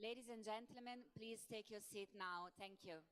Ladies and gentlemen, please take your seat now. Thank you.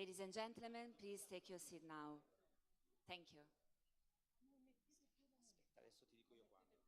Ladies and gentlemen, please take your seat now. Thank you. Aspetta, adesso ti dico io quando.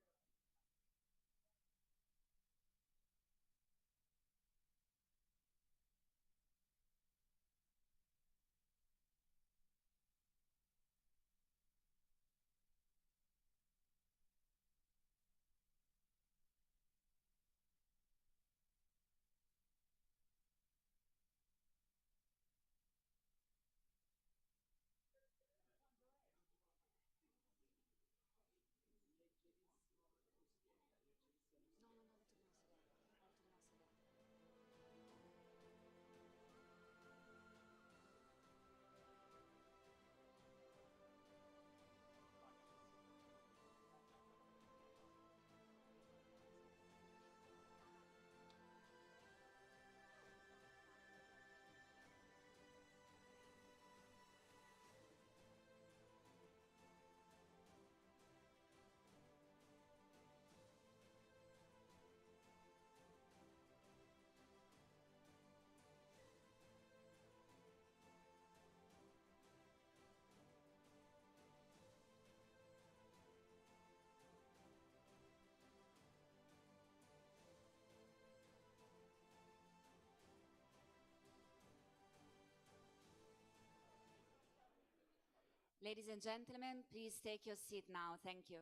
Ladies and gentlemen, please take your seat now. Thank you.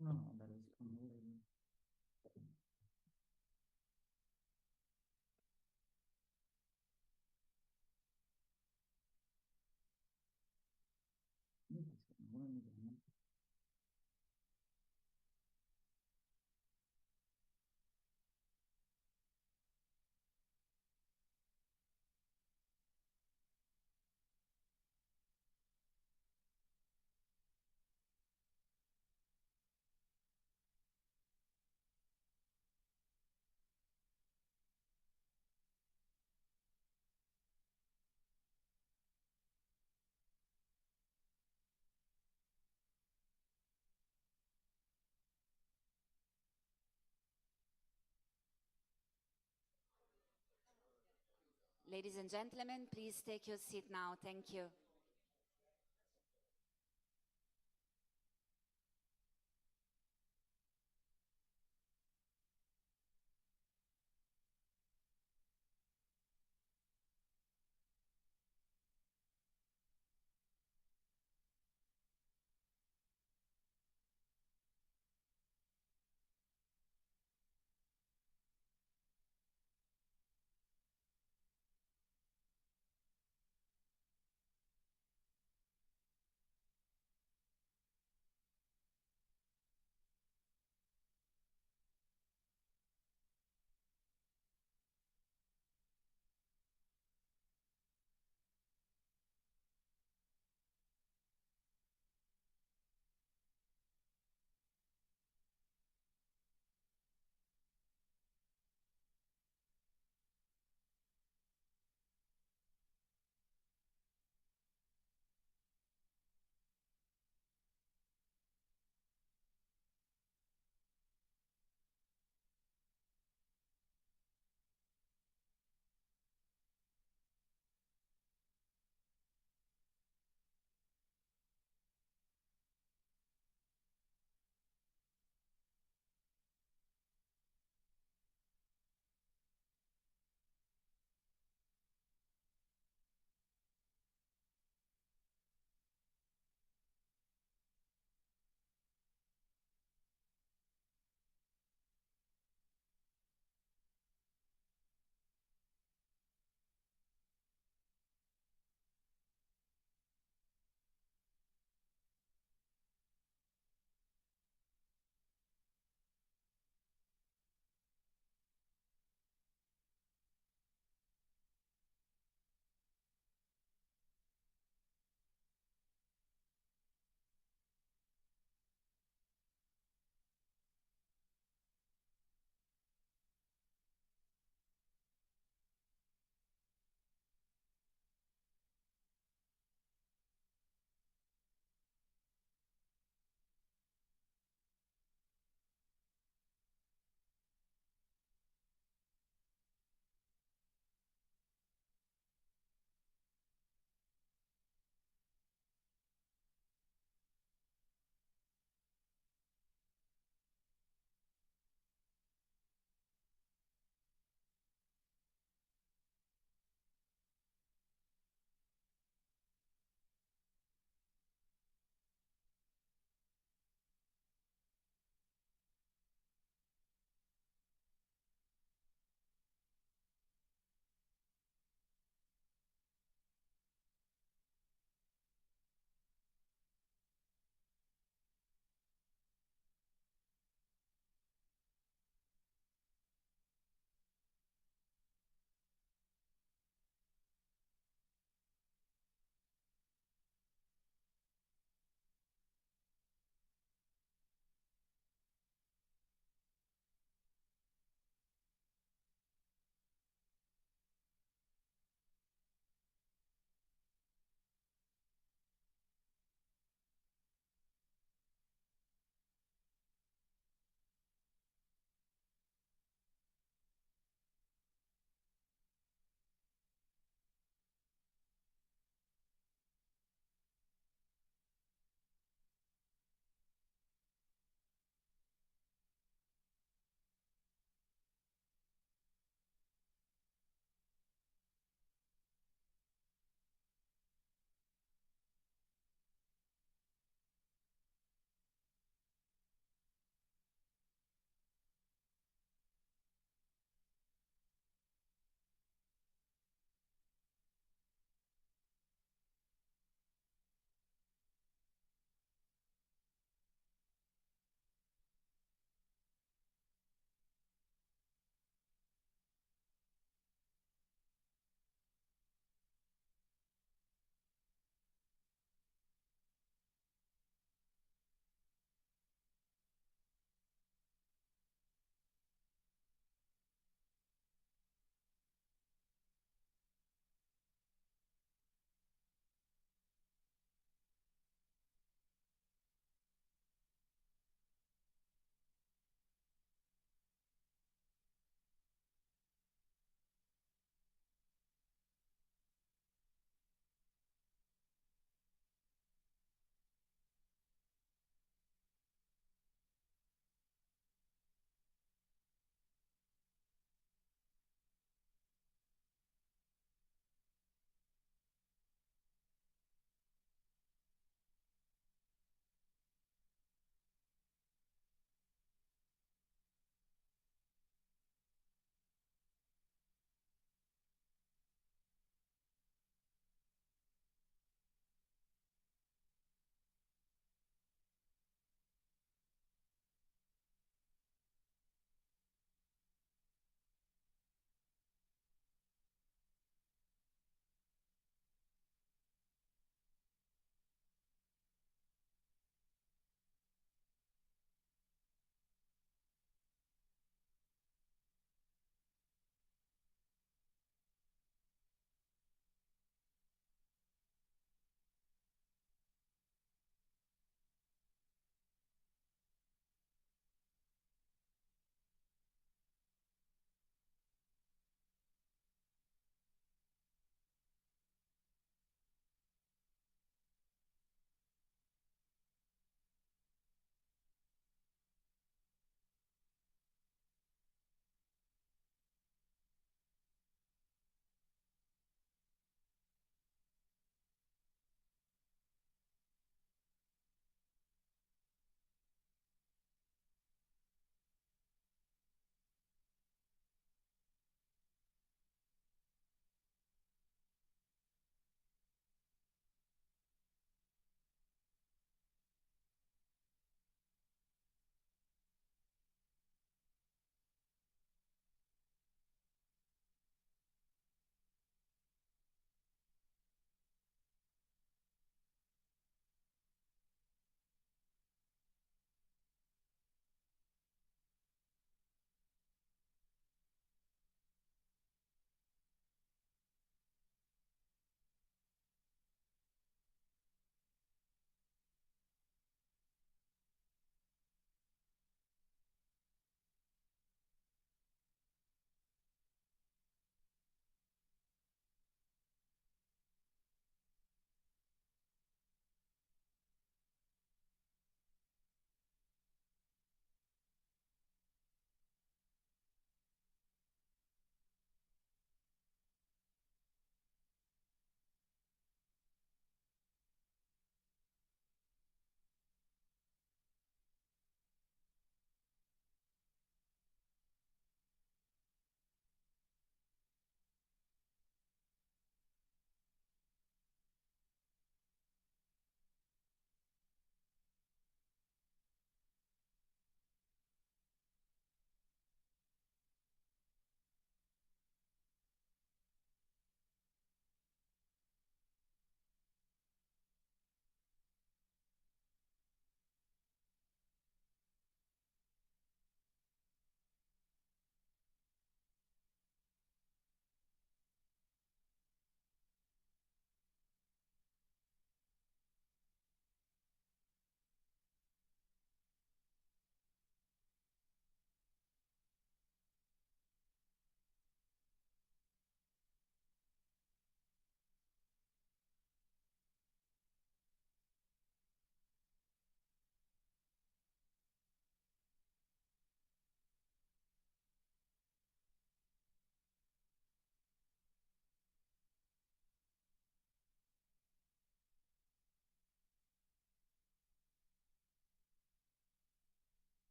No, that is completely. Ladies and gentlemen, please take your seat now. Thank you.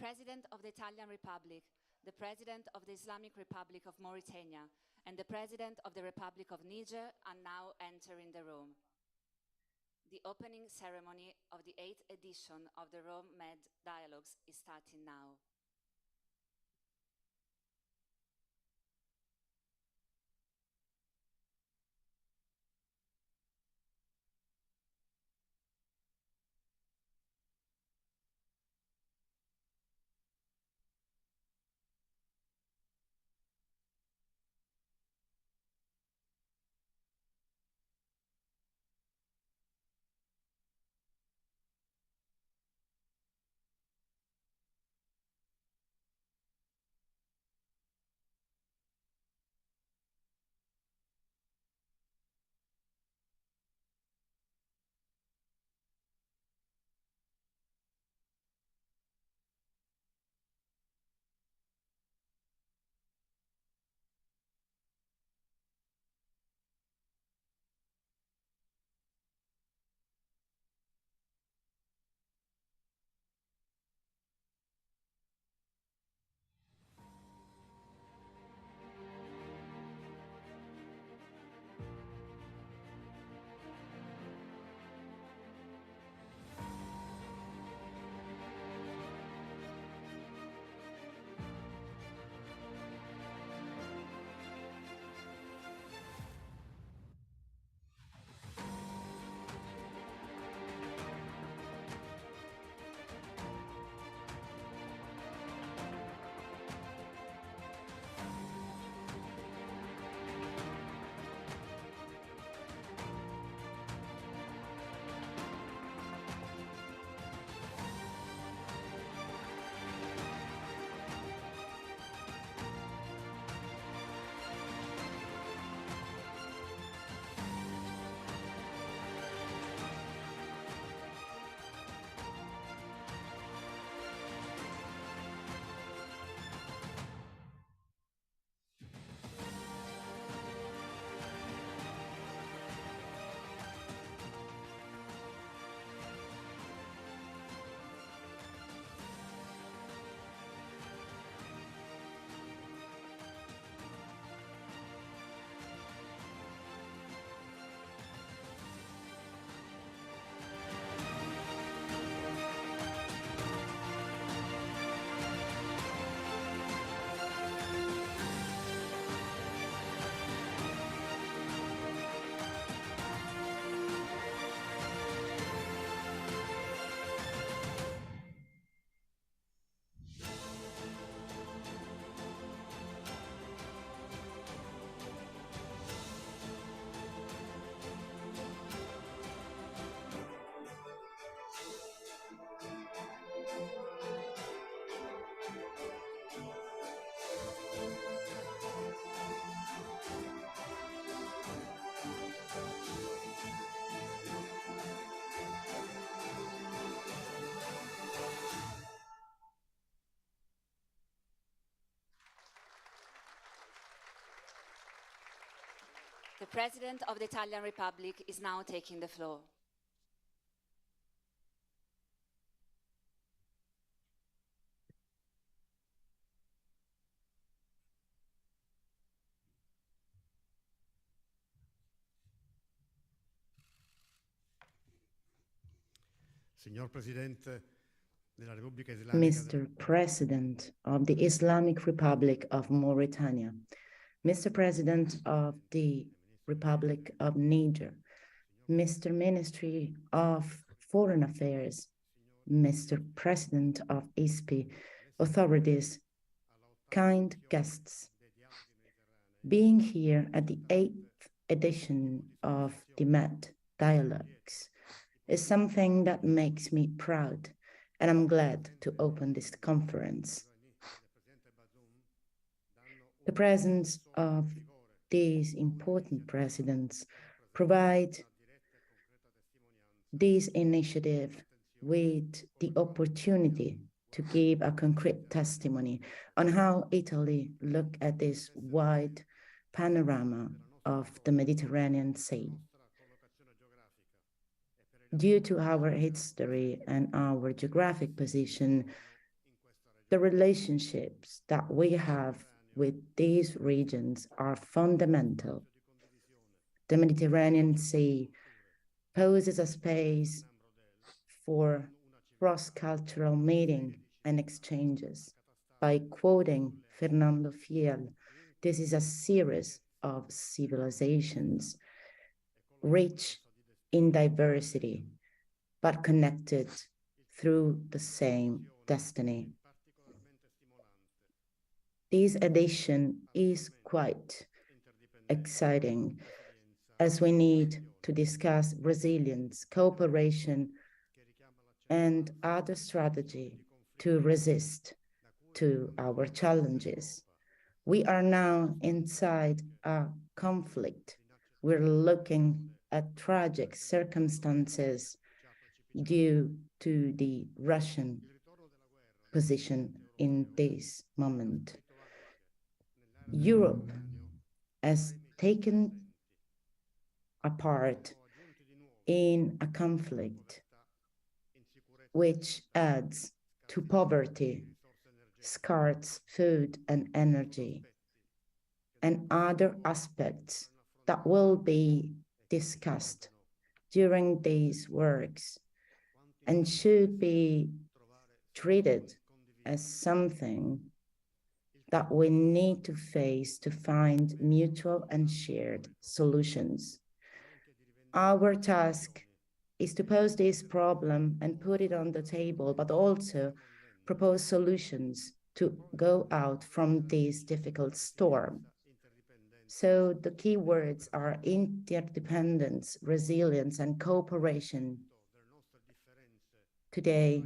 President of the Italian Republic, the President of the Islamic Republic of Mauritania, and the President of the Republic of Niger are now entering the room. The opening ceremony of the 8th edition of the Rome-Med Dialogues is starting now. The President of the Italian Republic is now taking the floor. Mr. President of the Islamic Republic of Mauritania, Mr. President of the Republic of Niger, Mr. Ministry of Foreign Affairs, Mr. President of ISPI, authorities, kind guests, being here at the 8th edition of the Med Dialogues is something that makes me proud, and I'm glad to open this conference. The presence of these important presidents provide this initiative with the opportunity to give a concrete testimony on how Italy look at this wide panorama of the Mediterranean Sea. Due to our history and our geographic position, The relationships that we have with these regions are fundamental. The Mediterranean Sea poses a space for cross-cultural meeting and exchanges. By quoting Fernando Fiel, this is a series of civilizations rich in diversity, but connected through the same destiny. This edition is quite exciting as we need to discuss resilience, cooperation, and other strategy to resist to our challenges. We are now inside a conflict. We're looking at tragic circumstances due to the Russian position in this moment. Europe has taken a part in a conflict which adds to poverty, scarce food and energy, and other aspects that will be discussed during these works and should be treated as something that we need to face to find mutual and shared solutions. Our task is to pose this problem and put it on the table, but also propose solutions to go out from this difficult storm. So the key words are interdependence, resilience, and cooperation. Today,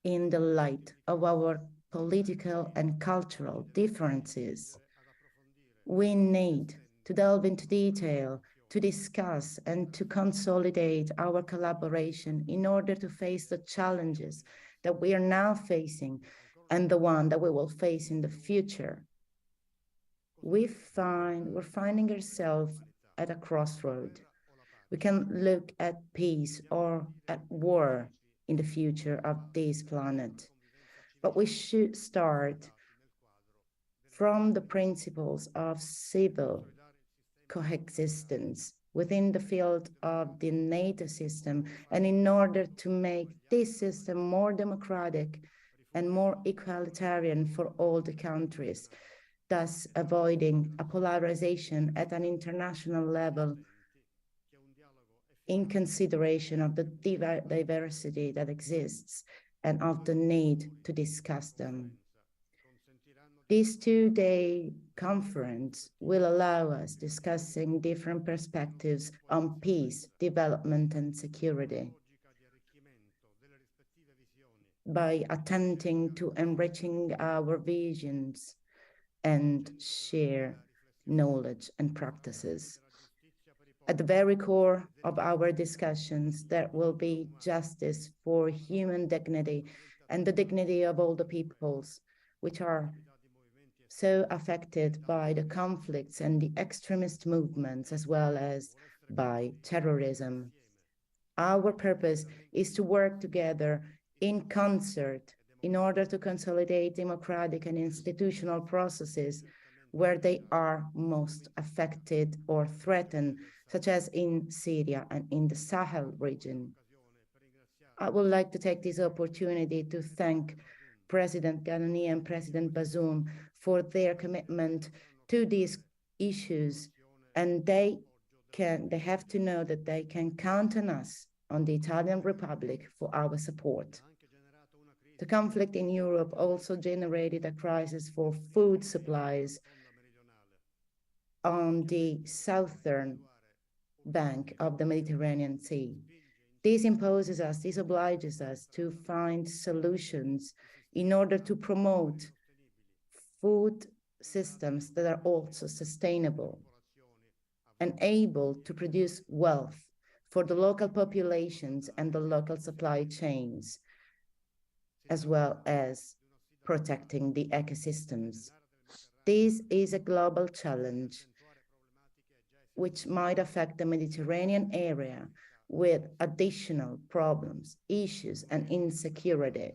in the light of our political and cultural differences, we need to delve into detail, to discuss and to consolidate our collaboration in order to face the challenges that we are now facing and the one that we will face in the future. We're finding ourselves at a crossroad. We can look at peace or at war in the future of this planet, but we should start from the principles of civil coexistence within the field of the NATO system, and in order to make this system more democratic and more egalitarian for all the countries, thus avoiding a polarization at an international level in consideration of the diversity that exists and of the need to discuss them. This two-day conference will allow us discussing different perspectives on peace, development, and security by attempting to enriching our visions and share knowledge and practices. At the very core of our discussions, there will be justice for human dignity and the dignity of all the peoples, which are so affected by the conflicts and the extremist movements, as well as by terrorism. Our purpose is to work together in concert in order to consolidate democratic and institutional processes where they are most affected or threatened, such as in Syria and in the Sahel region. I would like to take this opportunity to thank President Ghanani and President Bazoum for their commitment to these issues, and they have to know that they can count on us, on the Italian Republic, for our support. The conflict in Europe also generated a crisis for food supplies on the southern bank of the Mediterranean Sea. This obliges us to find solutions in order to promote food systems that are also sustainable and able to produce wealth for the local populations and the local supply chains, as well as protecting the ecosystems. This is a global challenge which might affect the Mediterranean area with additional problems, issues, and insecurity.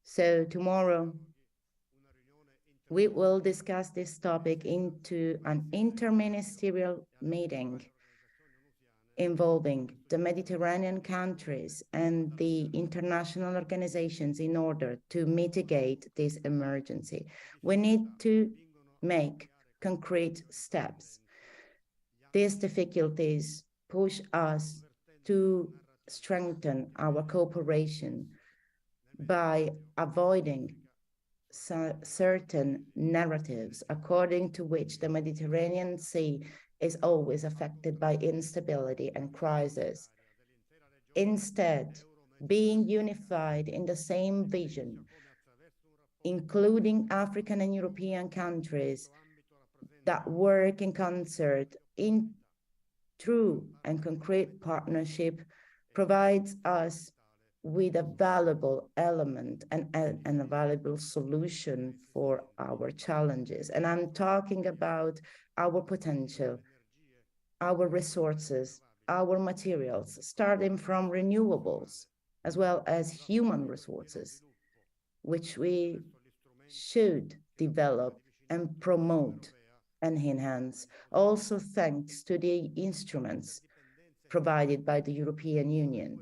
So tomorrow, we will discuss this topic into an interministerial meeting involving the Mediterranean countries and the international organizations in order to mitigate this emergency. We need to make concrete steps. These difficulties push us to strengthen our cooperation by avoiding certain narratives according to which the Mediterranean Sea is always affected by instability and crisis. Instead, being unified in the same vision, including African and European countries that work in concert in true and concrete partnership, provides us with a valuable element and a valuable solution for our challenges. And I'm talking about our potential, our resources, our materials, starting from renewables, as well as human resources, which we should develop and promote and enhance, also thanks to the instruments provided by the European Union.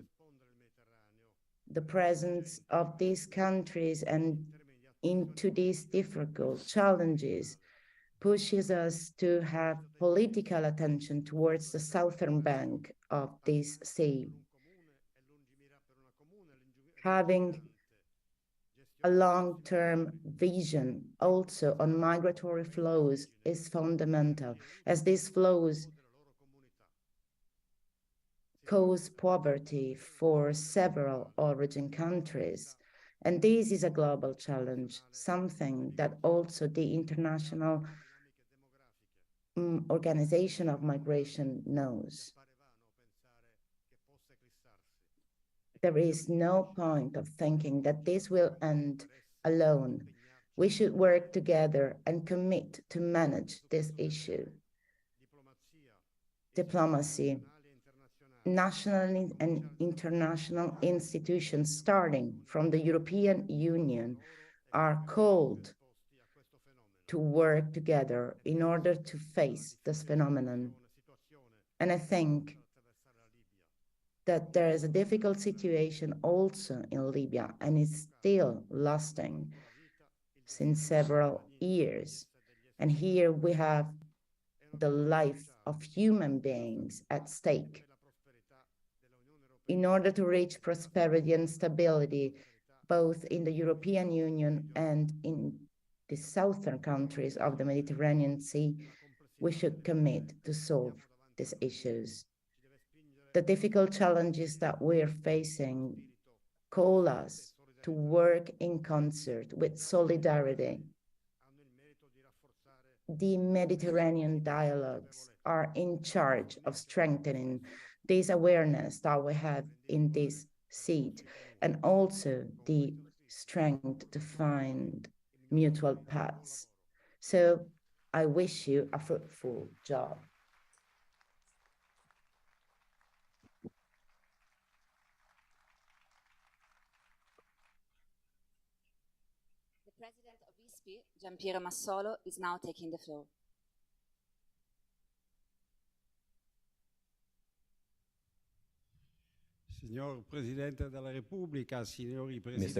The presence of these countries and into these difficult challenges pushes us to have political attention towards the southern bank of this sea. Having a long-term vision also on migratory flows is fundamental, as these flows cause poverty for several origin countries. And this is a global challenge, something that also the International Organization of Migration knows. There is no point of thinking that this will end alone. We should work together and commit to manage this issue. Diplomacy, national and international institutions, starting from the European Union, are called to work together in order to face this phenomenon. And I think that there is a difficult situation also in Libya, and it's still lasting since several years. And here we have the life of human beings at stake. In order to reach prosperity and stability, both in the European Union and in the southern countries of the Mediterranean Sea, we should commit to solve these issues. The difficult challenges that we're facing call us to work in concert with solidarity. The Mediterranean dialogues are in charge of strengthening this awareness that we have in this seat, and also the strength to find mutual paths. So I wish you a fruitful job. The President of ISPI, Giampiero Massolo, is now taking the floor. Mr.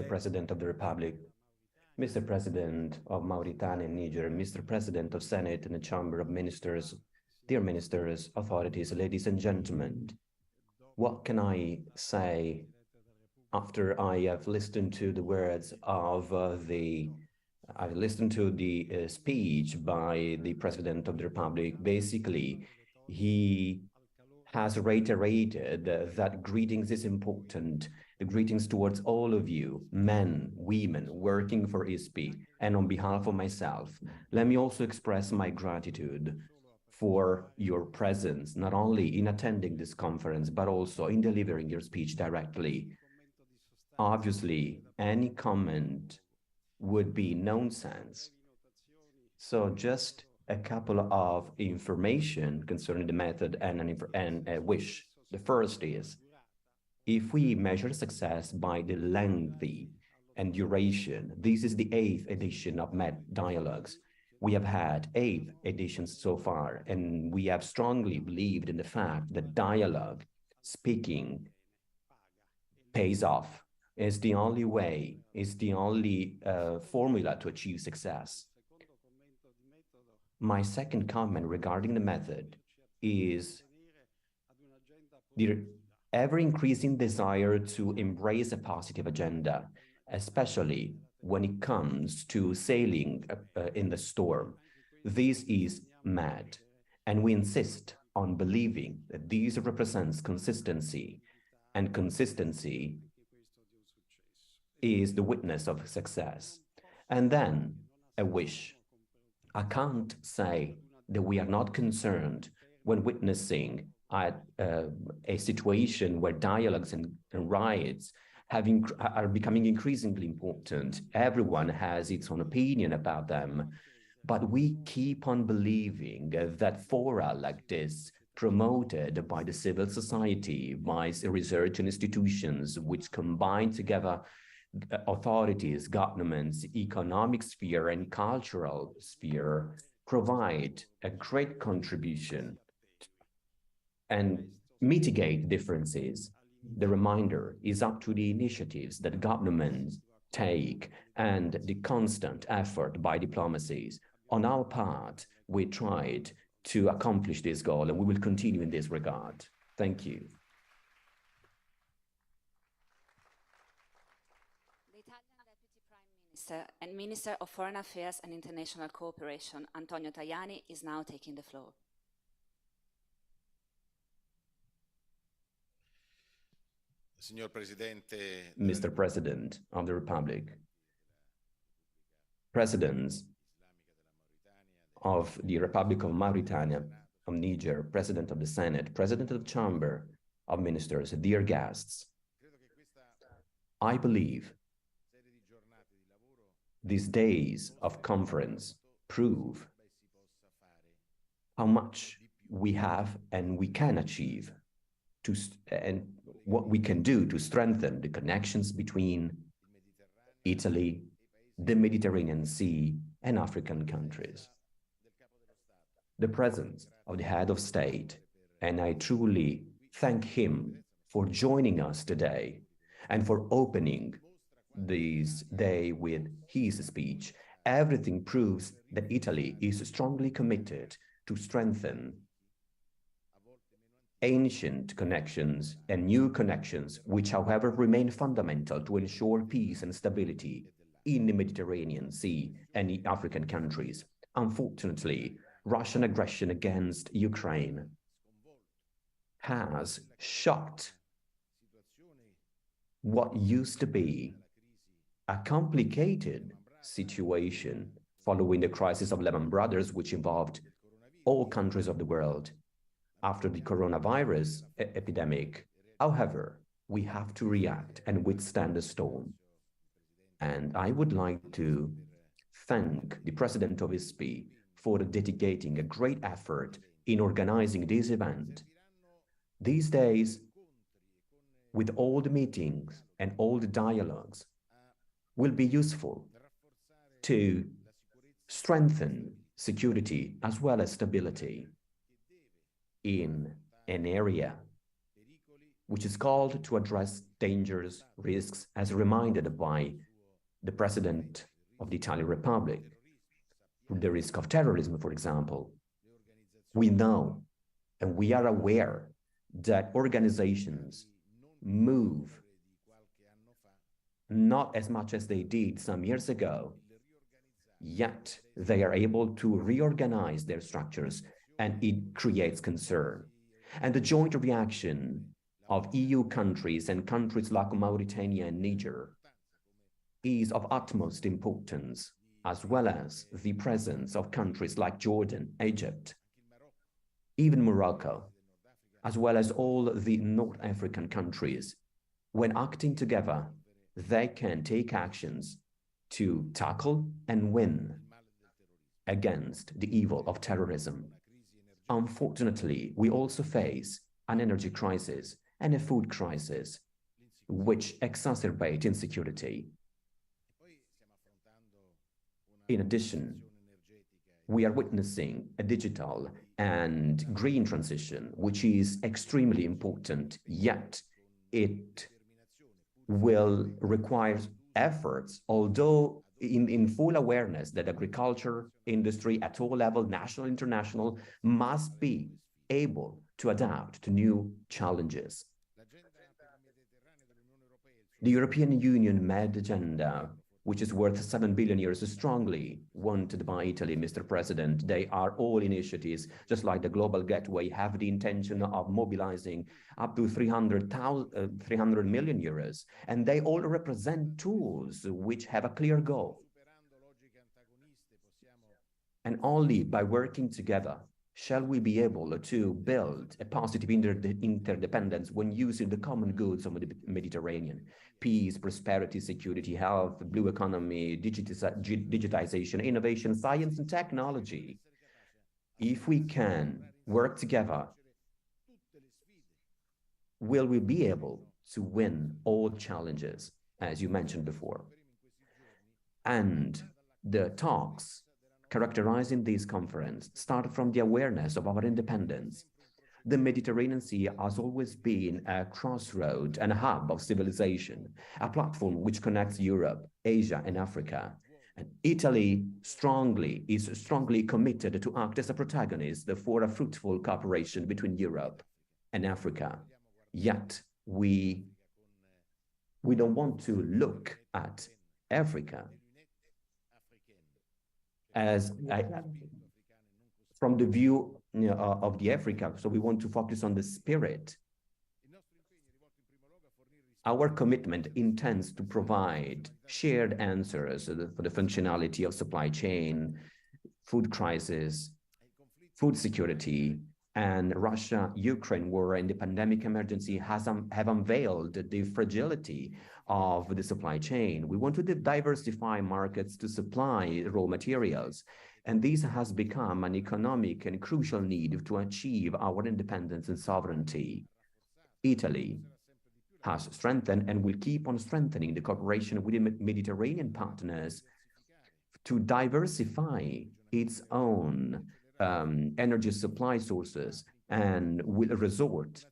President of the Republic, Mr. President of Mauritania and Niger, Mr. President of Senate and the Chamber of Ministers, dear ministers, authorities, ladies and gentlemen, what can I say after I have listened to the words of I've listened to the speech by the President of the Republic? Basically, he has reiterated that greetings is important. The greetings towards all of you, men, women, working for ISPI, and on behalf of myself, let me also express my gratitude for your presence, not only in attending this conference, but also in delivering your speech directly. Obviously, any comment would be nonsense. So just a couple of information concerning the method and a wish. The first is, if we measure success by the lengthy and duration. This is the 8th edition of Med Dialogues. We have had 8 editions so far, and we have strongly believed in the fact that dialogue, speaking, pays off. Is the only way, is the only formula to achieve success. My second comment regarding the method is the ever-increasing desire to embrace a positive agenda, especially when it comes to sailing in the storm. This is mad, and we insist on believing that this represents consistency, and consistency is the witness of success. And then a wish. I can't say that we are not concerned when witnessing a situation where dialogues and riots are becoming increasingly important. Everyone has its own opinion about them, but we keep on believing that fora like this, promoted by the civil society, by research institutions, which combine together authorities, governments, economic sphere, and cultural sphere, provide a great contribution and mitigate differences. The reminder is up to the initiatives that governments take and the constant effort by diplomacies. On our part, we tried to accomplish this goal, and we will continue in this regard. Thank you. The Italian Deputy Prime Minister and Minister of Foreign Affairs and International Cooperation, Antonio Tajani, is now taking the floor. Mr. President of the Republic, Presidents of the Republic of Mauritania, of Niger, President of the Senate, President of the Chamber of Ministers, dear guests, I believe these days of conference prove how much we have and we can achieve and what we can do to strengthen the connections between Italy, the Mediterranean Sea, and African countries. The presence of the head of state, and I truly thank him for joining us today and for opening this day with his speech. Everything proves that Italy is strongly committed to strengthen ancient connections and new connections, which, however, remain fundamental to ensure peace and stability in the Mediterranean Sea and in African countries. Unfortunately, Russian aggression against Ukraine has shocked what used to be a complicated situation following the crisis of Lehman Brothers, which involved all countries of the world after the coronavirus epidemic. However, we have to react and withstand the storm. And I would like to thank the President of ISPI for dedicating a great effort in organizing this event. These days, with all the meetings and all the dialogues, will be useful to strengthen security as well as stability in an area which is called to address dangers, risks, as reminded by the President of the Italian Republic. The risk of terrorism, for example. We know and we are aware that organizations move not as much as they did some years ago, yet they are able to reorganize their structures, and it creates concern. And the joint reaction of EU countries and countries like Mauritania and Niger is of utmost importance, as well as the presence of countries like Jordan, Egypt, even Morocco, as well as all the North African countries. When acting together, they can take actions to tackle and win against the evil of terrorism. Unfortunately, we also face an energy crisis and a food crisis, which exacerbate insecurity. In addition, we are witnessing a digital and green transition, which is extremely important, yet it will require efforts, although in full awareness that agriculture industry at all levels, national, international, must be able to adapt to new challenges. The European Union Med Agenda, which is worth 7 billion euros, is strongly wanted by Italy, Mr. President. They are all initiatives, just like the Global Gateway, have the intention of mobilizing up to 300 million euros. And they all represent tools which have a clear goal. And only by working together shall we be able to build a positive interdependence when using the common goods of the Mediterranean. Peace, prosperity, security, health, blue economy, digitization, innovation, science, and technology. If we can work together, will we be able to win all challenges, as you mentioned before? And the talks characterizing this conference started from the awareness of our independence. The Mediterranean Sea has always been a crossroad and a hub of civilization, a platform which connects Europe, Asia, and Africa. And Italy is strongly committed to act as a protagonist for a fruitful cooperation between Europe and Africa. Yet we don't want to look at Africa as from the view of the Africa, so we want to focus on the spirit. Our commitment intends to provide shared answers for the functionality of supply chain, food crisis, food security, and Russia-Ukraine war and the pandemic emergency have unveiled the fragility of the supply chain. We want to diversify markets to supply raw materials. And this has become an economic and crucial need to achieve our independence and sovereignty. Italy has strengthened and will keep on strengthening the cooperation with the Mediterranean partners to diversify its own energy supply sources and will resort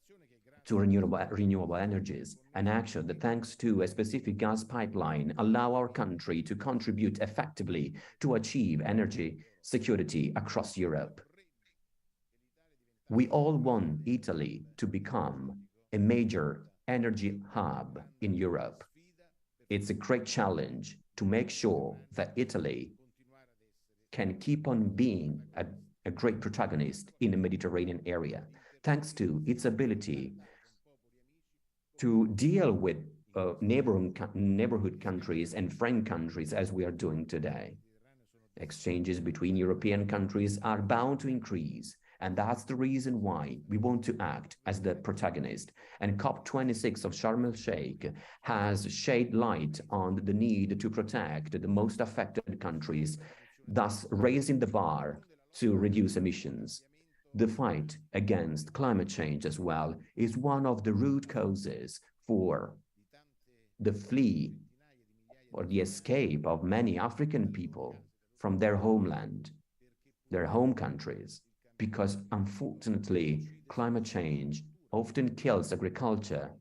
to renewable energies, an action that, thanks to a specific gas pipeline, allow our country to contribute effectively to achieve energy security across Europe. We all want Italy to become a major energy hub in Europe. It's a great challenge to make sure that Italy can keep on being a great protagonist in the Mediterranean area, thanks to its ability to deal with neighborhood countries and friend countries as we are doing today. Exchanges between European countries are bound to increase, and that's the reason why we want to act as the protagonist. And COP26 of Sharm el-Sheikh has shed light on the need to protect the most affected countries, thus raising the bar to reduce emissions. The fight against climate change as well is one of the root causes for the flee or the escape of many African people from their homeland, their home countries, because unfortunately, climate change often kills agriculture,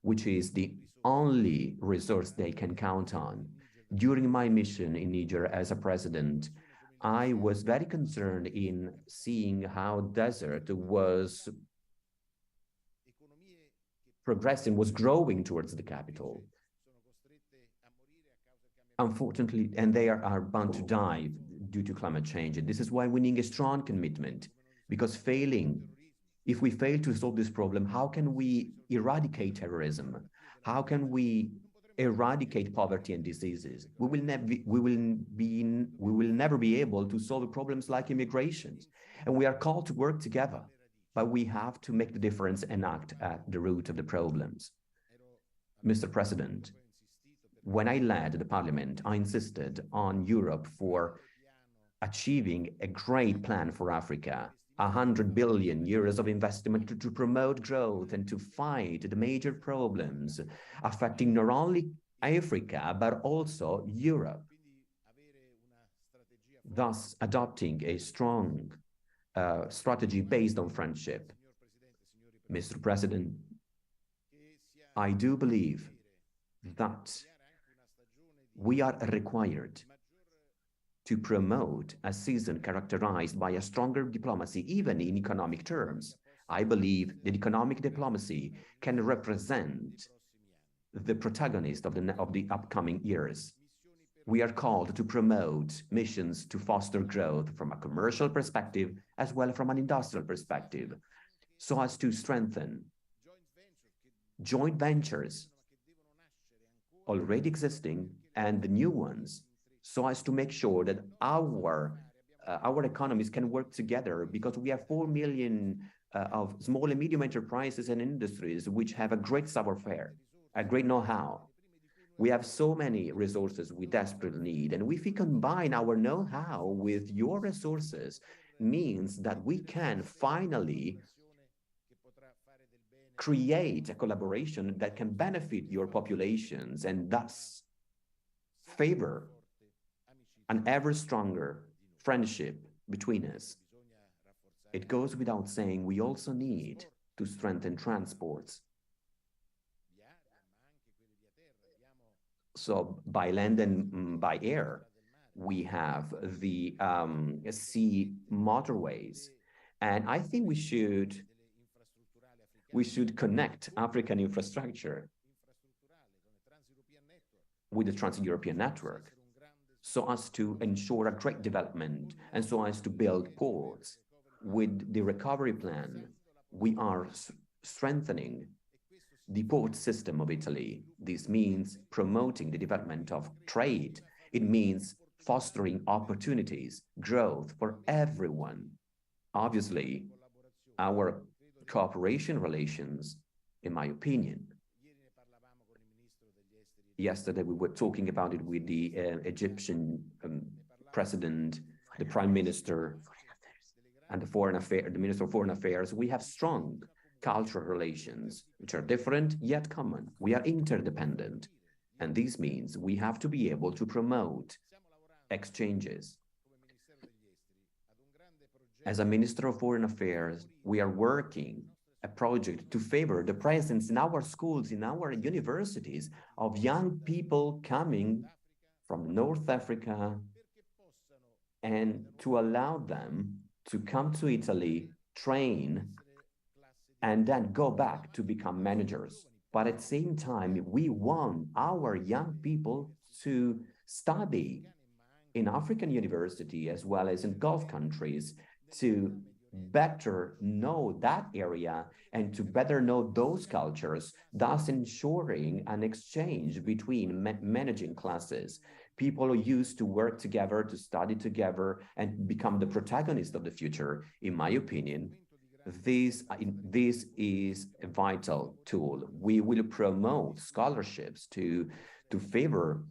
which is the only resource they can count on. During my mission in Niger as a president, I was very concerned in seeing how desert was progressing, was growing towards the capital. Unfortunately, and they are bound to die due to climate change. And this is why we need a strong commitment, because if we fail to solve this problem, how can we eradicate terrorism? How can we eradicate poverty and diseases? We will never be able to solve problems like immigration. And we are called to work together, but we have to make the difference and act at the root of the problems. Mr. President, when I led the parliament, I insisted on Europe for achieving a great plan for Africa, 100 billion euros of investment to promote growth and to fight the major problems affecting not only Africa, but also Europe. thus adopting a strong strategy based on friendship. Mr. President, I do believe that we are required to promote a season characterized by a stronger diplomacy, even in economic terms. I believe that economic diplomacy can represent the protagonist of the upcoming years. We are called to promote missions to foster growth from a commercial perspective as well as from an industrial perspective, so as to strengthen joint ventures already existing and the new ones, so as to make sure that our economies can work together, because we have 4 million of small and medium enterprises and industries which have a great savoir-faire, a great know-how. We have so many resources we desperately need, and if we combine our know-how with your resources, means that we can finally create a collaboration that can benefit your populations and thus favor an ever stronger friendship between us. It goes without saying, we also need to strengthen transports. So by land and by air, we have the sea motorways. And I think we should connect African infrastructure with the Trans-European network, so as to ensure a great development and so as to build ports. With the recovery plan, we are strengthening the port system of Italy. This means promoting the development of trade. It means fostering opportunities, growth for everyone. Obviously, our cooperation relations, in my opinion, yesterday we were talking about it with the Egyptian president, the prime minister, and the Minister of Foreign Affairs. We have strong cultural relations, which are different yet common. We are interdependent. And this means we have to be able to promote exchanges. As a Minister of Foreign Affairs, we are working a project to favor the presence in our schools, in our universities, of young people coming from North Africa, and to allow them to come to Italy, train, and then go back to become managers. But at the same time, we want our young people to study in African university as well as in Gulf countries, to better know that area and to better know those cultures, thus ensuring an exchange between managing classes. People who used to work together, to study together, and become the protagonist of the future. In my opinion, this is a vital tool. We will promote scholarships to favor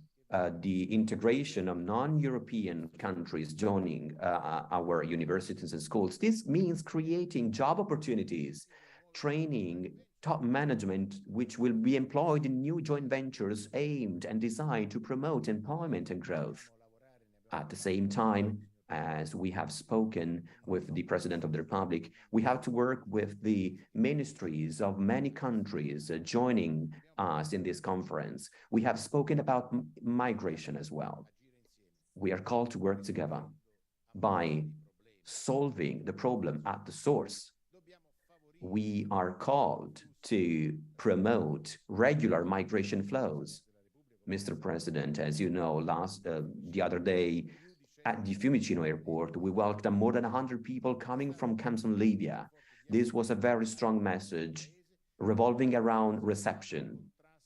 the integration of non-European countries joining our universities and schools. This means creating job opportunities, training top management, which will be employed in new joint ventures aimed and designed to promote employment and growth. At the same time, as we have spoken with the President of the Republic, we have to work with the ministries of many countries joining us in this conference. We have spoken about migration as well. We are called to work together by solving the problem at the source. We are called to promote regular migration flows. Mr. President, as you know, the other day, at the Fiumicino airport, we welcomed more than 100 people coming from camps in Libya. This was a very strong message revolving around reception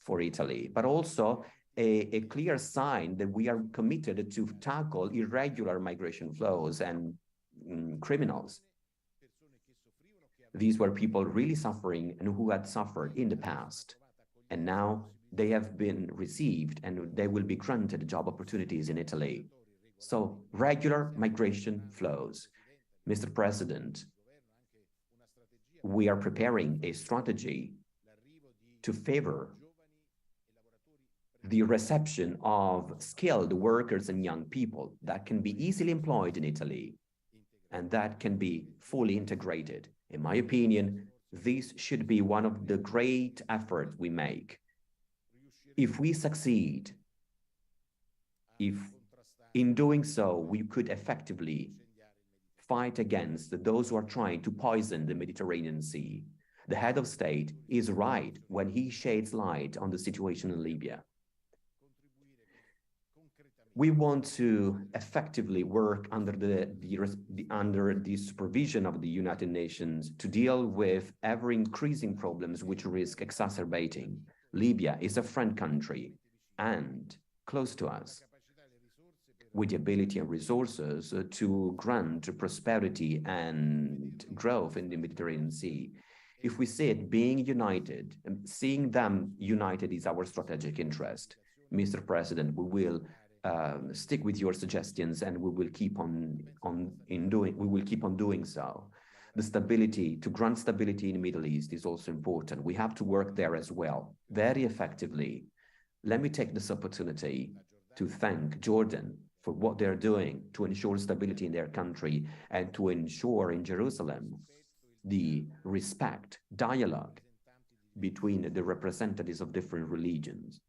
for Italy, but also a clear sign that we are committed to tackle irregular migration flows and criminals. These were people really suffering and who had suffered in the past. And now they have been received and they will be granted job opportunities in Italy. So regular migration flows. Mr. President, we are preparing a strategy to favor the reception of skilled workers and young people that can be easily employed in Italy and that can be fully integrated. In my opinion, this should be one of the great efforts we make. If we succeed, if in doing so, we could effectively fight against those who are trying to poison the Mediterranean Sea. The head of state is right when he sheds light on the situation in Libya. We want to effectively work under the supervision of the United Nations to deal with ever-increasing problems which risk exacerbating. Libya is a friend country and close to us, with the ability and resources to grant prosperity and growth in the Mediterranean Sea. If we see it being united, seeing them united is our strategic interest. Mr. President, we will stick with your suggestions and we will keep on doing so. The stability, to grant stability in the Middle East is also important. We have to work there as well, very effectively. Let me take this opportunity to thank Jordan for what they're doing to ensure stability in their country and to ensure in Jerusalem the respect, dialogue between the representatives of different religions.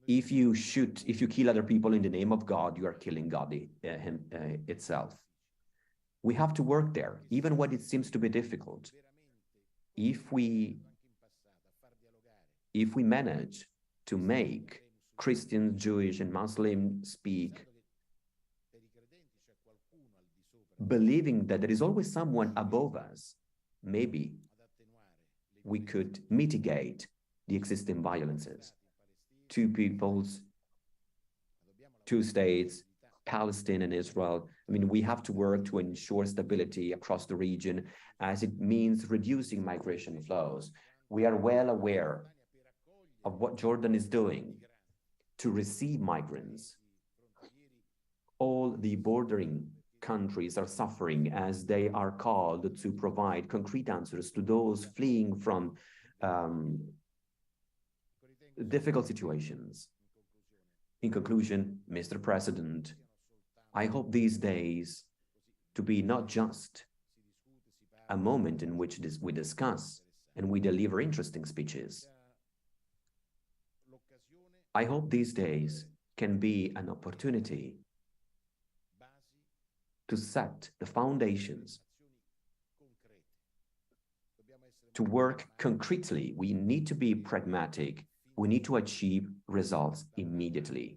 If you kill other people in the name of God, you are killing God itself. We have to work there, even when it seems to be difficult. If we manage to make Christians, Jewish, and Muslims speak, believing that there is always someone above us, maybe we could mitigate the existing violences. Two peoples, two states, Palestine and Israel. I mean, we have to work to ensure stability across the region as it means reducing migration flows. We are well aware of what Jordan is doing to receive migrants. All the bordering countries are suffering as they are called to provide concrete answers to those fleeing from difficult situations. In conclusion, Mr. President, I hope these days to be not just a moment in which we discuss and we deliver interesting speeches. I hope these days can be an opportunity to set the foundations, to work concretely. We need to be pragmatic. We need to achieve results immediately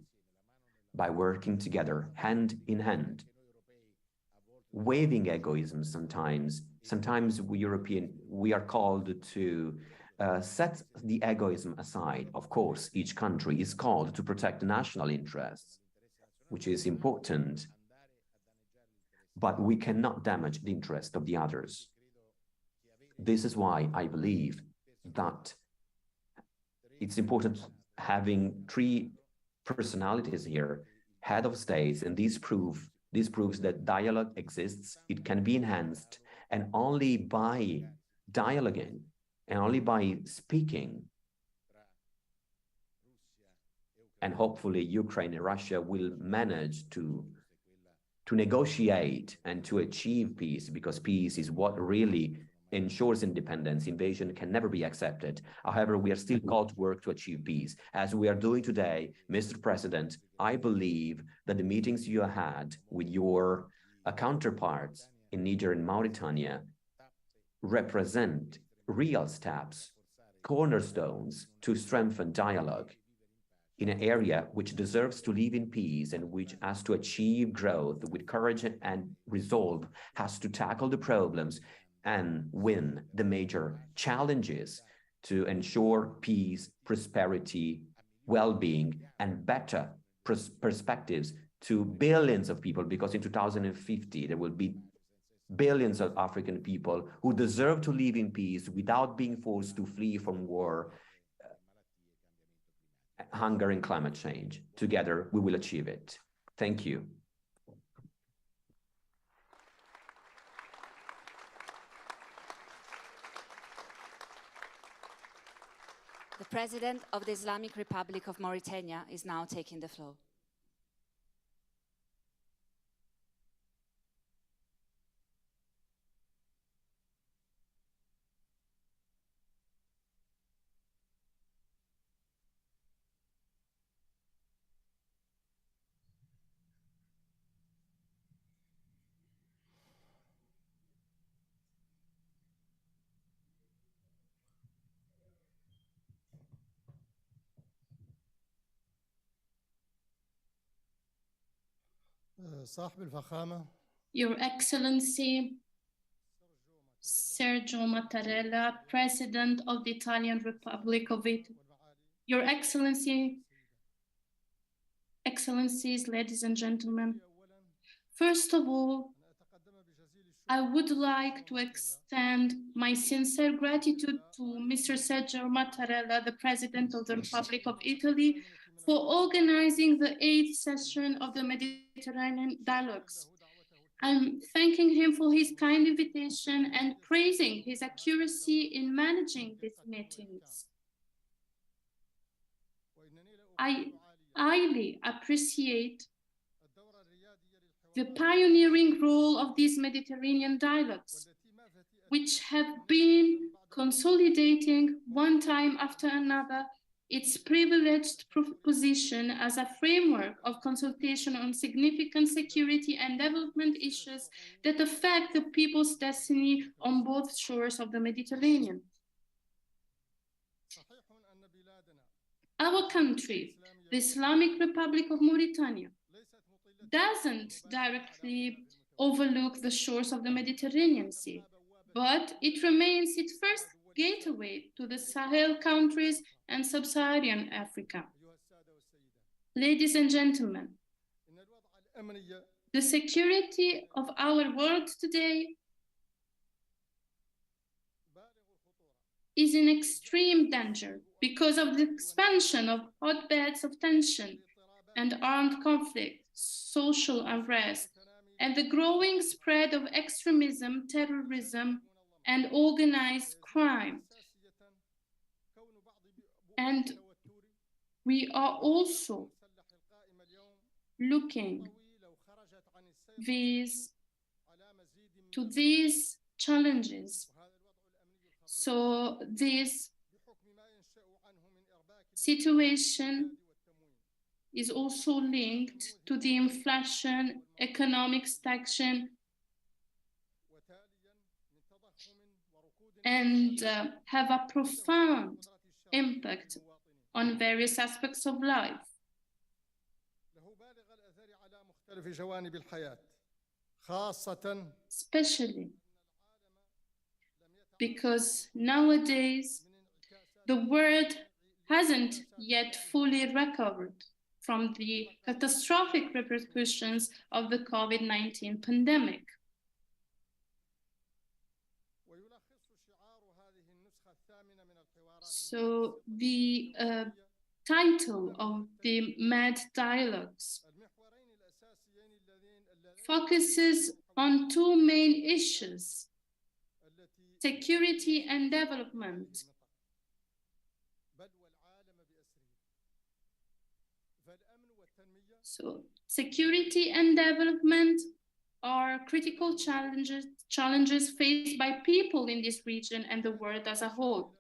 by working together, hand in hand, waiving egoism sometimes. Sometimes we are called to set the egoism aside. Of course, each country is called to protect the national interests, which is important, but we cannot damage the interest of the others. This is why I believe that it's important having three personalities here, head of states, and this proves that dialogue exists, it can be enhanced, and only by dialoguing and only by speaking, and hopefully Ukraine and Russia will manage to negotiate and to achieve peace, because peace is what really ensures independence. Invasion can never be accepted. However, we are still called to work to achieve peace, as we are doing today. Mr. President, I believe that the meetings you had with your counterparts in Niger and Mauritania represent real steps, cornerstones to strengthen dialogue in an area which deserves to live in peace and which has to achieve growth with courage and resolve, has to tackle the problems and win the major challenges to ensure peace, prosperity, well-being, and better perspectives to billions of people, because in 2050, there will be billions of African people who deserve to live in peace without being forced to flee from war, hunger, and climate change. Together, we will achieve it. Thank you. President of the Islamic Republic of Mauritania is now taking the floor. صاحب الفخامة Your Excellency, Sergio Mattarella, President of the Italian Republic of Italy. Your Excellency, Excellencies, ladies and gentlemen, first of all, I would like to extend my sincere gratitude to Mr. Sergio Mattarella, the President of the Republic of Italy, for organizing the 8th session of the Mediterranean Dialogues. I'm thanking him for his kind invitation and praising his accuracy in managing these meetings. I highly appreciate the pioneering role of these Mediterranean dialogues, which have been consolidating one time after another its privileged position as a framework of consultation on significant security and development issues that affect the people's destiny on both shores of the Mediterranean. Our country, the Islamic Republic of Mauritania, doesn't directly overlook the shores of the Mediterranean Sea, but it remains its first gateway to the Sahel countries and Sub-Saharan Africa. Ladies and gentlemen, the security of our world today is in extreme danger because of the expansion of hotbeds of tension and armed conflict, social unrest, and the growing spread of extremism, terrorism, and organized crime. And we are also looking to these challenges. So this situation is also linked to the inflation, economic stagnation, and have a profound impact on various aspects of life. Especially because nowadays the world hasn't yet fully recovered from the catastrophic repercussions of the COVID-19 pandemic. So the title of the Med Dialogues focuses on two main issues: security and development. So security and development are critical challenges faced by people in this region and the world as a whole.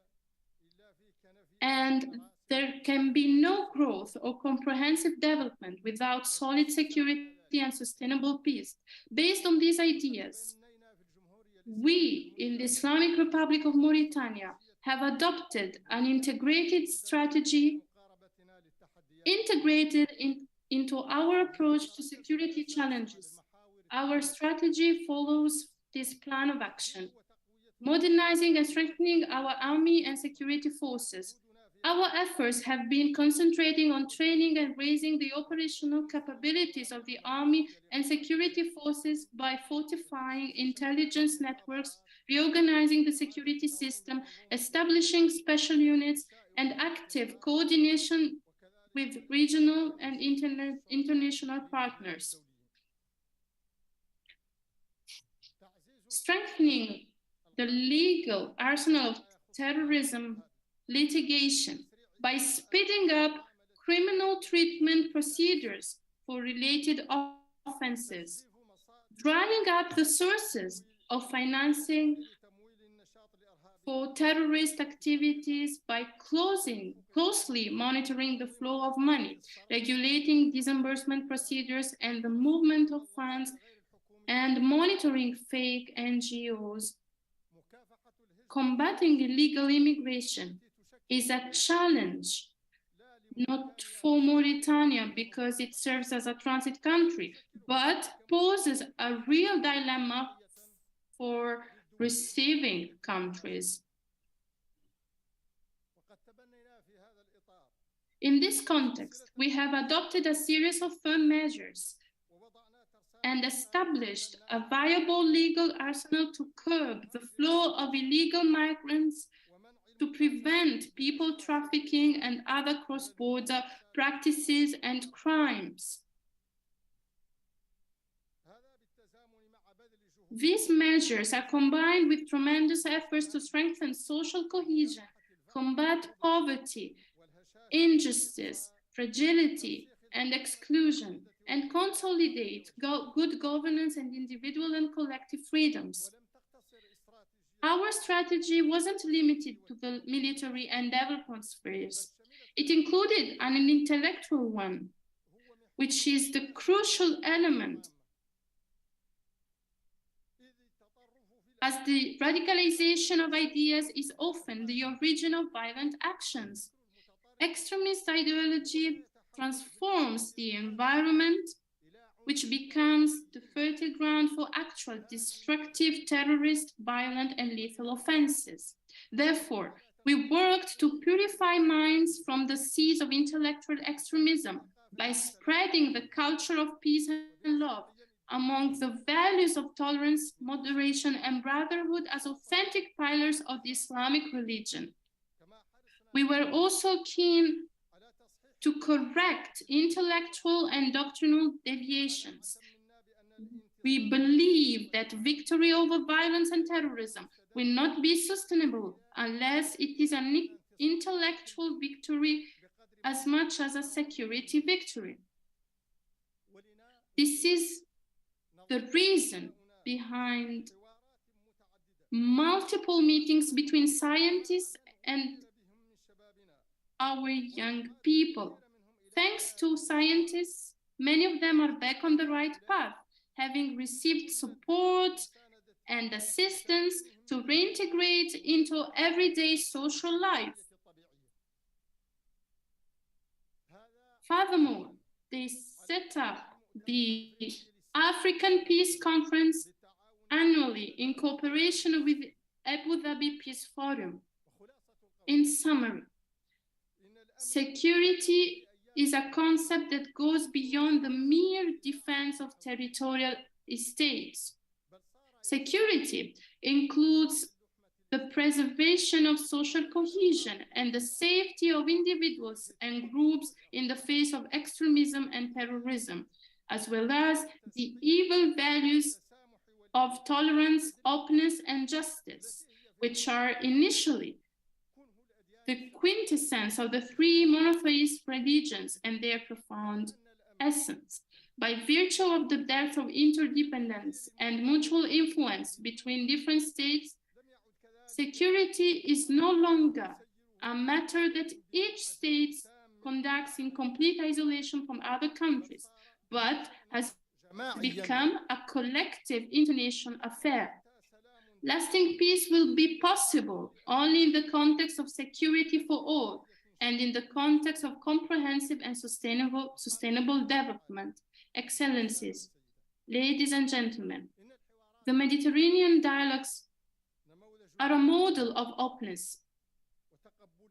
And there can be no growth or comprehensive development without solid security and sustainable peace. Based on these ideas, we in the Islamic Republic of Mauritania have adopted an integrated strategy integrated into our approach to security challenges. Our strategy follows this plan of action: modernizing and strengthening our army and security forces. Our efforts have been concentrating on training and raising the operational capabilities of the army and security forces by fortifying intelligence networks, reorganizing the security system, establishing special units, and active coordination with regional and international partners. Strengthening the legal arsenal of terrorism litigation by speeding up criminal treatment procedures for related offenses, drying up the sources of financing for terrorist activities by closely monitoring the flow of money, regulating disbursement procedures and the movement of funds, and monitoring fake NGOs. Combating illegal immigration is a challenge, not for Mauritania because it serves as a transit country, but poses a real dilemma for receiving countries. In this context, we have adopted a series of firm measures and established a viable legal arsenal to curb the flow of illegal migrants, to prevent people trafficking and other cross-border practices and crimes. These measures are combined with tremendous efforts to strengthen social cohesion, combat poverty, injustice, fragility, and exclusion, and consolidate good governance and individual and collective freedoms. Our strategy wasn't limited to the military and development spheres. It included an intellectual one, which is the crucial element, as the radicalization of ideas is often the origin of violent actions. Extremist ideology transforms the environment, which becomes the fertile ground for actual destructive, terrorist, violent, and lethal offenses. Therefore, we worked to purify minds from the seeds of intellectual extremism by spreading the culture of peace and love among the values of tolerance, moderation, and brotherhood as authentic pillars of the Islamic religion. We were also keen to correct intellectual and doctrinal deviations. We believe that victory over violence and terrorism will not be sustainable unless it is an intellectual victory as much as a security victory. This is the reason behind multiple meetings between scientists and our young people. Thanks to scientists, many of them are back on the right path, having received support and assistance to reintegrate into everyday social life. Furthermore, they set up the African Peace Conference annually in cooperation with the Abu Dhabi Peace Forum. In summary, security is a concept that goes beyond the mere defense of territorial states. Security includes the preservation of social cohesion and the safety of individuals and groups in the face of extremism and terrorism, as well as the evil values of tolerance, openness, and justice, which are initially the quintessence of the three monotheist religions and their profound essence. By virtue of the depth of interdependence and mutual influence between different states, security is no longer a matter that each state conducts in complete isolation from other countries, but has become a collective international affair. Lasting peace will be possible only in the context of security for all and in the context of comprehensive and sustainable development. Excellencies, ladies and gentlemen, the Mediterranean dialogues are a model of openness,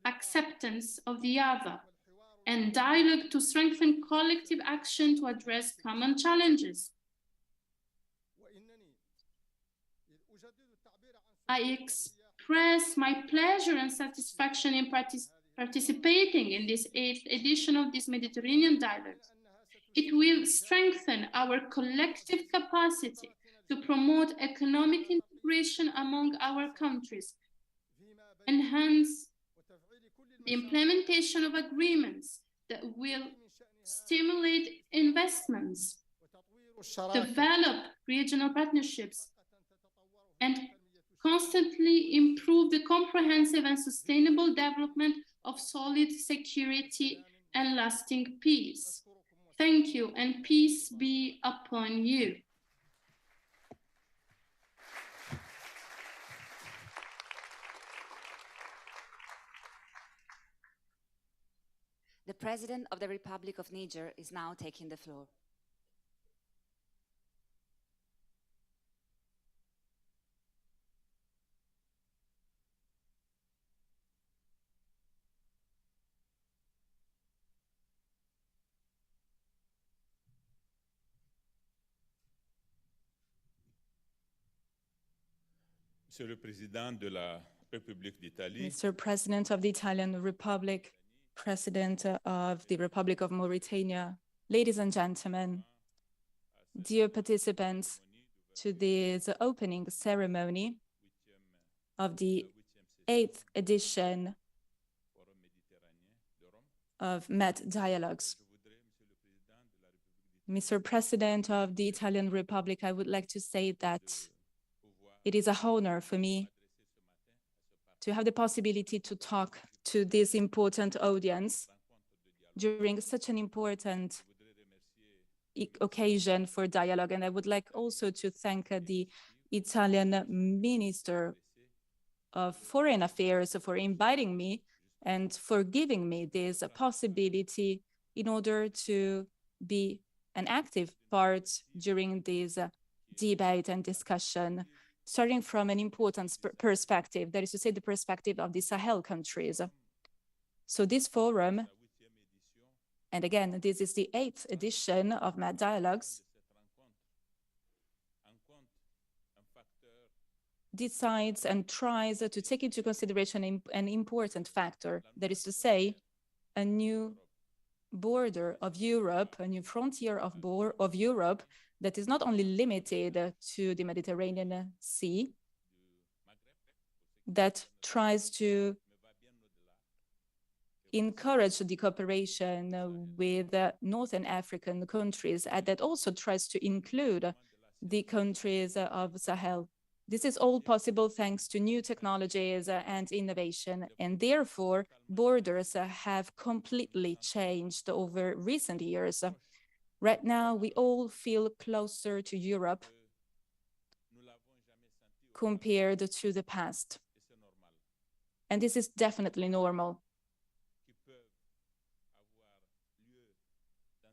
acceptance of the other, and dialogue to strengthen collective action to address common challenges. I express my pleasure and satisfaction in participating in this 8th edition of this Mediterranean dialogue. It will strengthen our collective capacity to promote economic integration among our countries, enhance the implementation of agreements that will stimulate investments, develop regional partnerships, and constantly improve the comprehensive and sustainable development of solid security and lasting peace. Thank you, and peace be upon you. The President of the Republic of Niger is now taking the floor. Monsieur le Président de la République d'Italie, Mr. President of the Italian Republic, President of the Republic of Mauritania, ladies and gentlemen, dear participants to this opening ceremony of the 8th edition of Med Dialogues. Mr. President of the Italian Republic, I would like to say that it is an honor for me to have the possibility to talk to this important audience during such an important occasion for dialogue. And I would like also to thank the Italian Minister of Foreign Affairs for inviting me and for giving me this possibility in order to be an active part during this debate and discussion, starting from an important perspective, that is to say, the perspective of the Sahel countries. So this forum, and again, this is the 8th edition of Med Dialogues, decides and tries to take into consideration an important factor, that is to say, a new border of Europe, a new frontier of Europe that is not only limited to the Mediterranean Sea, that tries to encourage the cooperation with Northern African countries, and that also tries to include the countries of Sahel. This is all possible thanks to new technologies and innovation, and therefore borders have completely changed over recent years. Right now, we all feel closer to Europe compared to the past. And this is definitely normal.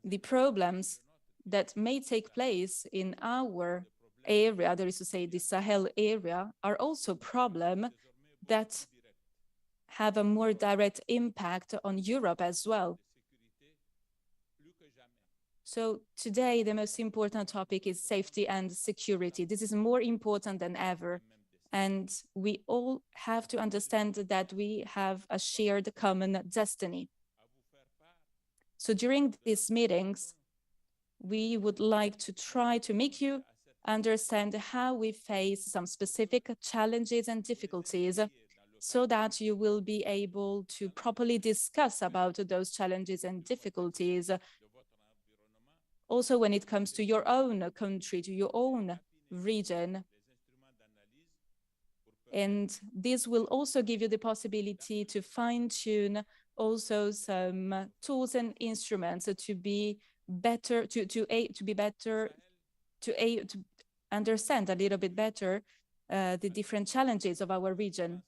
The problems that may take place in our area, that is to say the Sahel area, are also problems that have a more direct impact on Europe as well. So today, the most important topic is safety and security. This is more important than ever. And we all have to understand that we have a shared common destiny. So during these meetings, we would like to try to make you understand how we face some specific challenges and difficulties so that you will be able to properly discuss about those challenges and difficulties. Also, when it comes to your own country, to your own region. And this will also give you the possibility to fine-tune also some tools and instruments to be better, to understand a little bit better the different challenges of our region.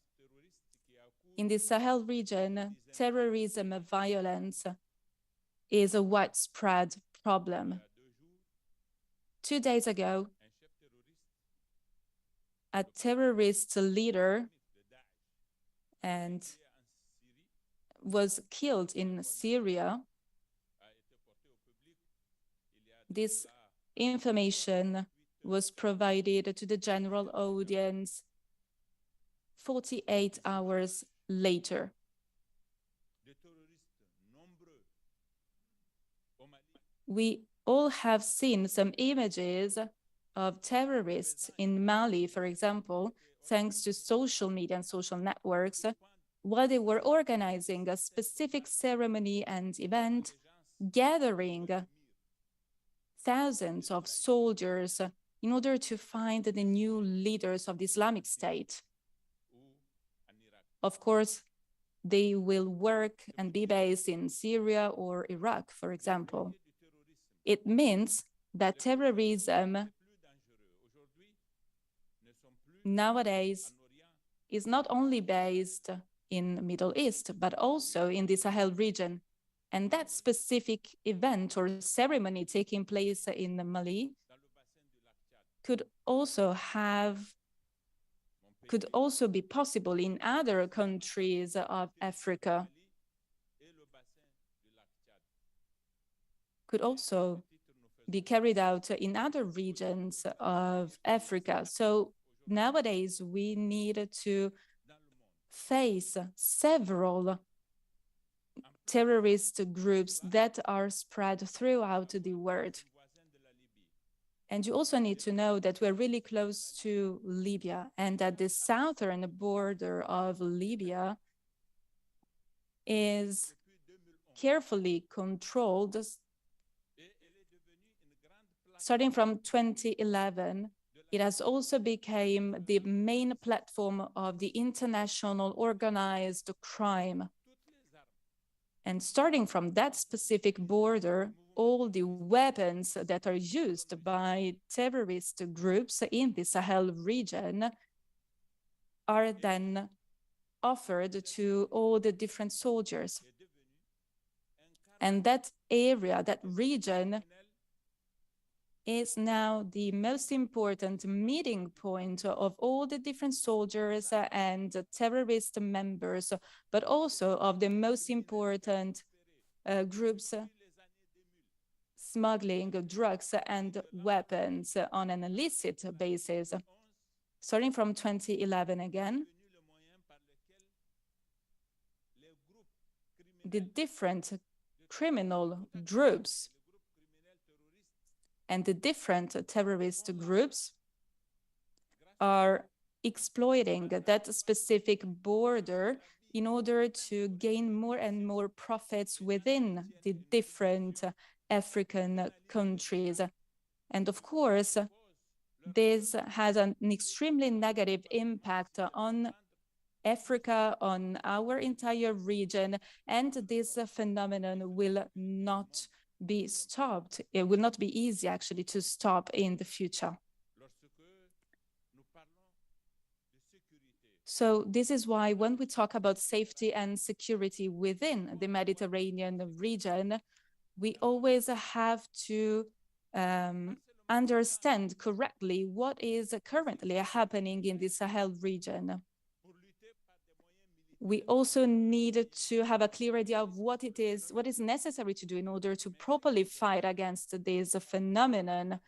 In the Sahel region, terrorism and violence is a widespread problem. 2 days ago, a terrorist leader was killed in Syria. This information was provided to the general audience 48 hours later. We all have seen some images of terrorists in Mali, for example, thanks to social media and social networks. while they were organizing a specific ceremony and event, gathering thousands of soldiers in order to find the new leaders of the Islamic State. Of course, they will work and be based in Syria or Iraq, for example. It means that terrorism nowadays is not only based in the Middle East, but also in the Sahel region. And that specific event or ceremony taking place in Mali could also be possible in other countries of Africa, could also be carried out in other regions of Africa. So nowadays we need to face several terrorist groups that are spread throughout the world. And you also need to know that we're really close to Libya, and that the southern border of Libya is carefully controlled. Starting from 2011, it has also become the main platform of the international organized crime. And starting from that specific border, all the weapons that are used by terrorist groups in the Sahel region are then offered to all the different soldiers. And that area, that region, is now the most important meeting point of all the different soldiers and terrorist members, but also of the most important groups smuggling drugs and weapons on an illicit basis. Starting from 2011 again, the different criminal groups and the different terrorist groups are exploiting that specific border in order to gain more and more profits within the different African countries. And of course, this has an extremely negative impact on Africa, on our entire region, and this phenomenon will not be stopped. It will not be easy, actually, to stop in the future. So this is why when we talk about safety and security within the Mediterranean region, we always have to understand correctly what is currently happening in the Sahel region. We also need to have a clear idea of what is necessary to do in order to properly fight against this phenomenon,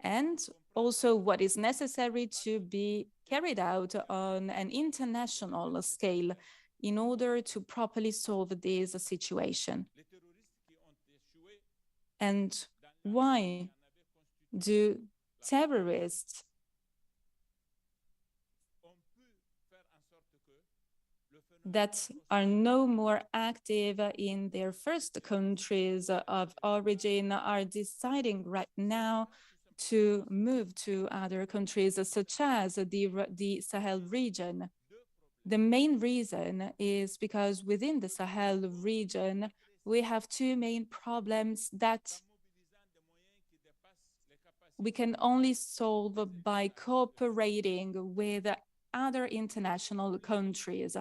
and also what is necessary to be carried out on an international scale in order to properly solve this situation. And why do terrorists that are no more active in their first countries of origin are deciding right now to move to other countries, such as the Sahel region? The main reason is because within the Sahel region, we have two main problems that we can only solve by cooperating with other international countries.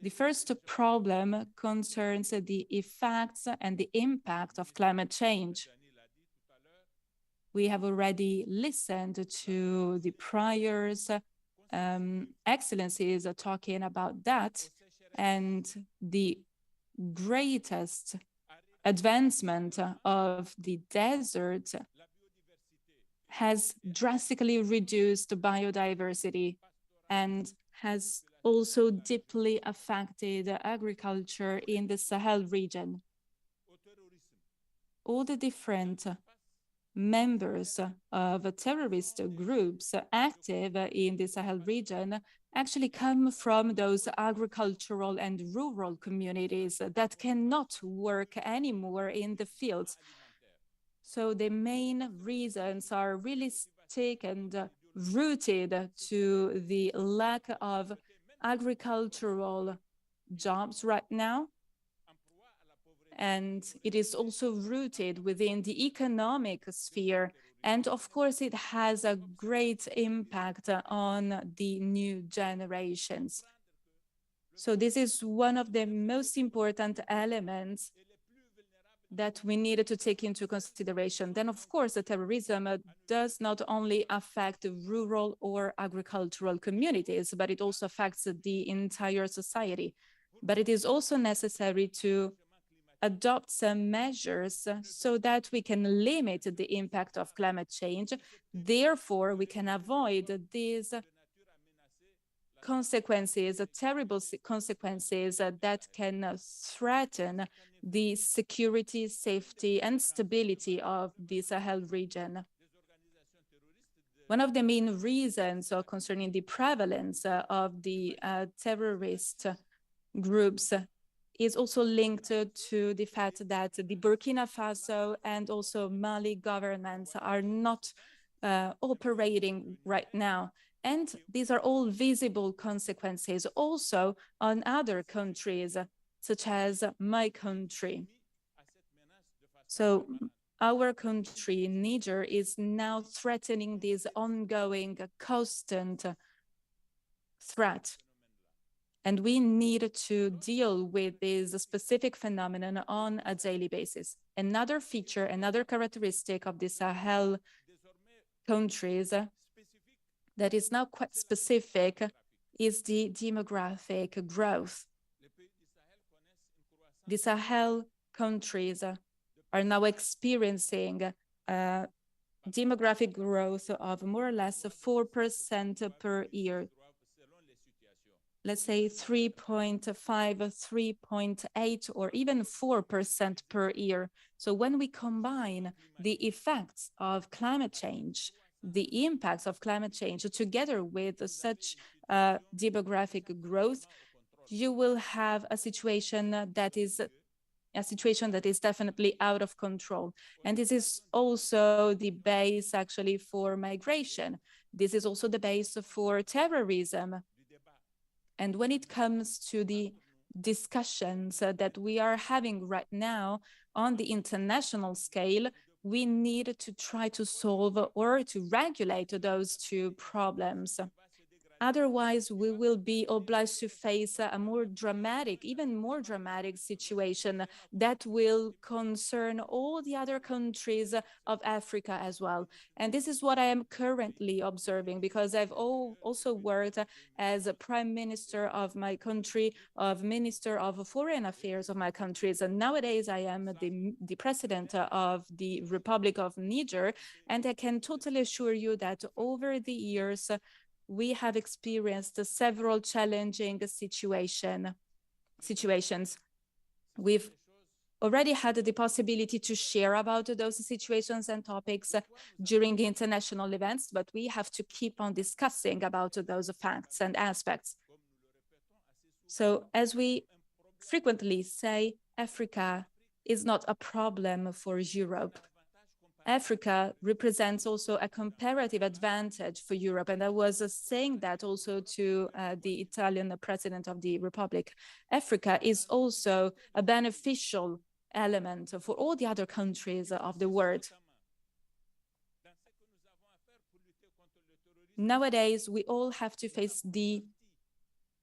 The first problem concerns the effects and the impact of climate change. We have already listened to the priors, excellencies talking about that, and the greatest advancement of the desert has drastically reduced biodiversity and has also deeply affected agriculture in the Sahel region. All the different members of terrorist groups active in the Sahel region actually come from those agricultural and rural communities that cannot work anymore in the fields. So the main reasons are really stick and rooted to the lack of agricultural jobs right now. And it is also rooted within the economic sphere. And of course, it has a great impact on the new generations. So this is one of the most important elements that we needed to take into consideration. Then, of course, the terrorism does not only affect rural or agricultural communities, but it also affects the entire society. But it is also necessary to adopt some measures so that we can limit the impact of climate change. Therefore, we can avoid these consequences, terrible consequences that can threaten the security, safety, and stability of the Sahel region. One of the main reasons concerning the prevalence of the terrorist groups is also linked to the fact that the Burkina Faso and also Mali governments are not operating right now. And these are all visible consequences also on other countries, such as my country. So our country, Niger, is now threatening this ongoing, constant threat. And we need to deal with this specific phenomenon on a daily basis. Another feature, another characteristic of the Sahel countries that is now quite specific is the demographic growth. The Sahel countries are now experiencing demographic growth of more or less 4% per year. Let's say 3.5, 3.8, or even 4% per year. So when we combine the effects of climate change, the impacts of climate change together with such demographic growth, you will have a situation that is definitely out of control. And this is also the base actually for migration. This is also the base for terrorism. And when it comes to the discussions that we are having right now on the international scale, we need to try to solve or to regulate those two problems. Otherwise, we will be obliged to face a more dramatic, even more dramatic situation that will concern all the other countries of Africa as well. And this is what I am currently observing, because I've also worked as a prime minister of my country, of minister of foreign affairs of my countries. And nowadays I am the president of the Republic of Niger. And I can totally assure you that over the years, we have experienced several challenging situations. We've already had the possibility to share about those situations and topics during international events, but we have to keep on discussing about those facts and aspects. So as we frequently say, Africa is not a problem for Europe. Africa represents also a comparative advantage for Europe. And I was saying that also to the Italian president of the Republic. Africa is also a beneficial element for all the other countries of the world. Nowadays, we all have to face the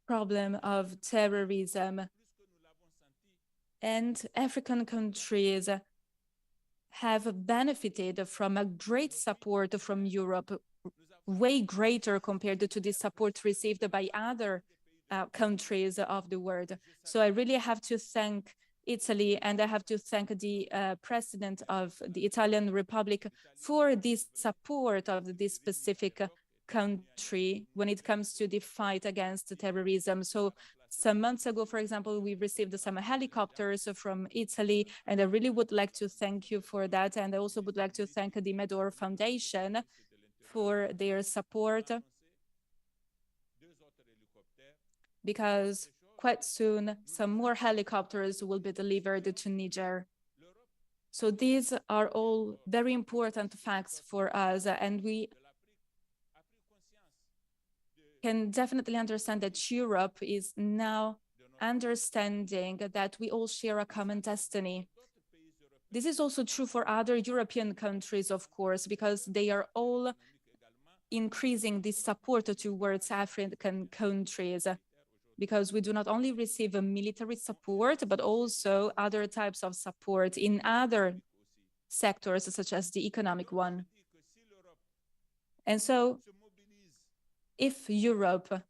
problem of terrorism. And African countries have benefited from a great support from Europe, way greater compared to the support received by other countries of the world. So I really have to thank Italy, and I have to thank the president of the Italian Republic for this support of this specific country when it comes to the fight against terrorism. So some months ago, for example, we received some helicopters from Italy, and I really would like to thank you for that. And I also would like to thank the Medor Foundation for their support. because quite soon some more helicopters will be delivered to Niger. So these are all very important facts for us, and we can definitely understand that Europe is now understanding that we all share a common destiny. This is also true for other European countries, of course, because they are all increasing this support towards African countries, because we do not only receive a military support, but also other types of support in other sectors, such as the economic one. And so if Europe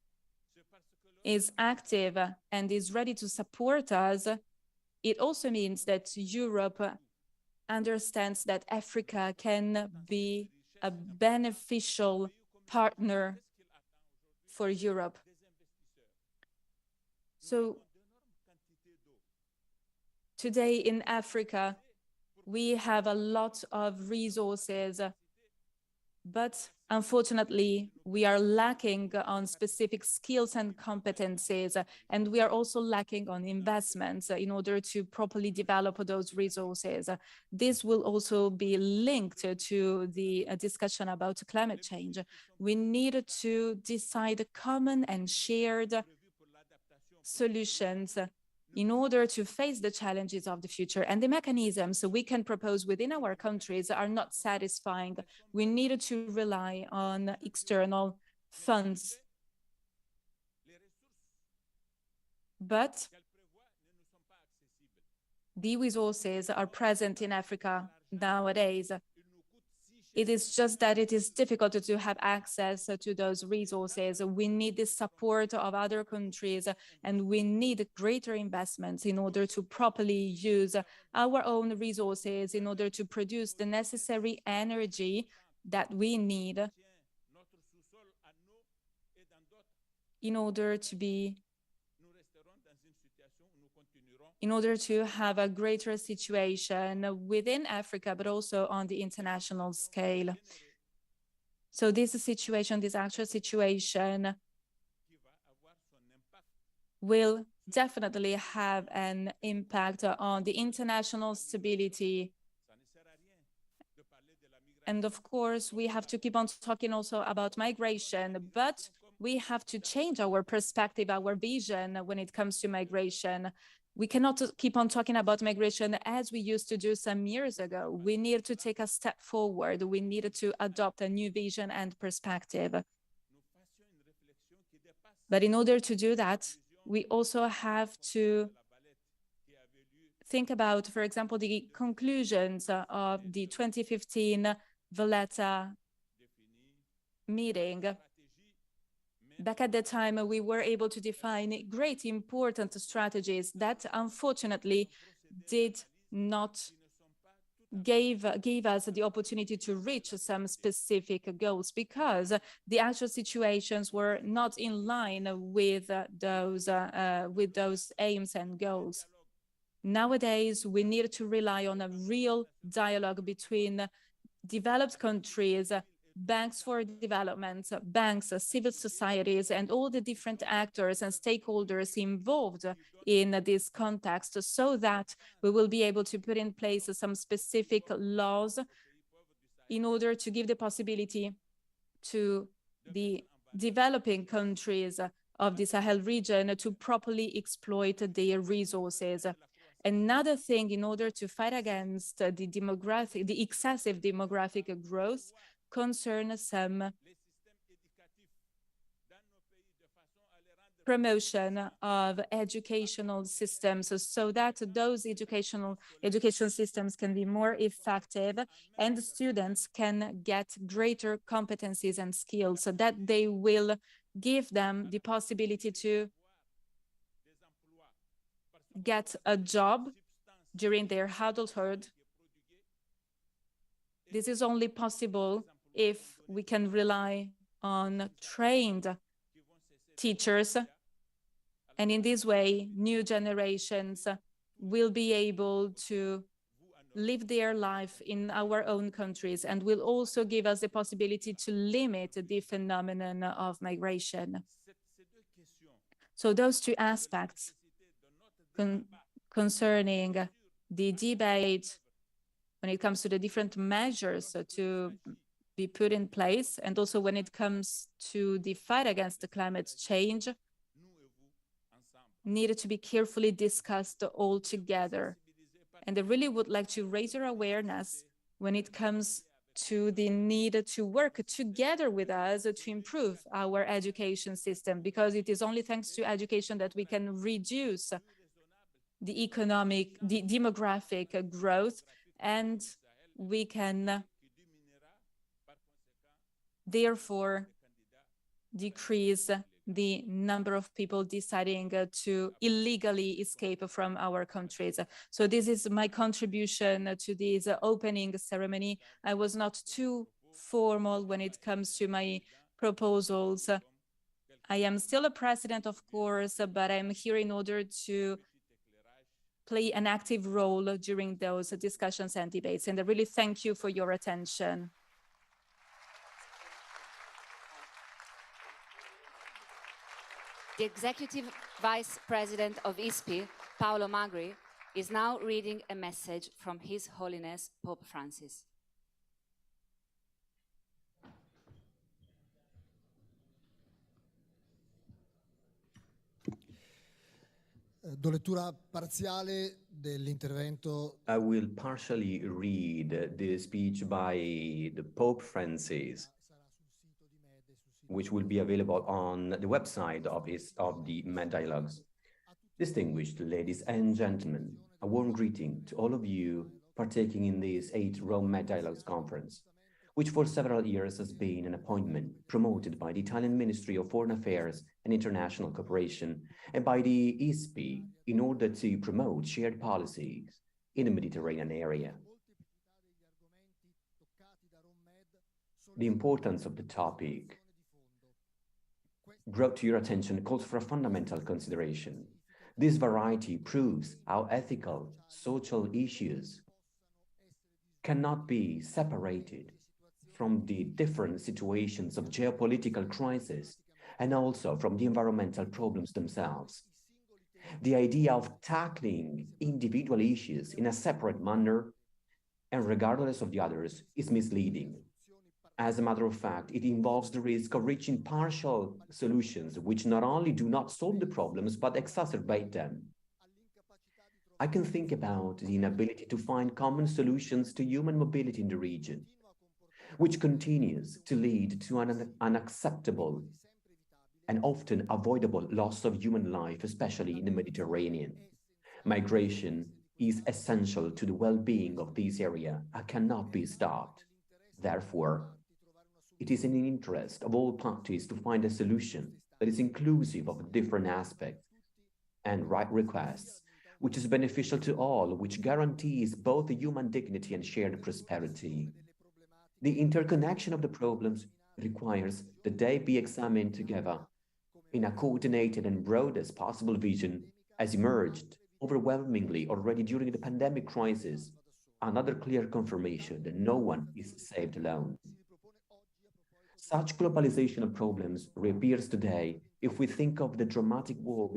is active and is ready to support us, it also means that Europe understands that Africa can be a beneficial partner for Europe. So today in Africa, we have a lot of resources, but unfortunately, we are lacking on specific skills and competencies, and we are also lacking on investments in order to properly develop those resources. This will also be linked to the discussion about climate change. We need to decide common and shared solutions in order to face the challenges of the future. And the mechanisms we can propose within our countries are not satisfying. We need to rely on external funds. But the resources are present in Africa nowadays. It is just that it is difficult to have access to those resources. We need the support of other countries, and we need greater investments in order to properly use our own resources, in order to produce the necessary energy that we need in order to have a greater situation within Africa, but also on the international scale. So this situation, this actual situation, will definitely have an impact on the international stability. And of course, we have to keep on talking also about migration, but we have to change our perspective, our vision when it comes to migration. We cannot keep on talking about migration as we used to do some years ago. We need to take a step forward. We need to adopt a new vision and perspective. But in order to do that, we also have to think about, for example, the conclusions of the 2015 Valletta meeting. Back at the time, we were able to define great important strategies that unfortunately did not gave us the opportunity to reach some specific goals, because the actual situations were not in line with those aims and goals. Nowadays, we need to rely on a real dialogue between developed countries, banks for development, banks, civil societies, and all the different actors and stakeholders involved in this context, so that we will be able to put in place some specific laws in order to give the possibility to the developing countries of the Sahel region to properly exploit their resources. Another thing, in order to fight against the excessive demographic growth, concerns some promotion of educational systems, so that those education systems can be more effective and students can get greater competencies and skills, so that they will give them the possibility to get a job during their adulthood. This is only possible if we can rely on trained teachers, and in this way, new generations will be able to live their life in our own countries, and will also give us the possibility to limit the phenomenon of migration. So those two aspects concerning the debate when it comes to the different measures to be put in place, and also when it comes to the fight against the climate change, needed to be carefully discussed all together. And I really would like to raise your awareness when it comes to the need to work together with us to improve our education system, because it is only thanks to education that we can reduce the demographic growth, and we can therefore decrease the number of people deciding to illegally escape from our countries. So this is my contribution to this opening ceremony. I was not too formal when it comes to my proposals. I am still a president, of course, but I'm here in order to play an active role during those discussions and debates. And I really thank you for your attention. The Executive Vice President of ISPI, Paolo Magri, is now reading a message from His Holiness Pope Francis. Do lettura parziale dell'intervento. I will partially read the speech by the Pope Francis, which will be available on the website of the Med Dialogues. Distinguished ladies and gentlemen, a warm greeting to all of you partaking in this 8th Rome Med Dialogues conference, which for several years has been an appointment promoted by the Italian Ministry of Foreign Affairs and International Cooperation and by the ISPI in order to promote shared policies in the Mediterranean area. The importance of the topic brought to your attention calls for a fundamental consideration. This variety proves how ethical, social issues cannot be separated from the different situations of geopolitical crisis and also from the environmental problems themselves. The idea of tackling individual issues in a separate manner and regardless of the others is misleading. As a matter of fact, it involves the risk of reaching partial solutions which not only do not solve the problems, but exacerbate them. I can think about the inability to find common solutions to human mobility in the region, which continues to lead to an unacceptable and often avoidable loss of human life, especially in the Mediterranean. Migration is essential to the well-being of this area and cannot be stopped. Therefore, it is in the interest of all parties to find a solution that is inclusive of different aspects and right requests, which is beneficial to all, which guarantees both the human dignity and shared prosperity. The interconnection of the problems requires that they be examined together in a coordinated and broadest possible vision, as emerged overwhelmingly already during the pandemic crisis, another clear confirmation that no one is saved alone. Such globalization of problems reappears today if we think of the dramatic war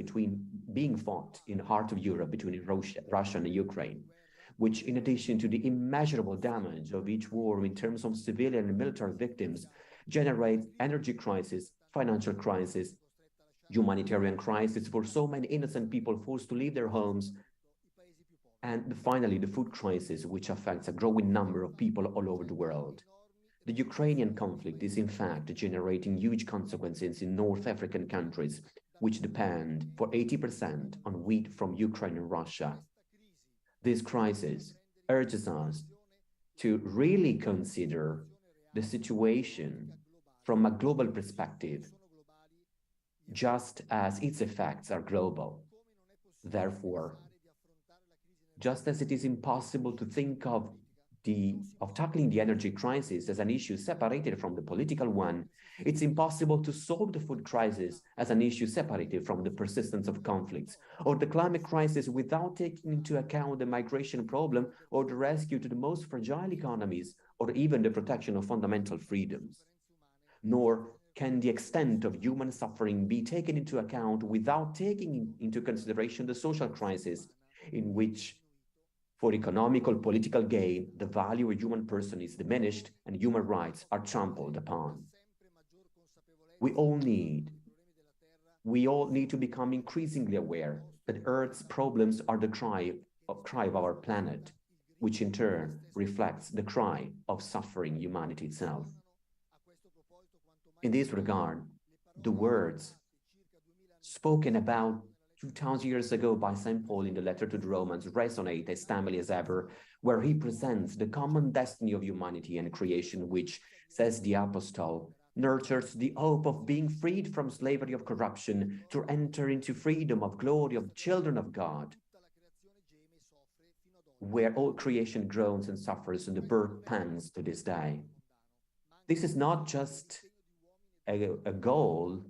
being fought in the heart of Europe between Russia and Ukraine, which, in addition to the immeasurable damage of each war in terms of civilian and military victims, generates energy crisis, financial crisis, humanitarian crisis for so many innocent people forced to leave their homes, and finally the food crisis, which affects a growing number of people all over the world. The Ukrainian conflict is in fact generating huge consequences in North African countries, which depend for 80% on wheat from Ukraine and Russia. This crisis urges us to really consider the situation from a global perspective, just as its effects are global. Therefore, just as it is impossible to think of tackling the energy crisis as an issue separated from the political one, it's impossible to solve the food crisis as an issue separated from the persistence of conflicts, or the climate crisis without taking into account the migration problem, or the rescue to the most fragile economies, or even the protection of fundamental freedoms. Nor can the extent of human suffering be taken into account without taking into consideration the social crisis in which, for economical political gain, the value of a human person is diminished and human rights are trampled upon? We all need to become increasingly aware that Earth's problems are the cry of our planet, which in turn reflects the cry of suffering humanity itself. In this regard, the words spoken about 2,000 years ago by St. Paul in the letter to the Romans resonate as timely as ever, where he presents the common destiny of humanity and creation, which, says the apostle, nurtures the hope of being freed from slavery of corruption to enter into freedom of glory of children of God, where all creation groans and suffers and the birth pants to this day. This is not just a goal,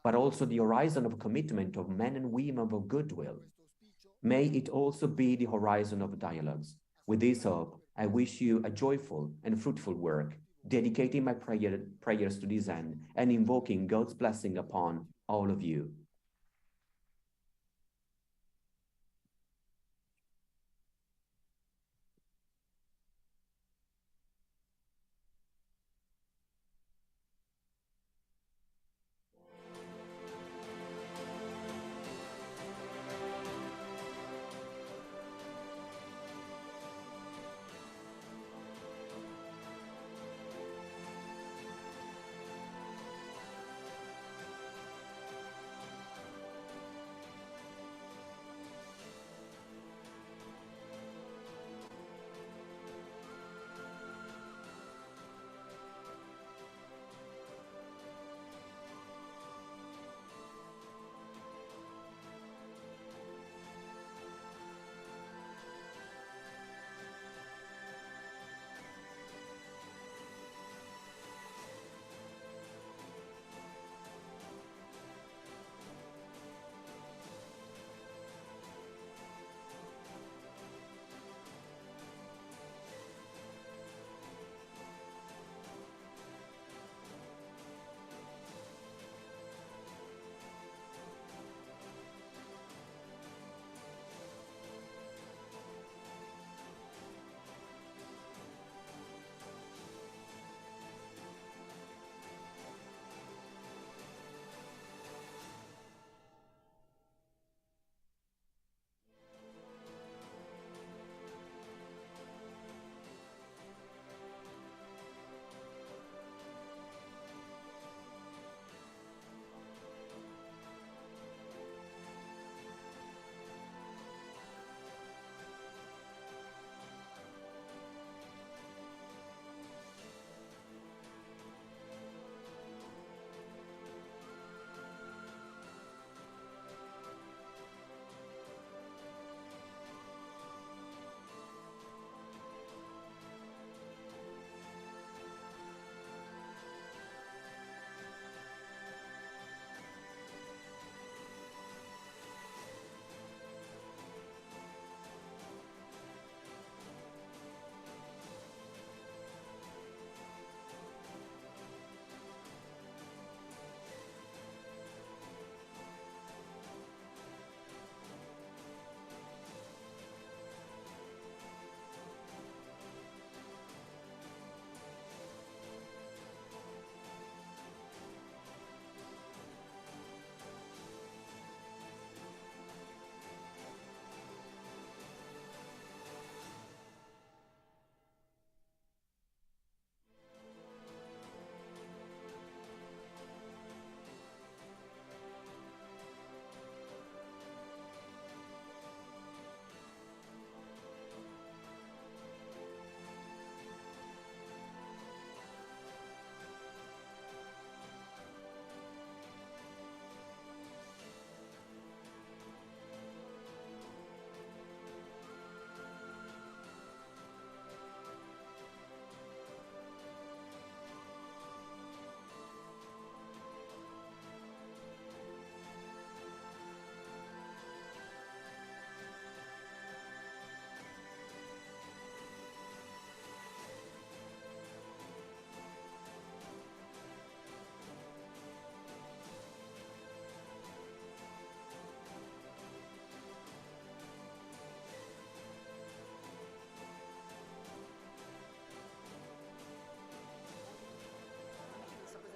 but also the horizon of commitment of men and women of goodwill. May it also be the horizon of dialogues. With this hope, I wish you a joyful and fruitful work, dedicating my prayers to this end and invoking God's blessing upon all of you.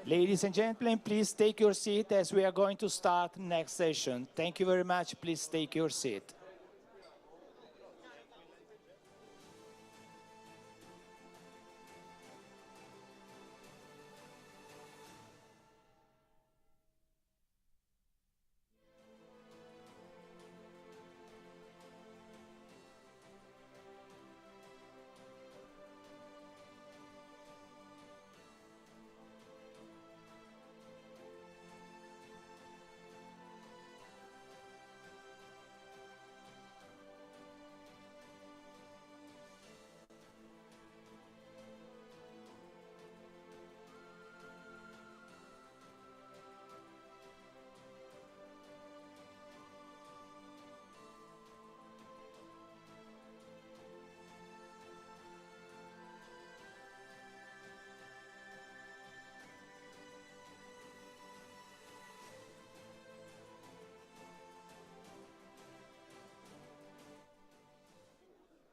Ladies and gentlemen, please take your seat as we are going to start next session. Thank you very much. Please take your seat.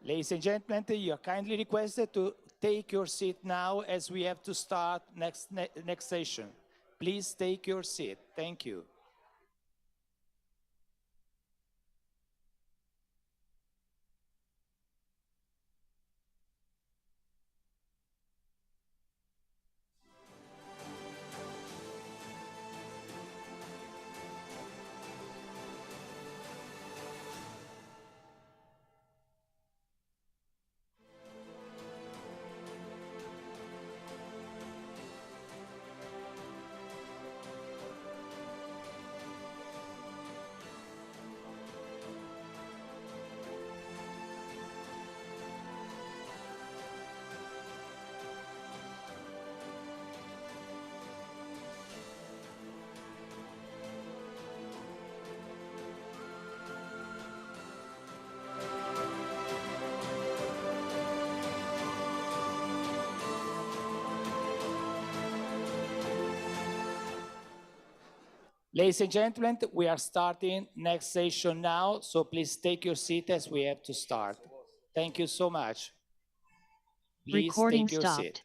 Ladies and gentlemen, you are kindly requested to take your seat now as we have to start next session. Please take your seat. Thank you. Ladies and gentlemen, we are starting next session now, so please take your seat as we have to start. Thank you so much. Please Recording take your stopped. seat.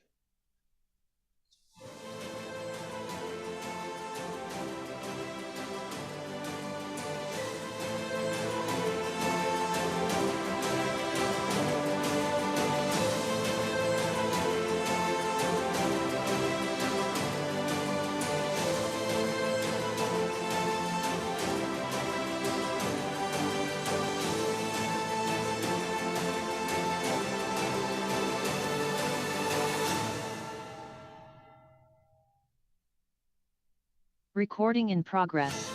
Recording in progress.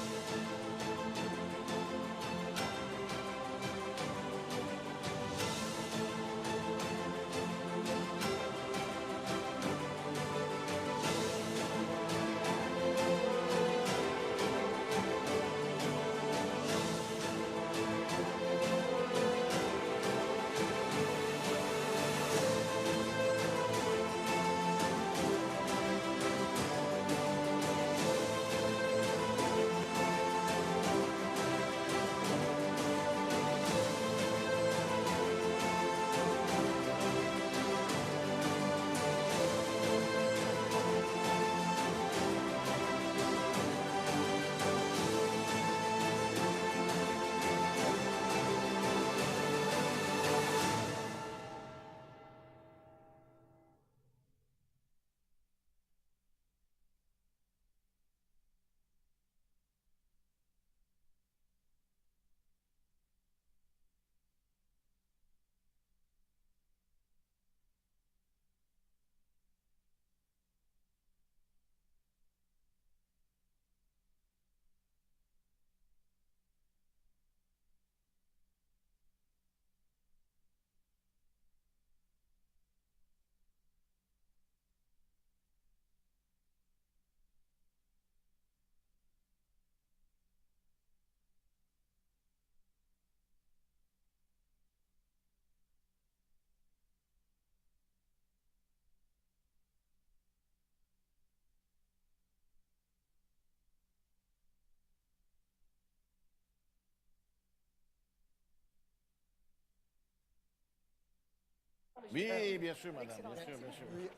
Oui, bien sûr, madame, bien sûr, bien sûr. Oui.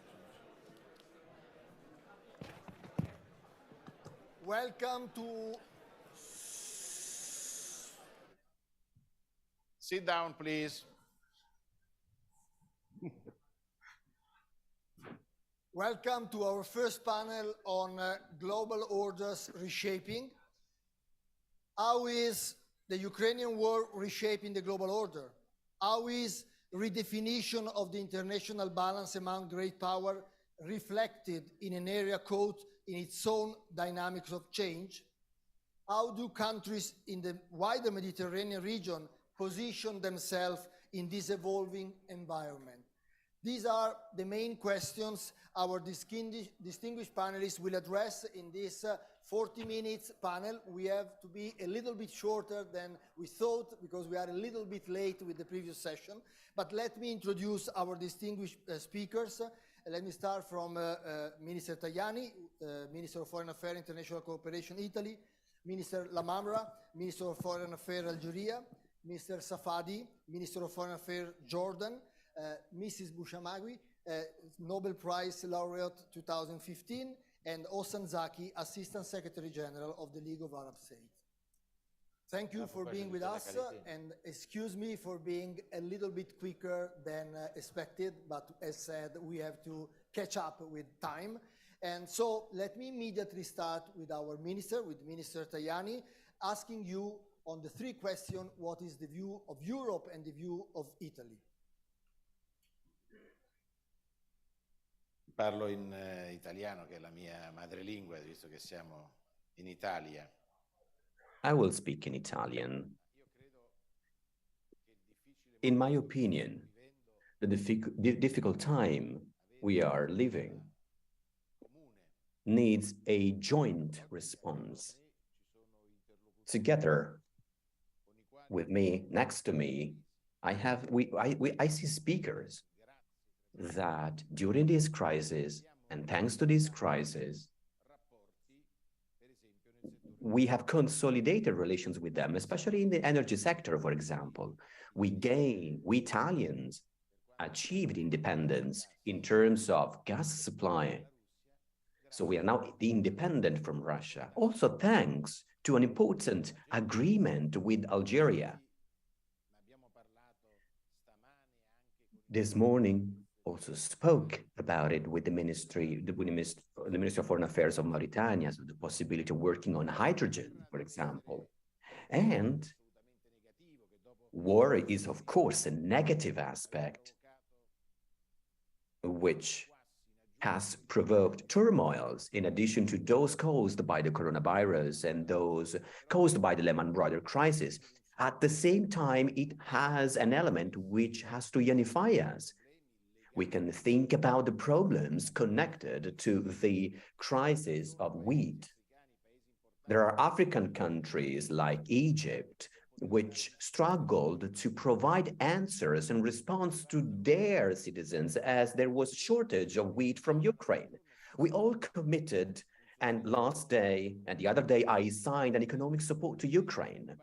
Welcome to... Sit down, please. Welcome to our first panel on global orders reshaping. How is the Ukrainian war reshaping the global order? How is redefinition of the international balance among great power reflected in an area caught in its own dynamics of change? How do countries in the wider Mediterranean region position themselves in this evolving environment? These are the main questions our distinguished panelists will address in this 40 minutes panel. We have to be a little bit shorter than we thought because we are a little bit late with the previous session. But let me introduce our distinguished speakers. Let me start from Minister Tajani, Minister of Foreign Affairs, International Cooperation, Italy, Minister Lamamra, Minister of Foreign Affairs, Algeria, Mr. Safadi, Minister of Foreign Affairs, Jordan, Mrs. Bushamagui, Nobel Prize Laureate 2015, and Ossan Zaki, Assistant Secretary General of the League of Arab States. Thank you for being with us, and excuse me for being a little bit quicker than expected, but as said, we have to catch up with time. And so let me immediately start with our minister, with Minister Tajani, asking you on the three questions, what is the view of Europe and the view of Italy? Parlo in italiano, che è la mia madrelingua, visto che siamo in Italia. I will speak in Italian. In my opinion, the difficult time we are living needs a joint response. Together with me, next to me, I see speakers that during this crisis, and thanks to this crisis, we have consolidated relations with them, especially in the energy sector, for example. We Italians achieved independence in terms of gas supply. So we are now independent from Russia, also thanks to an important agreement with Algeria. This morning, also spoke about it with the Ministry of Foreign Affairs of Mauritania, so the possibility of working on hydrogen, for example. And war is, of course, a negative aspect, which has provoked turmoils in addition to those caused by the coronavirus and those caused by the Lehman Brothers crisis. At the same time, it has an element which has to unify us. We can think about the problems connected to the crisis of wheat. There are African countries like Egypt, which struggled to provide answers in response to their citizens as there was shortage of wheat from Ukraine. We all committed, and last day and the other day, I signed an economic support to Ukraine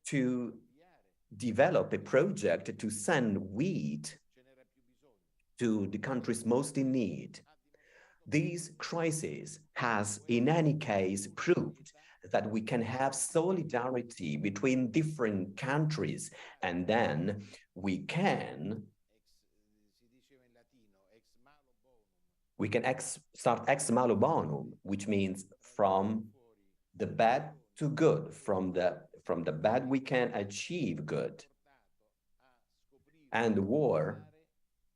to develop a project to send wheat to the countries most in need. This crisis has, in any case, proved that we can have solidarity between different countries, and then we can start ex malo bonum, which means from the bad to good, from the bad we can achieve good. And the war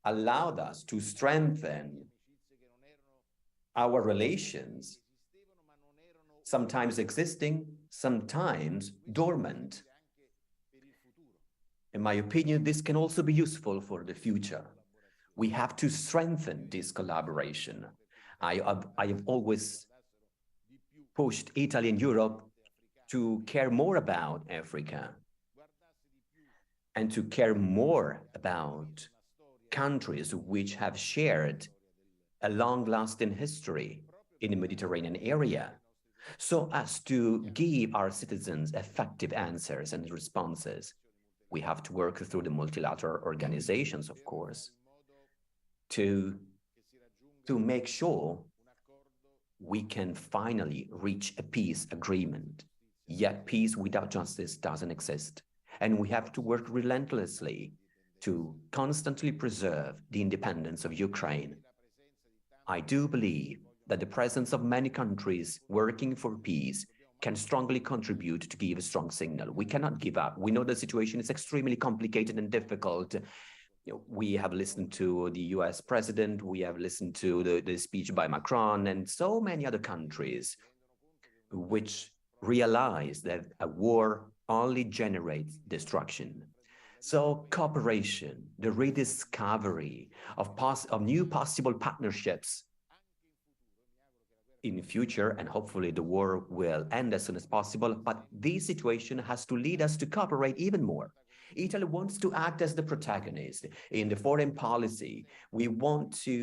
allowed us to strengthen our relations, sometimes existing, sometimes dormant. In my opinion, this can also be useful for the future. We have to strengthen this collaboration. I have always pushed Italy and Europe to care more about Africa and to care more about countries which have shared a long-lasting history in the Mediterranean area, so as to give our citizens effective answers and responses. We have to work through the multilateral organizations, of course, to make sure we can finally reach a peace agreement. Yet peace without justice doesn't exist. And we have to work relentlessly to constantly preserve the independence of Ukraine. I do believe that the presence of many countries working for peace can strongly contribute to give a strong signal. We cannot give up. We know the situation is extremely complicated and difficult. We have listened to the US president, we have listened to the speech by Macron and so many other countries which realize that a war only generates destruction. So cooperation, the rediscovery of new possible partnerships in the future, and hopefully the war will end as soon as possible, but this situation has to lead us to cooperate even more. Italy wants to act as the protagonist in the foreign policy. We want to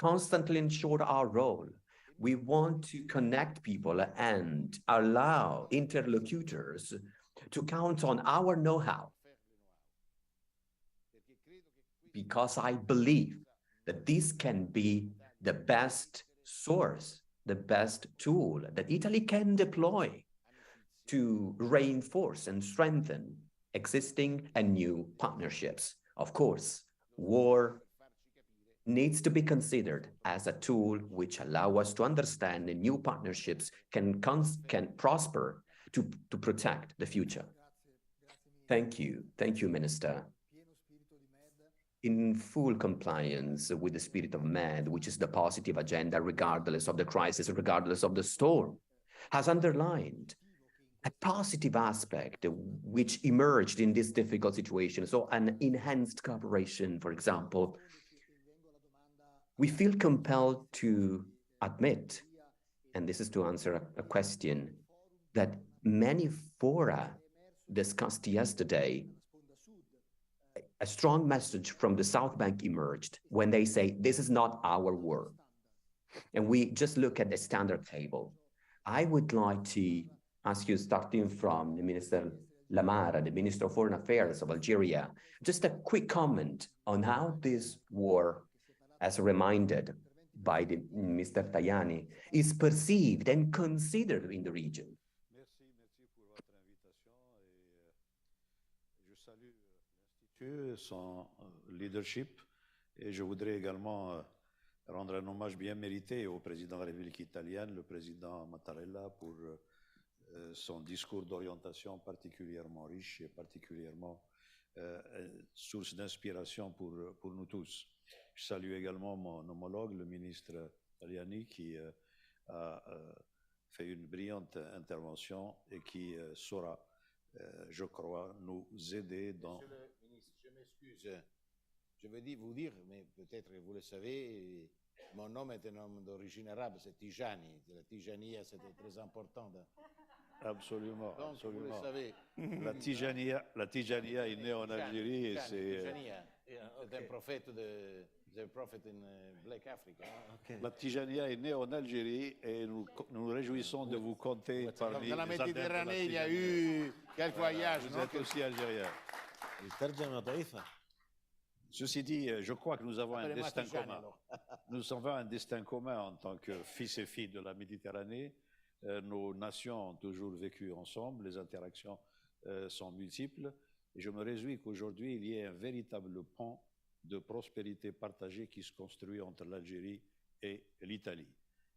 constantly ensure our role. We want to connect people and allow interlocutors to count on our know-how. Because I believe that this can be the best source, the best tool that Italy can deploy to reinforce and strengthen existing and new partnerships. Of course, war needs to be considered as a tool which allows us to understand that new partnerships can prosper to protect the future. Thank you, Minister. In full compliance with the spirit of MAD, which is the positive agenda regardless of the crisis, regardless of the storm, has underlined a positive aspect which emerged in this difficult situation. So an enhanced cooperation, for example. We feel compelled to admit, and this is to answer a question, that many fora discussed yesterday, a strong message from the South Bank emerged when they say, this is not our war. And we just look at the standard table. I would like to ask you, starting from the Minister Lamara, the Minister of Foreign Affairs of Algeria, just a quick comment on how this war, as reminded by Mr. Tajani, is perceived and considered in the region. Merci pour votre invitation et je salue l'Institut, son leadership et je voudrais également rendre un hommage bien mérité au président de la République italienne, le président Mattarella, pour son discours d'orientation particulièrement riche et particulièrement source d'inspiration pour nous tous. Je salue également mon homologue, le ministre Tajani, qui a fait une brillante intervention et qui saura, je crois, nous aider dans... Monsieur le ministre, je m'excuse. Je veux vous dire, mais peut-être vous le savez, mon nom est un nom d'origine arabe, c'est Tijani. La Tijania, c'était très important. Absolument, Donc, absolument. vous le savez. La Tijania est née en Algérie et c'est... C'est un prophète the prophet in Black Africa. Okay. La Tijania est née en Algérie et nous nous réjouissons de vous compter parmi dans la les adeptes de la Méditerranée, il y a eu quelques voyages. Vous êtes aussi algérien. Ceci dit, je crois que nous avons un destin commun. Nous avons un destin commun en tant que fils et filles de la Méditerranée. Nos nations ont toujours vécu ensemble, les interactions sont multiples. Et je me réjouis qu'aujourd'hui, il y ait un véritable pont de prospérité partagée qui se construit entre l'Algérie et l'Italie.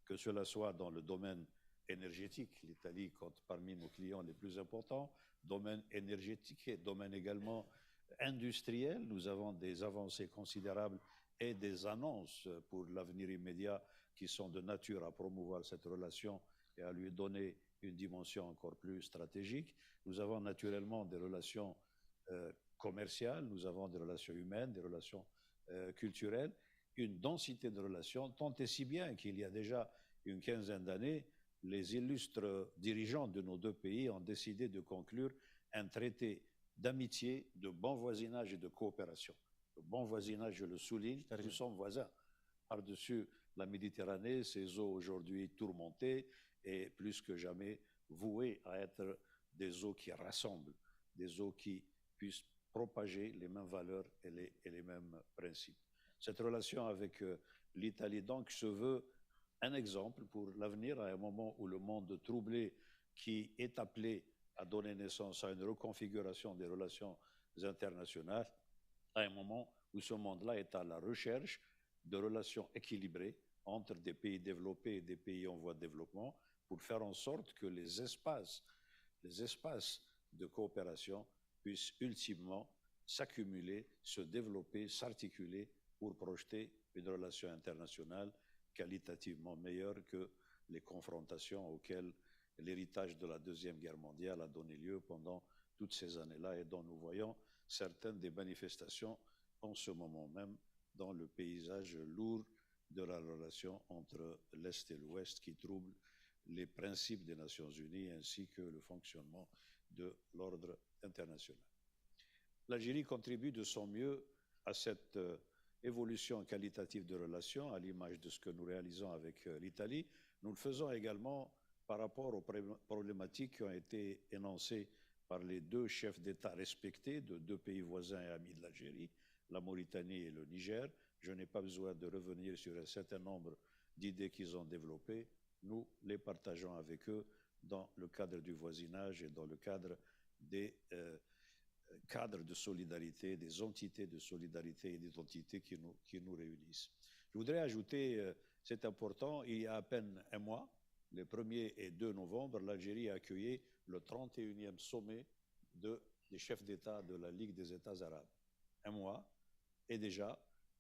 Que cela soit dans le domaine énergétique, l'Italie compte parmi nos clients les plus importants, domaine énergétique et domaine également industriel. Nous avons des avancées considérables et des annonces pour l'avenir immédiat qui sont de nature à promouvoir cette relation et à lui donner une dimension encore plus stratégique. Nous avons naturellement des relations commerciales, nous avons des relations humaines, des relations culturelles, une densité de relations, tant et si bien qu'il y a déjà une quinzaine d'années, les illustres dirigeants de nos deux pays ont décidé de conclure un traité d'amitié, de bon voisinage et de coopération. Le bon voisinage, je le souligne, nous sommes voisins. Par-dessus la Méditerranée, ces eaux aujourd'hui tourmentées et plus que jamais vouées à être des eaux qui rassemblent, des eaux qui puissent propager les mêmes valeurs et les mêmes principes. Cette relation avec l'Italie, donc, se veut un exemple pour l'avenir, à un moment où le monde troublé qui est appelé à donner naissance à une reconfiguration des relations internationales, à un moment où ce monde-là est à la recherche de relations équilibrées entre des pays développés et des pays en voie de développement, pour faire en sorte que les espaces de coopération puissent ultimement s'accumuler, se développer, s'articuler pour projeter une relation internationale qualitativement meilleure que les confrontations auxquelles l'héritage de la Deuxième Guerre mondiale a donné lieu pendant toutes ces années-là et dont nous voyons certaines des manifestations en ce moment même dans le paysage lourd de la relation entre l'Est et l'Ouest qui trouble les principes des Nations Unies ainsi que le fonctionnement de l'ordre international. L'Algérie contribue de son mieux à cette évolution qualitative de relations, à l'image de ce que nous réalisons avec l'Italie. Nous le faisons également par rapport aux problématiques qui ont été énoncées par les deux chefs d'État respectés de deux pays voisins et amis de l'Algérie, la Mauritanie et le Niger. Je n'ai pas besoin de revenir sur un certain nombre d'idées qu'ils ont développées. Nous les partageons avec eux dans le cadre du voisinage et dans le cadre des cadres de solidarité, des entités de solidarité et d'identité qui nous réunissent. Je voudrais ajouter, c'est important, il y a à peine un mois, le 1er et 2 novembre, l'Algérie a accueilli le 31e sommet des chefs d'État de la Ligue des États arabes. Un mois, et déjà,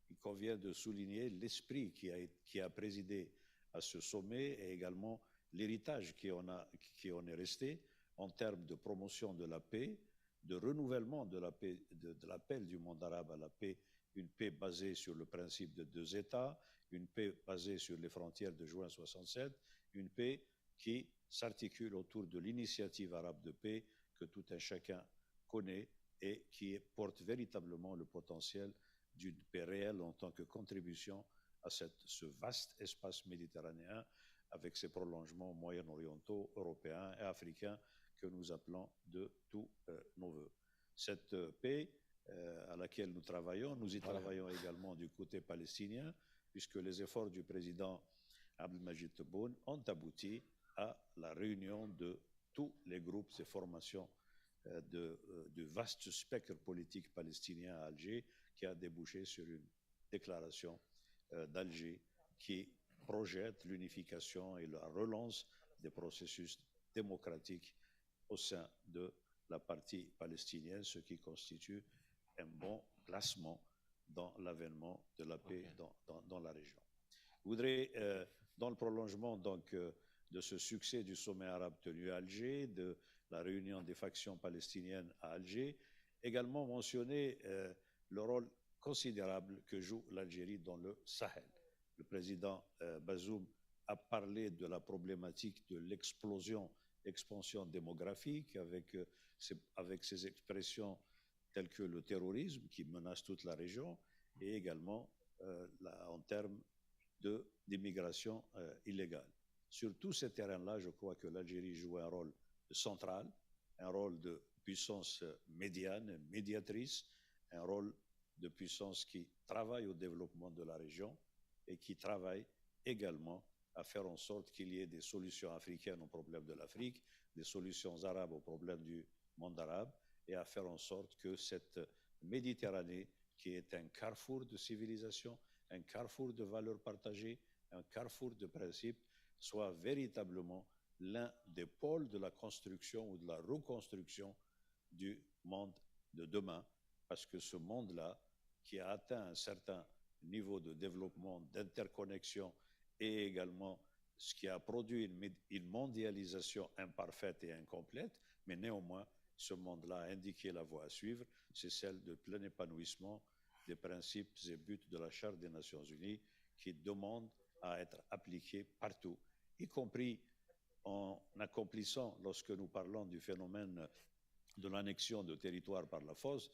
il convient de souligner l'esprit qui a présidé à ce sommet et également l'héritage qui en est resté en termes de promotion de la paix, de renouvellement de la paix, de l'appel du monde arabe à la paix, une paix basée sur le principe de 2 États, une paix basée sur les frontières de juin 67, une paix qui s'articule autour de l'initiative arabe de paix que tout un chacun connaît et qui porte véritablement le potentiel d'une paix réelle en tant que contribution à ce vaste espace méditerranéen avec ses prolongements moyen-orientaux, européens et africains que nous appelons de tous nos voeux. Cette paix à laquelle nous travaillons, nous y travaillons également du côté palestinien, puisque les efforts du président Abdelmajid Tebboune ont abouti à la réunion de tous les groupes et formations du vaste spectre politique palestinien à Alger, qui a débouché sur une déclaration d'Alger qui projette l'unification et la relance des processus démocratiques au sein de la partie palestinienne, ce qui constitue un bon placement dans l'avènement de la paix dans la région. Je voudrais, dans le prolongement donc, de ce succès du sommet arabe tenu à Alger, de la réunion des factions palestiniennes à Alger, également mentionner le rôle considérable que joue l'Algérie dans le Sahel. Le président Bazoum a parlé de la problématique de l'expansion démographique avec ses expressions telles que le terrorisme qui menace toute la région et également en termes d'immigration illégale. Sur tous ces terrains-là, je crois que l'Algérie joue un rôle central, un rôle de puissance médiane, médiatrice, un rôle de puissance qui travaille au développement de la région et qui travaille également à faire en sorte qu'il y ait des solutions africaines aux problèmes de l'Afrique, des solutions arabes aux problèmes du monde arabe, et à faire en sorte que cette Méditerranée, qui est un carrefour de civilisation, un carrefour de valeurs partagées, un carrefour de principes, soit véritablement l'un des pôles de la construction ou de la reconstruction du monde de demain, parce que ce monde-là, qui a atteint un certain niveau de développement, d'interconnexion, et également ce qui a produit une mondialisation imparfaite et incomplète, mais néanmoins, ce monde-là a indiqué la voie à suivre, c'est celle de plein épanouissement des principes et buts de la Charte des Nations Unies qui demandent à être appliqués partout, y compris en accomplissant, lorsque nous parlons du phénomène de l'annexion de territoires par la force,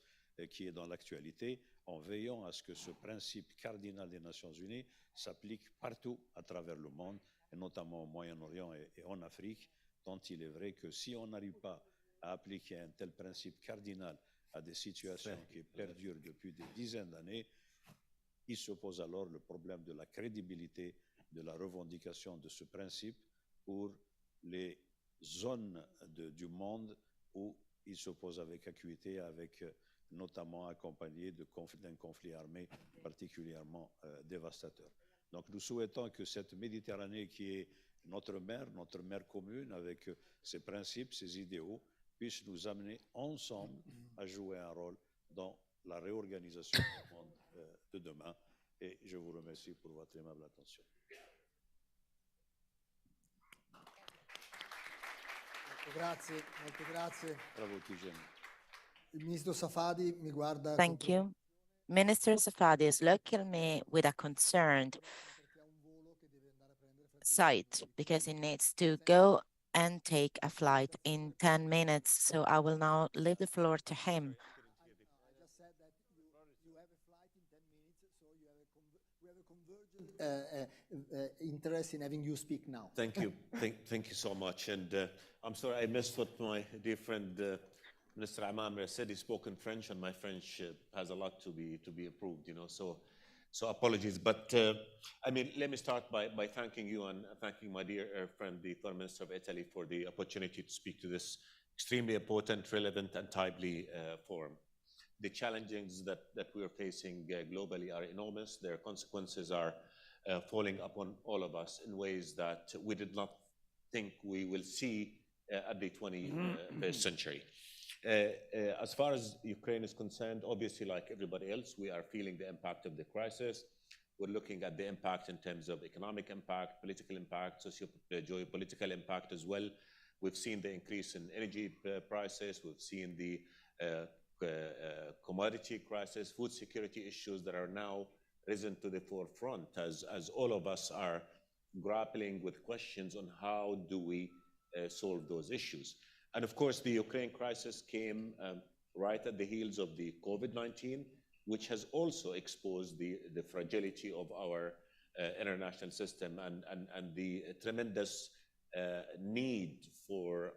qui est dans l'actualité, en veillant à ce que ce principe cardinal des Nations Unies s'applique partout à travers le monde, et notamment au Moyen-Orient et en Afrique, dont il est vrai que si on n'arrive pas à appliquer un tel principe cardinal à des situations qui perdurent depuis des dizaines d'années, il se pose alors le problème de la crédibilité de la revendication de ce principe pour les zones du monde où il s'oppose avec acuité, avec notamment accompagné d'un conflit armé particulièrement dévastateur. Donc nous souhaitons que cette Méditerranée qui est notre mer commune avec ses principes, ses idéaux, puisse nous amener ensemble à jouer un rôle dans la réorganisation du monde de demain. Et je vous remercie pour votre aimable attention. Grazie, molto grazie. Bravo Tijani. Il ministro Safadi mi guarda. Thank you. Minister Safadi is looking at me with a concerned sight because he needs to go and take a flight in 10 minutes. So I will now leave the floor to him. I just said that you have a flight in 10 minutes, so we have a convergent interest in having you speak now. Thank you. Thank you so much. And I'm sorry I missed what my dear friend Minister Amamre said. He spoke in French, and my French has a lot to be improved, you know, so apologies. But I mean, let me start by thanking you and thanking my dear friend, the Foreign Minister of Italy, for the opportunity to speak to this extremely important, relevant, and timely forum. The challenges that we are facing globally are enormous. Their consequences are falling upon all of us in ways that we did not think we will see at the 21st century. As far as Ukraine is concerned, obviously, like everybody else, we are feeling the impact of the crisis. We're looking at the impact in terms of economic impact, political impact, geopolitical impact as well. We've seen the increase in energy prices. We've seen the commodity crisis, food security issues that are now risen to the forefront as all of us are grappling with questions on how do we solve those issues. And of course, the Ukraine crisis came right at the heels of the COVID-19, which has also exposed the fragility of our international system and the tremendous need for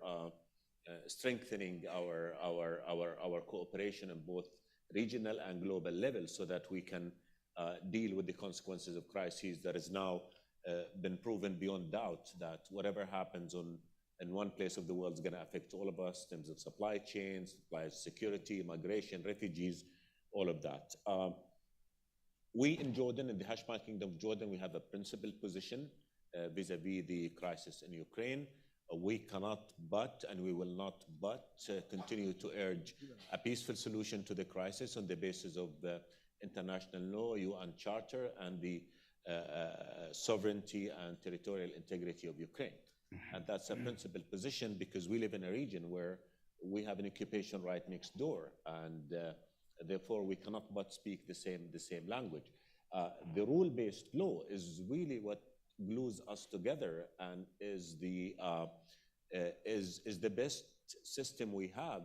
strengthening our cooperation on both regional and global levels so that we can deal with the consequences of crises that has now been proven beyond doubt that whatever happens in one place of the world is going to affect all of us in terms of supply chains, supply security, migration, refugees, all of that. We in Jordan, in the Hashemite Kingdom of Jordan, we have a principled position vis-a-vis the crisis in Ukraine. We cannot but, and we will not but, continue to urge a peaceful solution to the crisis on the basis of international law, UN Charter, and the sovereignty and territorial integrity of Ukraine. And that's a principled position because we live in a region where we have an occupation right next door, and therefore we cannot but speak the same language. The rule-based law is really what glues us together and is the best system we have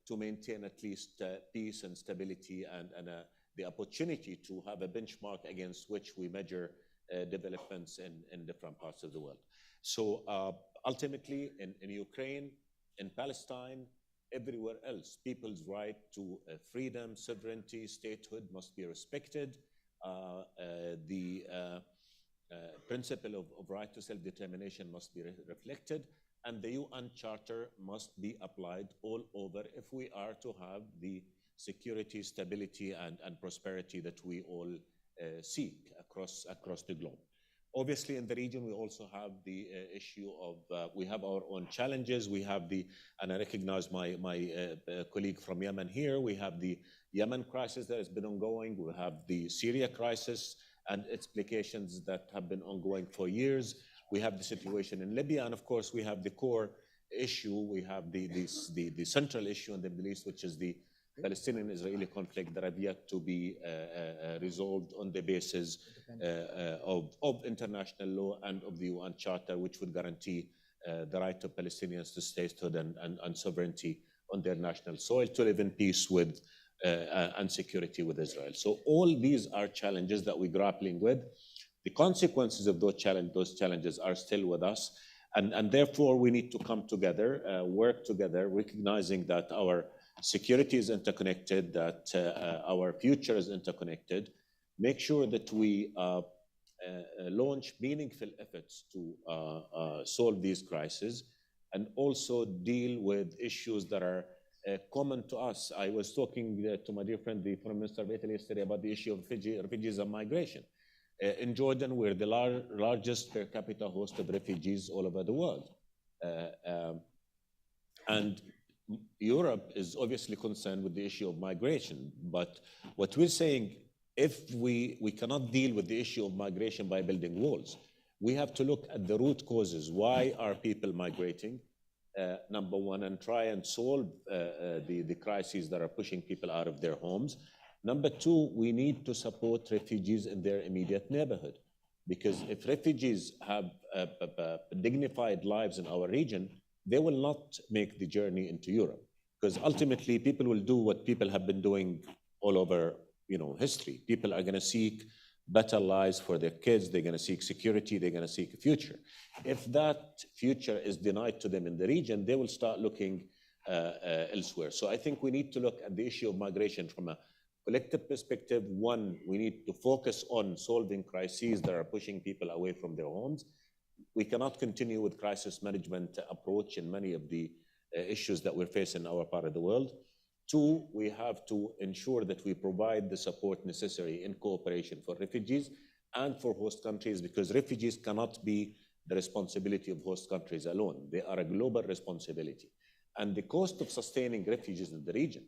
to maintain at least peace and stability and the opportunity to have a benchmark against which we measure developments in different parts of the world. So ultimately, in Ukraine, in Palestine, everywhere else, people's right to freedom, sovereignty, statehood must be respected. The principle of right to self-determination must be reflected, and the UN Charter must be applied all over if we are to have the security, stability, and prosperity that we all seek across the globe. Obviously, in the region, we also have the issue of, we have our own challenges. We have and I recognize my colleague from Yemen here, we have the Yemen crisis that has been ongoing. We have the Syria crisis and its implications that have been ongoing for years. We have the situation in Libya, and of course, we have the core issue. We have the central issue in the Middle East, which is the Palestinian-Israeli conflict that have yet to be resolved on the basis of international law and of the UN Charter, which would guarantee the right of Palestinians to statehood and sovereignty on their national soil, to live in peace with and security with Israel. So all these are challenges that we're grappling with. The consequences of those challenges are still with us, and therefore we need to come together, work together, recognizing that our security is interconnected, that our future is interconnected. Make sure that we launch meaningful efforts to solve these crises and also deal with issues that are common to us. I was talking to my dear friend, the Foreign Minister of Italy yesterday, about the issue of refugees and migration. In Jordan, we're the largest per capita host of refugees all over the world. And Europe is obviously concerned with the issue of migration. But what we're saying, if we cannot deal with the issue of migration by building walls, we have to look at the root causes. Why are people migrating? Number one, and try and solve the crises that are pushing people out of their homes. Number two, we need to support refugees in their immediate neighborhood. Because if refugees have dignified lives in our region, they will not make the journey into Europe. Because ultimately, people will do what people have been doing all over history. People are going to seek better lives for their kids. They're going to seek security. They're going to seek a future. If that future is denied to them in the region, they will start looking elsewhere. So I think we need to look at the issue of migration from a collective perspective. One, we need to focus on solving crises that are pushing people away from their homes. We cannot continue with crisis management approach in many of the issues that we're facing in our part of the world. Two, we have to ensure that we provide the support necessary in cooperation for refugees and for host countries, because refugees cannot be the responsibility of host countries alone. They are a global responsibility. And the cost of sustaining refugees in the region,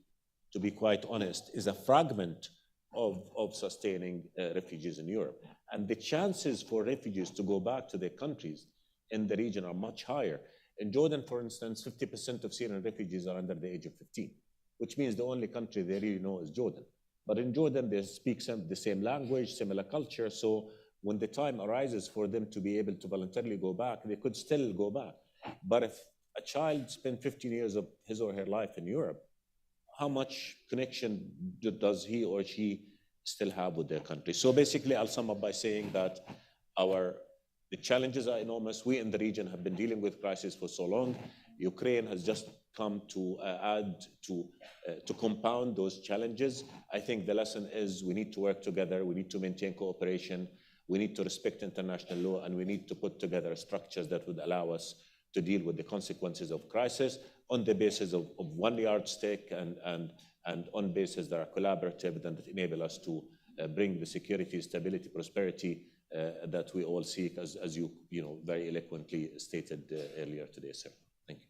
to be quite honest, is a fragment of sustaining refugees in Europe. And the chances for refugees to go back to their countries in the region are much higher. In Jordan, for instance, 50% of Syrian refugees are under the age of 15. Which means the only country they really know is Jordan. But in Jordan, they speak the same language, similar culture. So when the time arises for them to be able to voluntarily go back, they could still go back. But if a child spent 15 years of his or her life in Europe, how much connection does he or she still have with their country? So basically, I'll sum up by saying that the challenges are enormous. We in the region have been dealing with crisis for so long. Ukraine has just come to to compound those challenges. I think the lesson is we need to work together, we need to maintain cooperation, we need to respect international law, and we need to put together structures that would allow us to deal with the consequences of crisis on the basis of one yardstick and on basis that are collaborative and that enable us to bring the security, stability, prosperity that we all seek, as you very eloquently stated earlier today, sir. Thank you.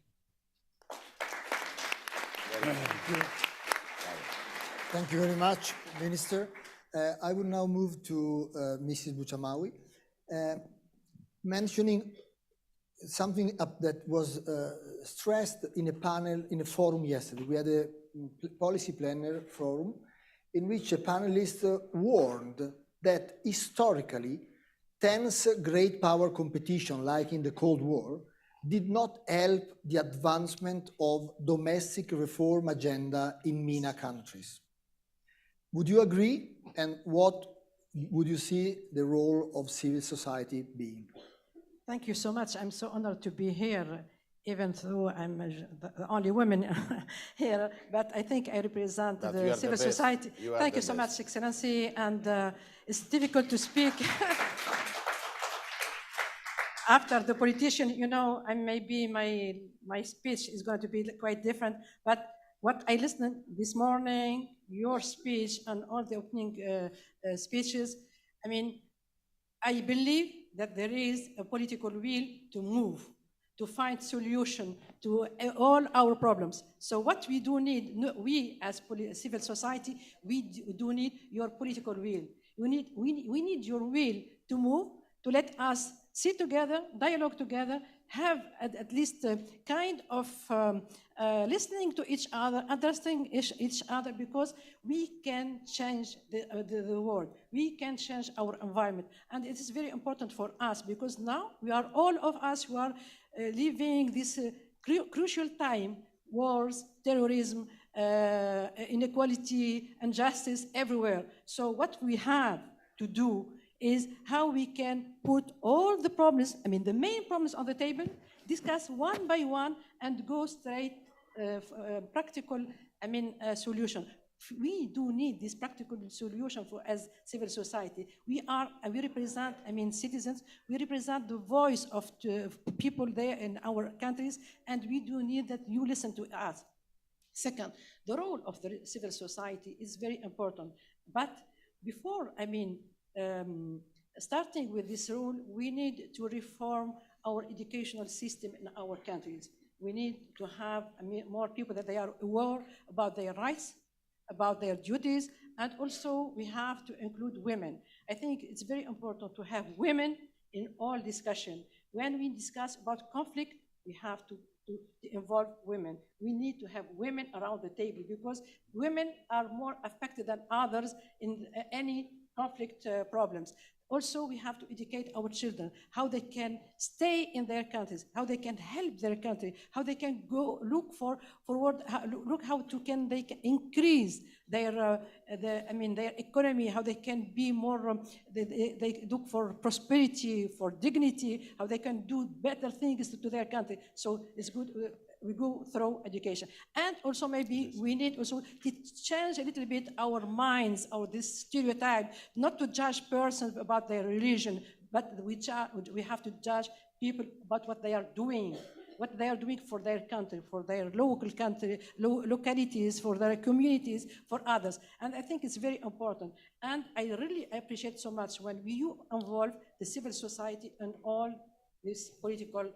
Thank you very much, Minister. I will now move to Mrs. Bouchamawi, mentioning something that was stressed in a panel, in a forum yesterday. We had a policy planner forum in which a panelist warned that historically, tense great power competition, like in the Cold War, did not help the advancement of domestic reform agenda in MENA countries. Would you agree? And what would you see the role of civil society being? Thank you so much. I'm so honored to be here, even though I'm the only woman here, but I think I represent the civil society. Thank you so much, Excellency, and it's difficult to speak. After the politician, and maybe my speech is going to be quite different, but what I listened this morning, your speech and all the opening speeches, I believe that there is a political will to move, to find solution to all our problems. So what we do need, we as civil society, we do need your political will. We need your will to move, to let us sit together, dialogue together, have at least a kind of listening to each other, understanding each other, because we can change the world. We can change our environment. And it is very important for us, because now we are all of us who are living this crucial time, wars, terrorism, inequality, injustice everywhere. So what we have to do is how we can put all the problems, the main problems on the table, discuss one by one, and go straight practical, solution. we do need this practical solution for as civil society. We represent, citizens. We represent the voice of the people there in our countries, and we do need that you listen to us. Second, the role of the civil society is very important. But before, starting with this role, we need to reform our educational system in our countries. We need to have more people that they are aware about their rights, about their duties, and also we have to include women. I think it's very important to have women in all discussion. When we discuss about conflict, we have to involve women. We need to have women around the table because women are more affected than others in any conflict problems. Also, we have to educate our children, how they can stay in their countries, how they can help their country, how they can go look forward, look how they can increase their economy, how they can be more, they look for prosperity, for dignity, how they can do better things to their country. So it's good. We go through education. And also maybe we need also to change a little bit our minds, this stereotype, not to judge persons about their religion, but we have to judge people about what they are doing for their country, for their local country, localities, for their communities, for others. And I think it's very important. And I really appreciate so much when you involve the civil society in all this political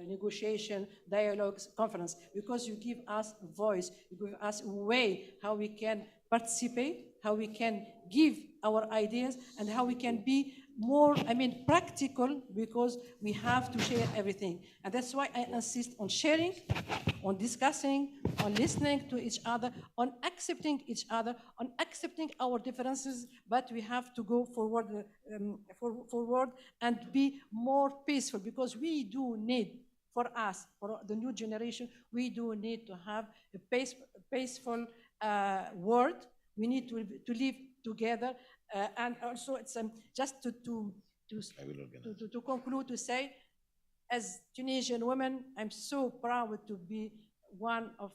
negotiation, dialogues, conference, because you give us a voice, you give us a way how we can participate, how we can give our ideas, and how we can be more, practical, because we have to share everything. And that's why I insist on sharing, on discussing, on listening to each other, on accepting each other, on accepting our differences, but we have to go forward, forward and be more peaceful, because we do need, for us, for the new generation, we do need to have a peaceful world. We need to live together. And also, it's just to conclude, to say, as Tunisian women, I'm so proud to be one of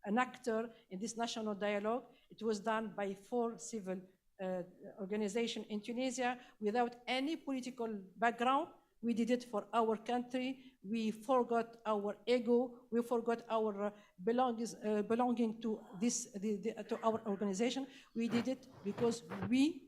an actor in this national dialogue. It was done by 4 civil organizations in Tunisia without any political background. We did it for our country. We forgot our ego. We forgot our belonging to to our organization. We did it because we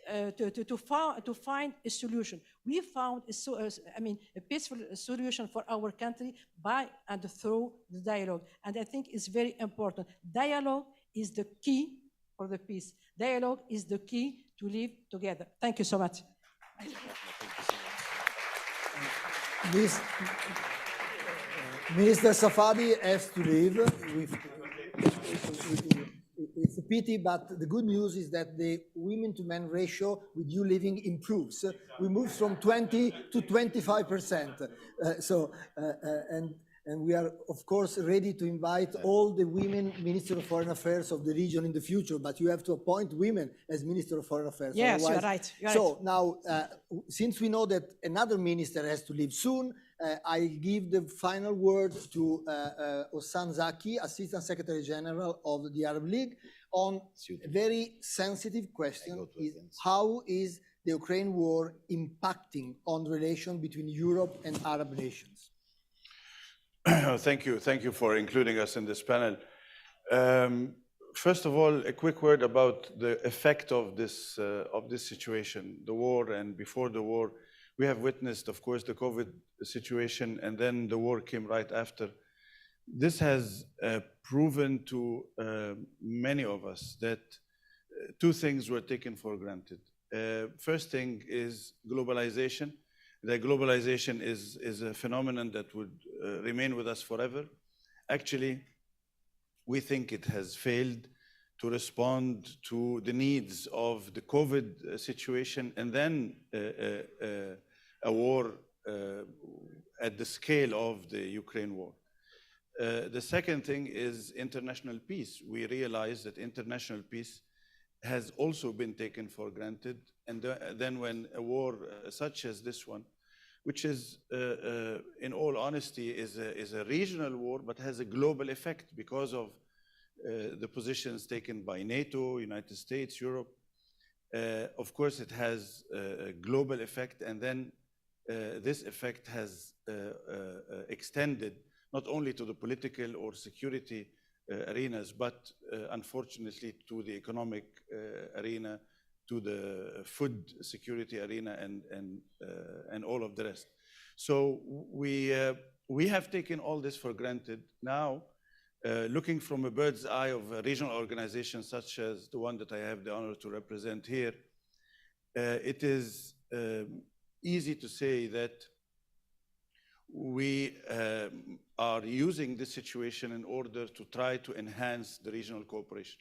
to find a solution. We found a peaceful solution for our country by and through the dialogue. And I think it's very important. Dialogue is the key for the peace. Dialogue is the key to live together. Thank you so much. Minister Safadi has to leave. It's a pity, but the good news is that the women-to-men ratio with you living improves. We moved from 20 to 25%. And we are, of course, ready to invite all the women Minister of Foreign Affairs of the region in the future, but you have to appoint women as Minister of Foreign Affairs. Yes, you're right. Now, since we know that another minister has to leave soon, I give the final word to Ossan Zaki, Assistant Secretary General of the Arab League, on a very sensitive question: how is the Ukraine war impacting on the relation between Europe and Arab nations? Thank you for including us in this panel. First of all, a quick word about the effect of this situation, the war, and before the war. We have witnessed, of course, the COVID situation, and then the war came right after. This has proven to many of us that 2 things were taken for granted. First thing is globalization. That globalization is a phenomenon that would remain with us forever. Actually, we think it has failed to respond to the needs of the COVID situation, and then a war at the scale of the Ukraine war. The second thing is international peace. We realize that international peace has also been taken for granted. And then when a war such as this one, which is, in all honesty, is a regional war, but has a global effect because of the positions taken by NATO, United States, Europe. Of course, it has a global effect, and then this effect has extended not only to the political or security arenas, but unfortunately to the economic arena, to the food security arena, and all of the rest. So we have taken all this for granted. Now, looking from a bird's eye of a regional organization such as the one that I have the honor to represent here, it is easy to say that we are using this situation in order to try to enhance the regional cooperation.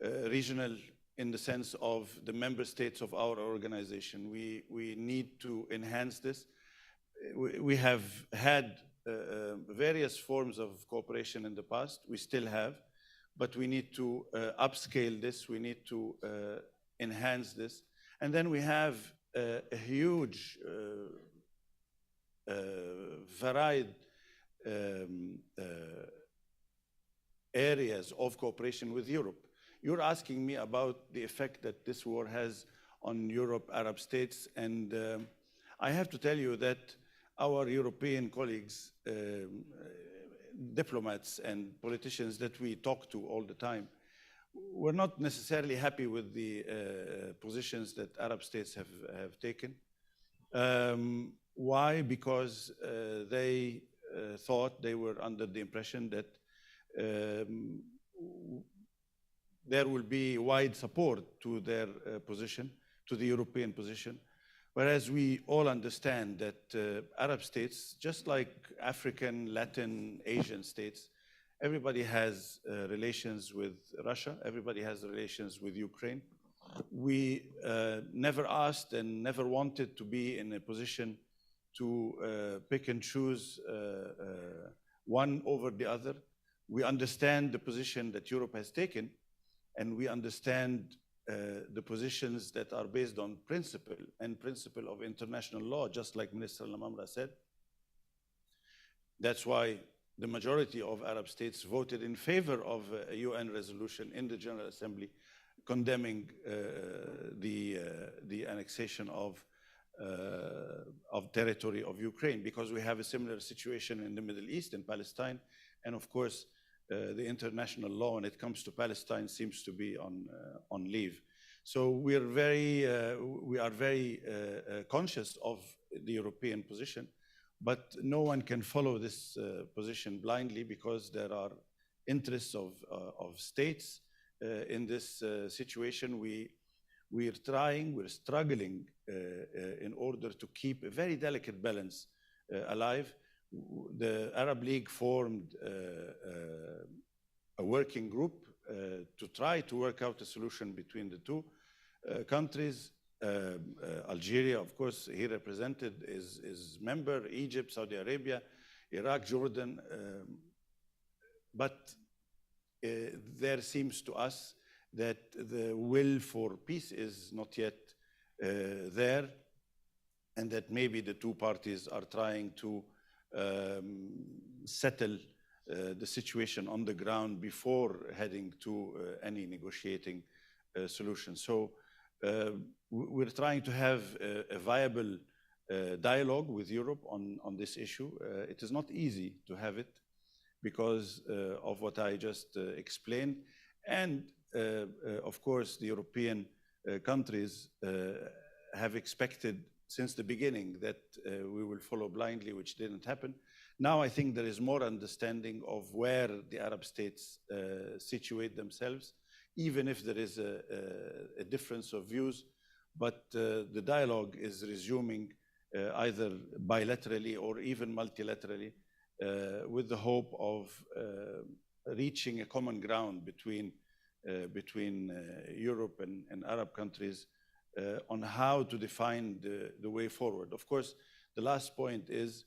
Regional in the sense of the member states of our organization. We need to enhance this. We have had various forms of cooperation in the past. We still have, but we need to upscale this. We need to enhance this. And then we have a huge varied areas of cooperation with Europe. You're asking me about the effect that this war has on Europe, Arab states, and I have to tell you that our European colleagues, diplomats and politicians that we talk to all the time, we're not necessarily happy with the positions that Arab states have taken. Why? Because they thought, they were under the impression that there will be wide support to their position, to the European position. Whereas we all understand that Arab states, just like African, Latin, Asian states, everybody has relations with Russia, everybody has relations with Ukraine. We never asked and never wanted to be in a position to pick and choose one over the other. We understand the position that Europe has taken, and we understand the positions that are based on principle and principle of international law, just like Minister Lamamra said. That's why the majority of Arab states voted in favor of a UN resolution in the General Assembly condemning the annexation of territory of Ukraine, because we have a similar situation in the Middle East, in Palestine, and of course, the international law when it comes to Palestine seems to be on leave. So we are very conscious of the European position, but no one can follow this position blindly, because there are interests of states in this situation. We're struggling in order to keep a very delicate balance alive. The Arab League formed a working group to try to work out a solution between the two countries. Algeria, of course, here represented, is member, Egypt, Saudi Arabia, Iraq, Jordan. But there seems to us that the will for peace is not yet there, and that maybe the two parties are trying to settle the situation on the ground before heading to any negotiating solution. So we're trying to have a viable dialogue with Europe on this issue. It is not easy to have it because of what I just explained. And of course, the European countries have expected since the beginning that we will follow blindly, which didn't happen. Now I think there is more understanding of where the Arab states situate themselves, even if there is a difference of views. But the dialogue is resuming either bilaterally or even multilaterally, with the hope of reaching a common ground between Europe and Arab countries on how to define the way forward. Of course, the last point is,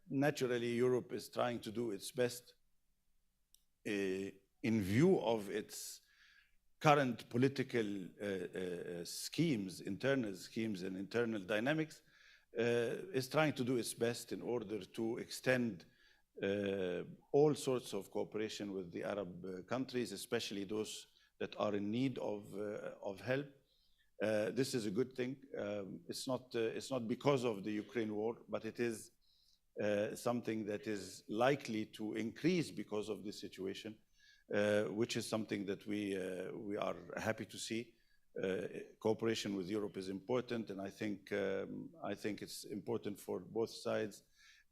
naturally, Europe is trying to do its best in view of its current political schemes, internal schemes and internal dynamics, is trying to do its best in order to extend all sorts of cooperation with the Arab countries, especially those that are in need of help. This is a good thing. It's not because of the Ukraine war, but it is something that is likely to increase because of this situation, which is something that we are happy to see. Cooperation with Europe is important, and I think it's important for both sides.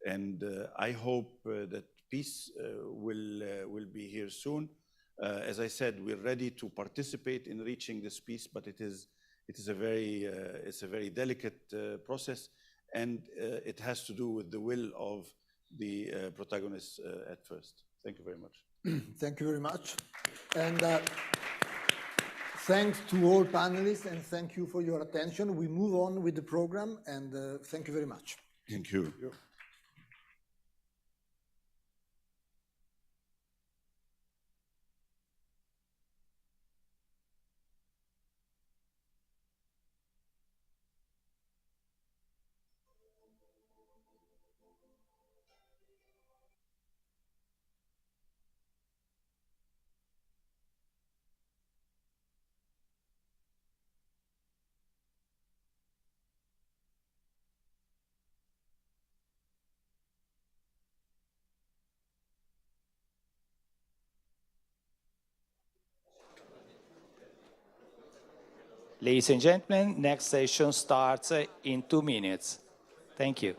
And I hope that peace will be here soon. As I said, we're ready to participate in reaching this peace, but it's a very delicate process, and it has to do with the will of the protagonists at first. Thank you very much. Thank you very much. And thanks to all panelists, and thank you for your attention. We move on with the program, and thank you very much. Thank you. Ladies and gentlemen, next session starts in 2 minutes. Thank you.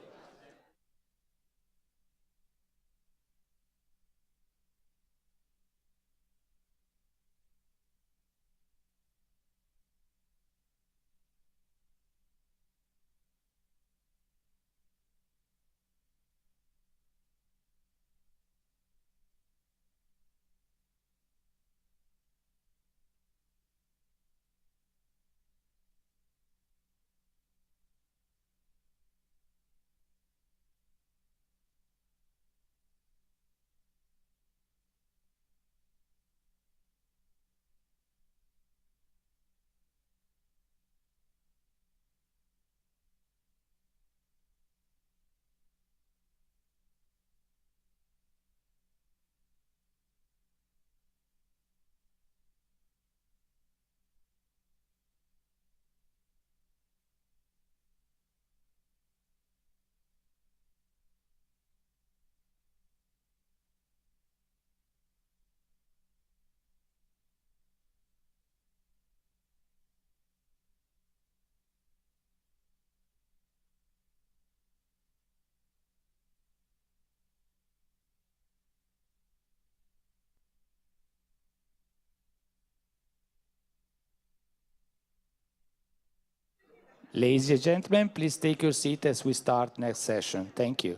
Ladies and gentlemen, please take your seat as we start next session. Thank you.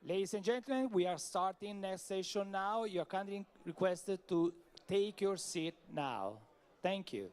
Ladies and gentlemen, we are starting next session now. You're kindly requested to take your seat now. Thank you.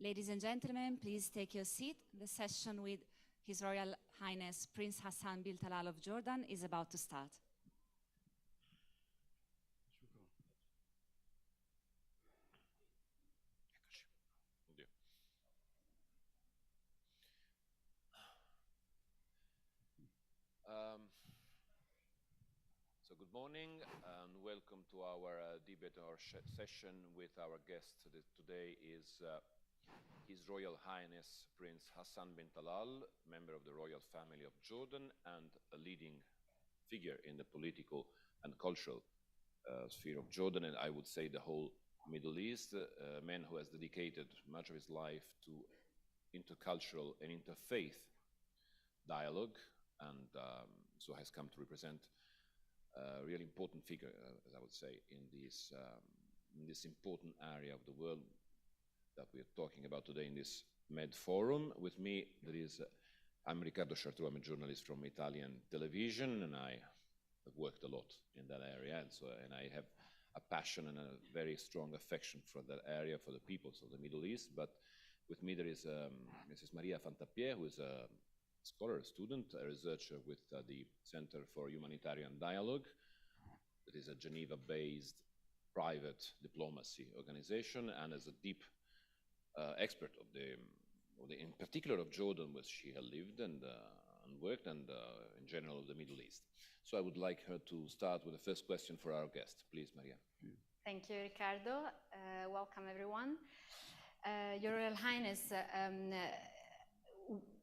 Ladies and gentlemen, please take your seat. The session with His Royal Highness Prince Hassan bin Talal of Jordan is about to start. So good morning and welcome to our debate or session with our guest today is His Royal Highness Prince Hassan bin Talal, member of the royal family of Jordan and a leading figure in the political and cultural sphere of Jordan, and I would say the whole Middle East, a man who has dedicated much of his life to intercultural and interfaith dialogue, and so has come to represent a really important figure, as I would say, in this important area of the world that we are talking about today in this Med Forum. With me, I'm Riccardo Chartreux, I'm a journalist from Italian television, and I have worked a lot in that area, and I have a passion and a very strong affection for that area, for the peoples of the Middle East. But with me there is Mrs. Maria Fantapié, who is a scholar, a student, a researcher with the Center for Humanitarian Dialogue. That is a Geneva-based private diplomacy organization, and as a deep expert of in particular of Jordan, where she had lived and worked, and in general of the Middle East. So I would like her to start with the first question for our guest. Please, Maria. Thank you, Riccardo. Welcome, everyone. Your Royal Highness,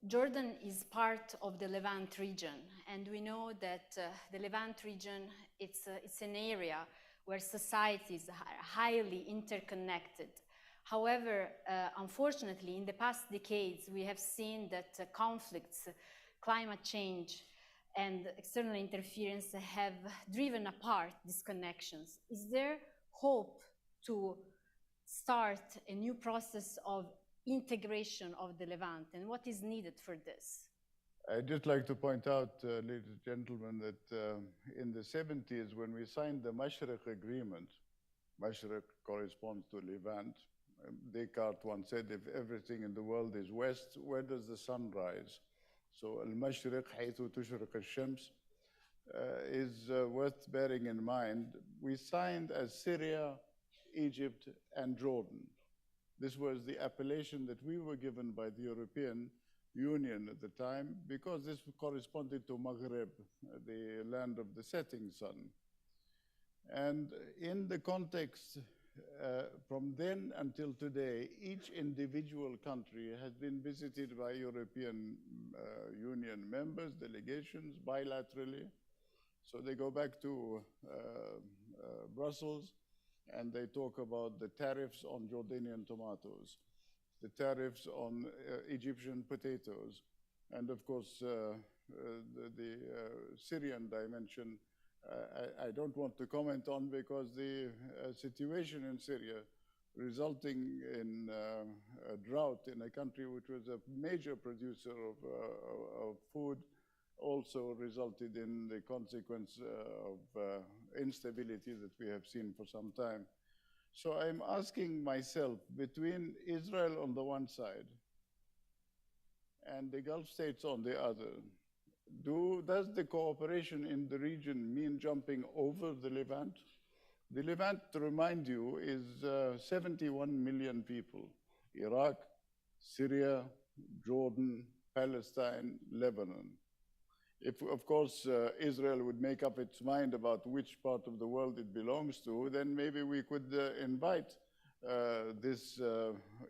Jordan is part of the Levant region, and we know that the Levant region, it's an area where societies are highly interconnected. However, unfortunately, in the past decades, we have seen that conflicts, climate change, and external interference have driven apart these connections. Is there hope to start a new process of integration of the Levant, and what is needed for this? I'd just like to point out, ladies and gentlemen, that in the 70s, when we signed the Mashriq Agreement, Mashriq corresponds to Levant. Descartes once said, if everything in the world is west, where does the sun rise? So al-Mashriq haythu tushriq al-shams is worth bearing in mind. We signed as Syria, Egypt, and Jordan. This was the appellation that we were given by the European Union at the time, because this corresponded to Maghreb, the land of the setting sun. And in the context from then until today, each individual country has been visited by European Union members, delegations, bilaterally. So they go back to Brussels and they talk about the tariffs on Jordanian tomatoes, the tariffs on Egyptian potatoes, and of course the Syrian dimension. I don't want to comment on because the situation in Syria resulting in a drought in a country which was a major producer of food also resulted in the consequence of instability that we have seen for some time. So I'm asking myself, between Israel on the one side and the Gulf states on the other, does the cooperation in the region mean jumping over the Levant? The Levant, to remind you, is 71 million people. Iraq, Syria, Jordan, Palestine, Lebanon. If, of course, Israel would make up its mind about which part of the world it belongs to, then maybe we could invite this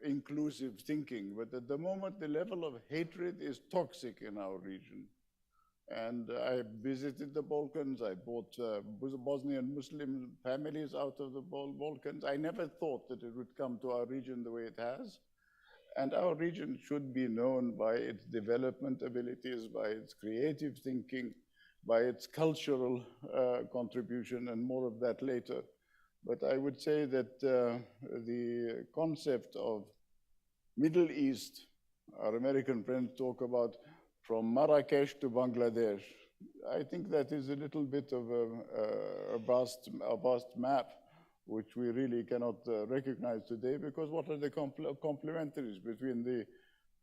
inclusive thinking. But at the moment, the level of hatred is toxic in our region. And I visited the Balkans. I brought Bosnian Muslim families out of the Balkans. I never thought that it would come to our region the way it has. And our region should be known by its development abilities, by its creative thinking, by its cultural contribution, and more of that later. But I would say that the concept of Middle East, our American friends talk about from Marrakesh to Bangladesh. I think that is a little bit of a vast map, which we really cannot recognize today, because what are the complementaries between the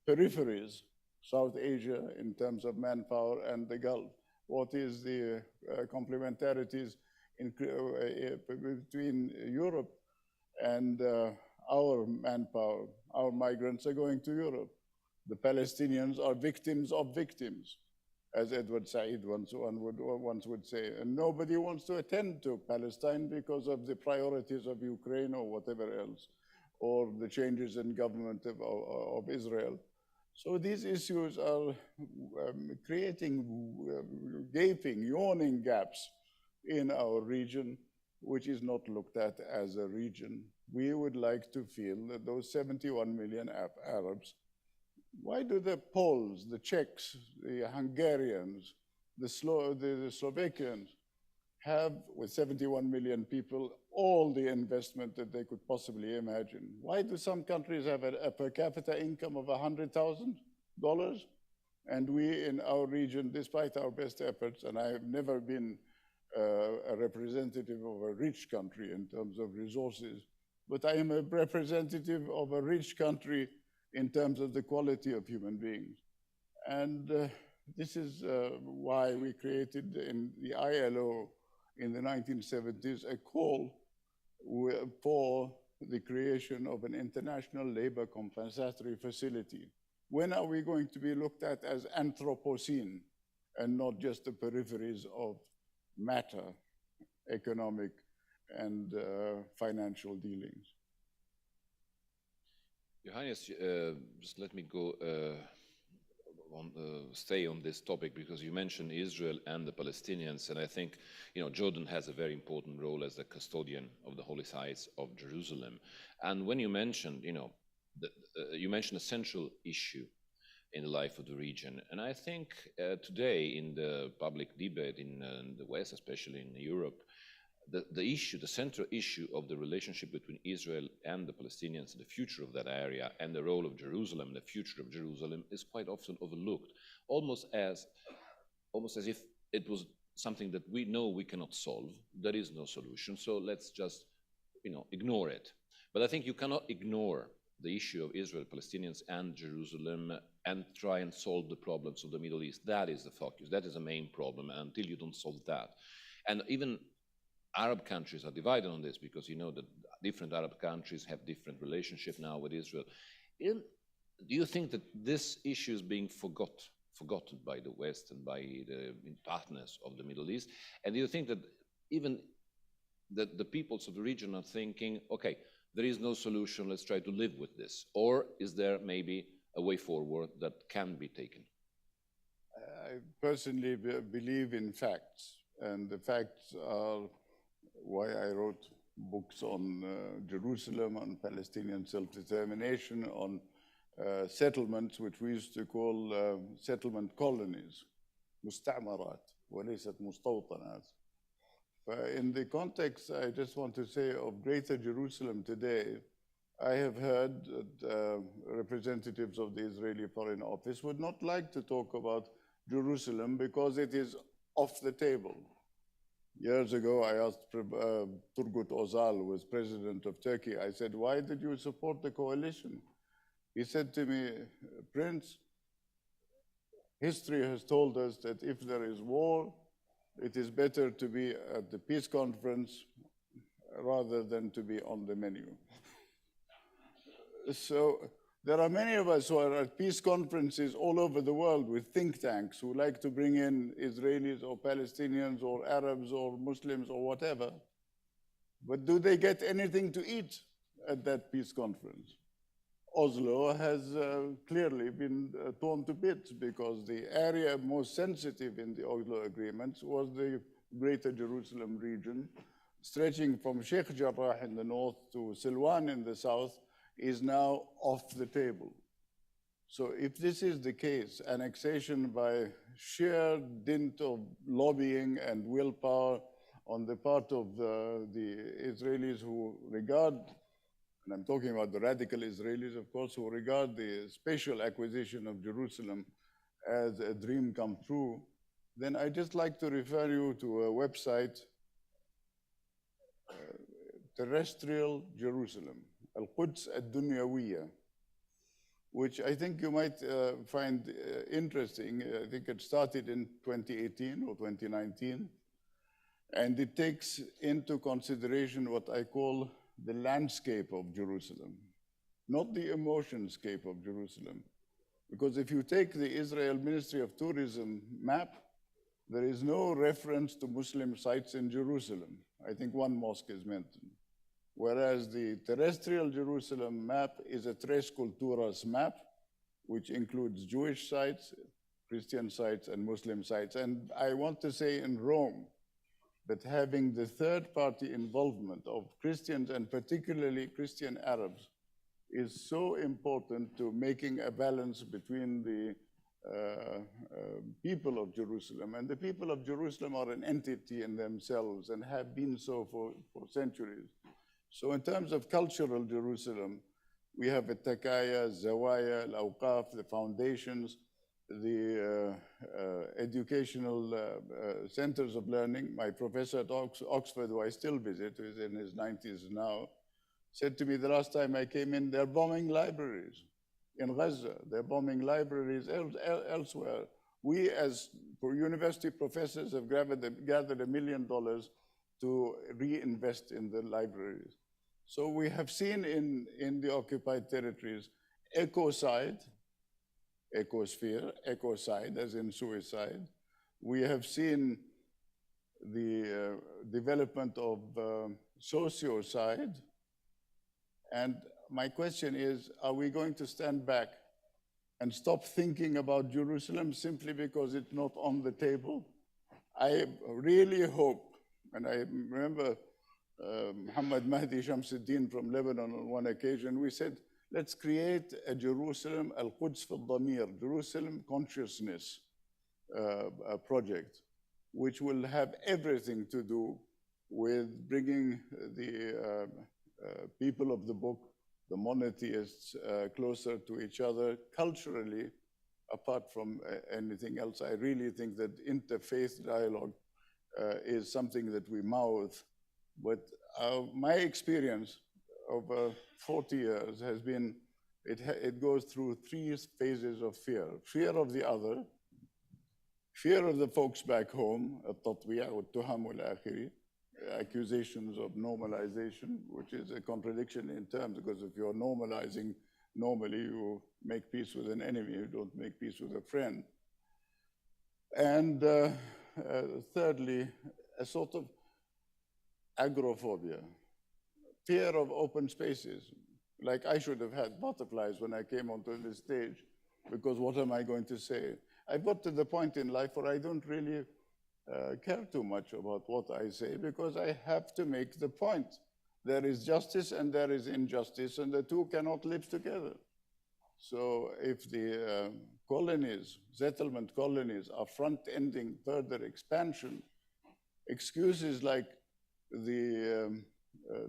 peripheries, South Asia in terms of manpower, and the Gulf? What is the complementarities between Europe and our manpower? Our migrants are going to Europe. The Palestinians are victims of victims, as Edward Said once would say. And nobody wants to attend to Palestine because of the priorities of Ukraine or whatever else, or the changes in government of Israel. So these issues are creating gaping, yawning gaps in our region, which is not looked at as a region. We would like to feel that those 71 million Arabs, why do the Poles, the Czechs, the Hungarians, the Slovakians have, with 71 million people, all the investment that they could possibly imagine? Why do some countries have a per capita income of $100,000? And we in our region, despite our best efforts, and I have never been a representative of a rich country in terms of resources, but I am a representative of a rich country in terms of the quality of human beings. And this is why we created in the ILO in the 1970s a call for the creation of an international labor compensatory facility. When are we going to be looked at as Anthropocene and not just the peripheries of matter, economic and financial dealings? Your Highness, just let me go stay on this topic, because you mentioned Israel and the Palestinians, and I think Jordan has a very important role as the custodian of the holy sites of Jerusalem. And when you mentioned, you mentioned a central issue in the life of the region, and I think today in the public debate in the West, especially in Europe, the central issue of the relationship between Israel and the Palestinians, the future of that area, and the role of Jerusalem, the future of Jerusalem, is quite often overlooked, almost as if it was something that we know we cannot solve. There is no solution, so let's just, ignore it. But I think you cannot ignore the issue of Israel, Palestinians, and Jerusalem and try and solve the problems of the Middle East. That is the focus. That is the main problem. And until you don't solve that, and even Arab countries are divided on this, because that different Arab countries have different relationship now with Israel. Do you think that this issue is being forgotten by the West and by the partners of the Middle East? And do you think that even that the peoples of the region are thinking, okay, there is no solution, let's try to live with this? Or is there maybe a way forward that can be taken? I personally believe in facts, and the facts are why I wrote books on Jerusalem, on Palestinian self-determination, on settlements, which we used to call settlement colonies, مستعمرات وليست مستوطنات. In the context, I just want to say, of Greater Jerusalem today, I have heard that representatives of the Israeli Foreign Office would not like to talk about Jerusalem because it is off the table. Years ago, I asked Turgut Özal, who was president of Turkey, I said, why did you support the coalition? He said to me, Prince, history has told us that if there is war, it is better to be at the peace conference rather than to be on the menu. So there are many of us who are at peace conferences all over the world with think tanks who like to bring in Israelis or Palestinians or Arabs or Muslims or whatever. But do they get anything to eat at that peace conference? Oslo has clearly been torn to bits because the area most sensitive in the Oslo agreements was the Greater Jerusalem region, stretching from Sheikh Jarrah in the north to Silwan in the south, is now off the table. So if this is the case, annexation by sheer dint of lobbying and willpower on the part of the Israelis who regard, and I'm talking about the radical Israelis, of course, who regard the spatial acquisition of Jerusalem as a dream come true, then I'd just like to refer you to a website, Terrestrial Jerusalem, Al-Quds Ad-Dunyawiyya, which I think you might find interesting. I think it started in 2018 or 2019, and it takes into consideration what I call the landscape of Jerusalem, not the emotionscape of Jerusalem. Because if you take the Israel Ministry of Tourism map, there is no reference to Muslim sites in Jerusalem. I think one mosque is mentioned. Whereas the terrestrial Jerusalem map is a Tres Culturas map, which includes Jewish sites, Christian sites, and Muslim sites. And I want to say in Rome, that having the third-party involvement of Christians, and particularly Christian Arabs, is so important to making a balance between the people of Jerusalem. And the people of Jerusalem are an entity in themselves and have been so for centuries. So in terms of cultural Jerusalem, we have a Takaya, Zawaya, Al-Awqaf, the foundations, the educational centers of learning. My professor at Oxford, who I still visit, who is in his 90s now, said to me the last time I came in, they're bombing libraries in Gaza, they're bombing libraries elsewhere. We as university professors have gathered $1 million to reinvest in the libraries. So we have seen in the occupied territories ecocide, ecosphere, ecocide, as in suicide. We have seen the development of sociocide. And my question is, are we going to stand back and stop thinking about Jerusalem simply because it's not on the table? I really hope, and I remember Muhammad Mahdi Shamsuddin from Lebanon on one occasion, we said, let's create a Jerusalem, Al-Quds fil Damir, Jerusalem consciousness project, which will have everything to do with bringing the people of the book, the monotheists, closer to each other culturally, apart from anything else. I really think that interfaith dialogue is something that we mouth, but my experience over 40 years has been, it goes through 3 phases of fear. Fear of the other, fear of the folks back home, التطبيع والتهم والآخري, accusations of normalization, which is a contradiction in terms, because if you're normalizing, normally you make peace with an enemy, you don't make peace with a friend. And thirdly, a sort of agoraphobia, fear of open spaces. Like I should have had butterflies when I came onto the stage, because what am I going to say? I've got to the point in life where I don't really care too much about what I say, because I have to make the point. There is justice and there is injustice, and the two cannot live together. So if the colonies, settlement colonies, are front-ending further expansion, excuses like the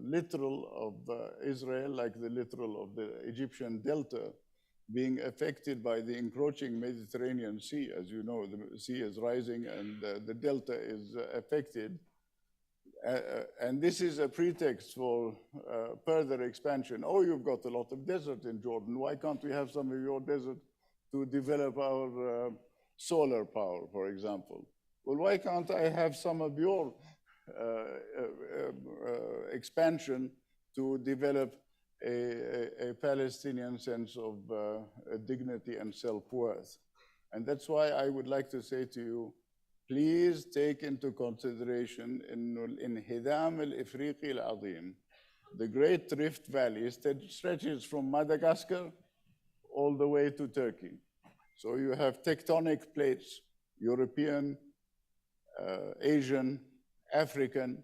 littoral of Israel, like the littoral of the Egyptian delta, being affected by the encroaching Mediterranean Sea. As you know, the sea is rising and the delta is affected. And this is a pretext for further expansion. Oh, you've got a lot of desert in Jordan. Why can't we have some of your desert to develop our solar power, for example? Well, why can't I have some of your expansion to develop a Palestinian sense of dignity and self-worth? And that's why I would like to say to you, please take into consideration الانهدام الإفريقي العظيم. The Great Rift Valley stretches from Madagascar all the way to Turkey. So you have tectonic plates, European, Asian, African,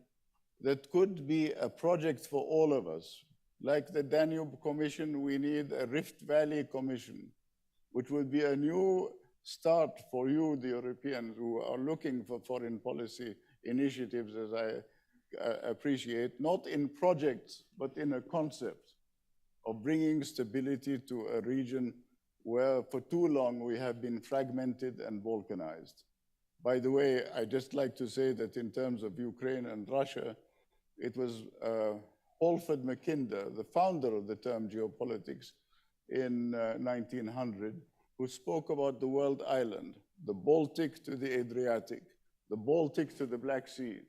that could be a project for all of us. Like the Danube Commission, we need a Rift Valley Commission, which would be a new start for you, the Europeans, who are looking for foreign policy initiatives, as I appreciate, not in projects, but in a concept of bringing stability to a region where for too long we have been fragmented and balkanized. By the way, I'd just like to say that in terms of Ukraine and Russia, it was Halford Mackinder, the founder of the term geopolitics in 1900, who spoke about the world island, the Baltic to the Adriatic, the Baltic to the Black Sea.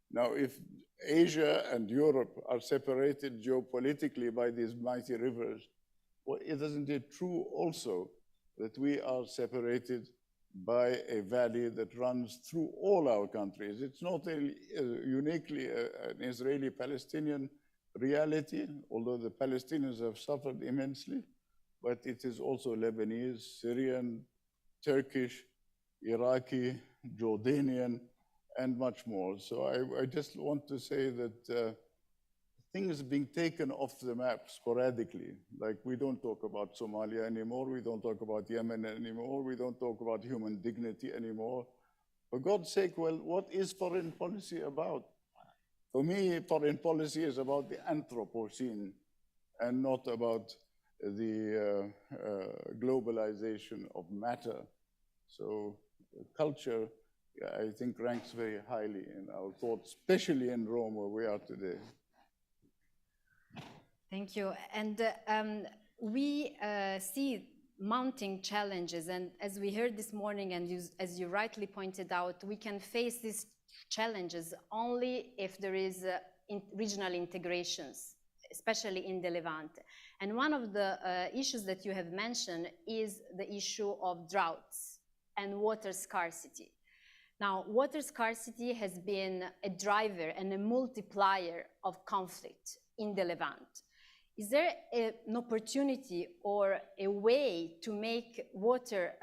Now, if Asia and Europe are separated geopolitically by these mighty rivers, well, isn't it true also that we are separated by a valley that runs through all our countries? It's not uniquely an Israeli-Palestinian reality, although the Palestinians have suffered immensely, but it is also Lebanese, Syrian, Turkish, Iraqi, Jordanian, and much more. So I just want to say that things being taken off the map sporadically, like we don't talk about Somalia anymore, we don't talk about Yemen anymore, we don't talk about human dignity anymore. For God's sake, well, what is foreign policy about? For me, foreign policy is about the Anthropocene and not about the globalization of matter. So culture, I think, ranks very highly in our thoughts, especially in Rome, where we are today. Thank you. And we see mounting challenges. And as we heard this morning, and as you rightly pointed out, we can face these challenges only if there is regional integrations, especially in the Levant. And one of the issues that you have mentioned is the issue of droughts and water scarcity. Now, water scarcity has been a driver and a multiplier of conflict in the Levant. Is there an opportunity or a way to make water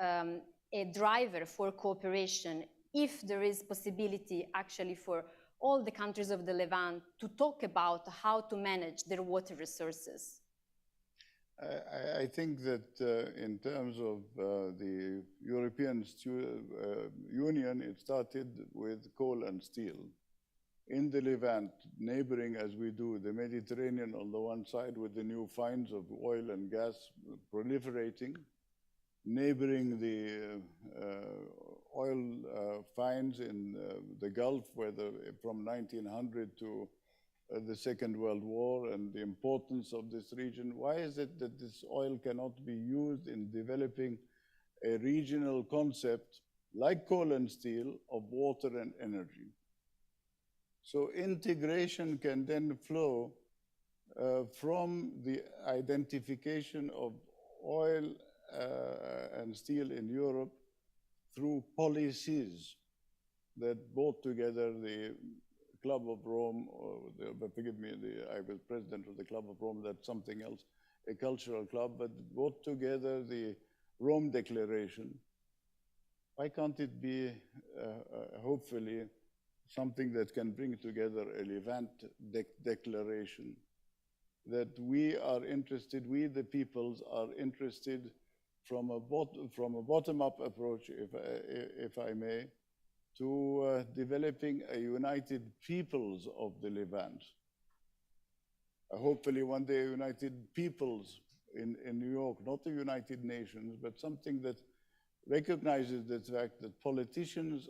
a driver for cooperation if there is possibility actually for all the countries of the Levant to talk about how to manage their water resources? I think that in terms of the European Union, it started with coal and steel. In the Levant, neighboring as we do the Mediterranean on the one side with the new finds of oil and gas proliferating, neighboring the oil finds in the Gulf, from 1900 to the Second World War, and the importance of this region. Why is it that this oil cannot be used in developing a regional concept like coal and steel of water and energy? So integration can then flow from the identification of oil and steel in Europe through policies that brought together the Club of Rome, forgive me, I was president of the Club of Rome, that's something else, a cultural club, but brought together the Rome Declaration. Why can't it be, hopefully, something that can bring together a Levant declaration that we are interested, we the peoples are interested from a bottom-up approach, if I may, to developing a united peoples of the Levant. Hopefully one day united peoples in New York, not the United Nations, but something that recognizes the fact that politicians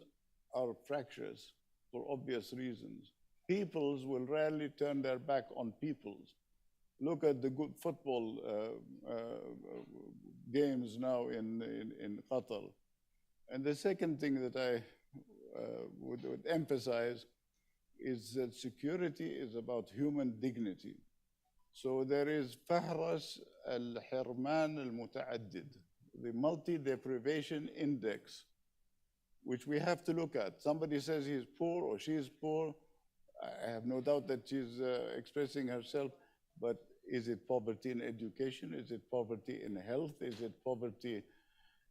are fractious for obvious reasons. Peoples will rarely turn their back on peoples. Look at the good football games now in Qatar. And the second thing that I would emphasize is that security is about human dignity. So there is Fahras al-Hirman al-Muta'addid, the multi-deprivation index, which we have to look at. Somebody says he's poor or she's poor. I have no doubt that she's expressing herself, but is it poverty in education? Is it poverty in health? Is it poverty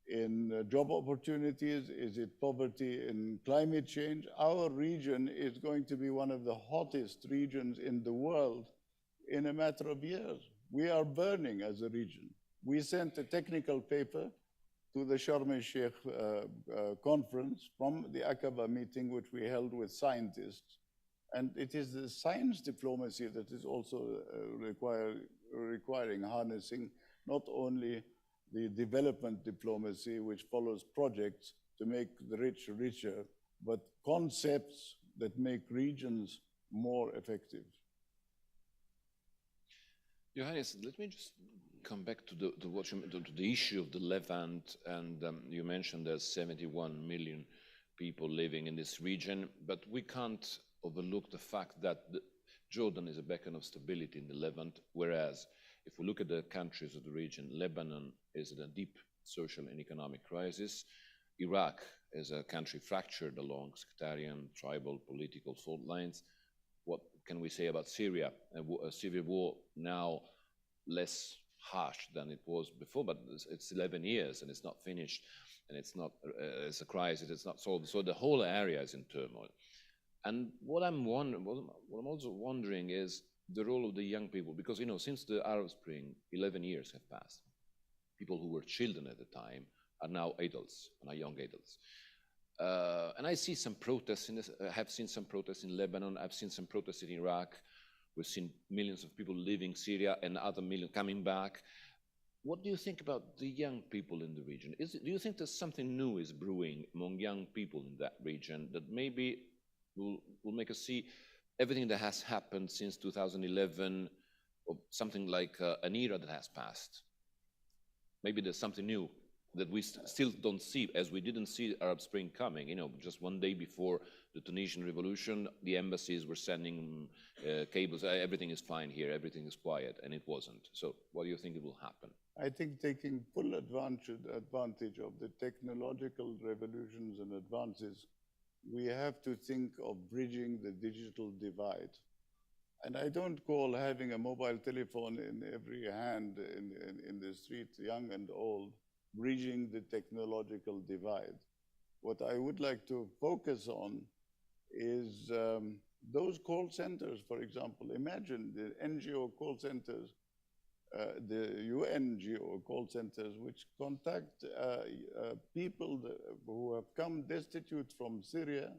in job opportunities? Is it poverty in climate change? Our region is going to be one of the hottest regions in the world in a matter of years. We are burning as a region. We sent a technical paper to the Sharm el-Sheikh conference from the Aqaba meeting, which we held with scientists. And it is the science diplomacy that is also requiring harnessing, not only the development diplomacy, which follows projects to make the rich richer, but concepts that make regions more effective. Your Highness, let me just come back to the issue of the Levant, and you mentioned there's 71 million people living in this region, but we can't overlook the fact that Jordan is a beacon of stability in the Levant, whereas if we look at the countries of the region, Lebanon is in a deep social and economic crisis. Iraq is a country fractured along sectarian, tribal, political fault lines. What can we say about Syria? A civil war now less harsh than it was before, but it's 11 years and it's not finished, and it's not, it's a crisis, it's not solved. So the whole area is in turmoil. And what I'm also wondering is the role of the young people, because, you know, since the Arab Spring, 11 years have passed. People who were children at the time are now adults, and are young adults. And I see some protests in this, I have seen some protests in Lebanon, I've seen some protests in Iraq. We've seen millions of people leaving Syria and other millions coming back. What do you think about the young people in the region? Do you think that something new is brewing among young people in that region that maybe will make us see everything that has happened since 2011, or something like an era that has passed? Maybe there's something new that we still don't see, as we didn't see Arab Spring coming. You know, just one day before the Tunisian revolution, the embassies were sending cables, everything is fine here, everything is quiet, and it wasn't. So what do you think it will happen? I think taking full advantage of the technological revolutions and advances, we have to think of bridging the digital divide. And I don't call having a mobile telephone in every hand in the street, young and old, bridging the technological divide. What I would like to focus on is those call centers, for example. Imagine the NGO call centers, the UNGO call centers, which contact people who have come destitute from Syria.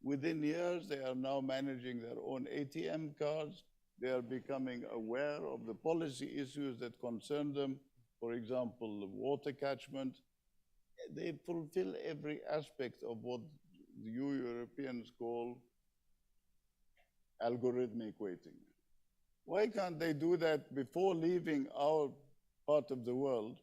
Within years, they are now managing their own ATM cards. They are becoming aware of the policy issues that concern them. For example, water catchment. They fulfill every aspect of what you Europeans call algorithmic waiting. Why can't they do that before leaving our part of the world,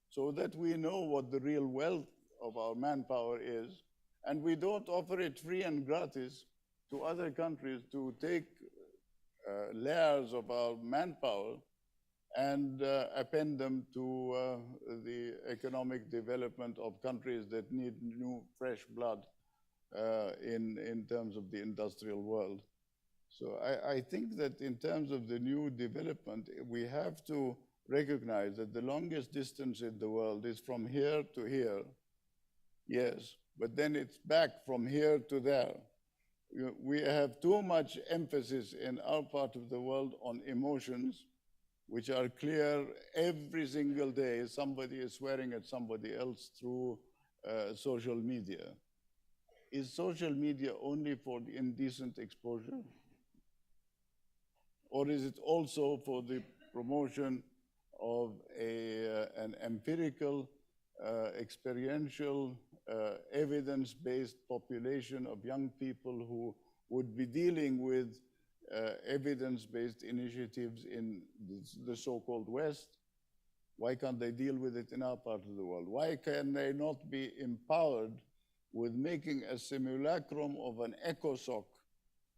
so that we know what the real wealth of our manpower is, and we don't offer it free and gratis to other countries to take layers of our manpower and append them to the economic development of countries that need new, fresh blood in terms of the industrial world. So I think that in terms of the new development, we have to recognize that the longest distance in the world is from here to here, yes, but then it's back from here to there. We have too much emphasis in our part of the world on emotions, which are clear every single day. Somebody is swearing at somebody else through social media. Is social media only for the indecent exposure? Or is it also for the promotion of an empirical, experiential, evidence-based population of young people who would be dealing with evidence-based initiatives in the so-called West? Why can't they deal with it in our part of the world? Why can they not be empowered with making a simulacrum of an ECOSOC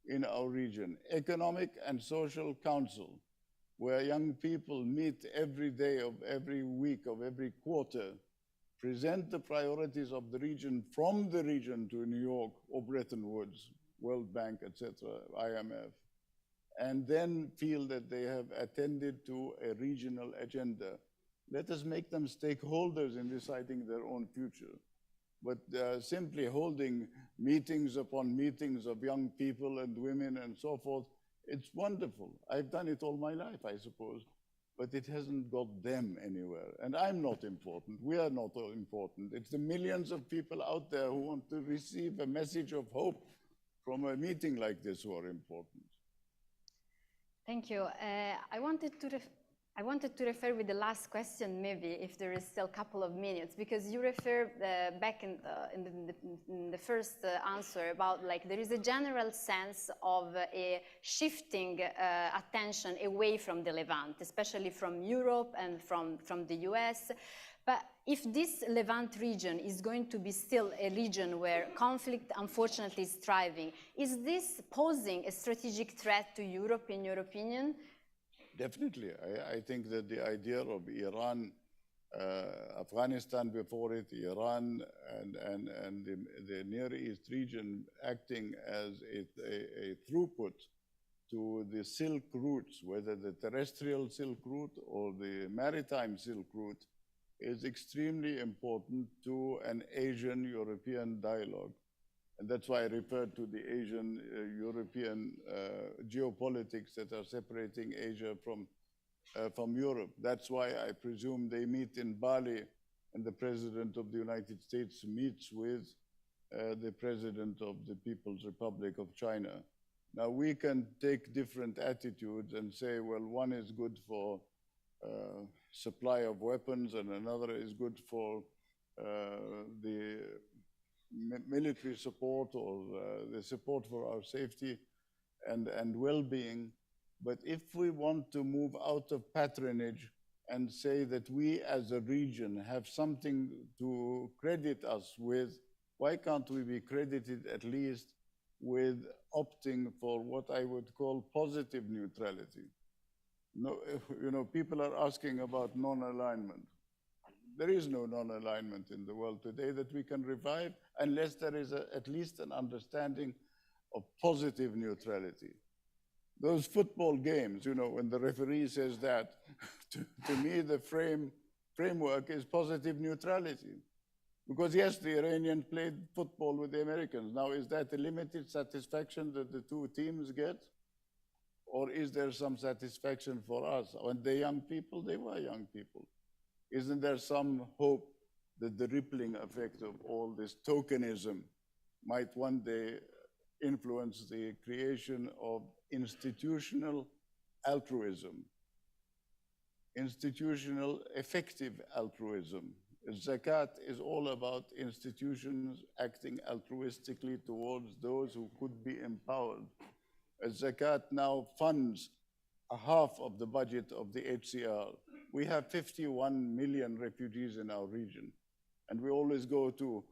in our region, Economic and Social Council, where young people meet every day of every week of every quarter, present the priorities of the region from the region to New York or Bretton Woods, World Bank, etc., IMF, and then feel that they have attended to a regional agenda. Let us make them stakeholders in deciding their own future. But simply holding meetings upon meetings of young people and women and so forth, it's wonderful. I've done it all my life, I suppose, but it hasn't got them anywhere. And I'm not important. We are not all important. It's the millions of people out there who want to receive a message of hope from a meeting like this who are important. Thank you. I wanted to refer with the last question, maybe, if there is still a couple of minutes, because you referred back in the first answer about, like, there is a general sense of a shifting attention away from the Levant, especially from Europe and from the US. But if this Levant region is going to be still a region where conflict, unfortunately, is thriving, is this posing a strategic threat to Europe, in your opinion? Definitely. I think that the idea of Iran, Afghanistan before it, Iran, and the Near East region acting as a throughput to the Silk routes, whether the terrestrial Silk route or the maritime Silk route, is extremely important to an Asian-European dialogue. And that's why I referred to the Asian-European geopolitics that are separating Asia from Europe. That's why I presume they meet in Bali and the President of the United States meets with the President of the People's Republic of China. Now, we can take different attitudes and say, well, one is good for supply of weapons and another is good for the military support or the support for our safety and well-being. But if we want to move out of patronage and say that we as a region have something to credit us with, why can't we be credited at least with opting for what I would call positive neutrality? No, you know, people are asking about non-alignment. There is no non-alignment in the world today that we can revive unless there is at least an understanding of positive neutrality. Those football games, you know, when the referee says that, to me the framework is positive neutrality. Because yes, the Iranians played football with the Americans. Now, is that a limited satisfaction that the two teams get? Or is there some satisfaction for us? When they're young people, they were young people. Isn't there some hope that the rippling effect of all this tokenism might one day influence the creation of institutional altruism, institutional effective altruism? Zakat is all about institutions acting altruistically towards those who could be empowered. Zakat now funds half of the budget of the HCR. We have 51 million refugees in our region. And we always go to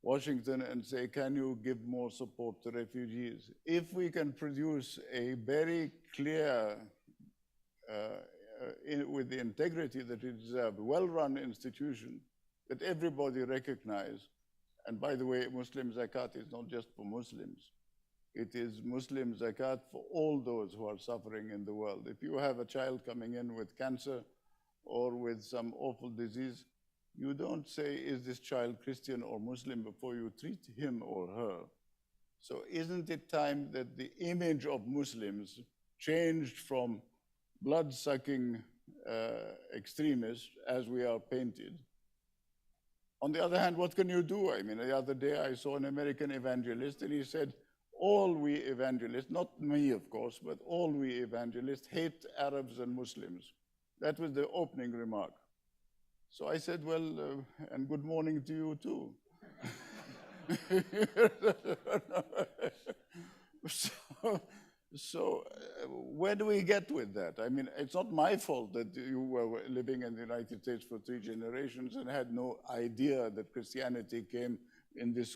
Washington and say, can you give more support to refugees? If we can produce a very clear, with the integrity that it deserves, well-run institution that everybody recognizes, and by the way, Muslim Zakat is not just for Muslims. It is Muslim zakat for all those who are suffering in the world. If you have a child coming in with cancer or with some awful disease, you don't say, is this child Christian or Muslim before you treat him or her. So isn't it time that the image of Muslims changed from blood-sucking extremists as we are painted? On the other hand, what can you do? I mean, the other day I saw an American evangelist and he said, all we evangelists, not me of course, but all we evangelists hate Arabs and Muslims. That was the opening remark. So I said, well, and good morning to you too. So where do we get with that? I mean, it's not my fault that you were living in the United States for 3 generations and had no idea that Christianity came in these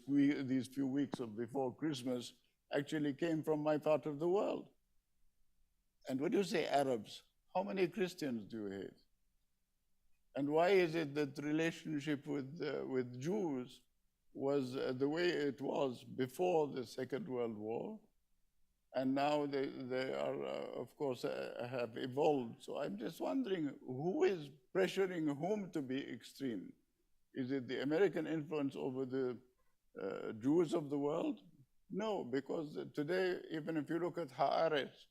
few weeks of before Christmas, actually came from my part of the world. And when you say Arabs, how many Christians do you hate? And why is it that the relationship with Jews was the way it was before the Second World War? And now they are, of course, have evolved. So I'm just wondering, who is pressuring whom to be extreme? Is it the American influence over the Jews of the world? No, because today, even if you look at Haaretz,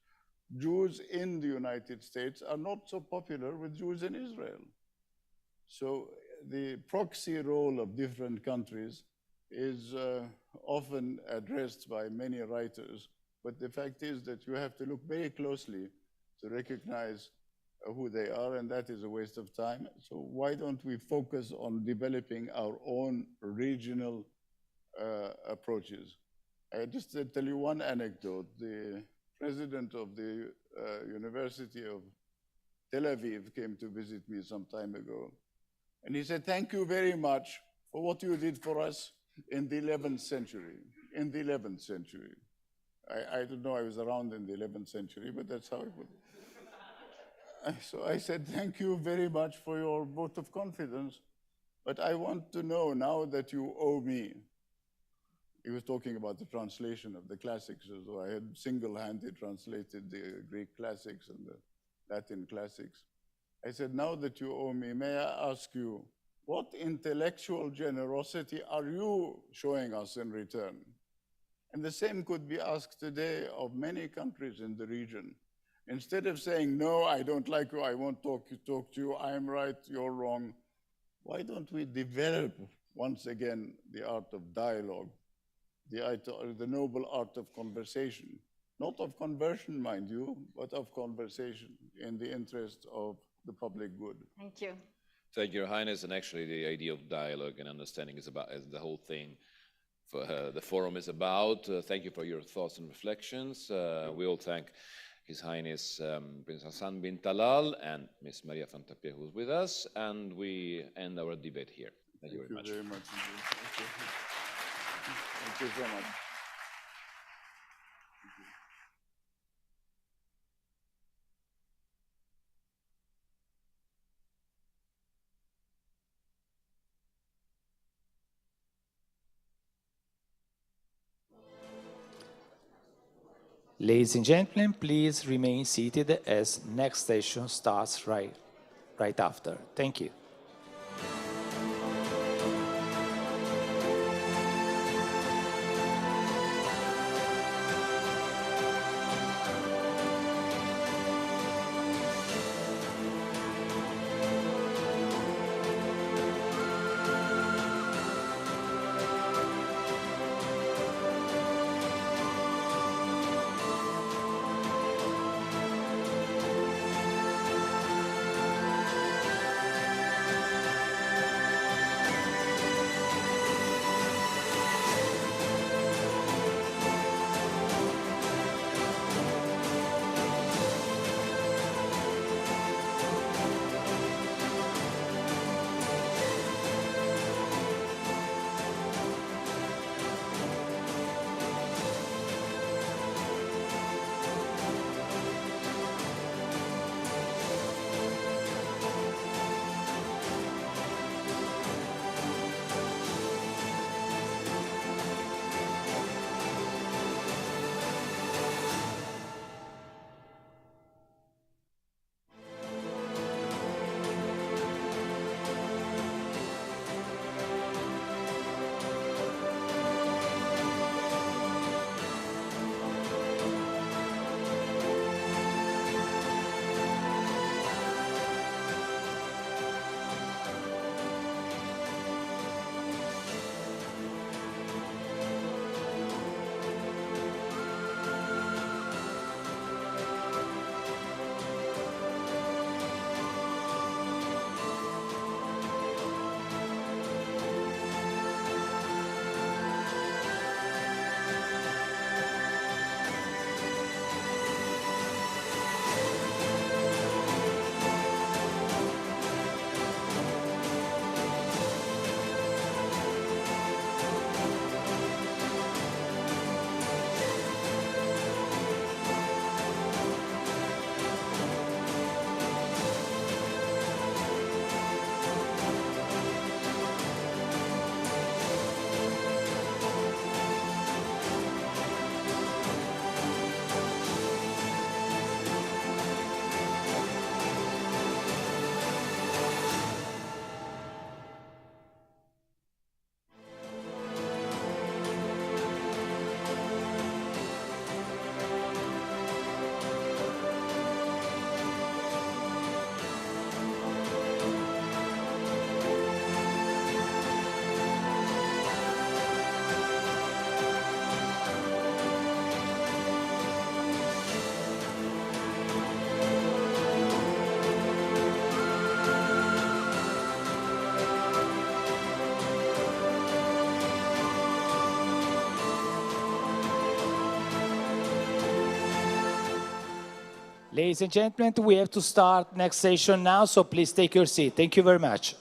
Jews in the United States are not so popular with Jews in Israel. So the proxy role of different countries is often addressed by many writers, but the fact is that you have to look very closely to recognize who they are, and that is a waste of time. So why don't we focus on developing our own regional approaches? I just tell you one anecdote. The president of the University of Tel Aviv came to visit me some time ago, and he said, thank you very much for what you did for us in the 11th century. In the 11th century. I don't know, I was around in the 11th century, but that's how it was. So I said, thank you very much for your vote of confidence, but I want to know now that you owe me. He was talking about the translation of the classics, so I had single-handed translated the Greek classics and the Latin classics. I said, now that you owe me, may I ask you, what intellectual generosity are you showing us in return? And the same could be asked today of many countries in the region. Instead of saying, no, I don't like you, I won't talk to you, I'm right, you're wrong, why don't we develop, once again, the art of dialogue, the noble art of conversation, not of conversion, mind you, but of conversation in the interest of the public good. Thank you. Thank you, Your Highness. And actually, the idea of dialogue and understanding is the whole thing for the forum is about. Thank you for your thoughts and reflections. We all thank His Highness Prince Hassan bin Talal and Ms. Maria Fantapia, who's with us, and we end our debate here. Thank you very much. Thank you very much. Thank you so much. Ladies and gentlemen, please remain seated as next session starts right after. Thank you. Ladies and gentlemen, we have to start next session now, so please take your seat. Thank you very much.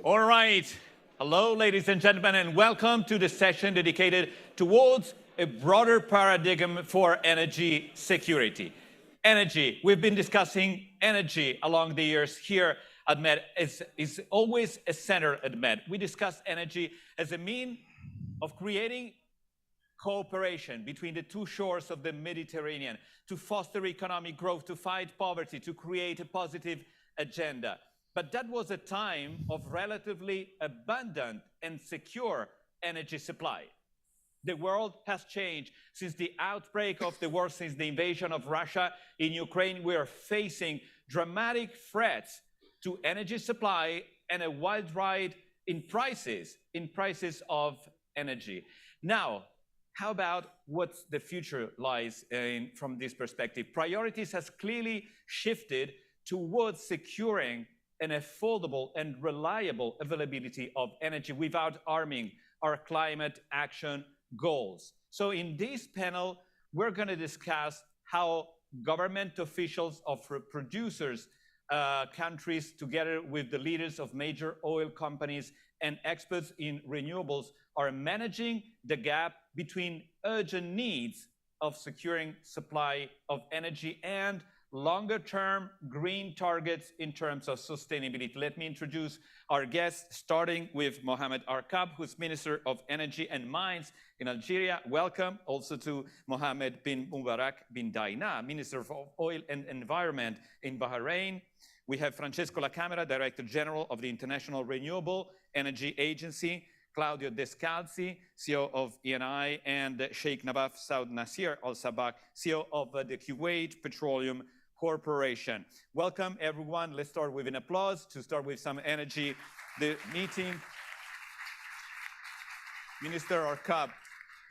All right. Hello, ladies and gentlemen, and welcome to the session dedicated towards a broader paradigm for energy security. Energy, we've been discussing energy along the years here at MED. Is always a center at MED. We discuss energy as a mean of creating cooperation between the two shores of the Mediterranean to foster economic growth, to fight poverty, to create a positive agenda. But that was a time of relatively abundant and secure energy supply. The world has changed since the outbreak of the war, since the invasion of Russia in Ukraine. We are facing dramatic threats to energy supply and a wild ride in prices of energy. Now, how about what the future lies in from this perspective? Priorities has clearly shifted towards securing an affordable and reliable availability of energy without harming our climate action goals. So in this panel, we're going to discuss how government officials of producers countries, together with the leaders of major oil companies and experts in renewables, are managing the gap between urgent needs of securing supply of energy and longer-term green targets in terms of sustainability. Let me introduce our guests, starting with Mohamed Arkab, who's Minister of Energy and Mines in Algeria. Welcome. Also to Mohamed bin Mubarak bin Daina, Minister of Oil and Environment in Bahrain. We have Francesco La Camera, Director General of the International Renewable Energy Agency, Claudio Descalzi, CEO of ENI, and Sheikh Nabaf Saud Nasir Al Sabah, CEO of the Kuwait Petroleum Corporation. Welcome, everyone. Let's start with an applause to start with some energy. The meeting. Minister Arkab,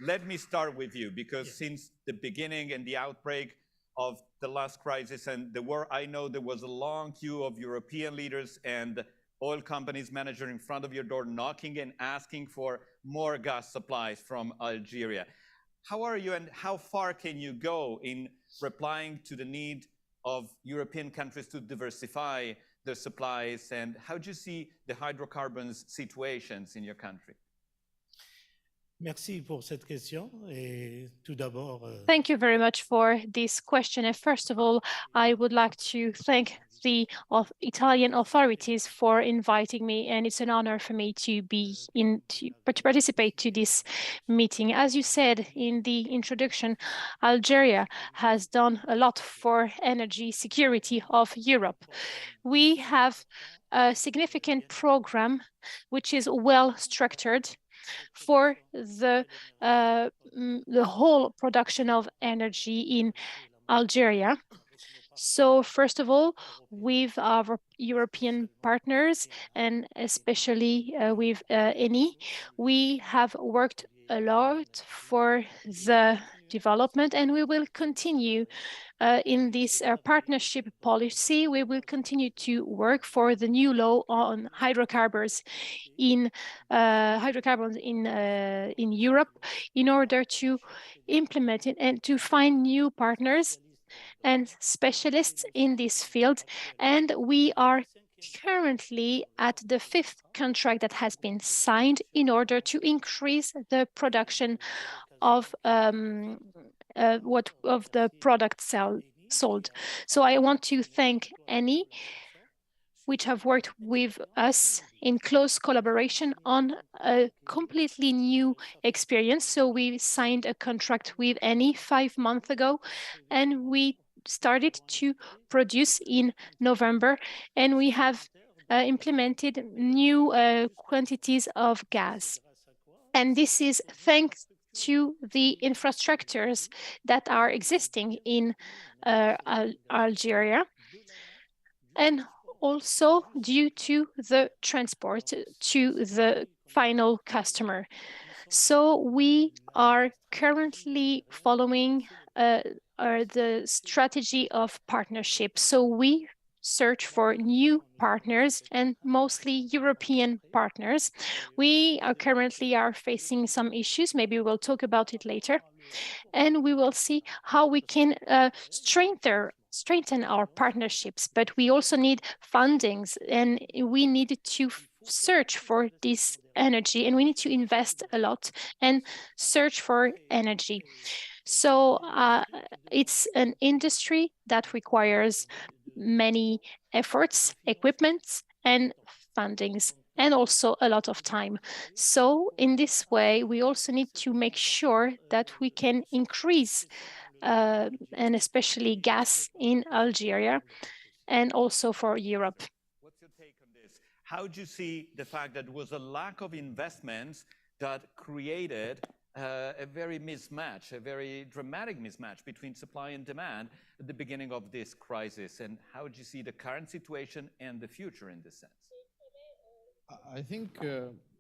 let me start with you, because since the beginning and the outbreak of the last crisis and the war, I know there was a long queue of European leaders and oil companies manager in front of your door knocking and asking for more gas supplies from Algeria. How are you and how far can you go in replying to the need of European countries to diversify their supplies, and how do you see the hydrocarbons situations in your country? Merci pour cette question. Et tout d'abord, thank you very much for this question. And first of all, I would like to thank the Italian authorities for inviting me, and it's an honor for me to participate to this meeting. As you said in the introduction, Algeria has done a lot for energy security of Europe. We have a significant program which is well structured for the whole production of energy in Algeria. So first of all, with our European partners and especially with Eni, we have worked a lot for the development, and we will continue in this partnership policy. We will continue to work for the new law on hydrocarbons in Europe in order to implement it and to find new partners and specialists in this field. And we are currently at the 5th contract that has been signed in order to increase the production of the product sold. So I want to thank Eni, which have worked with us in close collaboration on a completely new experience. So we signed a contract with Eni 5 months ago, and we started to produce in November, and we have implemented new quantities of gas. And this is thanks to the infrastructures that are existing in Algeria, and also due to the transport to the final customer. So we are currently following the strategy of partnership. So we search for new partners and mostly European partners. We are currently facing some issues. Maybe we'll talk about it later. And we will see how we can strengthen our partnerships, but we also need fundings, and we need to search for this energy, and we need to invest a lot and search for energy. So it's an industry that requires many efforts, equipment, and fundings, and also a lot of time. So in this way, we also need to make sure that we can increase and especially gas in Algeria and also for Europe. What's your take on this? How do you see the fact that there was a lack of investments that created a very dramatic mismatch between supply and demand at the beginning of this crisis? And how do you see the current situation and the future in this sense? I think,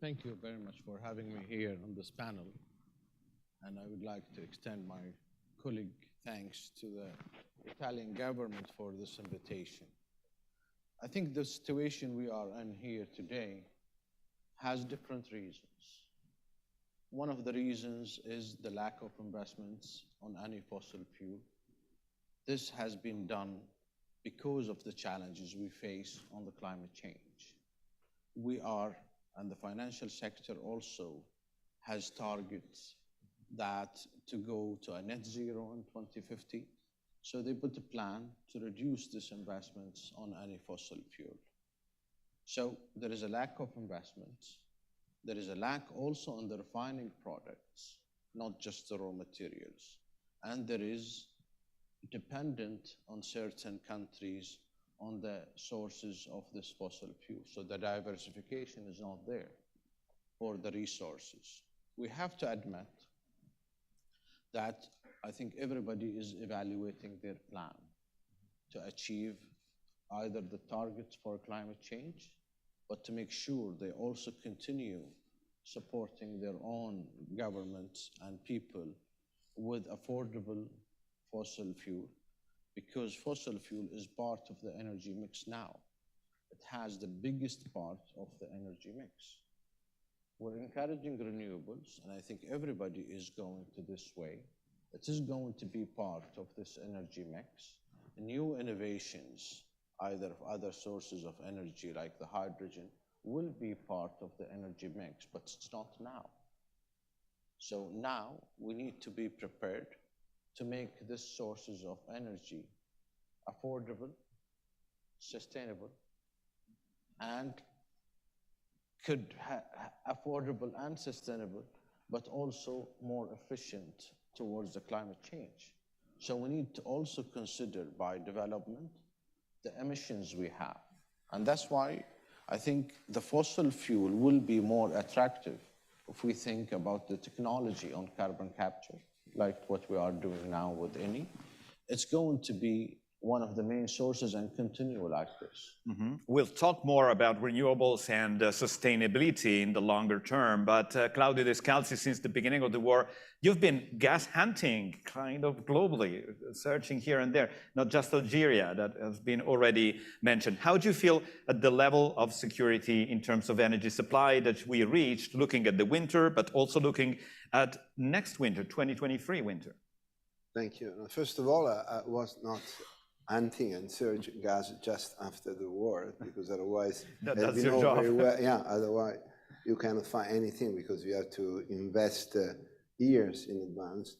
thank you very much for having me here on this panel. And I would like to extend my colleague thanks to the Italian government for this invitation. I think the situation we are in here today has different reasons. One of the reasons is the lack of investments on any fossil fuel. This has been done because of the challenges we face on the climate change. We are, and the financial sector also has targets that to go to a net zero in 2050. So they put a plan to reduce these investments on any fossil fuel. So there is a lack of investments. There is a lack also on the refining products, not just the raw materials. And there is dependent on certain countries on the sources of this fossil fuel. So the diversification is not there for the resources. We have to admit that I think everybody is evaluating their plan to achieve either the targets for climate change, but to make sure they also continue supporting their own governments and people with affordable fossil fuel, because fossil fuel is part of the energy mix now. It has the biggest part of the energy mix. We're encouraging renewables, and I think everybody is going to this way. It is going to be part of this energy mix. New innovations, either of other sources of energy like the hydrogen, will be part of the energy mix, but it's not now. So now we need to be prepared to make these sources of energy affordable, sustainable, and affordable and sustainable, but also more efficient towards the climate change. So we need to also consider by development the emissions we have. And that's why I think the fossil fuel will be more attractive if we think about the technology on carbon capture, like what we are doing now with Eni. It's going to be one of the main sources and continue like this. We'll talk more about renewables and sustainability in the longer term, but Claudio Descalzi, since the beginning of the war, you've been gas hunting kind of globally, searching here and there, not just Algeria, that has been already mentioned. How do you feel at the level of security in terms of energy supply that we reached, looking at the winter, but also looking at next winter, 2023 winter? Thank you. First of all, I was not hunting and searching gas just after the war, because otherwise that's your job. Yeah, otherwise you cannot find anything, because you have to invest years in advance.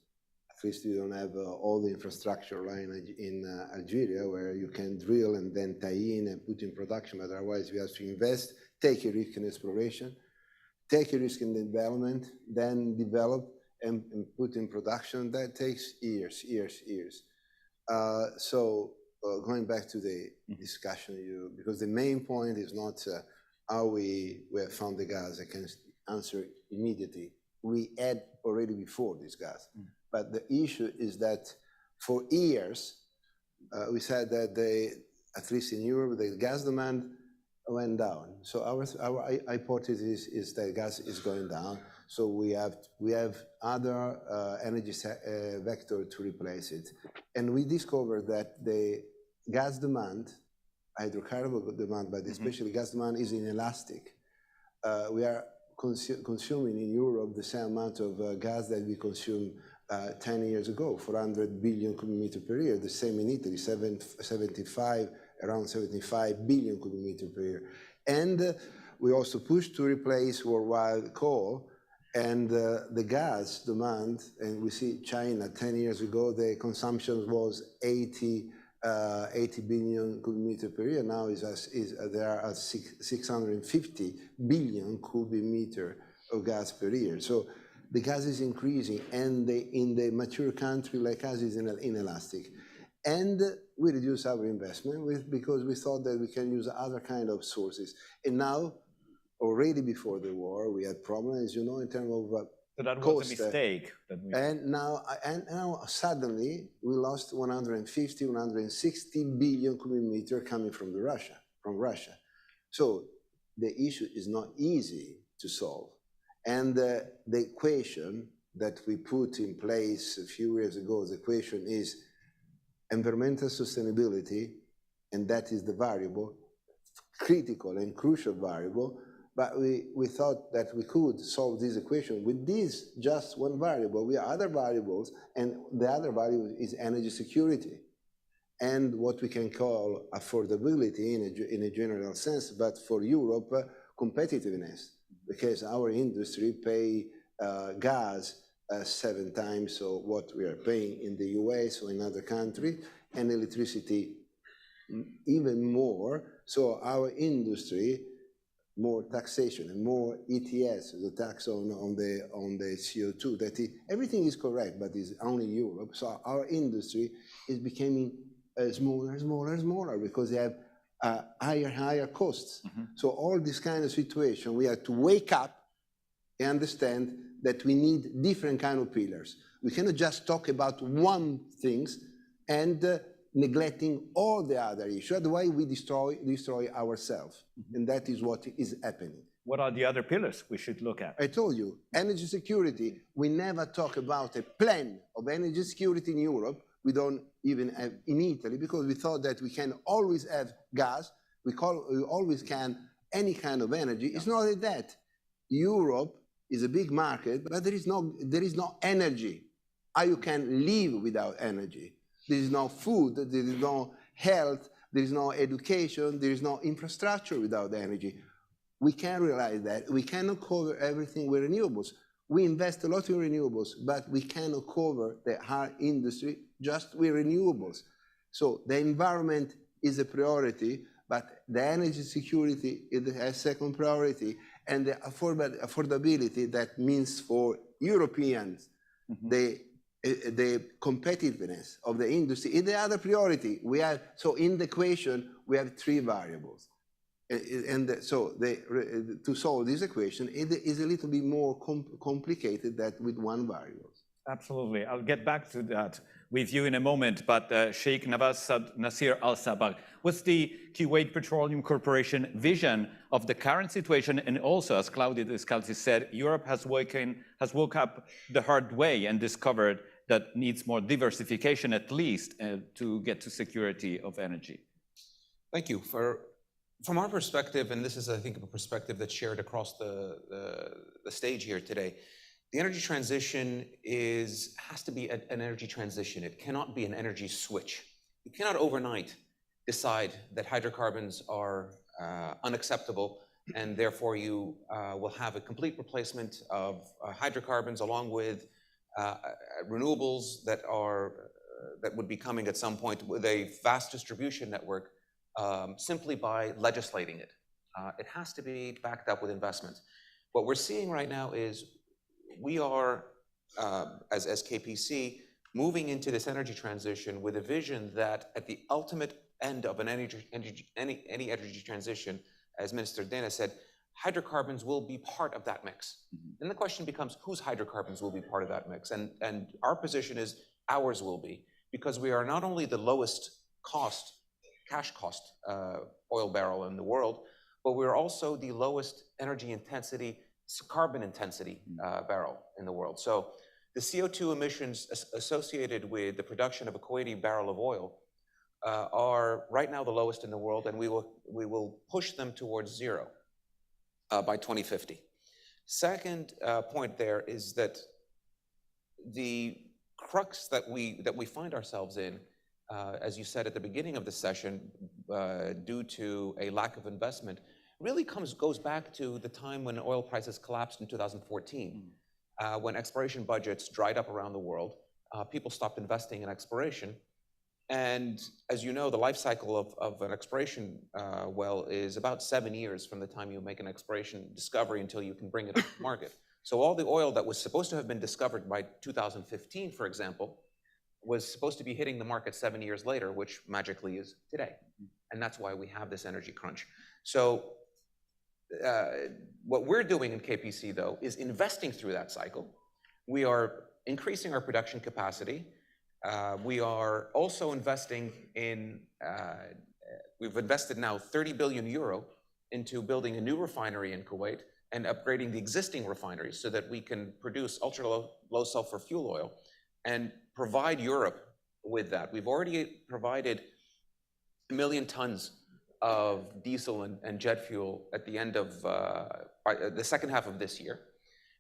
At least you don't have all the infrastructure right in Algeria, where you can drill and then tie in and put in production. But otherwise you have to invest, take a risk in exploration, take a risk in development, then develop and put in production. That takes years. So going back to the discussion, because the main point is not how we have found the gas. I can answer immediately. We had already before this gas. But the issue is that for years, we said that at least in Europe, the gas demand went down. So our hypothesis is that gas is going down. So we have other energy vector to replace it. And we discovered that the gas demand, hydrocarbon demand, but especially gas demand, is inelastic. We are consuming in Europe the same amount of gas that we consumed 10 years ago, 400 billion cubic meters per year. The same in Italy, around 75 billion cubic meters per year. And we also pushed to replace worldwide coal. And the gas demand, and we see China 10 years ago, the consumption was 80 billion cubic meters per year. Now they are at 650 billion cubic meters of gas per year. So the gas is increasing, and in the mature country like us is inelastic. And we reduce our investment because we thought that we can use other kind of sources. And now, already before the war, we had problems, you know, in terms of so that cost. Was a mistake. And now suddenly we lost 150, 160 billion cubic meters coming from Russia. So the issue is not easy to solve. And the equation that we put in place a few years ago, the equation is environmental sustainability, and that is the variable, critical and crucial variable. But we thought that we could solve this equation with this just one variable. We have other variables, and the other variable is energy security, and what we can call affordability in a general sense, but for Europe, competitiveness, because our industry pay gas 7 times of what we are paying in the US or in other countries, and electricity even more. So our industry, more taxation and more ETS, the tax on the CO2. Everything is correct, but it's only Europe. So our industry is becoming smaller because they have higher costs. So all this kind of situation, we have to wake up and understand that we need different kind of pillars. We cannot just talk about one thing and neglecting all the other issues. Otherwise, we destroy ourselves. And that is what is happening. What are the other pillars we should look at? I told you, energy security. We never talk about a plan of energy security in Europe. We don't even have in Italy, because we thought that we can always have gas. We always can any kind of energy. It's not like that. Europe is a big market, but there is no energy. How you can live without energy? There is no food, there is no health, there is no education, there is no infrastructure without energy. We can realize that. We cannot cover everything with renewables. We invest a lot in renewables, but we cannot cover the hard industry just with renewables. So the environment is a priority, but the energy security is a second priority, and the affordability, that means for Europeans, the competitiveness of the industry is the other priority. So in the equation, we have 3 variables. And so to solve this equation, it is a little bit more complicated than with one variable. Absolutely. I'll get back to that. with you in a moment, but Sheikh Nawaz Nasir Al Sabah, what's the Kuwait Petroleum Corporation vision of the current situation? And also, as Claudia Descalzi said, Europe has woke up the hard way and discovered that needs more diversification, at least, to get to security of energy. Thank you. From our perspective, and this is, I think, a perspective that's shared across the stage here today, the energy transition has to be an energy transition. It cannot be an energy switch. You cannot overnight decide that hydrocarbons are unacceptable, and therefore you will have a complete replacement of hydrocarbons along with renewables that would be coming at some point with a vast distribution network simply by legislating it. It has to be backed up with investment. What we're seeing right now is we are, as KPC, moving into this energy transition with a vision that at the ultimate end of any energy transition, as Minister Dana said, hydrocarbons will be part of that mix. Then the question becomes, whose hydrocarbons will be part of that mix? And our position is ours will be, because we are not only the lowest cost, cash cost oil barrel in the world, but we're also the lowest energy intensity, carbon intensity barrel in the world. So the CO2 emissions associated with the production of a Kuwaiti barrel of oil are right now the lowest in the world, and we will push them towards zero by 2050. Second point there is that the crux that we find ourselves in, as you said at the beginning of the session, due to a lack of investment, really goes back to the time when oil prices collapsed in 2014, when exploration budgets dried up around the world. People stopped investing in exploration. And as you know, the life cycle of an exploration well is about 7 years from the time you make an exploration discovery until you can bring it to market. So all the oil that was supposed to have been discovered by 2015, for example, was supposed to be hitting the market 7 years later, which magically is today. And that's why we have this energy crunch. So what we're doing in KPC, though, is investing through that cycle. We are increasing our production capacity. We are also investing in, we've invested now 30 billion euro into building a new refinery in Kuwait and upgrading the existing refineries so that we can produce ultra-low sulfur fuel oil and provide Europe with that. We've already provided 1 million tons of diesel and jet fuel at the end of the second half of this year.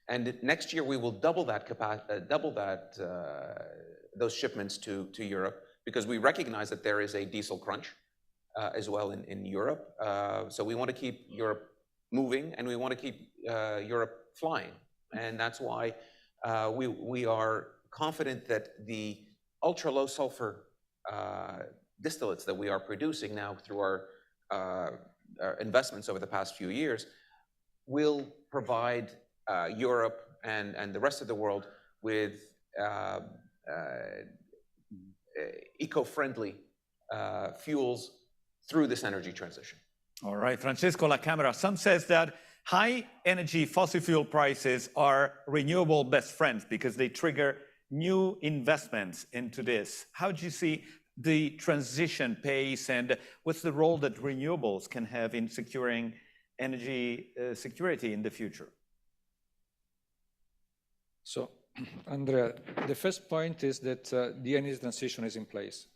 And next year, we will double those shipments to Europe, because we recognize that there is a diesel crunch as well in Europe. So we want to keep Europe moving, and we want to keep Europe flying. And that's why we are confident that the ultra-low sulfur distillates that we are producing now through our investments over the past few years will provide Europe and the rest of the world with eco-friendly fuels through this energy transition. All right, Francesco La Camera, some says that high energy fossil fuel prices are renewable best friends because they trigger new investments into this. How do you see the transition pace, and what's the role that renewables can have in securing energy security in the future? So, Andrea, the first point is that the energy transition is in place.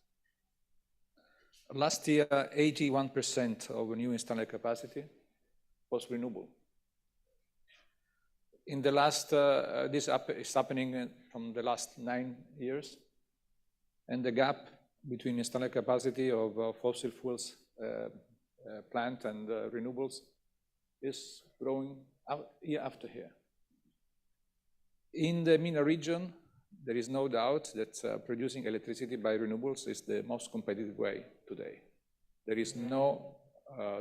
Last year, 81% of new installed capacity was renewable. In the last, this is happening from the last 9 years, and the gap between installed capacity of fossil fuels plant and renewables is growing year after year. In the MENA region, there is no doubt that producing electricity by renewables is the most competitive way today. There is no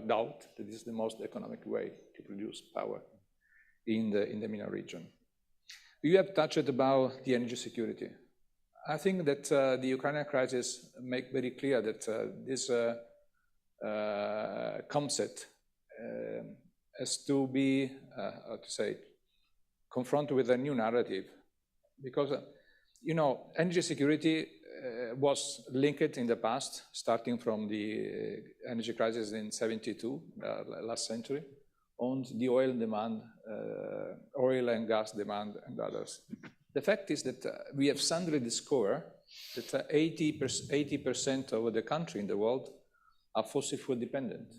doubt that this is the most economic way to produce power in the MENA region. You have touched about the energy security. I think that the Ukrainian crisis makes very clear that this concept has to be, how to say, confronted with a new narrative, because you know, energy security was linked in the past, starting from the energy crisis in '72, last century, on the oil demand, oil and gas demand and others. The fact is that we have suddenly discovered that 80% of the country in the world are fossil fuel dependent.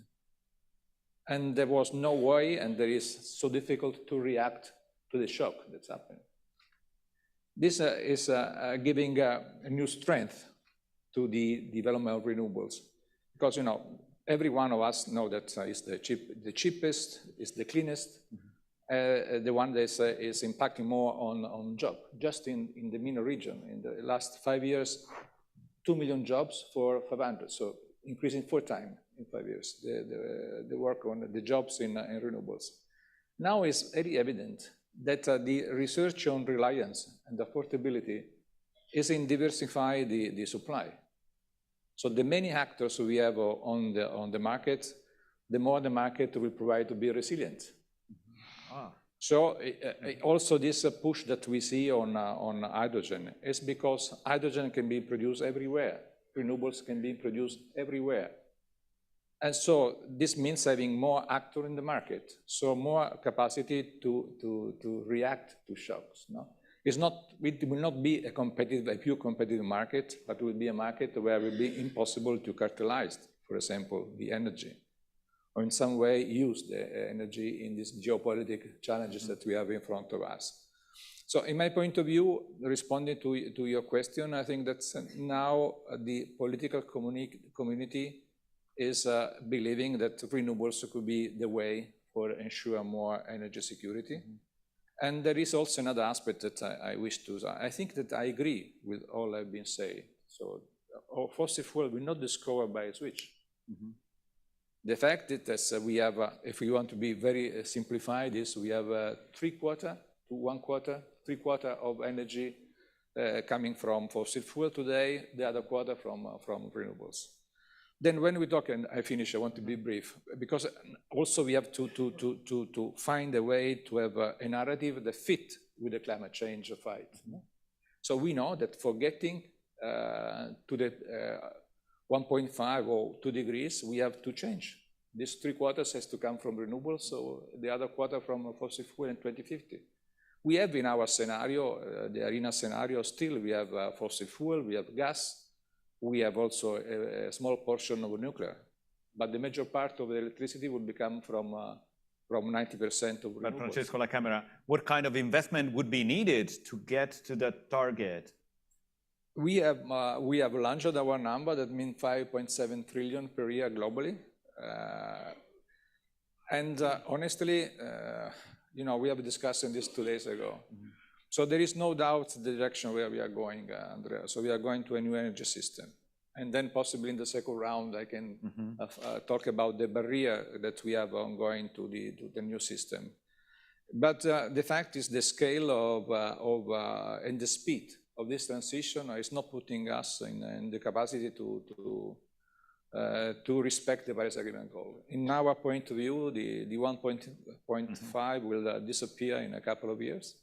And there was no way, and there is so difficult to react to the shock that's happening. This is giving a new strength to the development of renewables, because every one of us know that it's the cheapest, it's the cleanest, the one that is impacting more on jobs. Just in the MENA region, in the last 5 years, 2 million jobs for 500, so increasing 4 times in 5 years, the work on the jobs in renewables. Now it's very evident that the research on reliance and affordability is in diversify the supply. So the many actors we have on the market, the more the market will provide to be resilient. So also this push that we see on hydrogen is because hydrogen can be produced everywhere. Renewables can be produced everywhere. And so this means having more actors in the market, so more capacity to react to shocks. No? It will not be a pure competitive market, but it will be a market where it will be impossible to cartelize, for example, the energy, or in some way use the energy in these geopolitical challenges that we have in front of us. So in my point of view, responding to your question, I think that now the political community is believing that renewables could be the way for ensure more energy security. And there is also another aspect that I wish to, I think that I agree with all I've been saying. So fossil fuel will not discover by a switch. The fact that we have, if we want to be very simplified, is we have 3/4 to 1/4, 3/4 of energy coming from fossil fuel today, the other quarter from renewables. Then when we talk, and I finish, I want to be brief, because also we have to find a way to have a narrative that fit with the climate change fight. So we know that for getting to the 1.5 or 2 degrees, we have to change. This 3/4 has to come from renewables, so the other quarter from fossil fuel in 2050. We have in our scenario, the ARENA scenario, still we have fossil fuel, we have gas, we have also a small portion of nuclear, but the major part of the electricity will become from 90% of renewables. But Francesco La Camera, what kind of investment would be needed to get to that target? We have launched our number, that means 5.7 trillion per year globally. Honestly, we have discussed this 2 days ago. So there is no doubt the direction where we are going, Andrea. So we are going to a new energy system. And then possibly in the second round, I can talk about the barrier that we have ongoing to the new system. But the fact is the scale and the speed of this transition is not putting us in the capacity to respect the Paris Agreement goal. In our point of view, the 1.5 will disappear in a couple of years.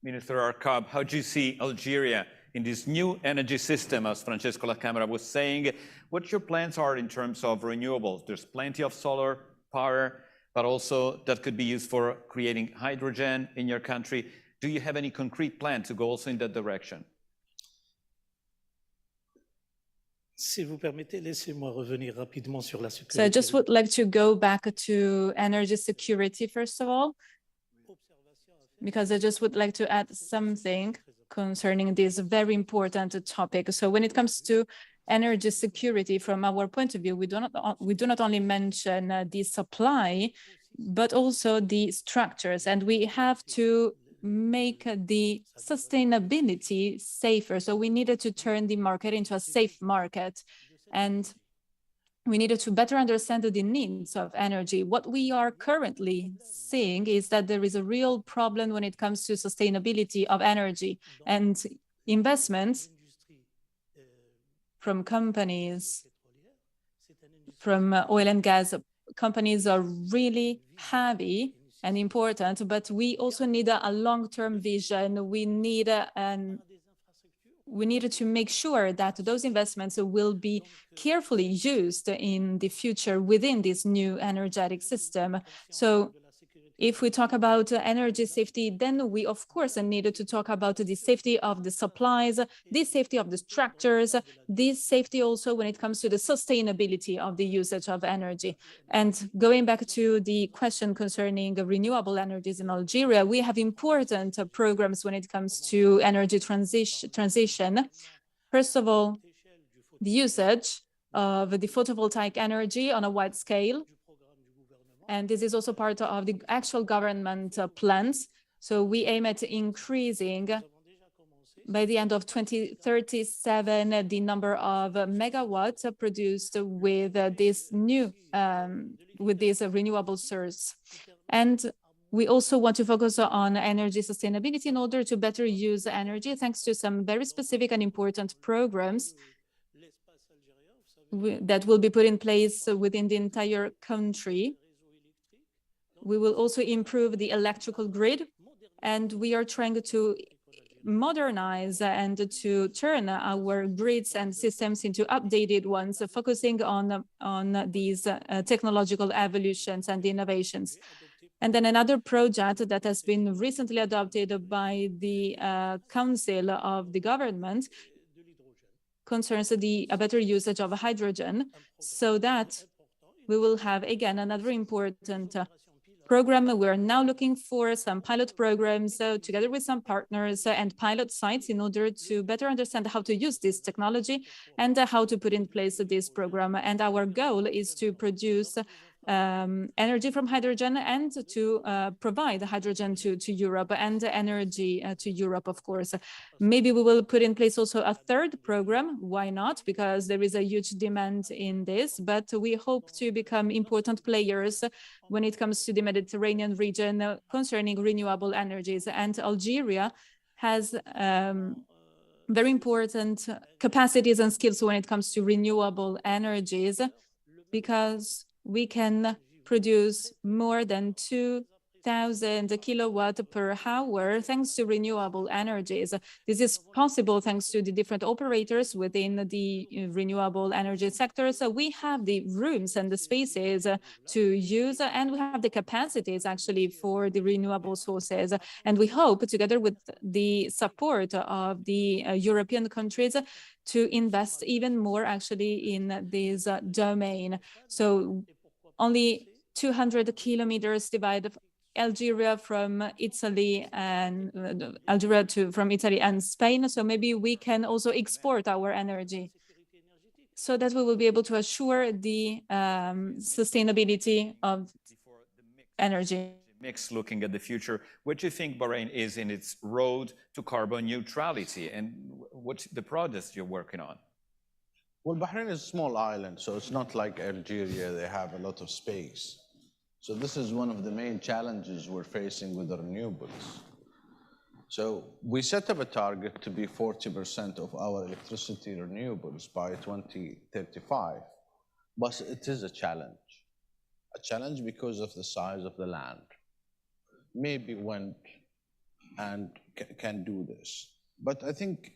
Minister Arcab, how do you see Algeria in this new energy system, as Francesco La Camera was saying? What your plans are in terms of renewables? There's plenty of solar power, but also that could be used for creating hydrogen in your country. Do you have any concrete plan to go also in that direction? Si vous permettez, laissez-moi revenir rapidement sur la sécurité. So I just would like to go back to energy security, first of all, because I just would like to add something concerning this very important topic. So when it comes to energy security, from our point of view, we do not only mention the supply, but also the structures, and we have to make the sustainability safer. So we needed to turn the market into a safe market, and we needed to better understand the needs of energy. What we are currently seeing is that there is a real problem when it comes to sustainability of energy, and investments from companies, from oil and gas companies are really heavy and important, but we also need a long-term vision. We need we needed to make sure that those investments will be carefully used in the future within this new energetic system. So if we talk about energy safety, then we, of course, needed to talk about the safety of the supplies, the safety of the structures, the safety also when it comes to the sustainability of the usage of energy. And going back to the question concerning renewable energies in Algeria, we have important programs when it comes to energy transition. First of all, the usage of the photovoltaic energy on a wide scale. And this is also part of the actual government plans. So we aim at increasing by the end of 2037 the number of megawatts produced with this new with this renewable source. And we also want to focus on energy sustainability in order to better use energy, thanks to some very specific and important programs that will be put in place within the entire country. We will also improve the electrical grid, and we are trying to modernize and to turn our grids and systems into updated ones, focusing on these technological evolutions and innovations. And then another project that has been recently adopted by the Council of the Government concerns a better usage of hydrogen, so that we will have, again, another important program. We're now looking for some pilot programs together with some partners and pilot sites in order to better understand how to use this technology and how to put in place this program. And our goal is to produce energy from hydrogen and to provide hydrogen to Europe and energy to Europe, of course. Maybe we will put in place also a third program. Why not? Because there is a huge demand in this, but we hope to become important players when it comes to the Mediterranean region concerning renewable energies. And Algeria has very important capacities and skills when it comes to renewable energies, because we can produce more than 2,000 kilowatt per hour thanks to renewable energies. This is possible thanks to the different operators within the renewable energy sector. So we have the rooms and the spaces to use, and we have the capacities actually for the renewable sources. And we hope, together with the support of the European countries, to invest even more actually in this domain. So only 200 kilometers divide Algeria from Italy and from Italy and Spain. So maybe we can also export our energy so that we will be able to assure the sustainability of energy. Mix looking at the future, where do you think Bahrain is in its road to carbon neutrality, and what's the projects you're working on? Well, Bahrain is a small island, so it's not like Algeria, they have a lot of space. So this is one of the main challenges we're facing with the renewables. So we set up a target to be 40% of our electricity renewables by 2035, but it is a challenge because of the size of the land. Maybe wind and can do this. But I think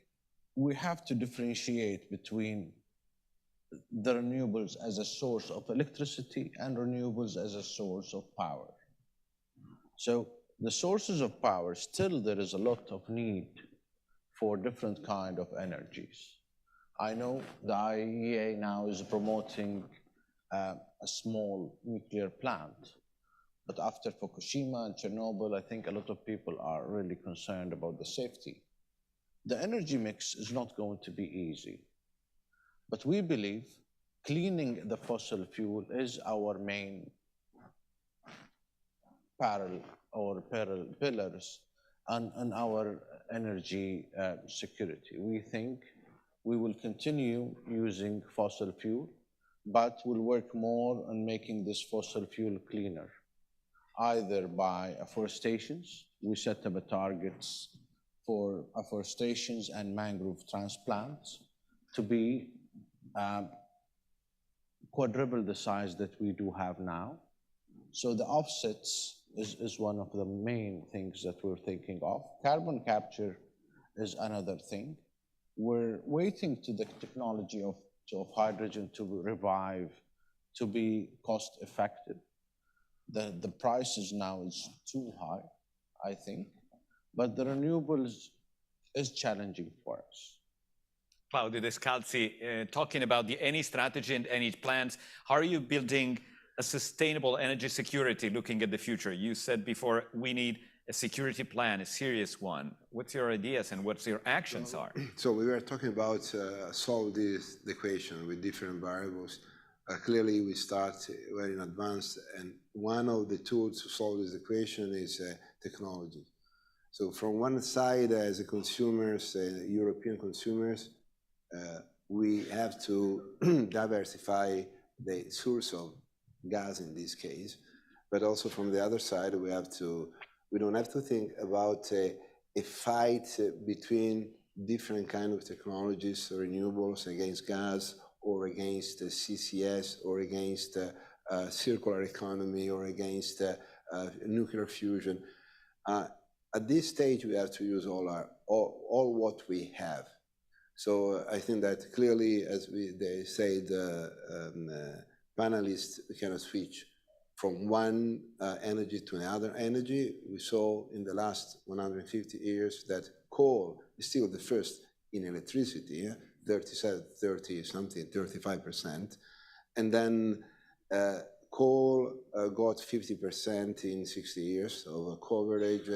we have to differentiate between the renewables as a source of electricity and renewables as a source of power. So the sources of power, still there is a lot of need for different kind of energies. I know the IEA now is promoting a small nuclear plant, but after Fukushima and Chernobyl, I think a lot of people are really concerned about the safety. The energy mix is not going to be easy. But we believe cleaning the fossil fuel is our main pillars on our energy security. We think we will continue using fossil fuel, but we'll work more on making this fossil fuel cleaner, either by afforestations. We set up targets for afforestations and mangrove transplants to be quadruple the size that we do have now. So the offsets is one of the main things that we're thinking of. Carbon capture is another thing. we're waiting to the technology of hydrogen to revive, to be cost effective. The prices now is too high, I think, but the renewables is challenging for us. Claudio Descalzi, talking about the Eni strategy and Eni plans, how are you building a sustainable energy security looking at the future? You said before we need a security plan, a serious one. What's your ideas and what your actions are? So we were talking about solve this equation with different variables. Clearly, we start very in advance, and one of the tools to solve this equation is technology. So from one side, as a consumers, European consumers, we have to diversify the source of gas in this case, but also from the other side, we don't have to think about a fight between different kinds of technologies, renewables against gas, or against CCS, or against circular economy, or against nuclear fusion. At this stage, we have to use all what we have. So I think that clearly, as they say, the panelists cannot switch from one energy to another energy. We saw in the last 150 years that coal is still the first in electricity, 35%. And then coal got 50% in 60 years of coverage,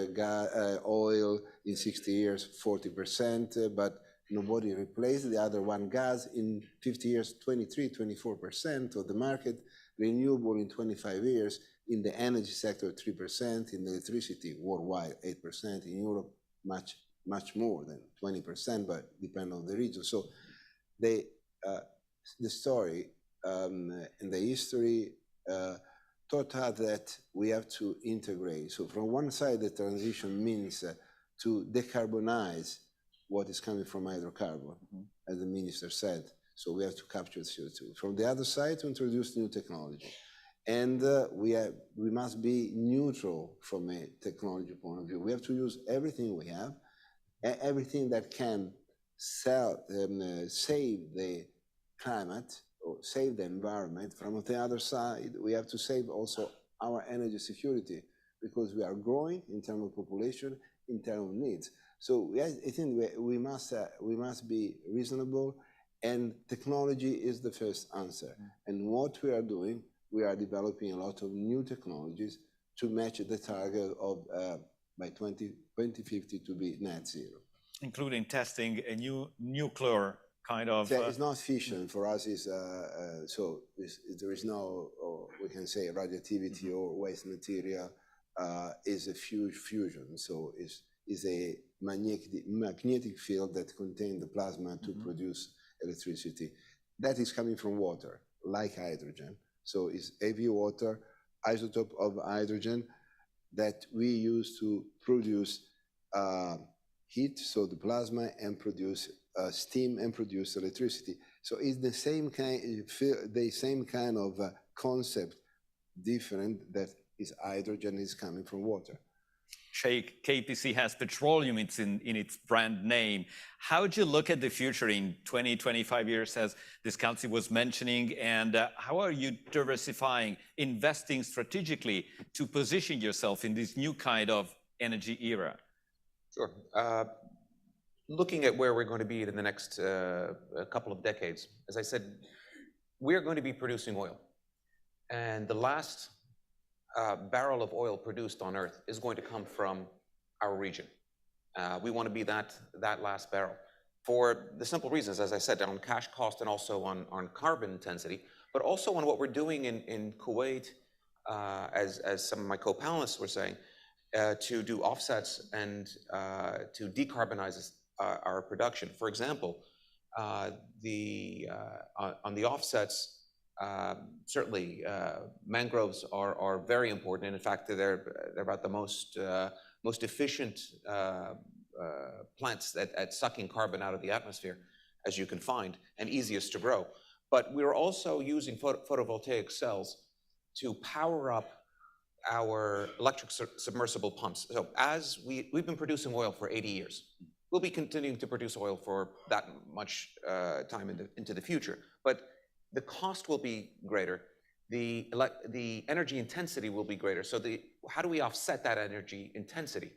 oil in 60 years, 40%, but nobody replaced the other one. Gas in 50 years, 24% of the market, renewable in 25 years, in the energy sector, 3%, in electricity worldwide, 8%, in Europe, much more than 20%, but depend on the region. So the story and the history taught us that we have to integrate. So from one side, the transition means to decarbonize what is coming from hydrocarbon, as the minister said. So we have to capture CO2. From the other side, to introduce new technology. And we must be neutral from a technology point of view. We have to use everything we have, everything that can save the climate or save the environment. From the other side, we have to save also our energy security, because we are growing in terms of population, in terms of needs. So I think we must be reasonable, and technology is the first answer. And what we are doing, we are developing a lot of new technologies to match the target of by 2050 to be net zero. Including testing a new nuclear kind of... It's not fission. For us, there is no, we can say, radioactivity or waste material is a fusion. So is a magnetic field that contains the plasma to produce electricity. That is coming from water, like hydrogen. So it's heavy water, isotope of hydrogen that we use to produce heat, so the plasma, and produce steam and produce electricity. So it's the same kind of concept, different, that is hydrogen is coming from water. Sheikh, KPC has petroleum in its brand name. How would you look at the future in 20, 25 years, as Descalzi was mentioning, and how are you diversifying, investing strategically to position yourself in this new kind of energy era? Sure. Looking at where we're going to be in the next couple of decades, as I said, we're going to be producing oil. And the last barrel of oil produced on Earth is going to come from our region. We want to be that last barrel, for the simple reasons, as I said, on cash cost and also on carbon intensity, but also on what we're doing in Kuwait, as some of my co-panelists were saying, to do offsets and to decarbonize our production. For example, on the offsets, certainly mangroves are very important, and in fact they're about the most efficient plants at sucking carbon out of the atmosphere, as you can find, and easiest to grow. But we're also using photovoltaic cells to power up our electric submersible pumps. So as we've been producing oil for 80 years, we'll be continuing to produce oil for that much time into the future. But the cost will be greater. The energy intensity will be greater. So how do we offset that energy intensity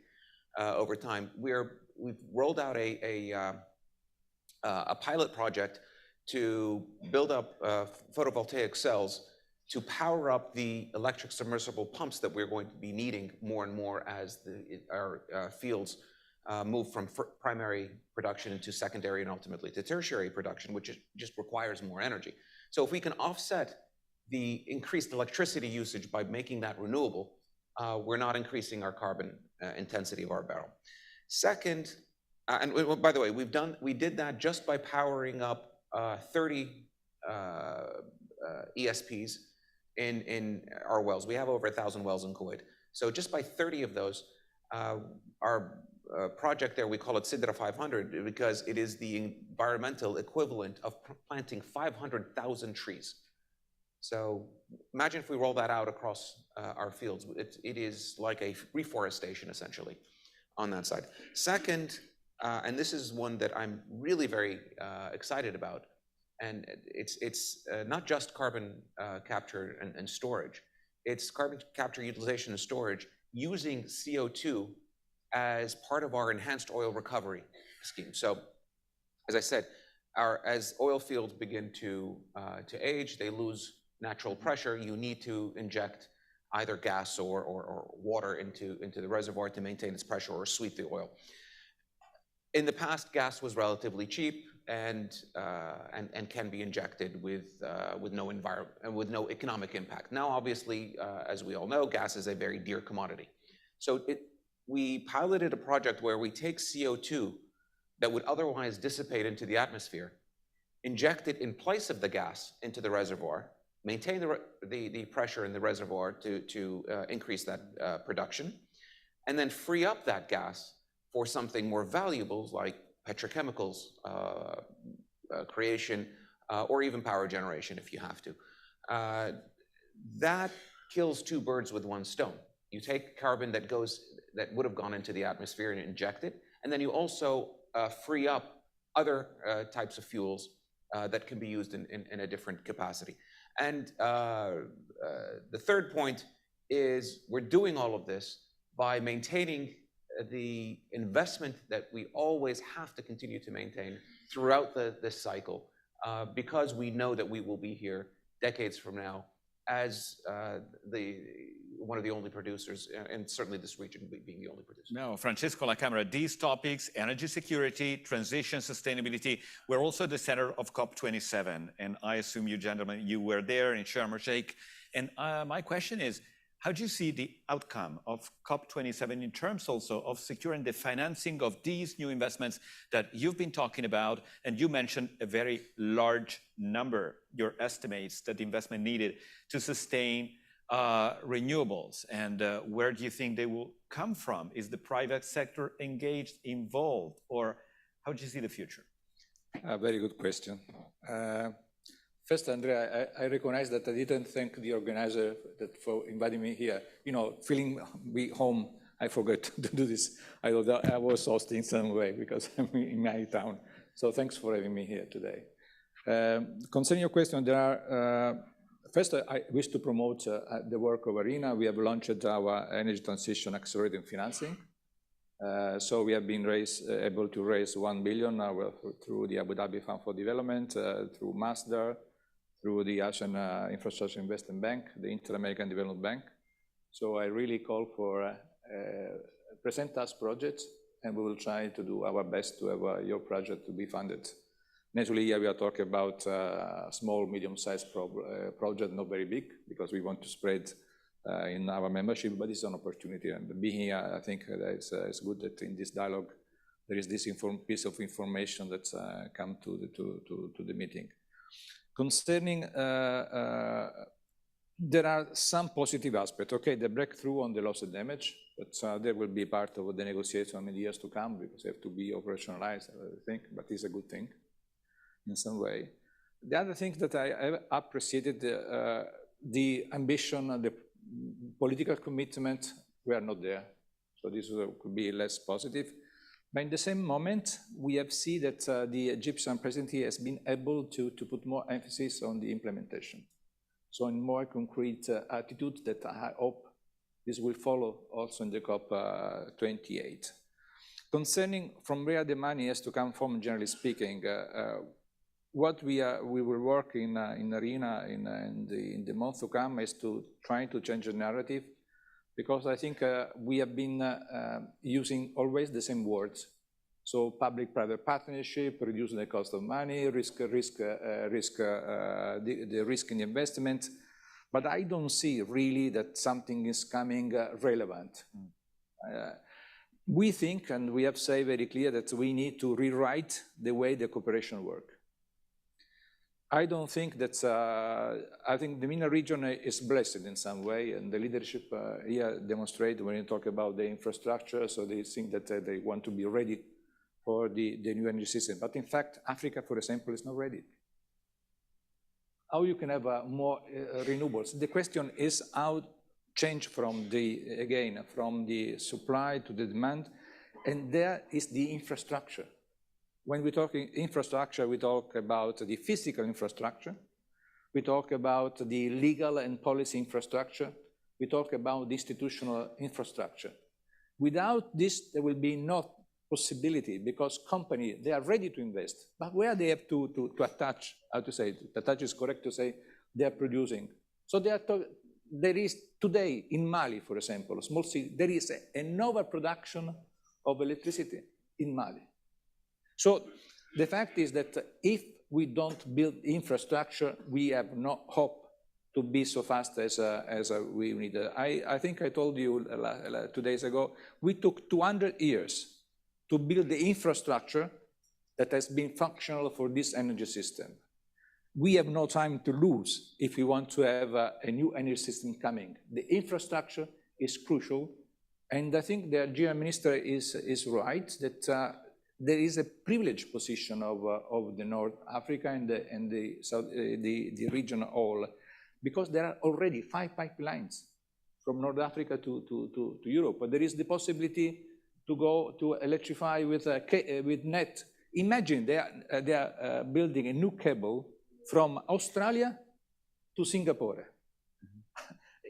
over time? We've rolled out a pilot project to build up photovoltaic cells to power up the electric submersible pumps that we're going to be needing more and more as our fields move from primary production into secondary and ultimately to tertiary production, which just requires more energy. So if we can offset the increased electricity usage by making that renewable, we're not increasing our carbon intensity of our barrel. Second, and by the way, we did that just by powering up 30 ESPs in our wells. We have over 1,000 wells in Kuwait. So just by 30 of those, our project there, we call it Sidra 500 because it is the environmental equivalent of planting 500,000 trees. So imagine if we roll that out across our fields. It is like a reforestation, essentially, on that side. Second, and this is one that I'm really very excited about, and it's not just carbon capture and storage. It's carbon capture, utilization, and storage using CO2 as part of our enhanced oil recovery scheme. So, as I said, as oil fields begin to age, they lose natural pressure. You need to inject either gas or water into the reservoir to maintain its pressure or sweep the oil. In the past, gas was relatively cheap and can be injected with no economic impact. Now, obviously, as we all know, gas is a very dear commodity. So we piloted a project where we take CO2 that would otherwise dissipate into the atmosphere, inject it in place of the gas into the reservoir, maintain the pressure in the reservoir to increase that production, and then free up that gas for something more valuable like petrochemicals creation or even power generation if you have to. That kills two birds with one stone. You take carbon that would have gone into the atmosphere and inject it, and then you also free up other types of fuels that can be used in a different capacity. And the third point is we're doing all of this by maintaining the investment that we always have to continue to maintain throughout this cycle, because we know that we will be here decades from now as one of the only producers, and certainly this region being the only producer. Now, Francesco La Camera, these topics, energy security, transition, sustainability, were also the center of COP27. And I assume you gentlemen, you were there in Sharm el-Sheikh. And my question is, how do you see the outcome of COP27 in terms also of securing the financing of these new investments that you've been talking about? And you mentioned a very large number, your estimates that the investment needed to sustain renewables. And where do you think they will come from? Is the private sector engaged, involved, or how do you see the future? Very good question. First, Andrea, I recognize that I didn't thank the organizer for inviting me here. You know, feeling home, I forgot to do this. I thought I was hosting some way because I'm in my town. So thanks for having me here today. Concerning your question, there are, first, I wish to promote the work of ARENA. We have launched our energy transition accelerating financing. So we have been able to raise 1 billion through the Abu Dhabi Fund for Development, through Masdar, through the Asian Infrastructure Investment Bank, the Inter-American Development Bank. So I really call for present us projects, and we will try to do our best to have your project to be funded. Naturally, here we are talking about small, medium-sized project, not very big, because we want to spread in our membership, but it's an opportunity. And being here, I think that it's good that in this dialogue, there is this piece of information that's come to the meeting. Concerning, there are some positive aspects. Okay, the breakthrough on the loss and damage, but there will be part of the negotiation in the years to come because they have to be operationalized, I think, but it's a good thing in some way. The other thing that I appreciated, the ambition, the political commitment, we are not there. So this could be less positive. But in the same moment, we have seen that the Egyptian presidency has been able to put more emphasis on the implementation. So in more concrete attitude that I hope this will follow also in the COP28. Concerning from where the money has to come from, generally speaking, what we will work in arena in the months to come is to try to change the narrative, because I think we have been using always the same words. So public-private partnership, reducing the cost of money, the risk in investment. But I don't see really that something is coming relevant. We think, and we have said very clear, that we need to rewrite the way the cooperation works. I don't think that, I think the MENA region is blessed in some way, and the leadership here demonstrate when you talk about the infrastructure, so they think that they want to be ready for the new energy system. But in fact, Africa, for example, is not ready. How you can have more renewables? The question is how change from from the supply to the demand, and there is the infrastructure. When we talk infrastructure, we talk about the physical infrastructure, we talk about the legal and policy infrastructure, we talk about the institutional infrastructure. Without this, there will be no possibility, because companies, they are ready to invest, but where they have to attach, how to say, attach is correct to say, they are producing. So there is today in Mali, for example, a small city, there is an overproduction of electricity in Mali. So the fact is that if we don't build infrastructure, we have no hope to be so fast as we need. I think I told you 2 days ago, we took 200 years to build the infrastructure that has been functional for this energy system. We have no time to lose if we want to have a new energy system coming. The infrastructure is crucial, and I think the Algerian minister is right that there is a privileged position of the North Africa and the region all, because there are already 5 pipelines from North Africa to Europe. But there is the possibility to go to electrify with net. Imagine they are building a new cable from Australia to Singapore.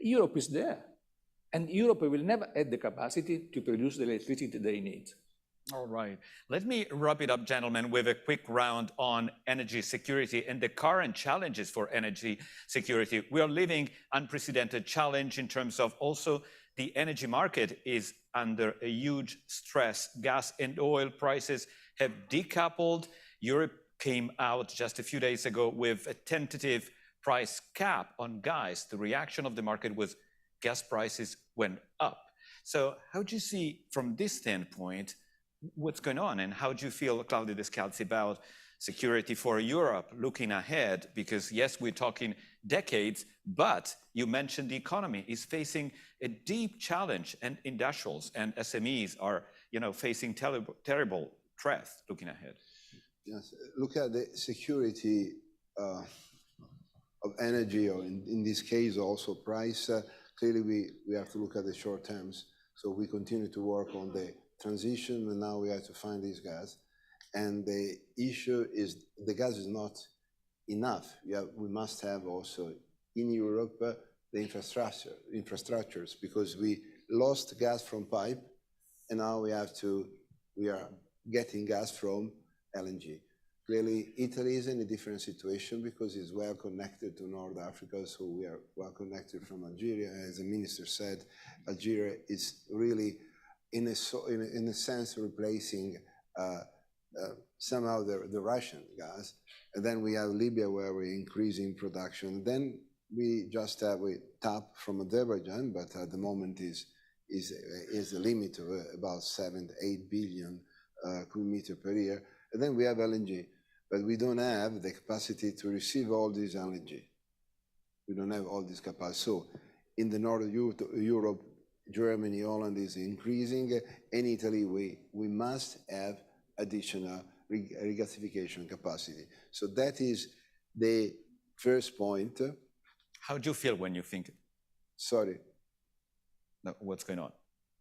Europe is there, and Europe will never have the capacity to produce the electricity they need. All right. Let me wrap it up, gentlemen, with a quick round on energy security and the current challenges for energy security. We are living unprecedented challenge in terms of also the energy market is under a huge stress. Gas and oil prices have decoupled. Europe came out just a few days ago with a tentative price cap on gas. The reaction of the market was gas prices went up. So how do you see from this standpoint what's going on, and how do you feel, Claudio Descalzi, about security for Europe looking ahead? Because yes, we're talking decades, but you mentioned the economy is facing a deep challenge, and industrials and SMEs are, facing terrible threats looking ahead. Yes, look at the security of energy, or in this case also price. Clearly, we have to look at the short terms. So we continue to work on the transition, and now we have to find this gas. And the issue is the gas is not enough. We must have also in Europe the infrastructures, because we lost gas from pipe, and now we are getting gas from LNG. Clearly, Italy is in a different situation because it's well connected to North Africa, so we are well connected from Algeria. As the minister said, Algeria is really, in a sense, replacing somehow the Russian gas. And then we have Libya, where we're increasing production. Then we tap from Azerbaijan, but at the moment is a limit of about 7 to 8 billion cubic meters per year. And then we have LNG, but we don't have the capacity to receive all this LNG. We don't have all this capacity. So in the north of Europe, Germany, Holland is increasing. In Italy, we must have additional regasification capacity. So that is the first point. How do you feel when you think? Sorry. No, what's going on?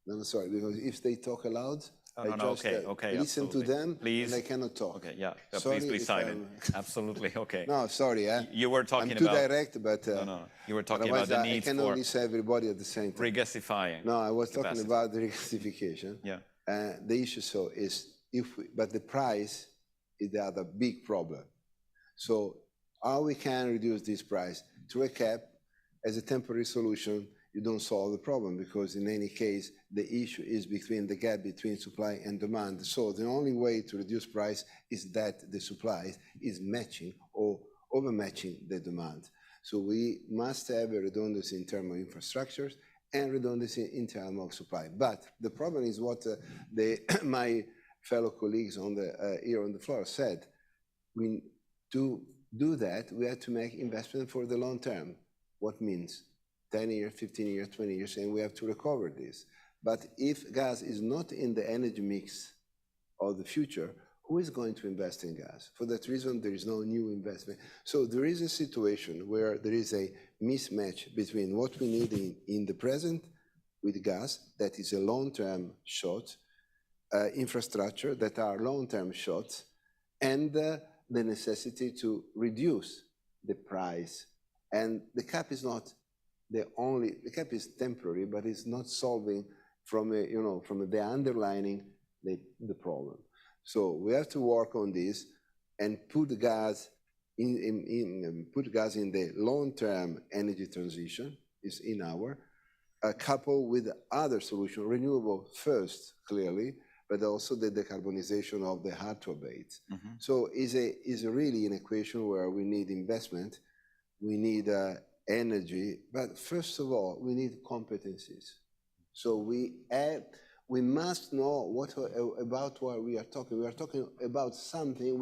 No, sorry, because if they talk aloud. Okay. Listen to them, please. and I cannot talk. Okay, yeah. Sorry Please be if silent. Absolutely, okay. No, sorry. You were talking I'm too about... direct, but... No. You were talking about the need I cannot listen everybody at the same time. regasifying. No, I was talking about the regasification. Yeah. The issue is but the price is the other big problem. So how we can reduce this price? Through a cap, as a temporary solution, you don't solve the problem, because in any case, the issue is between the gap between supply and demand. So the only way to reduce price is that the supply is matching or overmatching the demand. So we must have a redundancy in terms of infrastructures and redundancy in terms of supply. But the problem is what my fellow colleagues here on the floor said. To do that, we have to make investment for the long term. What means 10 years, 15 years, 20 years, and we have to recover this. But if gas is not in the energy mix of the future, who is going to invest in gas? For that reason, there is no new investment. So there is a situation where there is a mismatch between what we need in the present with gas, that is a long-term shot, infrastructure that are long-term shots, and the necessity to reduce the price. And the cap is not the cap is temporary, but it's not solving from the underlining the problem. So we have to work on this and put gas in the long-term energy transition, is in our, coupled with other solutions, renewable first, clearly, but also the decarbonization of the hard-to-abate. So is really an equation where we need investment, we need energy, but first of all, we need competencies. So we must know about what we are talking. We are talking about something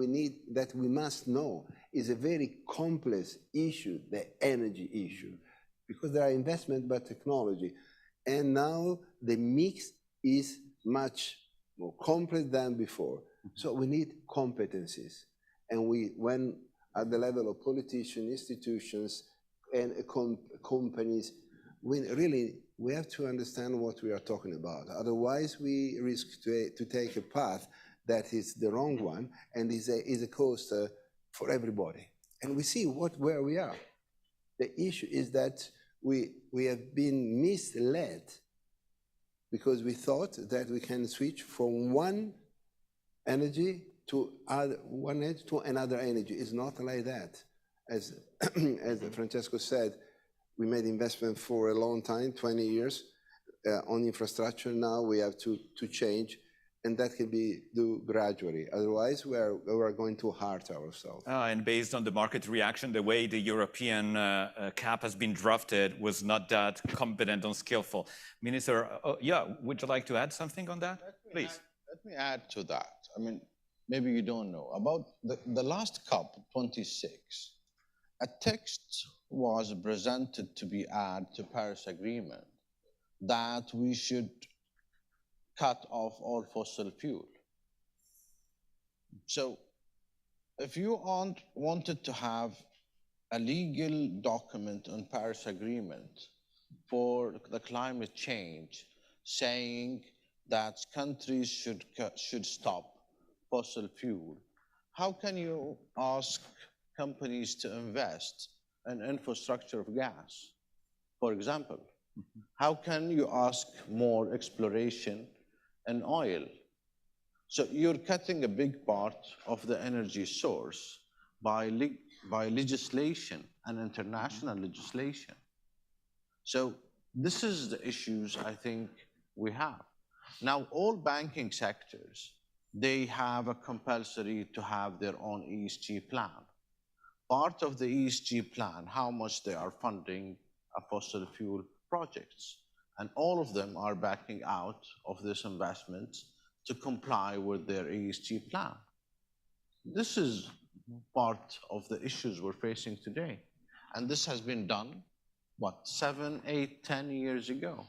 that we must know is a very complex issue, the energy issue, because there are investment but technology. And now the mix is much more complex than before. So we need competencies. And when at the level of politicians, institutions, and companies, we have to understand what we are talking about. Otherwise, we risk to take a path that is the wrong one and is a cost for everybody. And we see where we are. The issue is that we have been misled because we thought that we can switch from one energy to another energy. It's not like that. As Francesco said, we made investment for a long time, 20 years, on infrastructure. Now we have to change, and that can be done gradually. Otherwise, we are going to hurt ourselves. And based on the market reaction, the way the European cap has been drafted was not that competent and skillful. Minister, would you like to add something on that? Please. Let me add to that. I mean, maybe you don't know. About the last COP 26, a text was presented to be added to Paris Agreement that we should cut off all fossil fuel. So if you wanted to have a legal document on Paris Agreement for the climate change saying that countries should stop fossil fuel, how can you ask companies to invest in infrastructure of gas, for example? How can you ask more exploration in oil? So you're cutting a big part of the energy source by legislation and international legislation. So this is the issues I think we have. Now, all banking sectors, they have a compulsory to have their own ESG plan. Part of the ESG plan, how much they are funding fossil fuel projects. And all of them are backing out of this investment to comply with their ESG plan. This is part of the issues we're facing today. And this has been done, 7, 8, 10 years ago.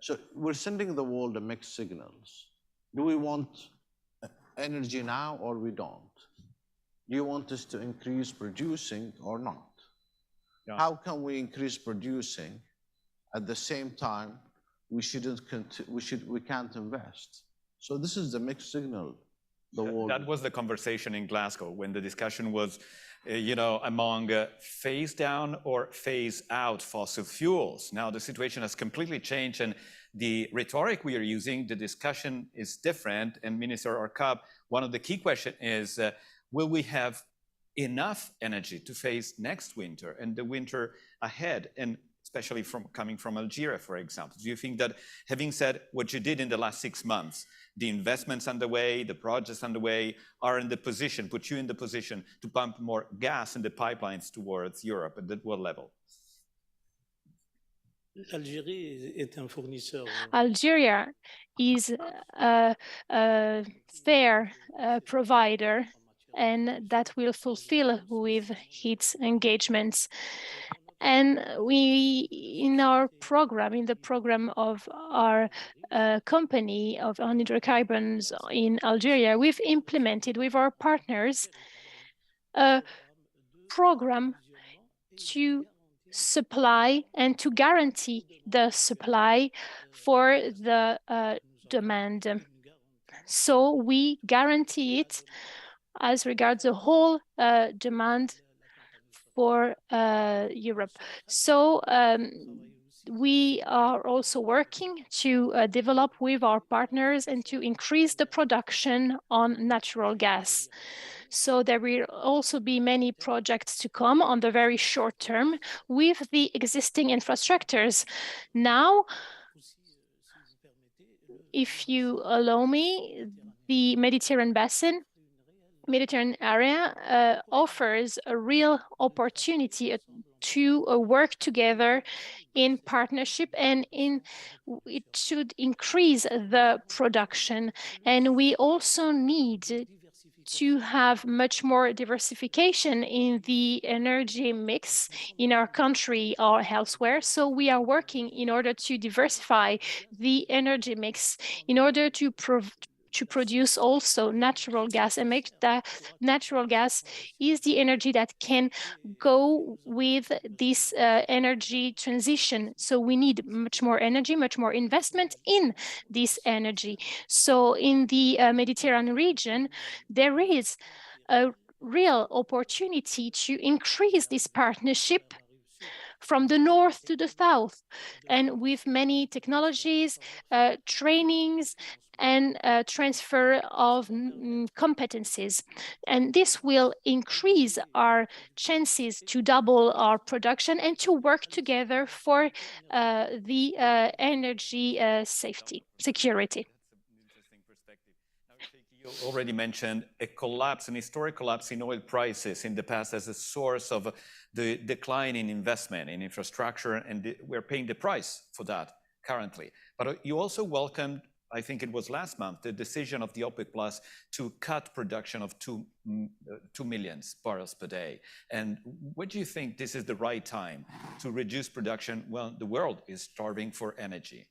So we're sending the world a mixed signals. Do we want energy now or we don't? Do you want us to increase producing or not? Yeah. How can we increase producing at the same time we can't invest. So this is the mixed signal. That was the conversation in Glasgow when the discussion was, among phase down or phase out fossil fuels. Now the situation has completely changed, and the rhetoric we are using, the discussion is different. And Minister Orkab, one of the key questions is, will we have enough energy to face next winter and the winter ahead, and especially coming from Algeria, for example? Do you think that, having said what you did in the last 6 months, the investments underway, the projects underway, put you in the position to pump more gas in the pipelines towards Europe? At what level? Algeria is a fair provider, and that will fulfill with its engagements. And we, in the program of our company on hydrocarbons in Algeria, we've implemented with our partners a program to supply and to guarantee the supply for the demand. So we guarantee it as regards the whole demand for Europe. So we are also working to develop with our partners and to increase the production on natural gas. So there will also be many projects to come on the very short term with the existing infrastructures. Now, if you allow me, the Mediterranean area offers a real opportunity to work together in partnership, and it should increase the production. And we also need to have much more diversification in the energy mix in our country or elsewhere. So we are working in order to diversify the energy mix, in order to produce also natural gas, and make that natural gas is the energy that can go with this energy transition. So we need much more energy, much more investment in this energy. So in the Mediterranean region, there is a real opportunity to increase this partnership from the north to the south, and with many technologies, trainings, and transfer of competencies. And this will increase our chances to double our production and to work together for the energy security. You already mentioned an historic collapse in oil prices in the past as a source of the decline in investment in infrastructure, and we're paying the price for that currently. But you also welcomed, I think it was last month, the decision of the OPEC Plus to cut production of 2 million barrels per day. And what do you think this is the right time to reduce production? Well, the world is starving for energy.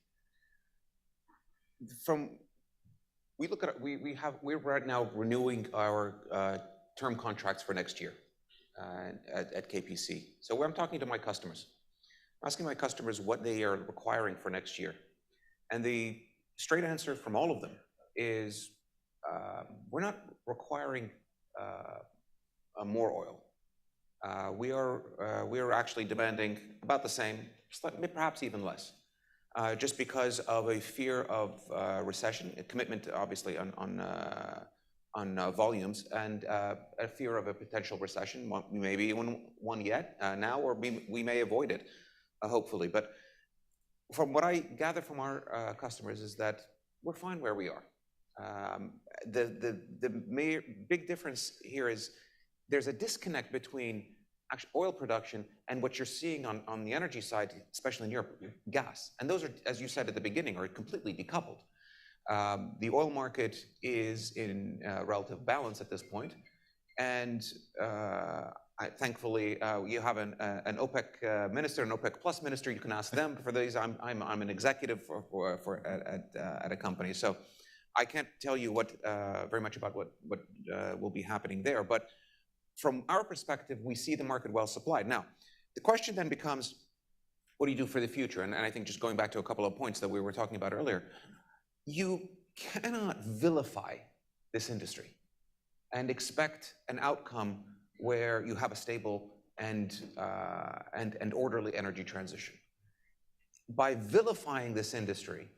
We're right now renewing our term contracts for next year at KPC. So I'm talking to my customers, asking my customers what they are requiring for next year. And the straight answer from all of them is we're not requiring more oil. We are actually demanding about the same, perhaps even less. Just because of a fear of recession, a commitment obviously on volumes, and a fear of a potential recession. We may be in one yet now, or we may avoid it, hopefully. But from what I gather from our customers is that we're fine where we are. The big difference here is there's a disconnect between actual oil production and what you're seeing on the energy side, especially in Europe, gas. And those are, as you said at the beginning, are completely decoupled. The oil market is in relative balance at this point. And thankfully, you have an OPEC minister, an OPEC Plus minister. You can ask them for these. I'm an executive at a company. So I can't tell you very much about what will be happening there. But from our perspective, we see the market well supplied. Now, the question then becomes, What do you do for the future? And I think just going back to a couple of points that we were talking about earlier, you cannot vilify this industry and expect an outcome where you have a stable and orderly energy transition. By vilifying this industry,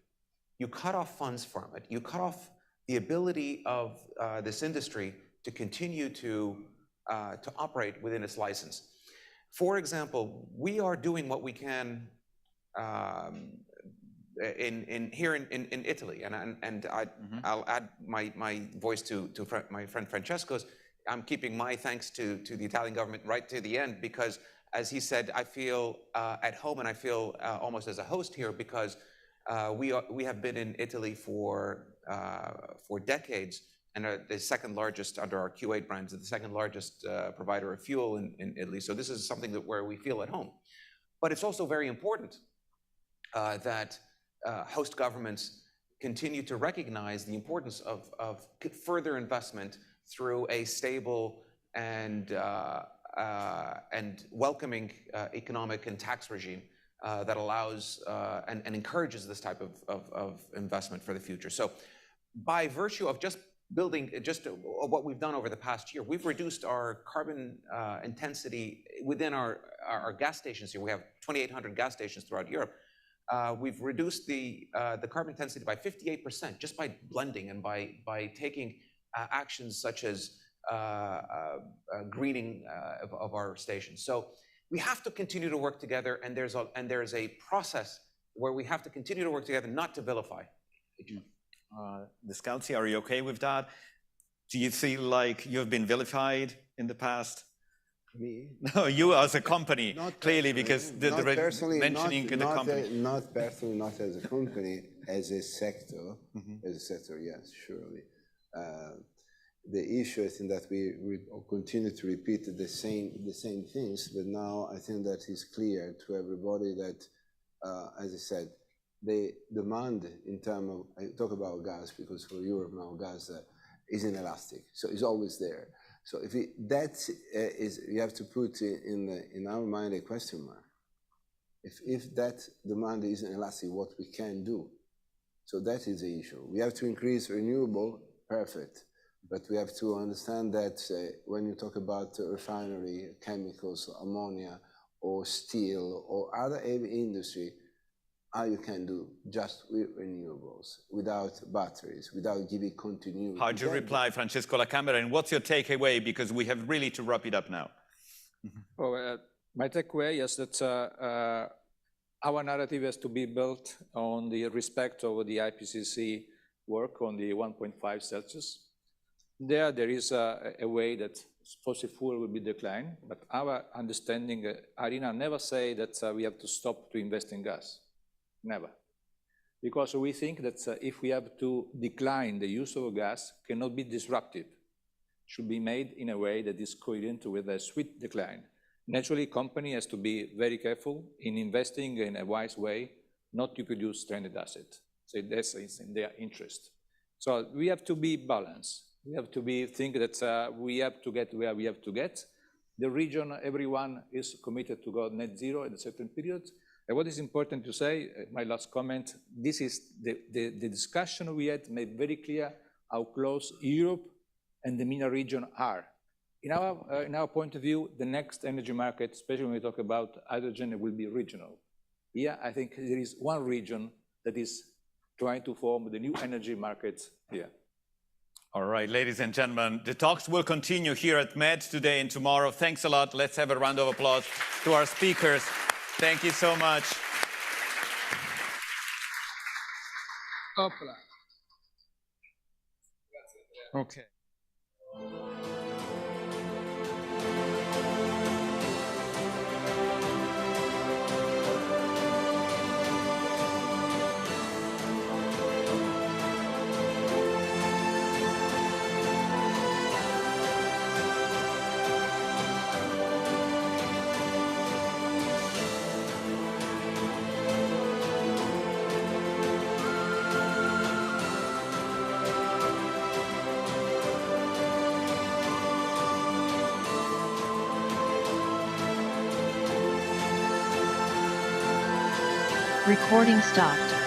you cut off funds from it. You cut off the ability of this industry to continue to operate within its license. For example, we are doing what we can here in Italy, and I'll add my voice to my friend Francesco's. I'm keeping my thanks to the Italian government right to the end, because as he said, I feel at home and I feel almost as a host here, because we have been in Italy for decades, and are the second largest under our Q8 brands, the second largest provider of fuel in Italy. So this is something where we feel at home. But it's also very important that host governments continue to recognize the importance of further investment through a stable and welcoming economic and tax regime that allows and encourages this type of investment for the future. So by virtue of just building, what we've done over the past year, we've reduced our carbon intensity within our gas stations here. We have 2,800 gas stations throughout Europe. We've reduced the carbon intensity by 58% just by blending and by taking actions such as greening of our stations. So we have to continue to work together, and there's a process where we have to continue to work together, not to vilify. Descalzi, are you okay with that? Do you feel like you've been vilified in the past? Me? No, you as a company, Not clearly, because not personally, mentioning the company. Not personally, not as a company, as a sector. As a sector, yes, surely. The issue is in that we continue to repeat the same things, but now I think that is clear to everybody that, as I said, the demand in terms of, I talk about gas because for Europe now gas is inelastic, so it's always there. So if you have to put in our mind a question mark. If that demand is inelastic, what we can do. So that is the issue. We have to increase renewable, perfect. But we have to understand that when you talk about refinery, chemicals, ammonia, or steel, or other heavy industry, how you can do just with renewables, without batteries, without giving continuity. How do you reply, Francesco La Camera, and what's your takeaway? Because we have really to wrap it up now. My takeaway is that our narrative has to be built on the respect of the IPCC work on the 1.5 Celsius. There is a way that fossil fuel will be declined, but our understanding, Arina never say that we have to stop to invest in gas, never. Because we think that if we have to decline the use of gas, cannot be disruptive. Should be made in a way that is coherent with a sweet decline. Naturally, company has to be very careful in investing in a wise way, not to produce stranded assets. So that's in their interest. So we have to be balanced. We have to think that we have to get where we have to get. The region, everyone is committed to go net zero at a certain period. And what is important to say, my last comment, this is the discussion we had made very clear how close Europe and the MENA region are. In our point of view, the next energy market, especially when we talk about hydrogen, will be regional. Here, I think there is one region that is trying to form the new energy markets here. All right, ladies and gentlemen, the talks will continue here at MED today and tomorrow. Thanks a lot. Let's have a round of applause to our speakers. Thank you so much. Okay. Recording stopped.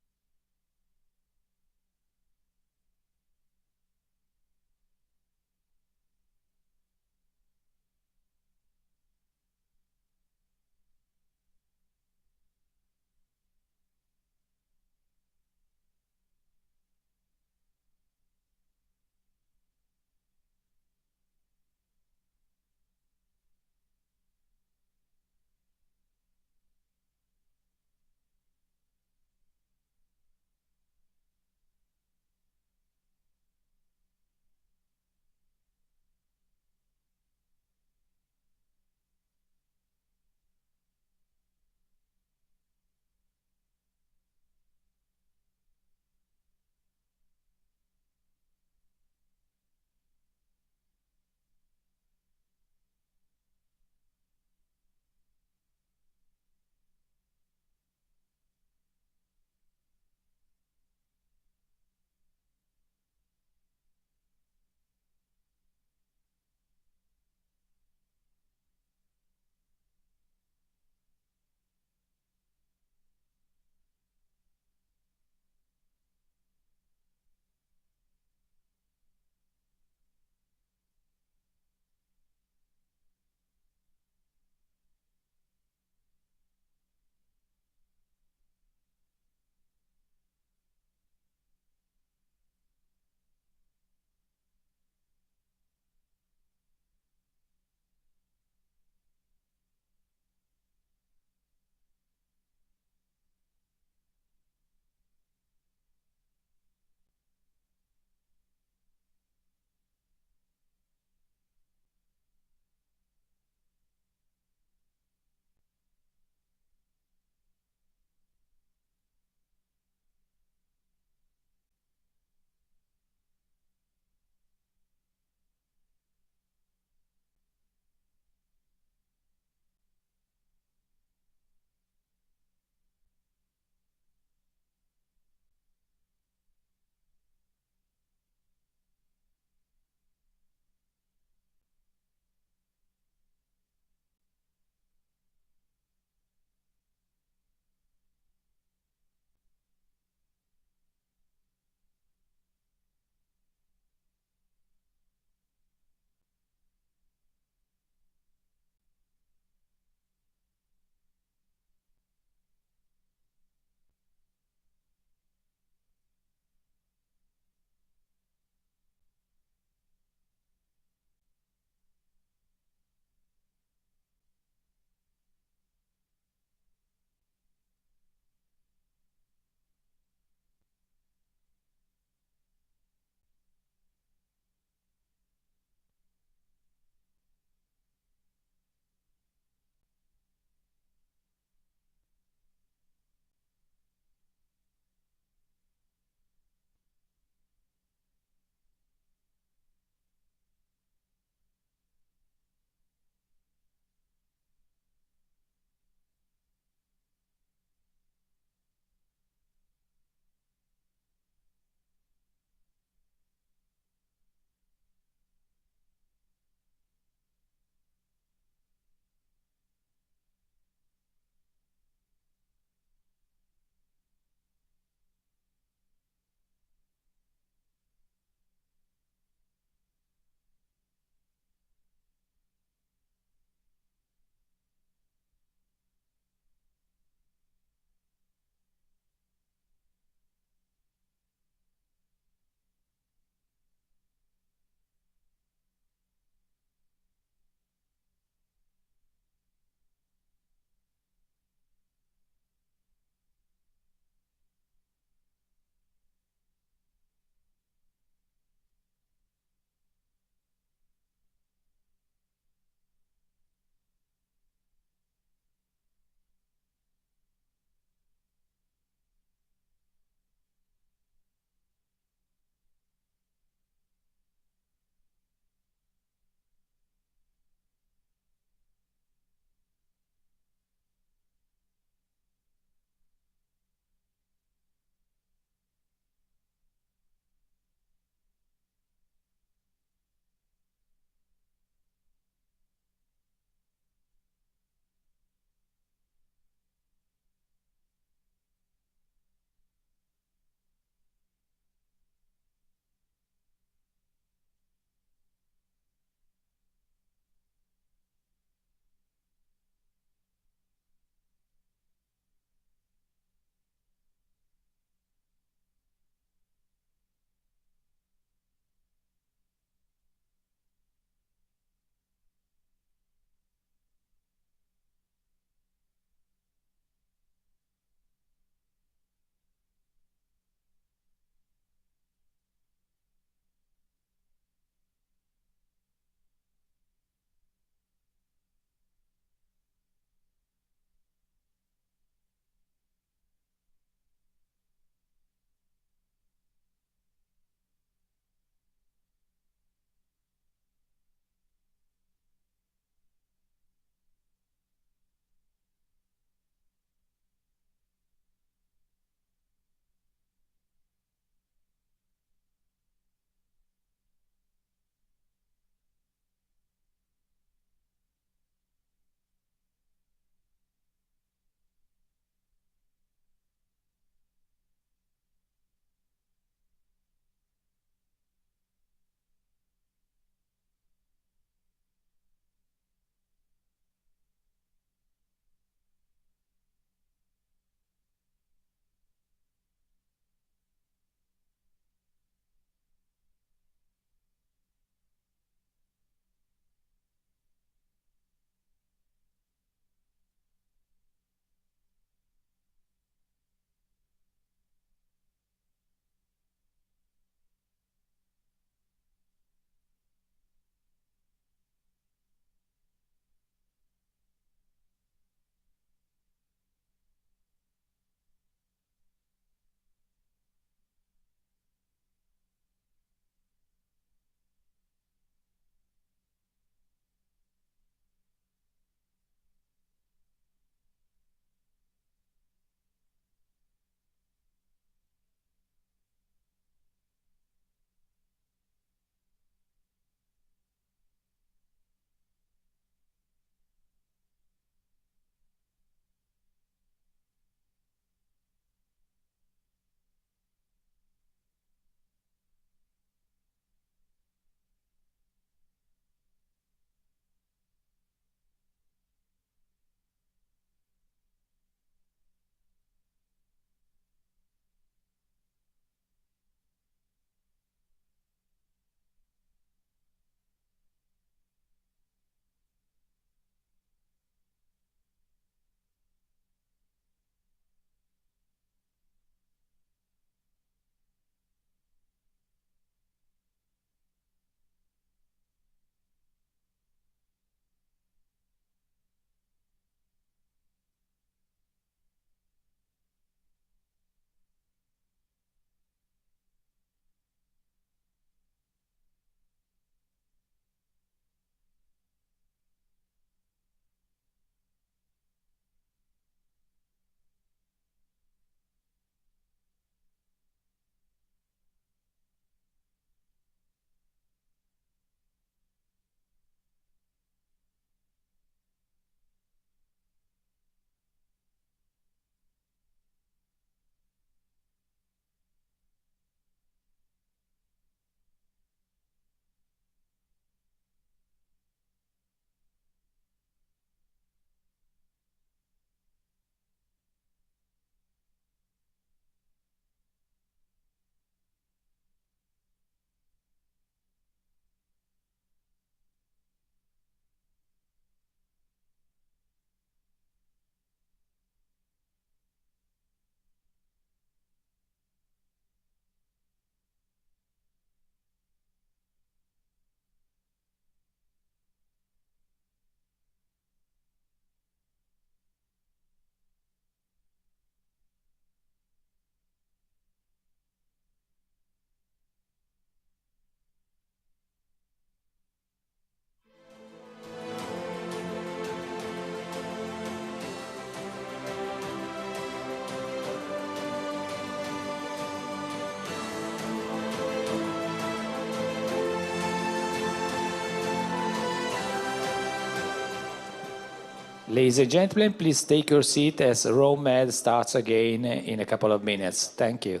Ladies and gentlemen, please take your seat as Rome Med starts again in a couple of minutes. Thank you.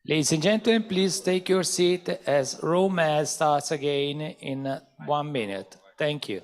Ladies and gentlemen, please take your seat as Rome Med starts again in 1 minute. Thank you.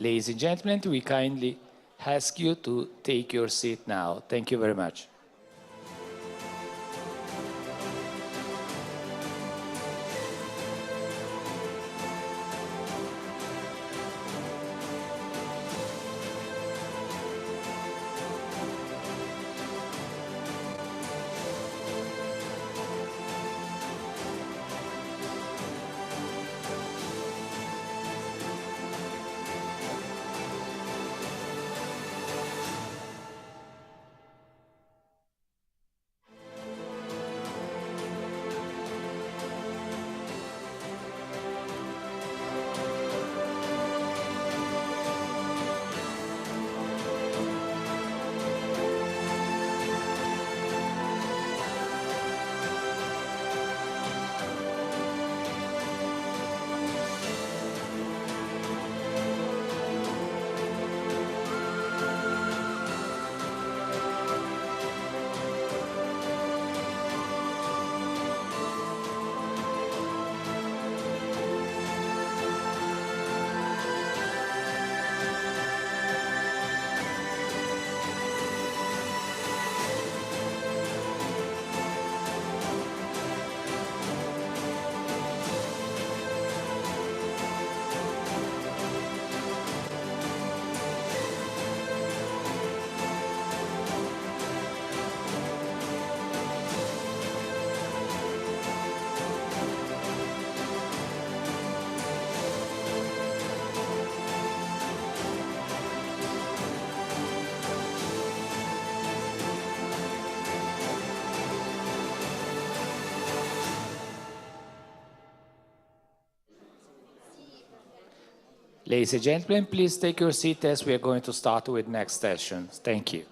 Ladies and gentlemen, we kindly ask you to take your seat now. Thank you very much. Ladies and gentlemen, please take your seat as we are going to start with next session. Thank you.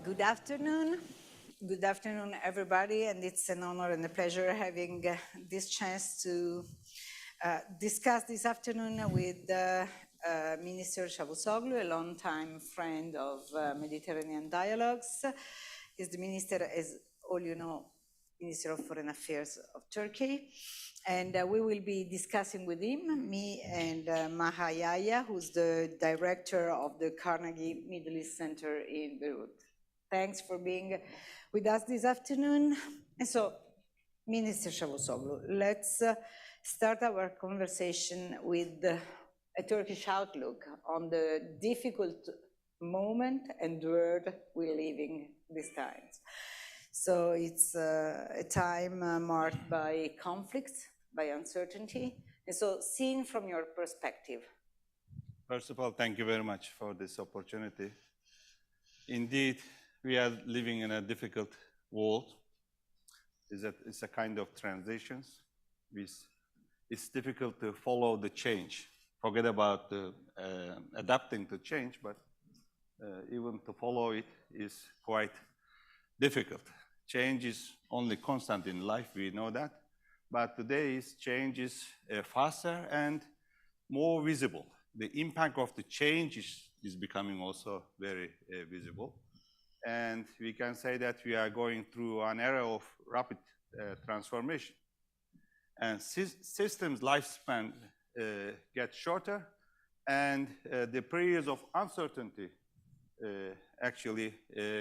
Good afternoon. Good afternoon, everybody, and it's an honor and a pleasure having this chance to discuss this afternoon with Minister Çavuşoğlu, a longtime friend of Mediterranean dialogues. He's the minister, as all you know, Minister of Foreign Affairs of Turkey. And we will be discussing with him, me and Maha Yaya, who's the director of the Carnegie Middle East Center in Beirut. Thanks for being with us this afternoon. And so, Minister Çavuşoğlu, let's start our conversation with a Turkish outlook on the difficult moment and world we're living these times. So it's a time marked by conflicts, by uncertainty. And so, seen from your perspective. First of all, thank you very much for this opportunity. Indeed, we are living in a difficult world. It's a kind of transitions. It's difficult to follow the change. Forget about adapting to change, but even to follow it is quite difficult. Change is only constant in life, we know that. But today's change is faster and more visible. The impact of the change is becoming also very visible. And we can say that we are going through an era of rapid transformation. And systems lifespan gets shorter, and the periods of uncertainty actually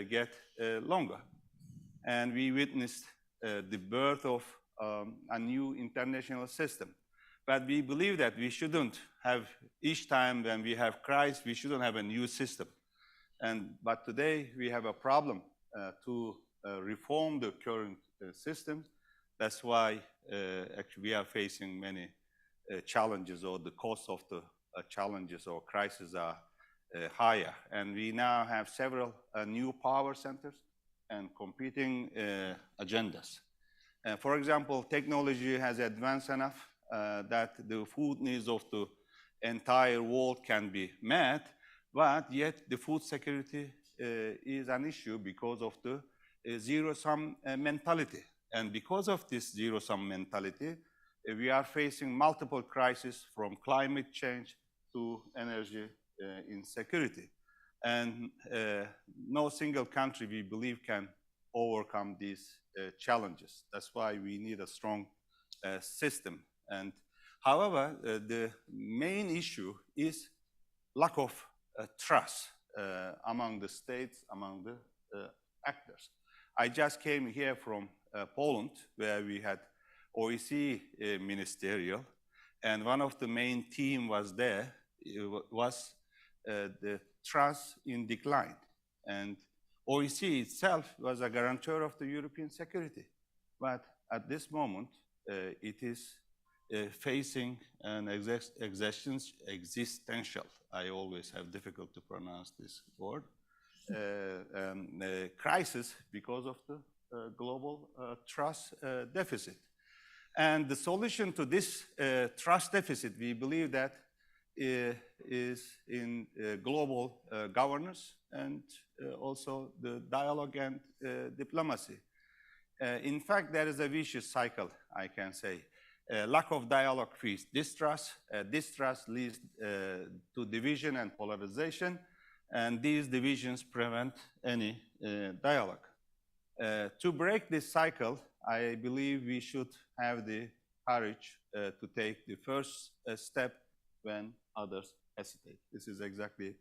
get longer. And we witnessed the birth of a new international system. But we believe that we shouldn't have, each time when we have crisis, we shouldn't have a new system. But today we have a problem to reform the current system. That's why actually we are facing many challenges, or the cost of the challenges or crises are higher. And we now have several new power centers and competing agendas. For example, technology has advanced enough that the food needs of the entire world can be met, but yet the food security is an issue because of the zero-sum mentality. And because of this zero-sum mentality, we are facing multiple crises, from climate change to energy insecurity. And no single country, we believe, can overcome these challenges. That's why we need a strong system. And however, the main issue is lack of trust among the states, among the actors. I just came here from Poland, where we had OECD ministerial, and one of the main themes was there, was the trust in decline. And OECD itself was a guarantor of the European security. But at this moment, it is facing an existential, I always have difficulty to pronounce this word, crisis because of the global trust deficit. And the solution to this trust deficit, we believe that is in global governance and also the dialogue and diplomacy. In fact, there is a vicious cycle, I can say. Lack of dialogue creates distrust. Distrust leads to division and polarization, and these divisions prevent any dialogue. To break this cycle, I believe we should have the courage to take the first step when others hesitate. This is exactly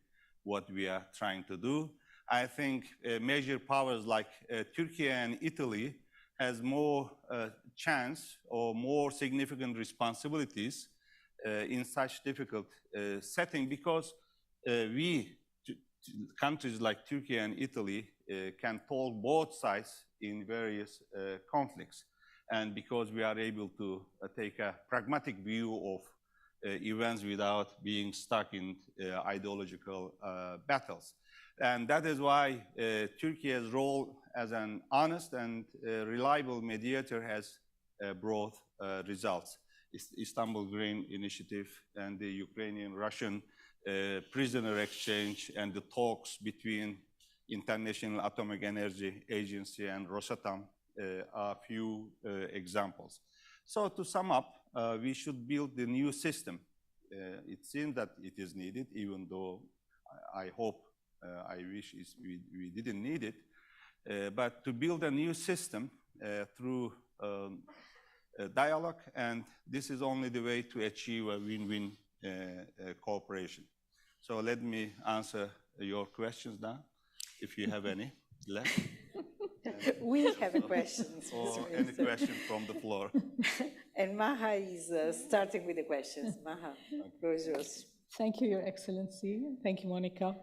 what we are trying to do. I think major powers like Turkey and Italy has more chance or more significant responsibilities in such difficult setting, because countries like Turkey and Italy can talk both sides in various conflicts. And because we are able to take a pragmatic view of events without being stuck in ideological battles. And that is why Turkey's role as an honest and reliable mediator has brought results. Istanbul Green Initiative and the Ukrainian-Russian prisoner exchange and the talks between International Atomic Energy Agency and Rosatom are few examples. So to sum up, we should build the new system. It seems that it is needed, even though I hope, I wish we didn't need it. but to build a new system through dialogue, and this is only the way to achieve a win-win cooperation. So let me answer your questions now, if you have any left. We have questions. Or any question from the floor. And Maha is starting with the questions. Maha, floor is yours. Thank you, Your Excellency. Thank you, Monica.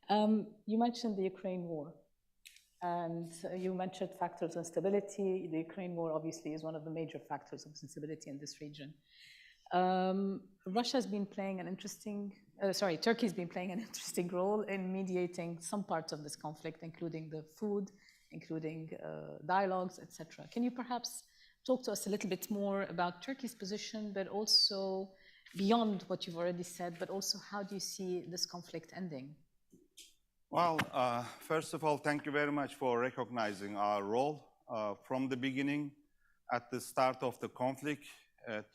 You mentioned the Ukraine war, and you mentioned factors of instability. The Ukraine war obviously is one of the major factors of instability in this region. Russia's been playing an interesting, Turkey's been playing an interesting role in mediating some parts of this conflict, including the food, including dialogues, etc. Can you perhaps talk to us a little bit more about Turkey's position, but also beyond what you've already said, but also how do you see this conflict ending? Well, first of all, thank you very much for recognizing our role. From the beginning, at the start of the conflict,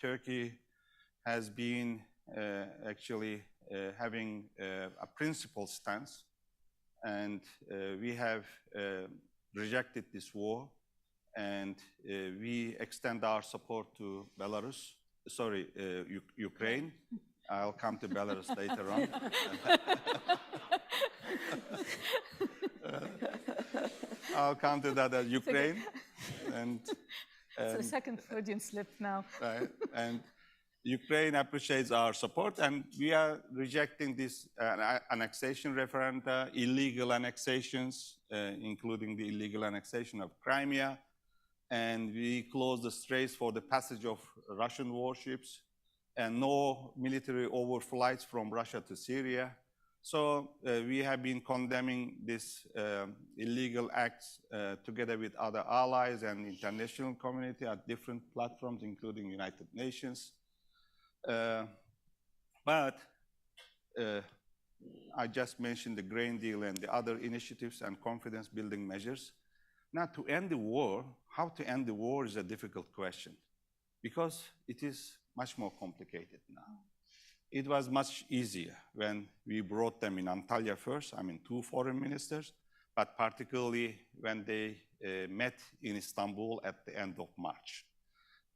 Turkey has been actually having a principled stance, and we have rejected this war, and we extend our support to Ukraine. I'll come to Belarus later on. I'll come to that, Ukraine. It's a second Freudian slip now. Right, and Ukraine appreciates our support, and we are rejecting this annexation referenda, illegal annexations, including the illegal annexation of Crimea, and we close the straits for the passage of Russian warships, and no military overflights from Russia to Syria. So we have been condemning these illegal acts together with other allies and international community at different platforms, including United Nations. But I just mentioned the grain deal and the other initiatives and confidence building measures. Now, to end the war, how to end the war is a difficult question, because it is much more complicated now. It was much easier when we brought them in Antalya first, two foreign ministers, but particularly when they met in Istanbul at the end of March.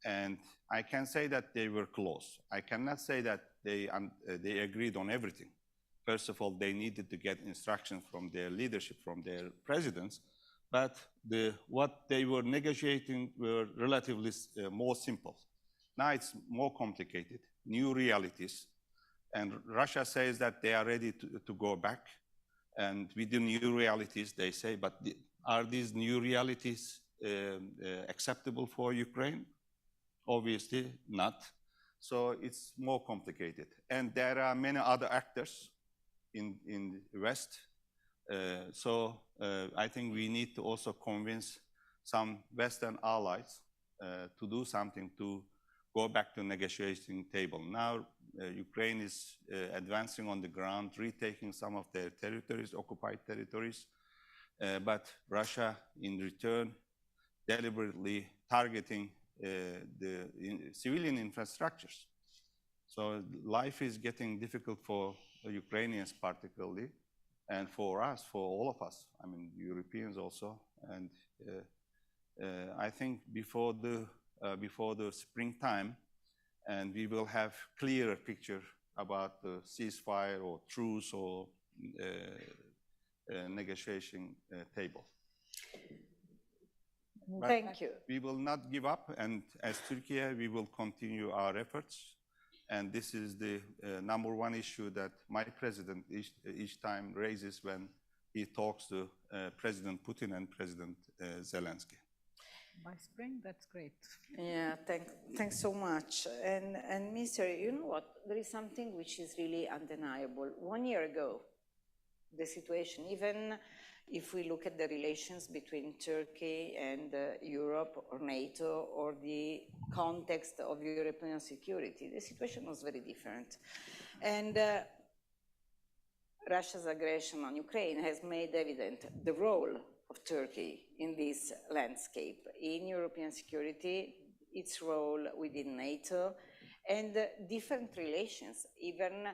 And I can say that they were close. I cannot say that they agreed on everything. First of all, they needed to get instructions from their leadership, from their presidents, but what they were negotiating were relatively more simple. Now it's more complicated, new realities. And Russia says that they are ready to go back. And with the new realities, they say, but are these new realities acceptable for Ukraine? Obviously not. So it's more complicated. And there are many other actors in the West. So I think we need to also convince some Western allies to do something to go back to negotiating table. Now, Ukraine is advancing on the ground, retaking some of their territories, occupied territories, but Russia, in return, deliberately targeting the civilian infrastructures. So life is getting difficult for the Ukrainians particularly, and for us, for all of us, Europeans also. And I think before the springtime, and we will have clearer picture about the ceasefire or truce or negotiation table. Thank you. We will not give up, and as Turkey, we will continue our efforts. And this is the number one issue that my president each time raises when he talks to President Putin and President Zelensky. By spring, that's great. Yeah, thanks so much. And Minister, you know what? There is something which is really undeniable. 1 year ago, the situation, even if we look at the relations between Turkey and Europe or NATO or the context of European security, the situation was very different. And Russia's aggression on Ukraine has made evident the role of Turkey in this landscape, in European security, its role within NATO, and different relations, even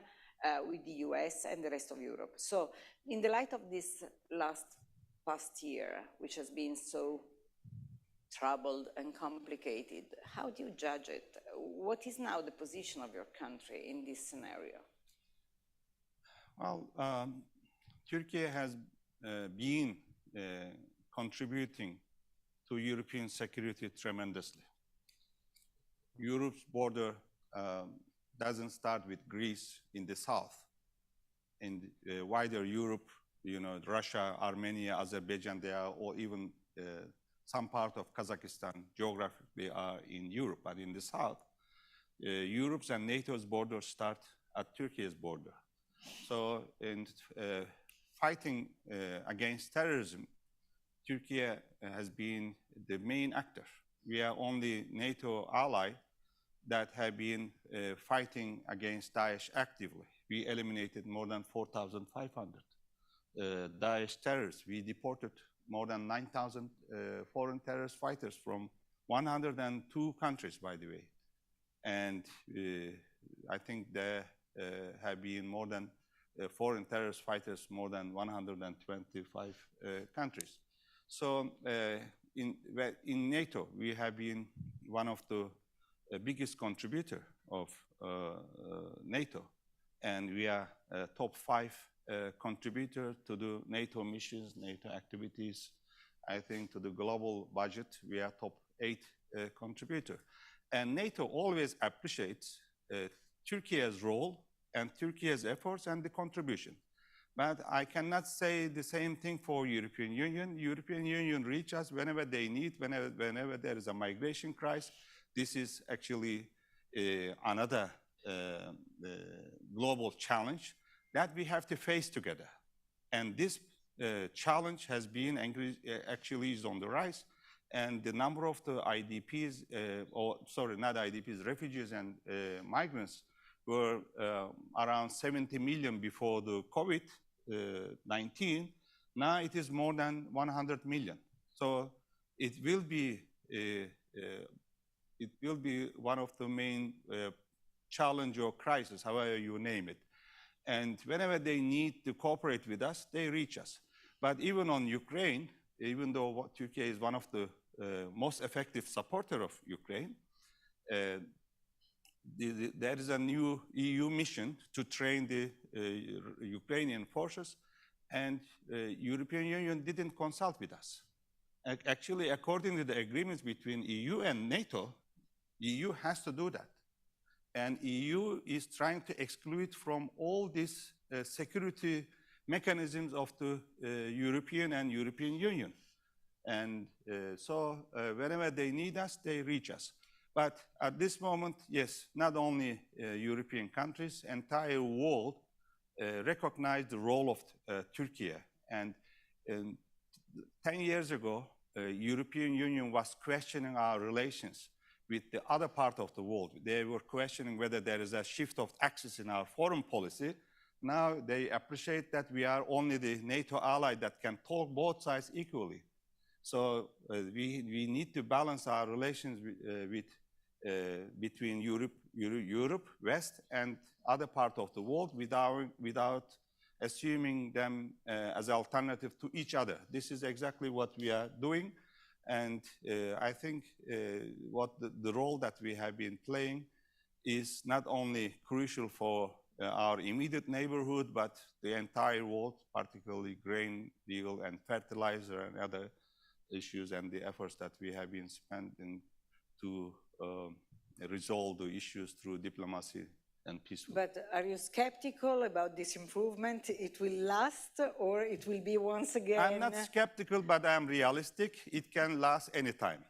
with the US and the rest of Europe. So in the light of this last past year, which has been so troubled and complicated. How do you judge it? What is now the position of your country in this scenario? Well, Turkey has been contributing to European security tremendously. Europe's border doesn't start with Greece in the south. In the wider Europe, you know, Russia, Armenia, Azerbaijan, they are, or even some part of Kazakhstan geographically are in Europe, but in the south, Europe's and NATO's borders start at Turkey's border. So in fighting against terrorism, Turkey has been the main actor. We are only NATO ally that have been fighting against Daesh actively. We eliminated more than 4,500 Daesh terrorists. We deported more than 9,000 foreign terrorist fighters from 102 countries, by the way. And I think there have been more than foreign terrorist fighters, more than 125 countries. So in NATO, we have been one of the biggest contributor of NATO, and we are top 5 contributor to the NATO missions, NATO activities. I think to the global budget, we are top 8 contributor. And NATO always appreciates Turkey's role and Turkey's efforts and the contribution. But I cannot say the same thing for European Union. European Union reach us whenever they need, whenever there is a migration crisis. This is actually another global challenge that we have to face together. And this challenge has been actually is on the rise. And the number of the IDPs, not IDPs, refugees and migrants were around 70 million before the COVID-19. Now it is more than 100 million. So it will be one of the main challenge or crisis, however you name it. And whenever they need to cooperate with us, they reach us. But even on Ukraine, even though Turkey is one of the most effective supporter of Ukraine, there is a new EU mission to train the Ukrainian forces, and European Union didn't consult with us. Actually, according to the agreements between EU and NATO, EU has to do that. And EU is trying to exclude from all these security mechanisms of the European and European Union. And so whenever they need us, they reach us. But at this moment, yes, not only European countries, entire world recognize the role of Turkey. And 10 years ago, European Union was questioning our relations with the other part of the world. They were questioning whether there is a shift of axis in our foreign policy. Now they appreciate that we are only the NATO ally that can talk both sides equally. So we need to balance our relations between Europe, West, and other part of the world without assuming them as alternative to each other. This is exactly what we are doing. And I think what the role that we have been playing is not only crucial for our immediate neighborhood, but the entire world, particularly grain deal and fertilizer and other issues, and the efforts that we have been spending to resolve the issues through diplomacy and peaceful. But are you skeptical about this improvement? It will last, or it will be once again? I'm not skeptical, but I'm realistic. It can last anytime.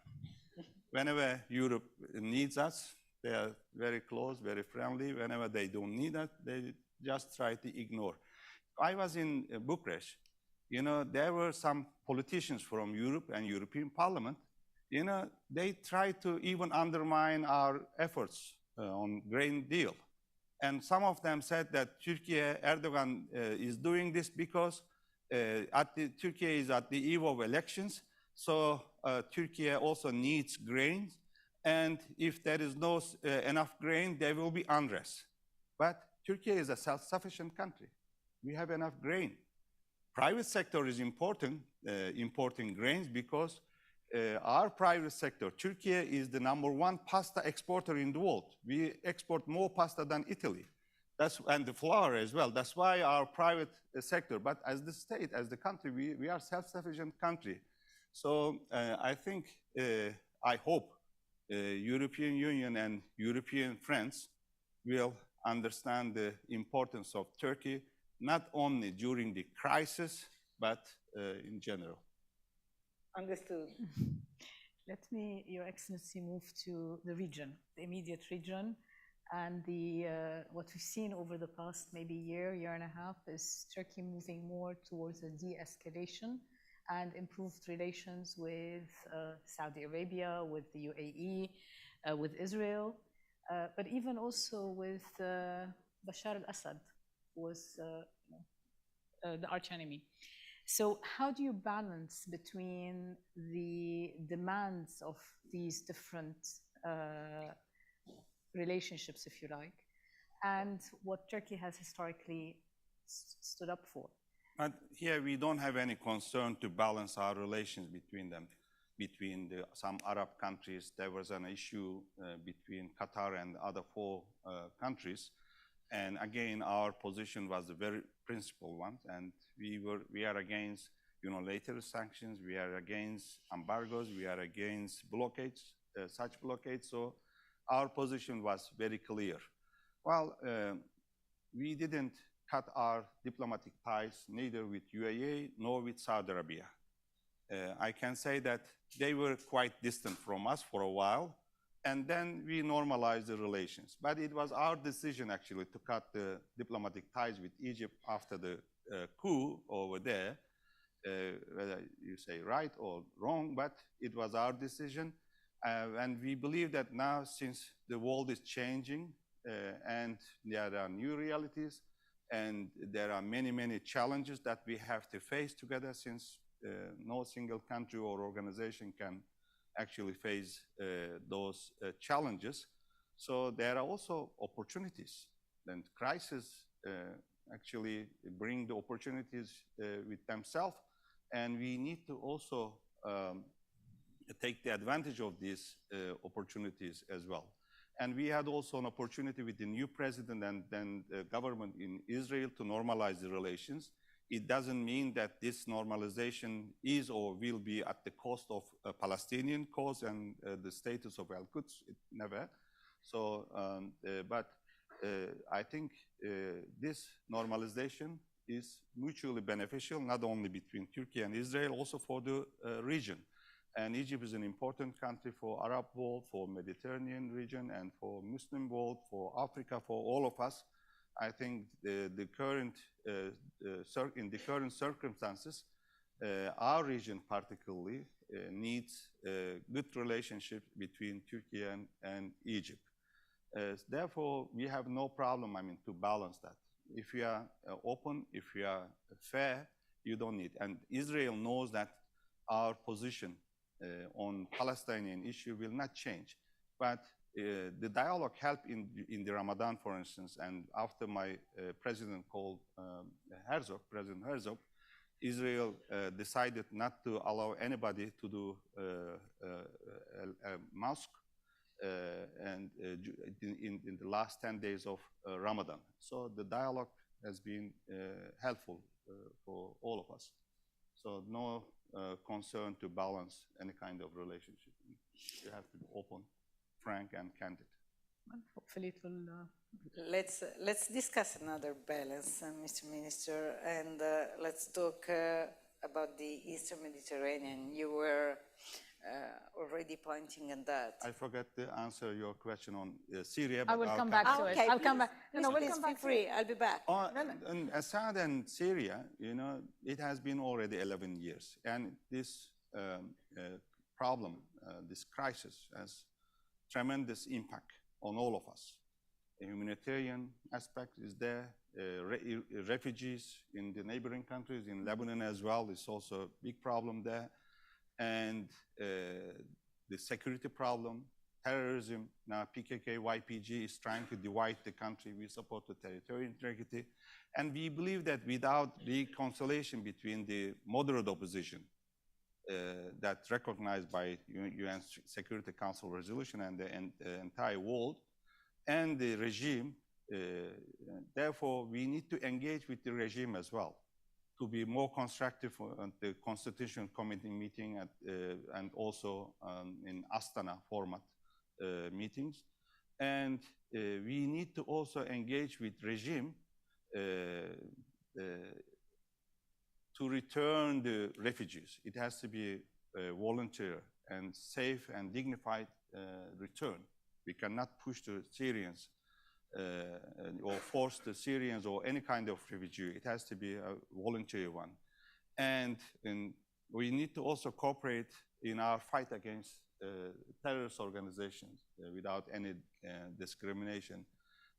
Whenever Europe needs us, they are very close, very friendly. Whenever they don't need us, they just try to ignore. I was in Bucharest. You know, there were some politicians from Europe and European Parliament. You know, they tried to even undermine our efforts on grain deal. And some of them said that Turkey, Erdogan is doing this because Turkey is at the eve of elections. So Turkey also needs grain. And if there is no enough grain, there will be unrest. But Turkey is a self-sufficient country. We have enough grain. private sector is important, importing grains, because our private sector, Turkey is the #1 pasta exporter in the world. We export more pasta than Italy. And the flour as well. That's why our private sector, but as the state, as the country, we are self-sufficient country. So I think, I hope European Union and European friends will understand the importance of Turkey, not only during the crisis, but in general. Understood. Let me, Your Excellency, move to the region, the immediate region. And what we've seen over the past maybe year and a half is Turkey moving more towards a de-escalation and improved relations with Saudi Arabia, with the UAE, with Israel, but even also with Bashar al-Assad, who was the archenemy. So how do you balance between the demands of these different relationships, if you like, and what Turkey has historically stood up for? But here we don't have any concern to balance our relations between them, between some Arab countries. There was an issue between Qatar and the other 4 countries. And again, our position was a very principled one. And we are against unilateral sanctions. We are against embargoes. We are against blockades, such blockades. So our position was very clear. Well, we didn't cut our diplomatic ties neither with UAE nor with Saudi Arabia. I can say that they were quite distant from us for a while, and then we normalized the relations. But it was our decision, actually, to cut the diplomatic ties with Egypt after the coup over there, whether you say right or wrong, but it was our decision. And we believe that now, since the world is changing and there are new realities, and there are many, many challenges that we have to face together, since no single country or organization can actually face those challenges. So there are also opportunities. And crises actually bring the opportunities with themselves. And we need to also take the advantage of these opportunities as well. And we had also an opportunity with the new president and then the government in Israel to normalize the relations. It doesn't mean that this normalization is or will be at the cost of a Palestinian cause and the status of Al-Quds, never. So, I think this normalization is mutually beneficial, not only between Turkey and Israel, also for the region. And Egypt is an important country for Arab world, for Mediterranean region, and for Muslim world, for Africa, for all of us. I think in the current circumstances, our region particularly needs a good relationship between Turkey and Egypt. Therefore, we have no problem, to balance that. If we are open, if we are fair, you don't need. And Israel knows that our position on Palestinian issue will not change. But the dialogue helped in the Ramadan, for instance, and after my president called President Herzog, Israel decided not to allow anybody to do a mosque and in the last 10 days of Ramadan. So the dialogue has been helpful for all of us. So no concern to balance any kind of relationship. You have to be open, frank, and candid. Well, hopefully it will. Let's discuss another balance, Mr. Minister, and let's talk about the Eastern Mediterranean. You were already pointing at that. I forgot to answer your question on Syria. But I will come back to it. I'll come back. No, we'll come back. Free. I'll be back. In Assad and Syria, it has been already 11 years. And this problem, this crisis has tremendous impact on all of us. The humanitarian aspect is there. Refugees in the neighboring countries, in Lebanon as well, is also a big problem there. And the security problem, terrorism. Now PKK, YPG is trying to divide the country. We support the territorial integrity. And we believe that without reconciliation between the moderate opposition that's recognized by UN Security Council resolution and the entire world and the regime, therefore we need to engage with the regime as well to be more constructive on the Constitutional Committee meeting and also in Astana format meetings. And we need to also engage with regime to return the refugees. It has to be a volunteer and safe and dignified return. We cannot push the Syrians or force the Syrians or any kind of refugee. It has to be a voluntary one. And we need to also cooperate in our fight against terrorist organizations without any discrimination.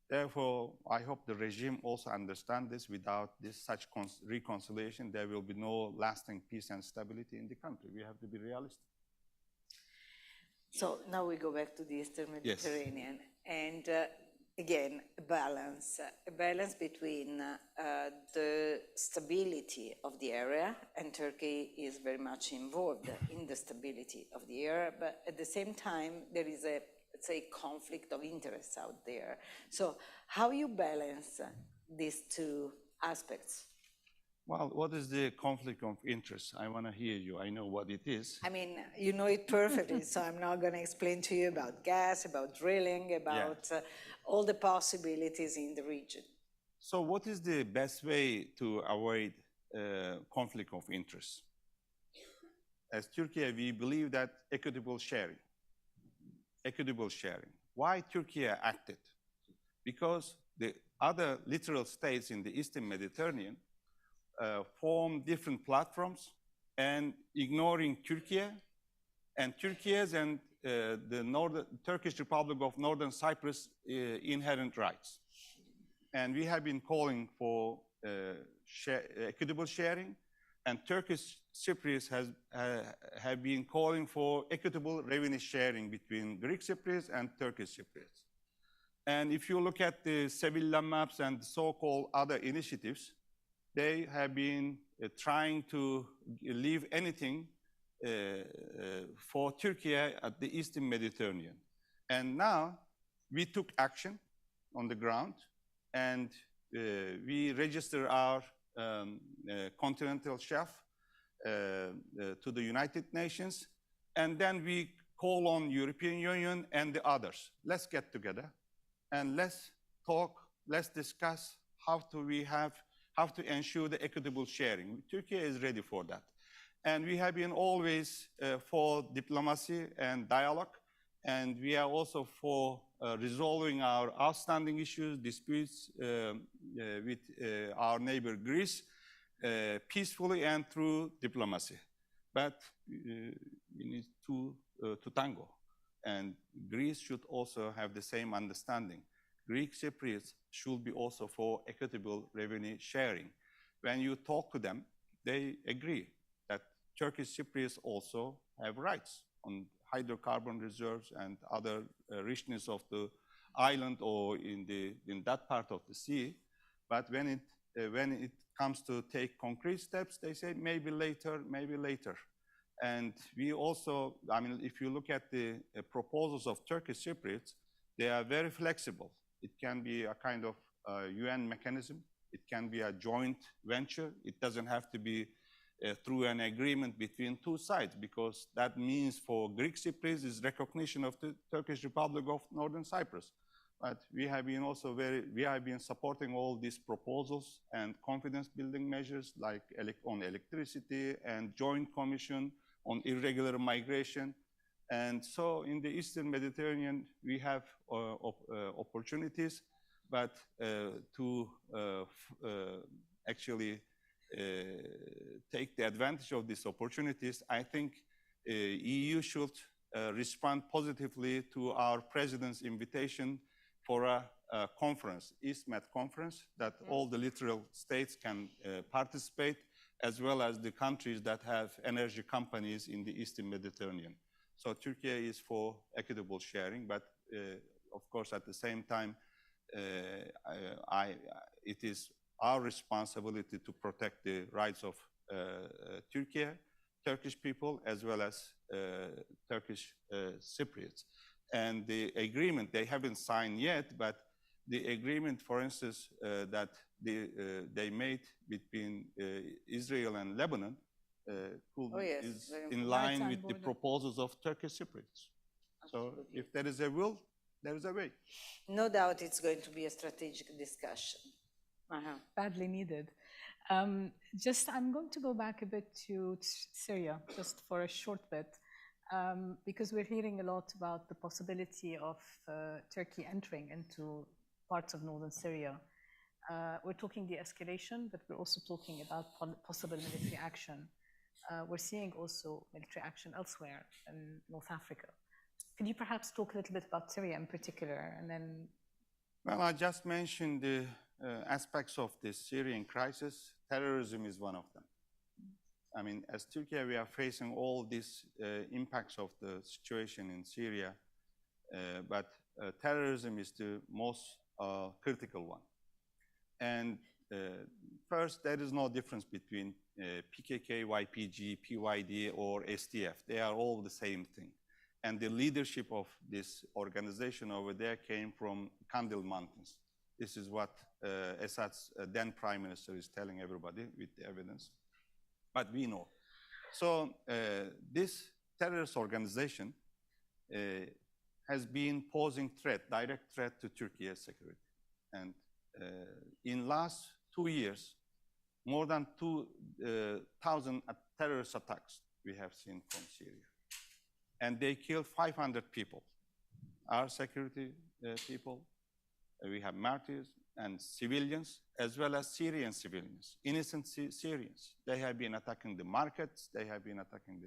Therefore, I hope the regime also understands this. Without such reconciliation, there will be no lasting peace and stability in the country. We have to be realistic. So now we go back to the Eastern Mediterranean. Yes. And again, a balance between the stability of the area, and Turkey is very much involved in the stability of the area, but at the same time, there is a, let's say, conflict of interests out there. So how you balance these two aspects? Well, what is the conflict of interest? I want to hear you. I know what it is. I mean, you know it perfectly, so I'm not going to explain to you about gas, about drilling, about all the possibilities in the region. So what is the best way to avoid conflict of interest? As Turkey, we believe that equitable sharing. Equitable sharing. Why Turkey acted? Because the other littoral states in the Eastern Mediterranean form different platforms and ignoring Turkey and Turkey's and the Turkish Republic of Northern Cyprus inherent rights. And we have been calling for equitable sharing, and Turkish Cypriots have been calling for equitable revenue sharing between Greek Cypriots and Turkish Cypriots. And if you look at the Sevilla maps and so-called other initiatives, they have been trying to leave anything for Turkey at the Eastern Mediterranean. And now we took action on the ground, and we register our continental shelf to the United Nations, and then we call on European Union and the others. Let's get together and let's talk, let's discuss how to ensure the equitable sharing. Turkey is ready for that. And we have been always for diplomacy and dialogue, and we are also for resolving our outstanding issues, disputes with our neighbor Greece peacefully and through diplomacy. But we need to tango, and Greece should also have the same understanding. Greek Cypriots should be also for equitable revenue sharing. When you talk to them, they agree that Turkish Cypriots also have rights on hydrocarbon reserves and other richness of the island or in that part of the sea. But when it comes to take concrete steps, they say maybe later, maybe later. And we also, I mean, if you look at the proposals of Turkish Cypriots, they are very flexible. It can be a kind of UN mechanism. It can be a joint venture. It doesn't have to be through an agreement between two sides, because that means for Greek Cypriots is recognition of the Turkish Republic of Northern Cyprus. But we have been also we have been supporting all these proposals and confidence building measures like on electricity and joint commission on irregular migration. And so in the Eastern Mediterranean, we have opportunities, but to actually take the advantage of these opportunities, I think EU should respond positively to our president's invitation for a conference, ISMED conference, that all the littoral states can participate, as well as the countries that have energy companies in the Eastern Mediterranean. So Turkey is for equitable sharing, but of course, at the same time, it is our responsibility to protect the rights of Turkish people, as well as Turkish Cypriots. And the agreement, they haven't signed yet, but the agreement, for instance, that they made between Israel and Lebanon is in line with the proposals of Turkish Cypriots. So if there is a will, there is a way. No doubt it's going to be a strategic discussion. Badly needed. I'm going to go back a bit to Syria, just for a short bit, because we're hearing a lot about the possibility of Turkey entering into parts of northern Syria. We're talking de-escalation, but we're also talking about possible military action. We're seeing also military action elsewhere in North Africa. Can you perhaps talk a little bit about Syria in particular, and then? Well, I just mentioned the aspects of the Syrian crisis. Terrorism is one of them. I mean, as Turkey, we are facing all these impacts of the situation in Syria, but terrorism is the most critical one. And first, there is no difference between PKK, YPG, PYD, or SDF. They are all the same thing. And the leadership of this organization over there came from Kandil Mountains. This is what Assad's then prime minister is telling everybody with the evidence. But we know. So this terrorist organization has been posing direct threat to Turkey's security. And in last 2 years, more than 2,000 terrorist attacks we have seen from Syria. And they killed 500 people. Our security people, we have martyrs and civilians, as well as Syrian civilians, innocent Syrians. They have been attacking the markets, they have been attacking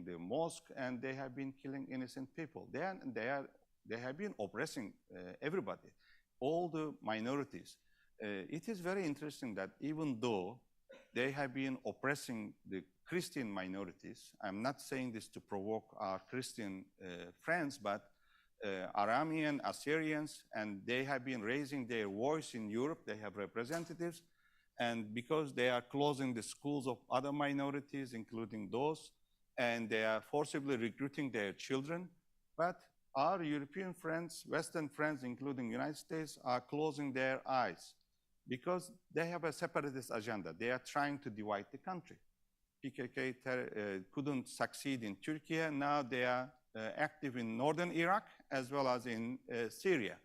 the mosque, and they have been killing innocent people. They have been oppressing everybody, all the minorities. It is very interesting that even though they have been oppressing the Christian minorities, I'm not saying this to provoke our Christian friends, but Aramean, Assyrians, and they have been raising their voice in Europe. They have representatives, and because they are closing the schools of other minorities, including those, and they are forcibly recruiting their children. But our European friends, Western friends, including the United States, are closing their eyes because they have a separatist agenda. They are trying to divide the country. PKK couldn't succeed in Turkey. Now they are active in northern Iraq as well as in Syria.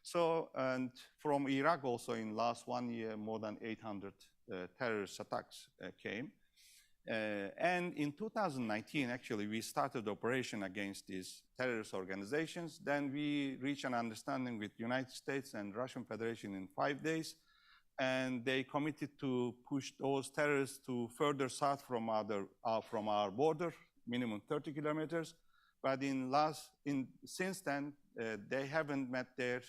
So, and from Iraq also in last 1 year, more than 800 terrorist attacks came. And in 2019, actually, we started operation against these terrorist organizations. Then we reached an understanding with the United States and Russian Federation in 5 days. And they committed to push those terrorists to further south from our border, minimum 30 kilometers. But since then, they haven't met their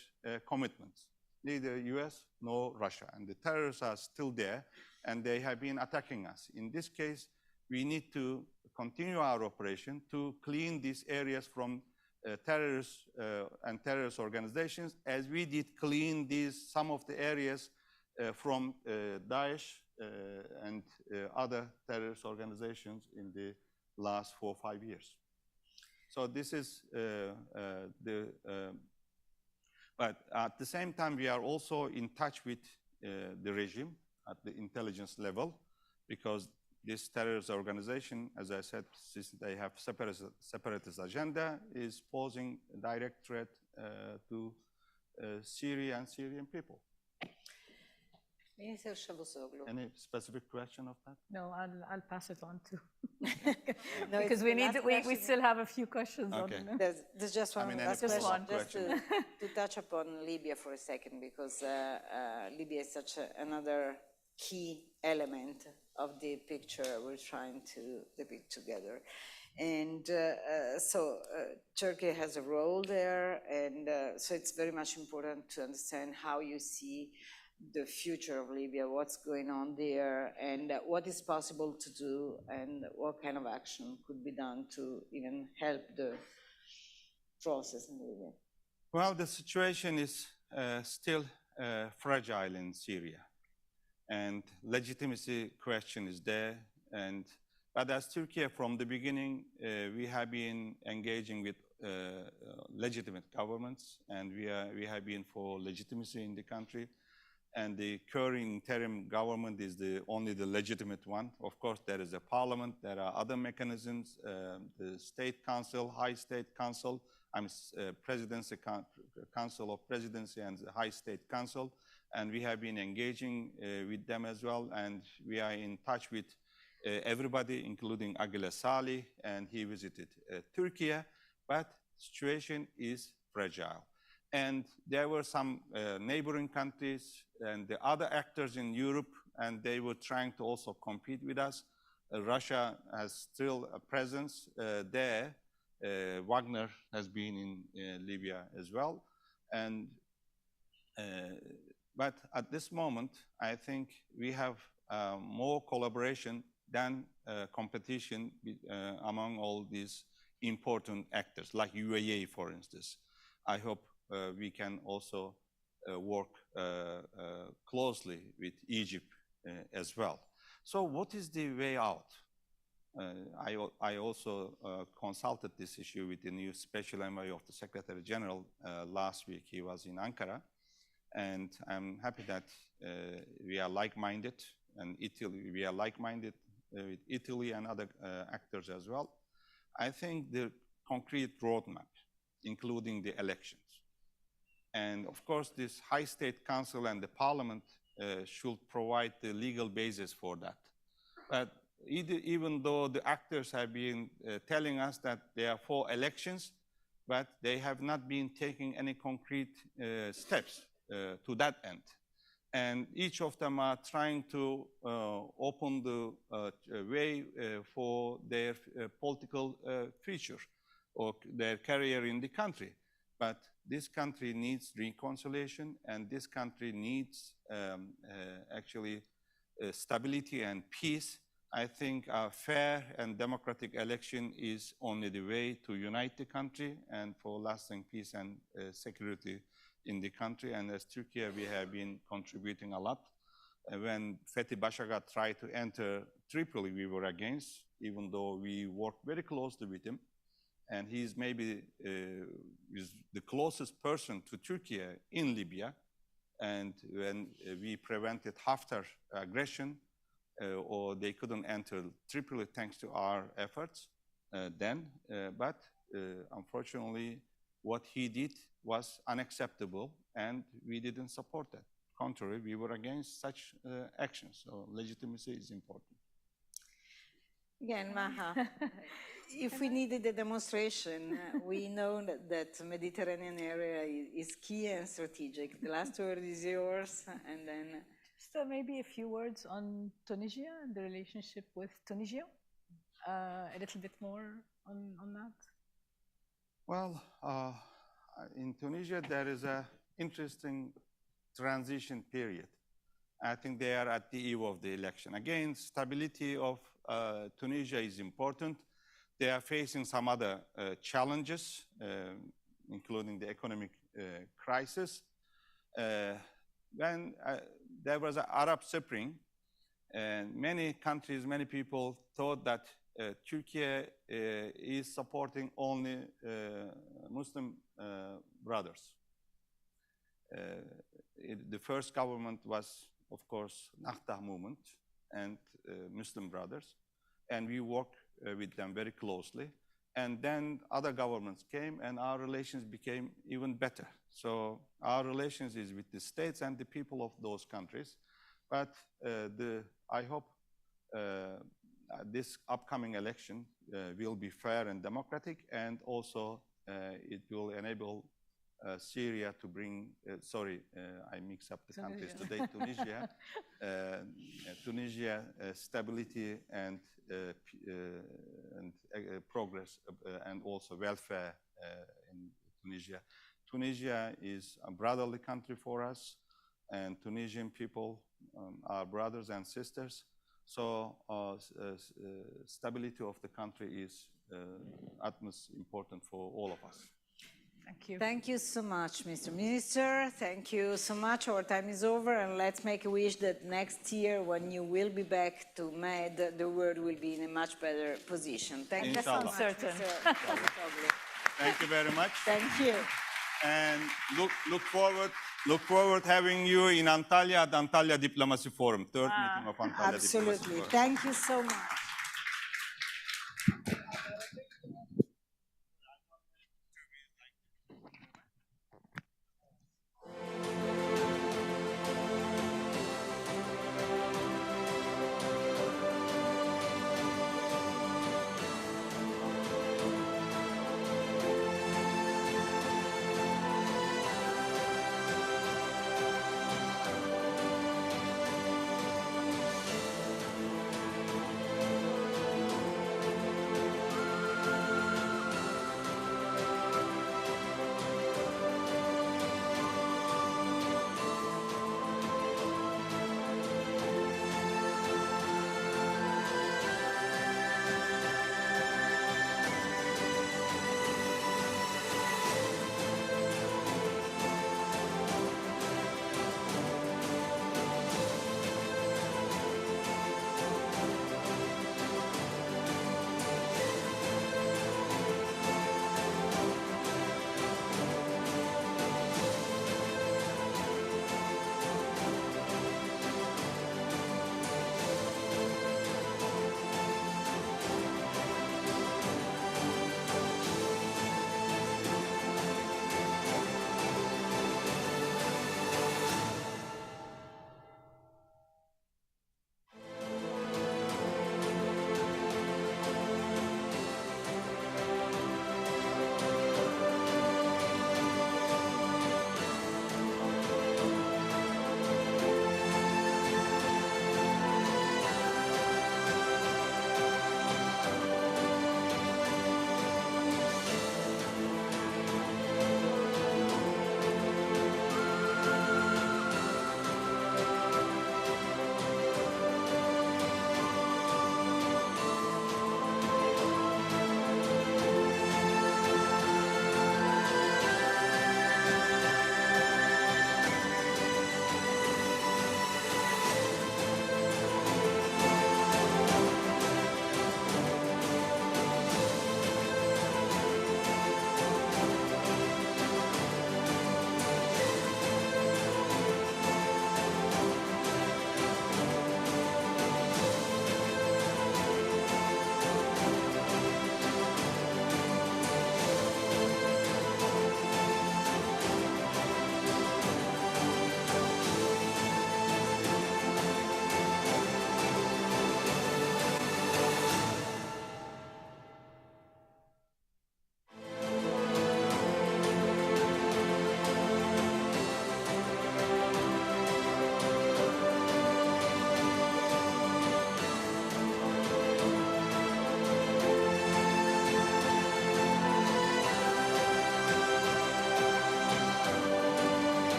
commitments, neither US nor Russia. And the terrorists are still there, and they have been attacking us. In this case, we need to continue our operation to clean these areas from terrorists and terrorist organizations, as we did clean some of the areas from Daesh and other terrorist organizations in the last 4 or 5 years. So this is but at the same time, we are also in touch with the regime at the intelligence level, because this terrorist organization, as I said, since they have separatist agenda, is posing a direct threat to Syria and Syrian people. Any specific question of that? No, I'll pass it on to. No, because we still have a few questions. Okay. On There's just one last question. Just to touch upon Libya for a second, because Libya is such another key element of the picture we're trying to depict together. And so Turkey has a role there, and so it's very much important to understand how you see the future of Libya, what's going on there, and what is possible to do, and what kind of action could be done to even help the process in Libya? Well, the situation is still fragile in Syria, and legitimacy question is there. But as Turkey, from the beginning, we have been engaging with legitimate governments, and we have been for legitimacy in the country. And the current interim government is only the legitimate one. Of course, there is a parliament, there are other mechanisms, the State Council, High State Council, Presidency Council of Presidency and the High State Council, and we have been engaging with them as well, and we are in touch with everybody, including Agile Salih, and he visited Turkey, but situation is fragile. And there were some neighboring countries and the other actors in Europe, and they were trying to also compete with us. Russia has still a presence there. Wagner has been in Libya as well. And but at this moment, I think we have more collaboration than competition among all these important actors, like UAE, for instance. I hope we can also work closely with Egypt as well. So what is the way out? I also consulted this issue with the new special envoy of the Secretary General last week. He was in Ankara, and I'm happy that we are like-minded, and Italy, we are like-minded with Italy and other actors as well. I think the concrete roadmap, including the elections. And of course, this High State Council and the Parliament should provide the legal basis for that. But even though the actors have been telling us that they are for elections, but they have not been taking any concrete steps to that end. And each of them are trying to open the way for their political future or their career in the country. But this country needs reconciliation, and this country needs actually stability and peace. I think a fair and democratic election is only the way to unite the country and for lasting peace and security in the country. And as Turkey, we have been contributing a lot. When Fethi Başagat tried to enter Tripoli, we were against, even though we worked very closely with him. And he's maybe is the closest person to Turkey in Libya. And when we prevented Haftar aggression, or they couldn't enter Tripoli thanks to our efforts then. But unfortunately, what he did was unacceptable, and we didn't support that. Contrary, we were against such actions. So legitimacy is important. Again, Maha, if we needed a demonstration, we know that the Mediterranean area is key and strategic. The last word is yours, and then... So maybe a few words on Tunisia and the relationship with Tunisia. A little bit more on that. Well, in Tunisia, there is an interesting transition period. I think they are at the eve of the election. Again, stability of Tunisia is important. They are facing some other challenges, including the economic crisis. When there was an Arab Spring, and many countries, many people thought that Turkey is supporting only Muslim brothers. The first government was, of course, Nahda movement and Muslim brothers, and we worked with them very closely. And then other governments came, and our relations became even better. So our relations is with the states and the people of those countries. But I hope this upcoming election will be fair and democratic, and also it will enable Syria to bring, I mix up the countries today, Tunisia, stability and progress and also welfare in Tunisia. Tunisia is a brotherly country for us. and Tunisian people, our brothers and sisters. So stability of the country is utmost important for all of us. Thank you. Thank you so much, Mr. Minister. Thank you so much. Our time is over, and let's make a wish that next year, when you will be back to MED, the world will be in a much better position. Thank you so much, certain. Thank you very much. Thank you. And look forward having you in Antalya at Antalya Diplomacy Forum, third meeting of Antalya Diplomacy Absolutely. Forum. Thank you so much.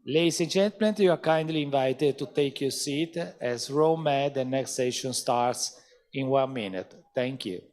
Ladies and gentlemen, you are kindly invited to take your seat as ROMED, the next session starts in 1 minute. Thank you.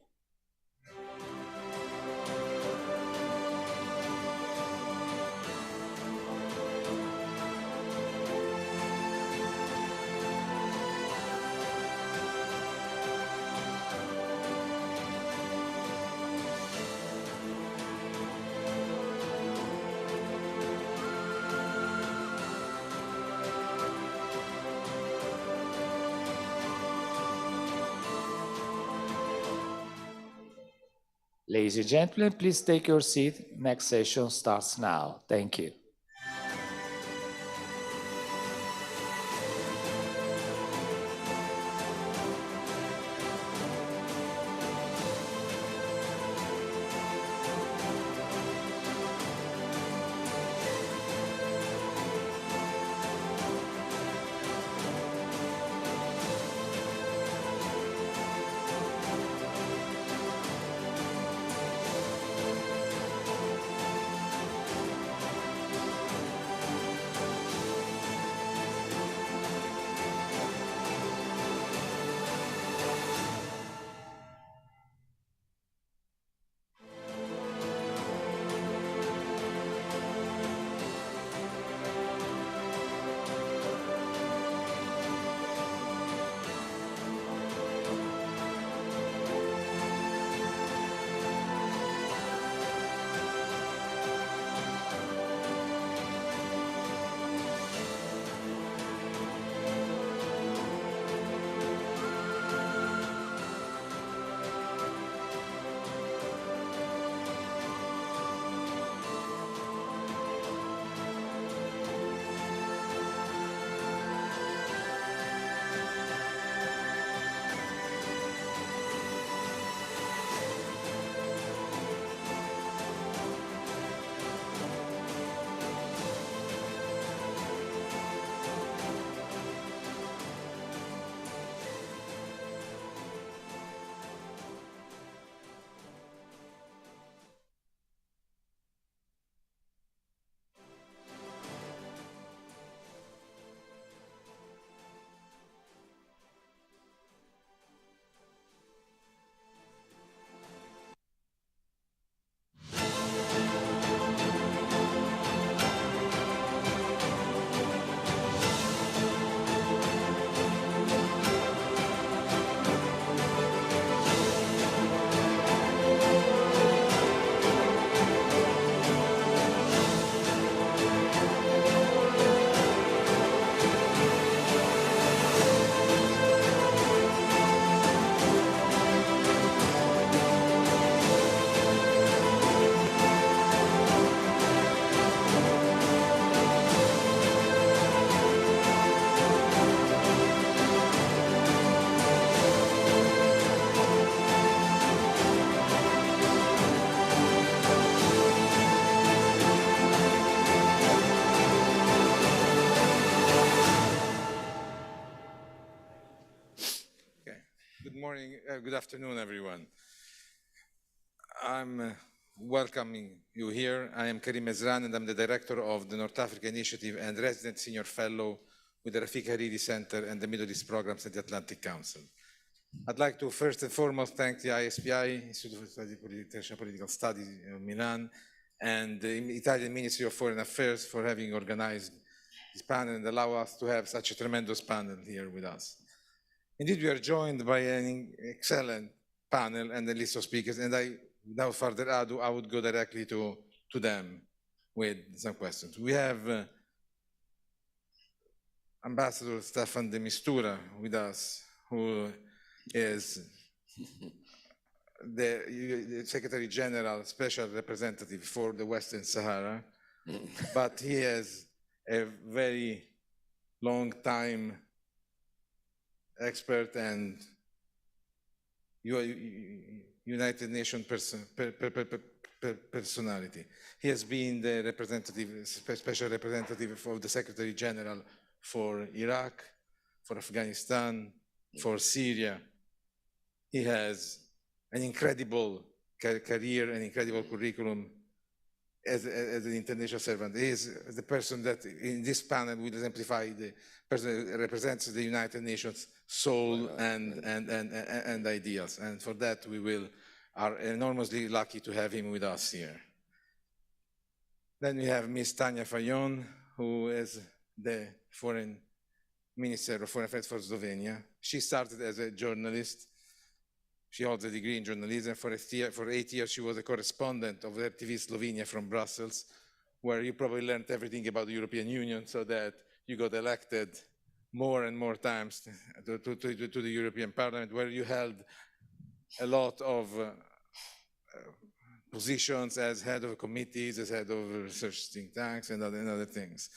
Ladies and gentlemen, please take your seat. Next session starts now. Thank you. Good afternoon, everyone. I'm welcoming you here. I am Karim Ezran, and I'm the director of the North Africa Initiative and resident senior fellow with the Rafik Hariri Center and the Middle East programs at the Atlantic Council. I'd like to first and foremost thank the ISPI, Institute for International Political Studies in Milan, and the Italian Ministry of Foreign Affairs for having organized this panel and allow us to have such a tremendous panel here with us. Indeed, we are joined by an excellent panel and a list of speakers, and without further ado, I would go directly to them with some questions. We have Ambassador Staffan de Mistura with us, who is the Secretary General, Special Representative for the Western Sahara, but he has a very long time expert and United Nations personality. He has been the special representative of the Secretary General for Iraq, for Afghanistan, for Syria. He has an incredible career, an incredible curriculum as an international servant. He is the person that in this panel will exemplify the person that represents the United Nations soul and ideals. And for that, we are enormously lucky to have him with us here. Then we have Ms. Tanja Fajon, who is the Foreign Minister of Foreign Affairs for Slovenia. She started as a journalist. She holds a degree in journalism. For 8 years, she was a correspondent of RTV Slovenia from Brussels, where you probably learned everything about the European Union, so that you got elected more and more times to the European Parliament, where you held a lot of positions as head of committees, as head of research think tanks, and other things.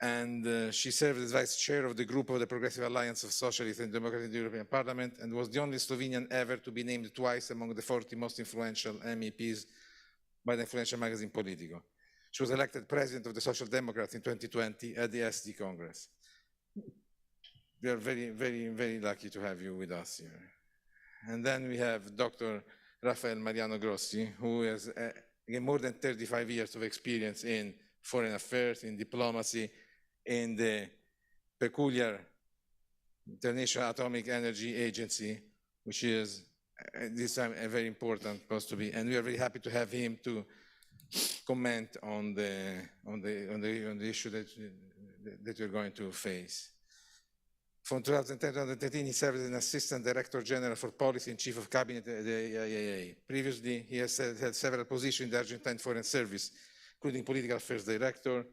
And she served as vice chair of the group of the Progressive Alliance of Socialists and Democrats in the European Parliament, and was the only Slovenian ever to be named twice among the 40 most influential MEPs by the influential magazine Politico. She was elected president of the Social Democrats in 2020 at the SD Congress. We are very, very, very lucky to have you with us here. And then we have Dr. Rafael Mariano Grossi, who has again, more than 35 years of experience in foreign affairs, in diplomacy, in the peculiar International Atomic Energy Agency, which is this time a very important post to be. And we are very happy to have him to comment on the issue that you're going to face. From 2010 to 2013, he served as an Assistant Director General for Policy and Chief of Cabinet at the IAEA. Previously, he has had several positions in the Argentine Foreign Service, including Political Affairs Director.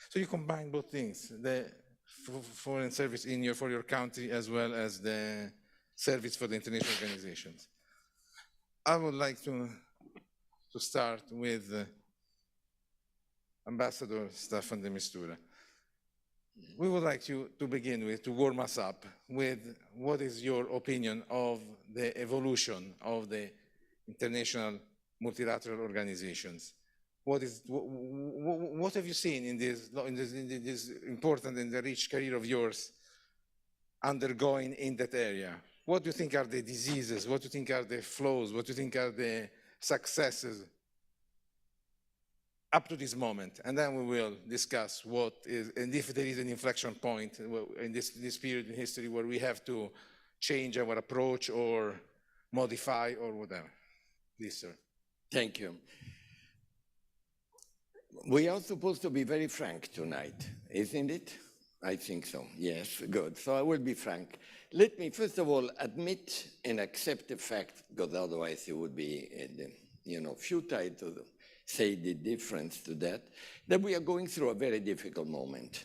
So you combine both things, the Foreign Service for your country, as well as the service for the international organizations. I would like to start with Ambassador Staffan de Mistura. We would like you to begin with, to warm us up with what is your opinion of the evolution of the international multilateral organizations? What have you seen in this important and rich career of yours undergoing in that area? What do you think are the diseases? What do you think are the flaws? What do you think are the successes up to this moment? And then we will discuss what is, and if there is an inflection point in this period in history where we have to change our approach or modify or whatever. Please, sir. Thank you. We are supposed to be very frank tonight, isn't it? I think so. Yes, good. So I will be frank. Let me, first of all, admit and accept the fact, because otherwise it would be, futile to say the difference to that we are going through a very difficult moment.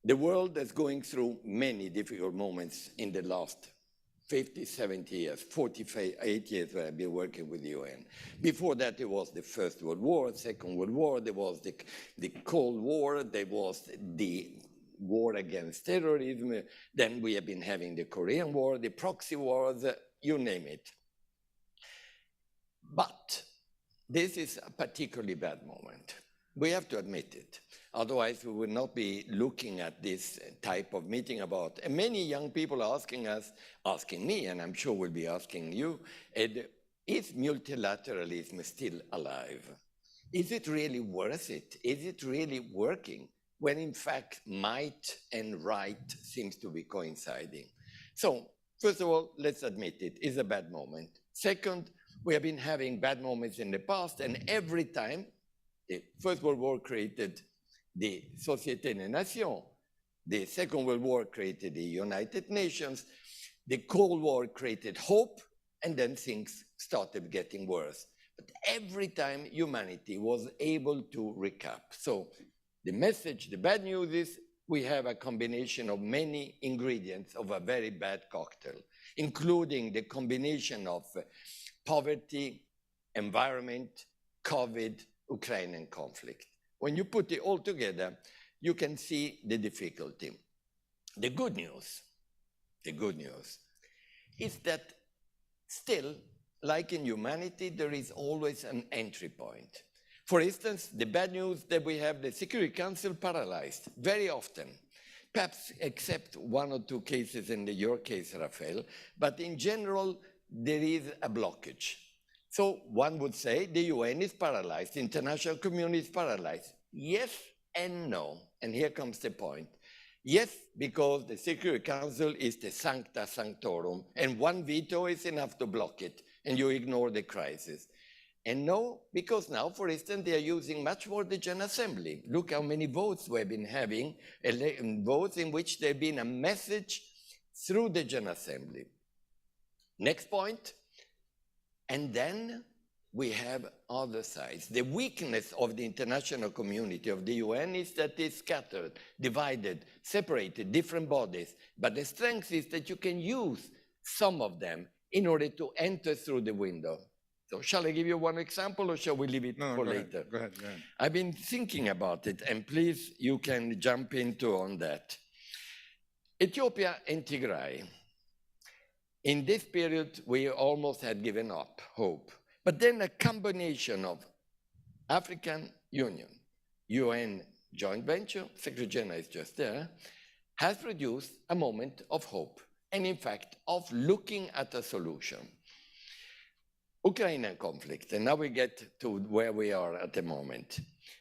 The world is going through many difficult moments in the last 50, 70 years, 48 years where I've been working with the UN. Before that, it was the First World War, Second World War, there was the Cold War, there was the war against terrorism, then we have been having the Korean War, the proxy wars, you name it. But this is a particularly bad moment. We have to admit it. Otherwise, we would not be looking at this type of meeting about. And many young people are asking me, and I'm sure will be asking you, is multilateralism still alive? Is it really worth it? Is it really working? When in fact, might and right seems to be coinciding. So, first of all, let's admit it is a bad moment. Second, we have been having bad moments in the past, and every time, the First World War created the Société des Nations, the Second World War created the United Nations, the Cold War created hope, and then things started getting worse. But every time humanity was able to recap. So the message, the bad news is we have a combination of many ingredients of a very bad cocktail, including the combination of poverty, environment, COVID, Ukrainian conflict. When you put it all together, you can see the difficulty. The good news is that still, like in humanity, there is always an entry point. For instance, the bad news that we have the Security Council paralyzed very often, perhaps except one or two cases in your case, Rafael, but in general, there is a blockage. So one would say the UN is paralyzed, the international community is paralyzed. Yes and no, and here comes the point. Yes, because the Security Council is the sancta sanctorum, and one veto is enough to block it, and you ignore the crisis. And no, because now, for instance, they are using much more the General Assembly. Look how many votes we've been having, votes in which there have been a message through the General Assembly. Next point. And then we have other sides. The weakness of the international community, of the UN, is that it's scattered, divided, separated, different bodies. But the strength is that you can use some of them in order to enter through the window. So shall I give you one example, or shall we leave it for later? Go ahead. I've been thinking about it, and please, you can jump into on that. Ethiopia and Tigray. In this period, we almost had given up hope. But then a combination of African Union, UN joint venture, Secretary General is just there, has produced a moment of hope, and in fact, of looking at a solution. Ukrainian conflict, and now we get to where we are at the moment.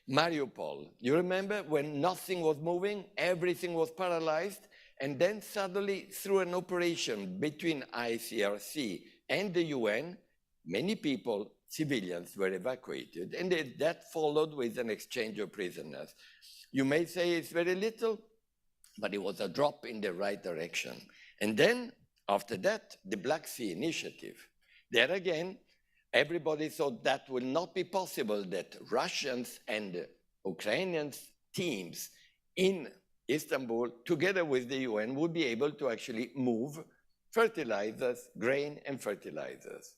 Mariupol, you remember when nothing was moving, everything was paralyzed, and then suddenly, through an operation between ICRC and the UN, many people, civilians, were evacuated, and that followed with an exchange of prisoners. You may say it's very little, but it was a drop in the right direction. And then, after that, the Black Sea Initiative. There again, everybody thought that will not be possible, that Russians and Ukrainian teams in Istanbul, together with the UN, would be able to actually move fertilizers, grain and fertilizers.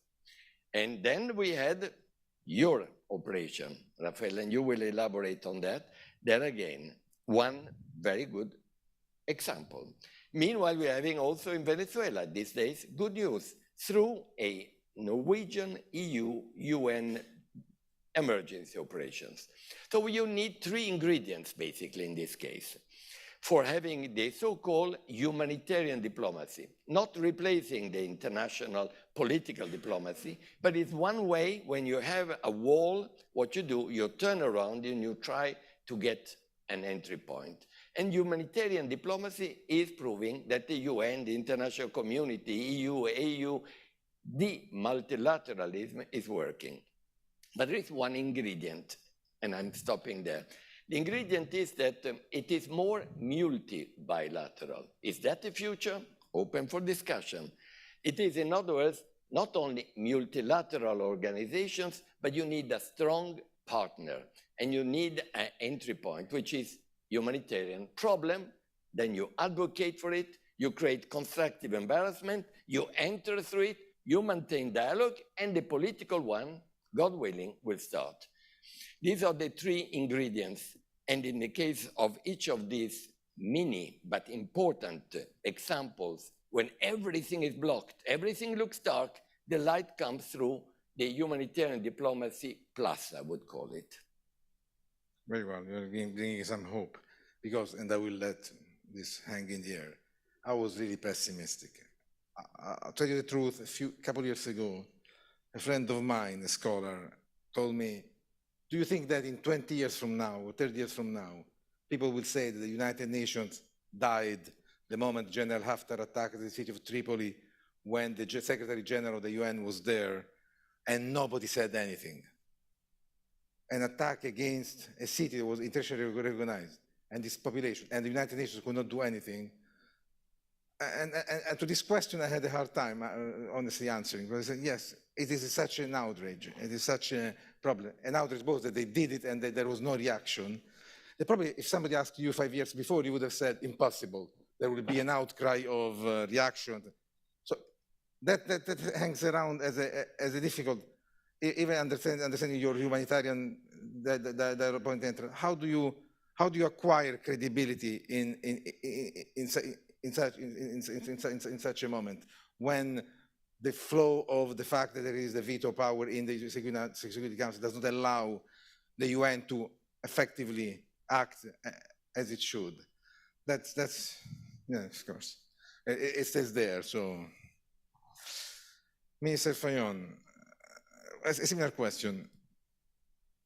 And then we had your operation, Rafael, and you will elaborate on that. There again, one very good example. Meanwhile, we're having also in Venezuela these days good news through a Norwegian EU-UN emergency operations. So you need three ingredients, basically, in this case, for having the so-called humanitarian diplomacy, not replacing the international political diplomacy, but it's one way when you have a wall, what you do, you turn around and you try to get an entry point. And humanitarian diplomacy is proving that the UN, the international community, EU, AU, the multilateralism is working. But there is one ingredient, and I'm stopping there. The ingredient is that it is more multi-bilateral. Is that the future? Open for discussion. It is, in other words, not only multilateral organizations, but you need a strong partner, and you need an entry point, which is humanitarian problem. Then you advocate for it, you create constructive embarrassment, you enter through it, you maintain dialogue, and the political one, God willing, will start. These are the three ingredients, and in the case of each of these mini but important examples, when everything is blocked, everything looks dark, the light comes through the humanitarian diplomacy plus, I would call it. Very well, you're bringing some hope, because, and I will let this hang in the air, I was really pessimistic. I'll tell you the truth, a couple years ago, a friend of mine, a scholar, told me, do you think that in 20 years from now, or 30 years from now, people will say that the United Nations died the moment General Haftar attacked the city of Tripoli, when the Secretary General of the UN was there, and nobody said anything? An attack against a city that was internationally recognized, and this population, and the United Nations could not do anything. And to this question, I had a hard time, honestly, answering. Because I said, yes, it is such an outrage. It is such a problem. An outrage both that they did it and that there was no reaction. Probably, if somebody asked you 5 years before, you would have said, impossible. There will be an outcry of reaction. So that hangs around as a difficult, even understanding your humanitarian point. How do you acquire credibility in such a moment, when the flow of the fact that there is the veto power in the Security Council does not allow the UN to effectively act as it should? That's yeah, of course. It stays there. So, Minister Fayon, a similar question.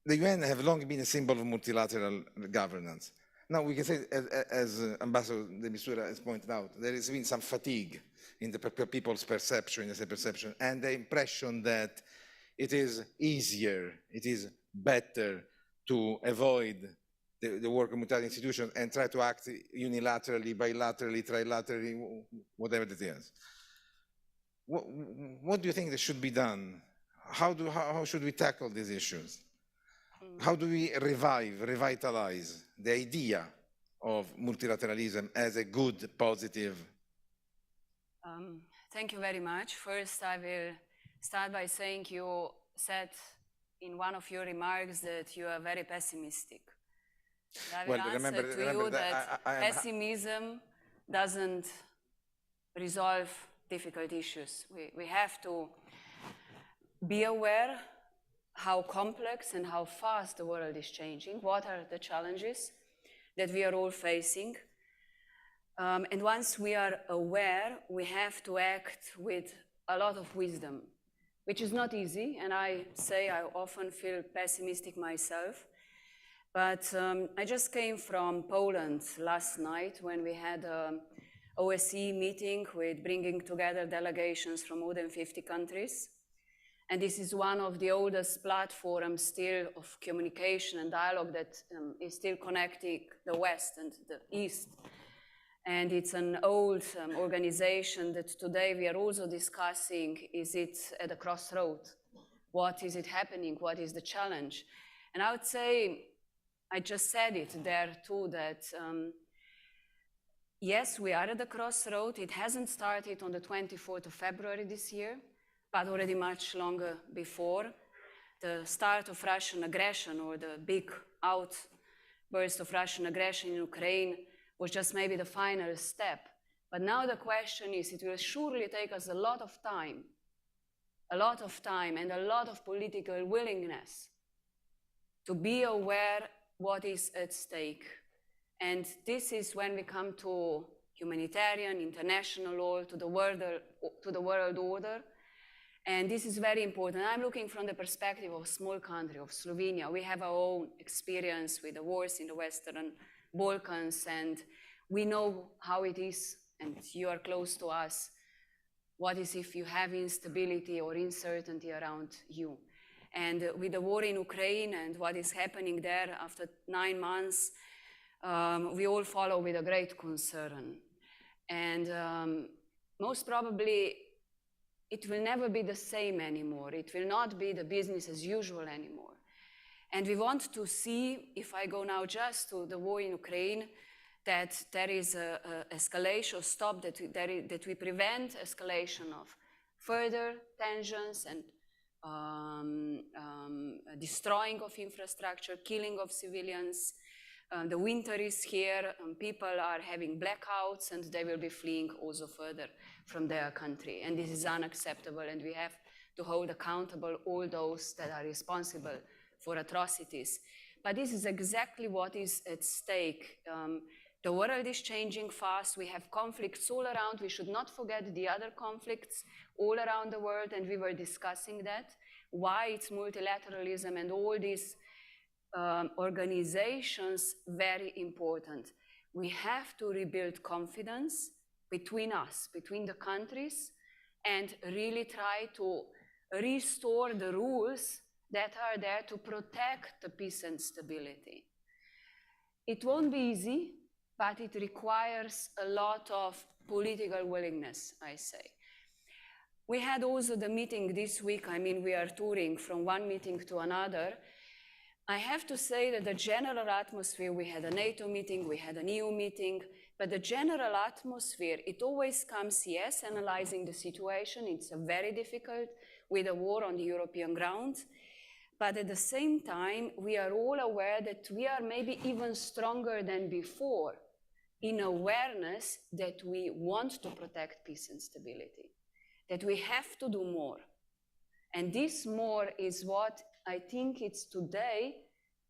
The UN have long been a symbol of multilateral governance. Now we can say, as Ambassador de Mistura has pointed out, there has been some fatigue in the people's perception, and the impression that it is easier, it is better to avoid the work of multilateral institutions and try to act unilaterally, bilaterally, trilaterally, whatever it is. What do you think that should be done? How should we tackle these issues? How do we revitalize the idea of multilateralism as a good, positive? Thank you very much. First, I will start by saying you said in one of your remarks that you are very pessimistic. I will answer to you that pessimism doesn't resolve difficult issues. We have to be aware how complex and how fast the world is changing, what are the challenges that we are all facing. And once we are aware, we have to act with a lot of wisdom, which is not easy. And I say I often feel pessimistic myself. But I just came from Poland last night when we had an OSCE meeting with bringing together delegations from more than 50 countries. And this is one of the oldest platforms still of communication and dialogue that is still connecting the West and the East. And it's an old organization that today we are also discussing, is it at a crossroad? What is it happening? What is the challenge? And I would say, I just said it there too, that yes, we are at the crossroad. It hasn't started on the 24th of February this year, but already much longer before. The start of Russian aggression, or the big outburst of Russian aggression in Ukraine, was just maybe the final step. But now the question is, it will surely take us a lot of time and a lot of political willingness to be aware what is at stake. And this is when we come to humanitarian, international law, to the world order. And this is very important. I'm looking from the perspective of a small country, of Slovenia. We have our own experience with the wars in the Western Balkans, and we know how it is, and you are close to us. What is if you have instability or uncertainty around you? And with the war in Ukraine and what is happening there after 9 months, we all follow with a great concern. And most probably, it will never be the same anymore. It will not be the business as usual anymore. And we want to see, if I go now just to the war in Ukraine, that there is an escalation, stop, that we prevent escalation of further tensions and destroying of infrastructure, killing of civilians. The winter is here, people are having blackouts, and they will be fleeing also further from their country. And this is unacceptable, and we have to hold accountable all those that are responsible for atrocities. But this is exactly what is at stake. The world is changing fast. We have conflicts all around. We should not forget the other conflicts all around the world, and we were discussing that, why it's multilateralism and all these organizations very important. We have to rebuild confidence between us, between the countries, and really try to restore the rules that are there to protect the peace and stability. It won't be easy, but it requires a lot of political willingness, I say. We had also the meeting this week. I mean, we are touring from one meeting to another. I have to say that the general atmosphere, we had a NATO meeting, we had an EU meeting, but the general atmosphere, it always comes, yes, analyzing the situation. It's very difficult with a war on the European ground. But at the same time, we are all aware that we are maybe even stronger than before in awareness that we want to protect peace and stability, that we have to do more. And this more is what I think it's today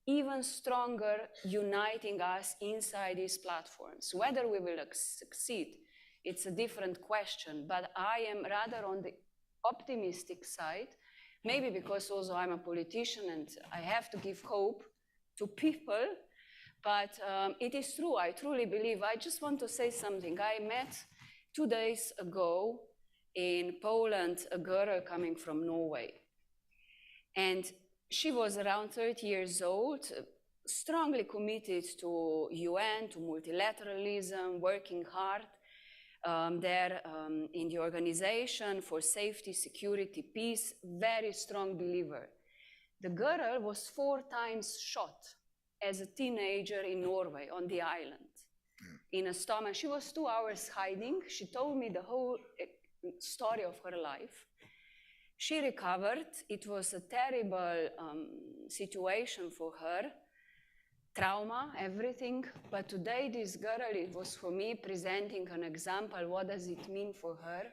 even stronger uniting us inside these platforms. Whether we will succeed, it's a different question, but I am rather on the optimistic side, maybe because also I'm a politician and I have to give hope to people, but it is true, I truly believe. I just want to say something. I met 2 days ago in Poland a girl coming from Norway. And she was around 30 years old, strongly committed to UN, to multilateralism, working hard there in the Organization for Safety, Security, Peace, very strong believer. The girl was 4 times shot as a teenager in Norway on the island in a storm. And she was 2 hours hiding. She told me the whole story of her life. She recovered. It was a terrible situation for her, trauma, everything. But today, this girl, it was for me presenting an example. What does it mean for her?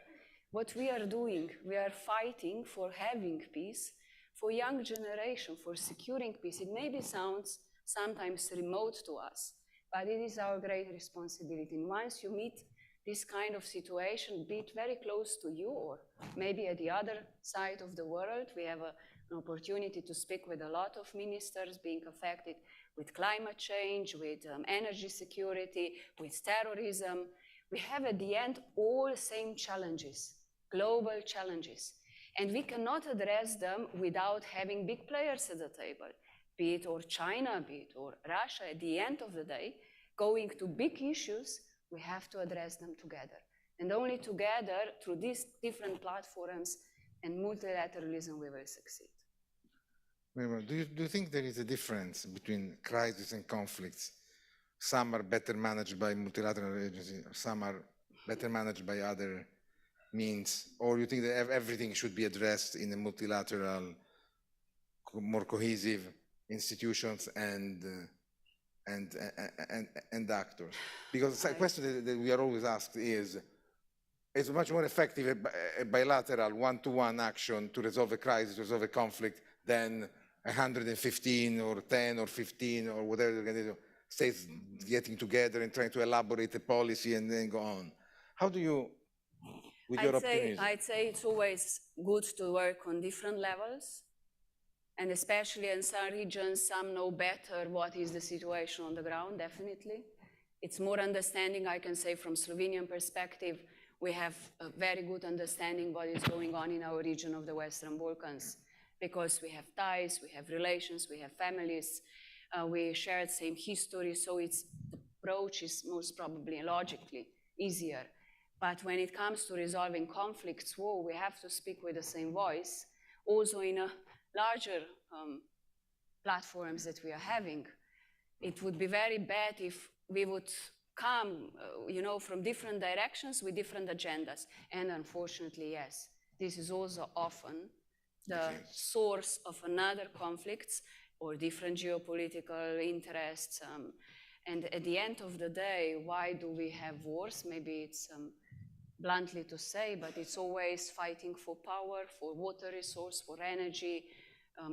What we are doing, we are fighting for having peace, for young generation, for securing peace. It maybe sounds sometimes remote to us, but it is our great responsibility. And once you meet this kind of situation, be it very close to you or maybe at the other side of the world, we have an opportunity to speak with a lot of ministers being affected with climate change, with energy security, with terrorism. We have at the end all the same challenges, global challenges. And we cannot address them without having big players at the table, be it or China, be it or Russia. At the end of the day, going to big issues, we have to address them together. And only together, through these different platforms and multilateralism, we will succeed. Do you think there is a difference between crises and conflicts? Some are better managed by multilateral agencies, some are better managed by other means, or you think that everything should be addressed in a multilateral, more cohesive institutions and actors? Because the question that we are always asked is much more effective a bilateral one-to-one action to resolve a crisis, to resolve a conflict, than 115 or 10 or 15 or whatever they're going to do, states getting together and trying to elaborate a policy and then go on. How do you, with your optimism? I'd say it's always good to work on different levels. And especially in some regions, some know better what is the situation on the ground, definitely. It's more understanding, I can say, from Slovenian perspective. We have a very good understanding what is going on in our region of the Western Balkans, because we have ties, we have relations, we have families, we share the same history, so the approach is most probably logically easier. But when it comes to resolving conflicts, we have to speak with the same voice, also in a larger platforms that we are having. It would be very bad if we would come, from different directions with different agendas. And unfortunately, yes, this is also often the source of another conflicts or different geopolitical interests. And at the end of the day, why do we have wars? Maybe it's bluntly to say, but it's always fighting for power, for water resource, for energy,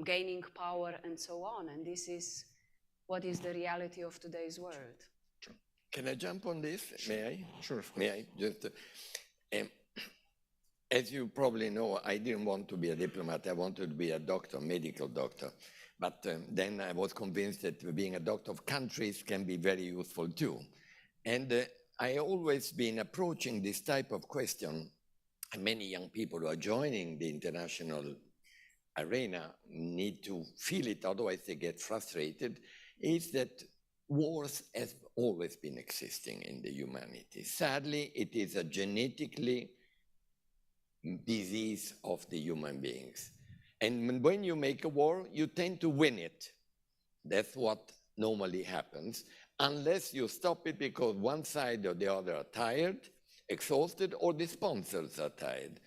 gaining power, and so on. And this is what is the reality of today's world. Can I jump on this? Sure. May I? Sure, of course. May I? Just, as you probably know, I didn't want to be a diplomat. I wanted to be a doctor, medical doctor. But then I was convinced that being a doctor of countries can be very useful too. And I always been approaching this type of question, and many young people who are joining the international arena need to feel it, otherwise they get frustrated, is that wars have always been existing in the humanity. Sadly, it is a genetically disease of the human beings. And when you make a war, you tend to win it. That's what normally happens, unless you stop it because one side or the other are tired, exhausted, or the sponsors are tired.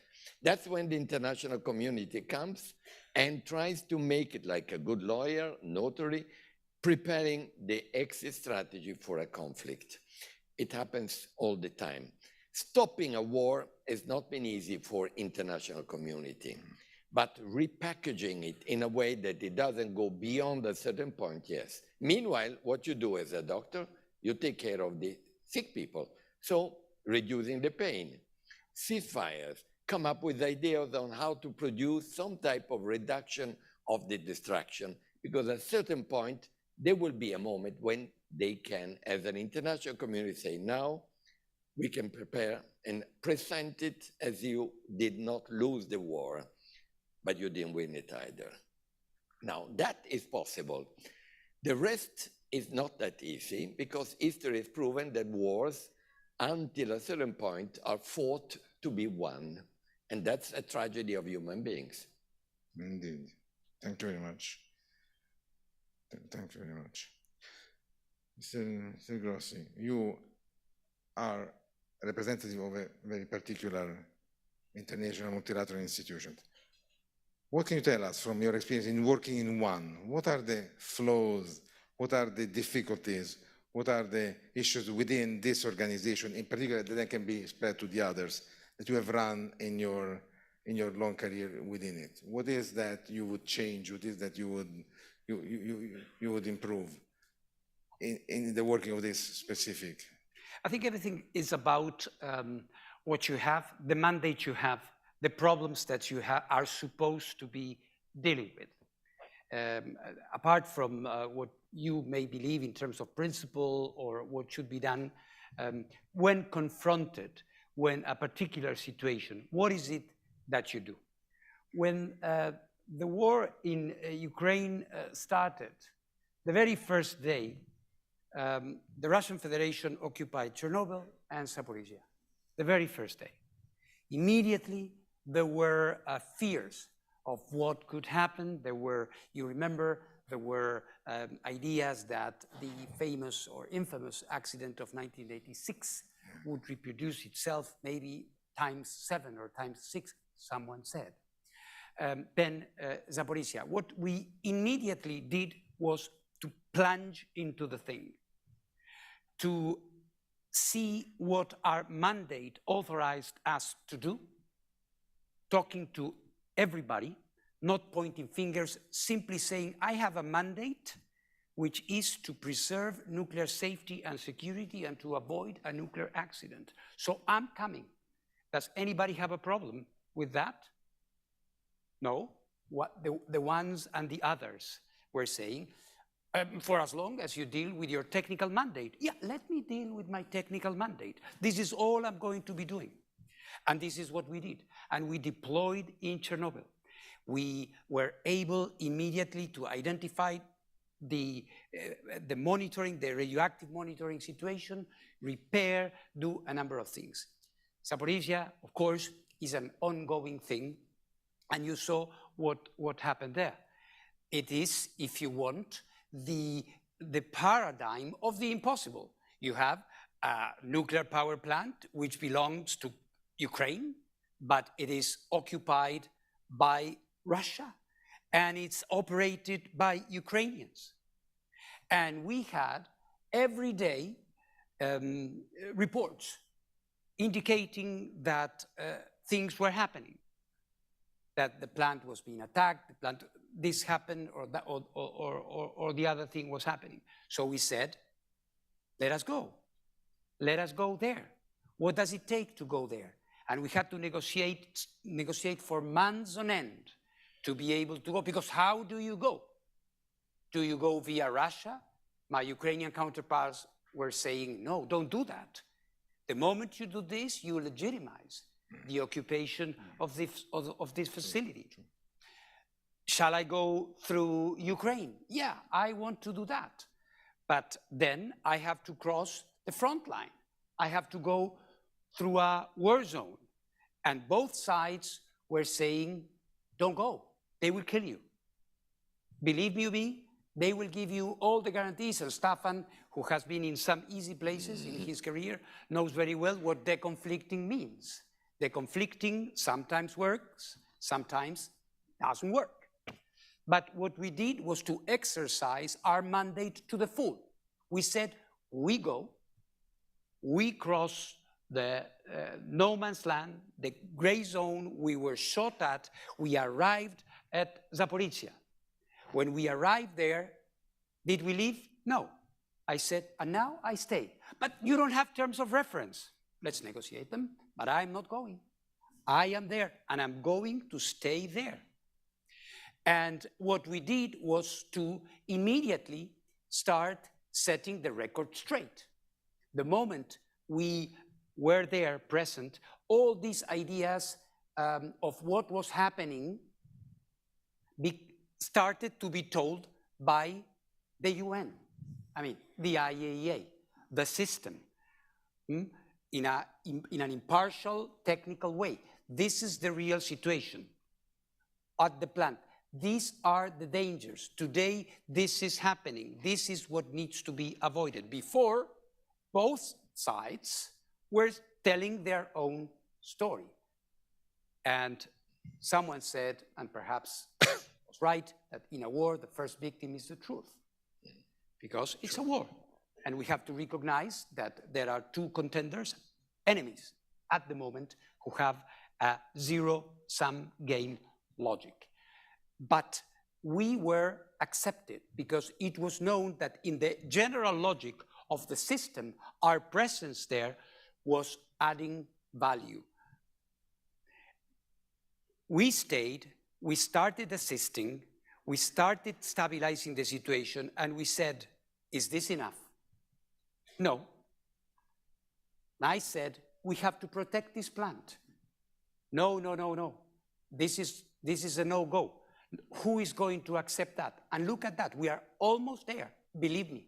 That's when the international community comes and tries to make it like a good lawyer, notary, preparing the exit strategy for a conflict. It happens all the time. Stopping a war has not been easy for international community, but repackaging it in a way that it doesn't go beyond a certain point, yes. Meanwhile, what you do as a doctor, you take care of the sick people. So reducing the pain, ceasefires, come up with ideas on how to produce some type of reduction of the destruction, because at a certain point, there will be a moment when they can, as an international community, say, now we can prepare and present it as you did not lose the war, but you didn't win it either. Now, that is possible. The rest is not that easy, because history has proven that wars, until a certain point, are fought to be won. And that's a tragedy of human beings. Indeed. Thank you very much. Thank you very much. Mr. Grossi, you are a representative of a very particular international multilateral institution. What can you tell us from your experience in working in one? What are the flaws? What are the difficulties? What are the issues within this organization, in particular, that then can be spread to the others that you have run in your long career within it? What is that you would change? What is that you would improve in the working of this specific? I think everything is about what you have, the mandate you have, the problems that you are supposed to be dealing with. Apart from what you may believe in terms of principle or what should be done, when confronted, when a particular situation, what is it that you do? When the war in Ukraine started, the very first day, the Russian Federation occupied Chernobyl and Zaporizhia, the very first day. Immediately, there were fears of what could happen. There were, you remember, there were ideas that the famous or infamous accident of 1986 would reproduce itself maybe ×7 or ×6, someone said. Then Zaporizhia. What we immediately did was to plunge into the thing, to see what our mandate authorized us to do, talking to everybody, not pointing fingers, simply saying, I have a mandate which is to preserve nuclear safety and security and to avoid a nuclear accident. So I'm coming. Does anybody have a problem with that? No. What the ones and the others were saying, for as long as you deal with your technical mandate. Yeah, let me deal with my technical mandate. This is all I'm going to be doing. And this is what we did. And we deployed in Chernobyl. We were able immediately to identify the monitoring, the radioactive monitoring situation, repair, do a number of things. Zaporizhia, of course, is an ongoing thing. And you saw what happened there. It is, if you want, the paradigm of the impossible. You have a nuclear power plant which belongs to Ukraine, but it is occupied by Russia, and it's operated by Ukrainians. And we had every day reports indicating that things were happening, that the plant was being attacked, the plant, this happened, or, that, or the other thing was happening. So we said, let us go. Let us go there. What does it take to go there? And we had to negotiate for months on end to be able to go, because how do you go? Do you go via Russia? My Ukrainian counterparts were saying, no, don't do that. The moment you do this, you legitimize the occupation of this facility. Shall I go through Ukraine? Yeah, I want to do that. But then I have to cross the front line. I have to go through a war zone. And both sides were saying, don't go. They will kill you. Believe me, they will give you all the guarantees. And Staffan, who has been in some easy places in his career, knows very well what deconflicting means. Deconflicting sometimes works, sometimes doesn't work. But what we did was to exercise our mandate to the full. We said, we go, we cross the no man's land, the gray zone, we were shot at, we arrived at Zaporizhia. When we arrived there, did we leave? No. I said, and now I stay. But you don't have terms of reference. Let's negotiate them, but I'm not going. I am there, and I'm going to stay there. And what we did was to immediately start setting the record straight. The moment we were there present, all these ideas of what was happening started to be told by the UN, I mean, the IAEA, the system, in an impartial, technical way. This is the real situation at the plant. These are the dangers. Today, this is happening. This is what needs to be avoided. Before, both sides were telling their own story. And someone said, and perhaps was right, that in a war, the first victim is the truth. Because it's a war. And we have to recognize that there are two contenders, enemies, at the moment, who have a zero-sum game logic. But we were accepted because it was known that in the general logic of the system, our presence there was adding value. We stayed, we started assisting, we started stabilizing the situation, and we said, is this enough? No. And I said, we have to protect this plant. No, no, no, no. This is a no-go. Who is going to accept that? And look at that, we are almost there, believe me.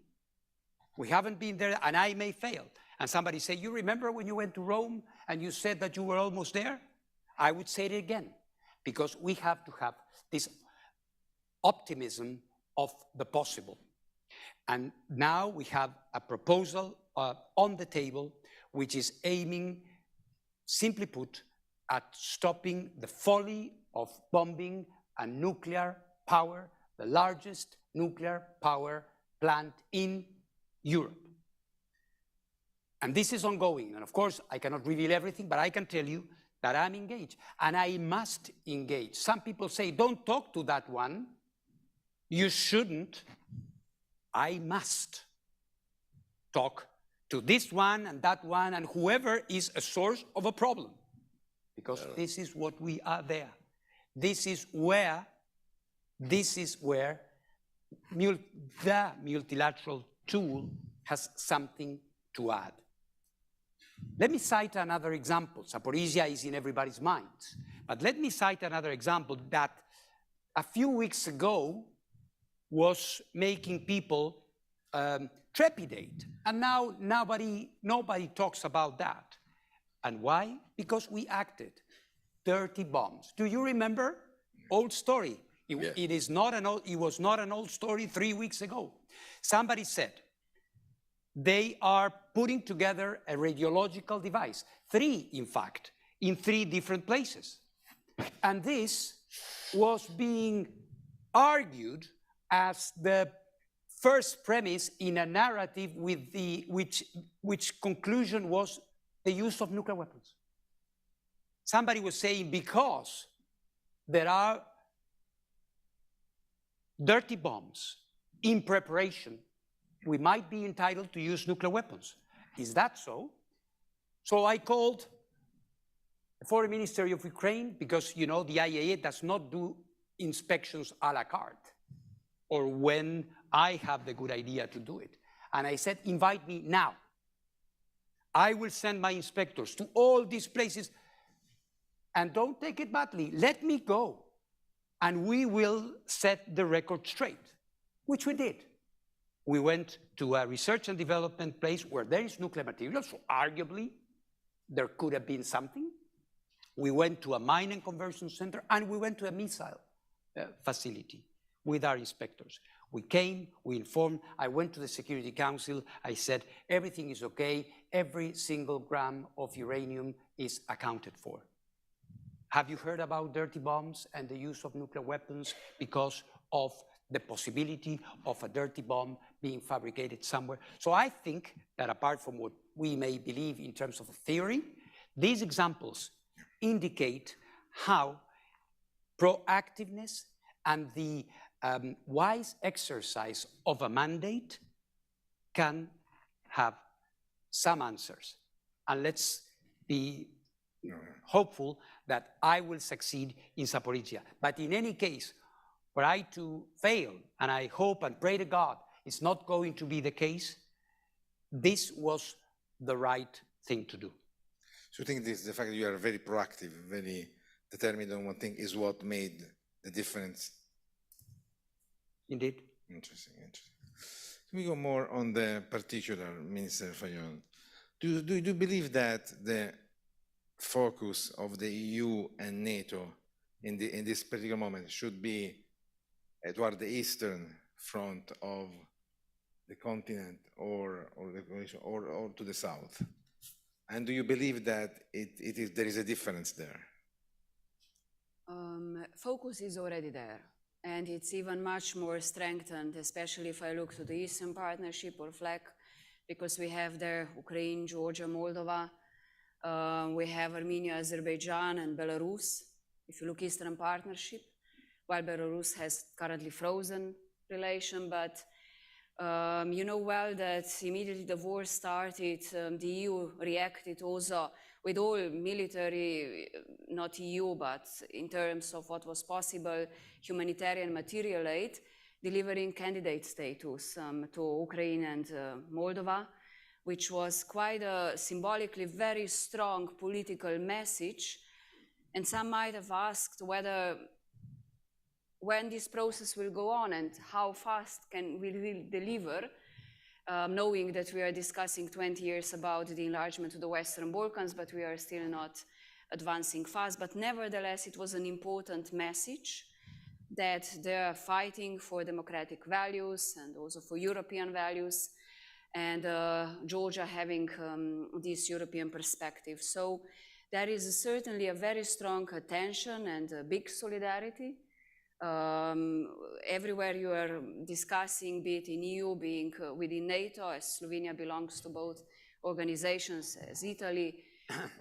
We haven't been there, and I may fail. And somebody say, you remember when you went to Rome and you said that you were almost there? I would say it again, because we have to have this optimism of the possible. And now we have a proposal on the table, which is aiming, simply put, at stopping the folly of bombing a nuclear power, the largest nuclear power plant in Europe. And this is ongoing. And of course, I cannot reveal everything, but I can tell you that I'm engaged. And I must engage. Some people say, don't talk to that one. You shouldn't. I must talk to this one and that one and whoever is a source of a problem. Because this is what we are there. This is where the multilateral tool has something to add. Let me cite another example. Zaporizhia is in everybody's minds. But let me cite another example that a few weeks ago was making people trepidate. And now nobody talks about that. And why? Because we acted. Dirty bombs. Do you remember? Old story. It was not an old story 3 weeks ago. Somebody said, they are putting together a radiological device. 3, in fact, in 3 different places. And this was being argued as the first premise in a narrative with which conclusion was the use of nuclear weapons. Somebody was saying because there are dirty bombs in preparation, we might be entitled to use nuclear weapons. Is that so? So I called the Foreign Ministry of Ukraine because, you know, the IAEA does not do inspections a la carte or when I have the good idea to do it. And I said, invite me now. I will send my inspectors to all these places. And don't take it badly, let me go. And we will set the record straight, which we did. We went to a research and development place where there is nuclear material, so arguably there could have been something. We went to a mine and conversion center, and we went to a missile facility with our inspectors. We came, we informed, I went to the Security Council, I said, everything is okay, every single gram of uranium is accounted for. Have you heard about dirty bombs and the use of nuclear weapons because of the possibility of a dirty bomb being fabricated somewhere? So I think that apart from what we may believe in terms of theory, these examples indicate how proactiveness and the wise exercise of a mandate can have some answers. And let's be hopeful that I will succeed in Zaporizhia. But in any case, were I to fail, and I hope and pray to God it's not going to be the case, this was the right thing to do. So you think the fact that you are very proactive, very determined on one thing is what made the difference? Indeed. Interesting, interesting. Can we go more on the particular, Minister Fayon? Do you believe that the focus of the EU and NATO in this particular moment should be toward the eastern front of the continent or the coalition, or to the south? And do you believe that there is a difference there? Focus is already there, and it's even much more strengthened, especially if I look to the Eastern Partnership or FLEC, because we have there Ukraine, Georgia, Moldova, we have Armenia, Azerbaijan, and Belarus. If you look Eastern Partnership, while Belarus has currently frozen relation, but you know well that immediately the war started, the EU reacted also with all military, not EU, but in terms of what was possible, humanitarian material aid, delivering candidate status to Ukraine and Moldova, which was quite a symbolically very strong political message. And some might have asked whether when this process will go on and how fast can we really deliver, knowing that we are discussing 20 years about the enlargement to the Western Balkans, but we are still not advancing fast. But nevertheless, it was an important message that they are fighting for democratic values and also for European values, and Georgia having this European perspective. So there is certainly a very strong attention and a big solidarity. Everywhere you are discussing, be it in EU, being within NATO, as Slovenia belongs to both organizations, as Italy,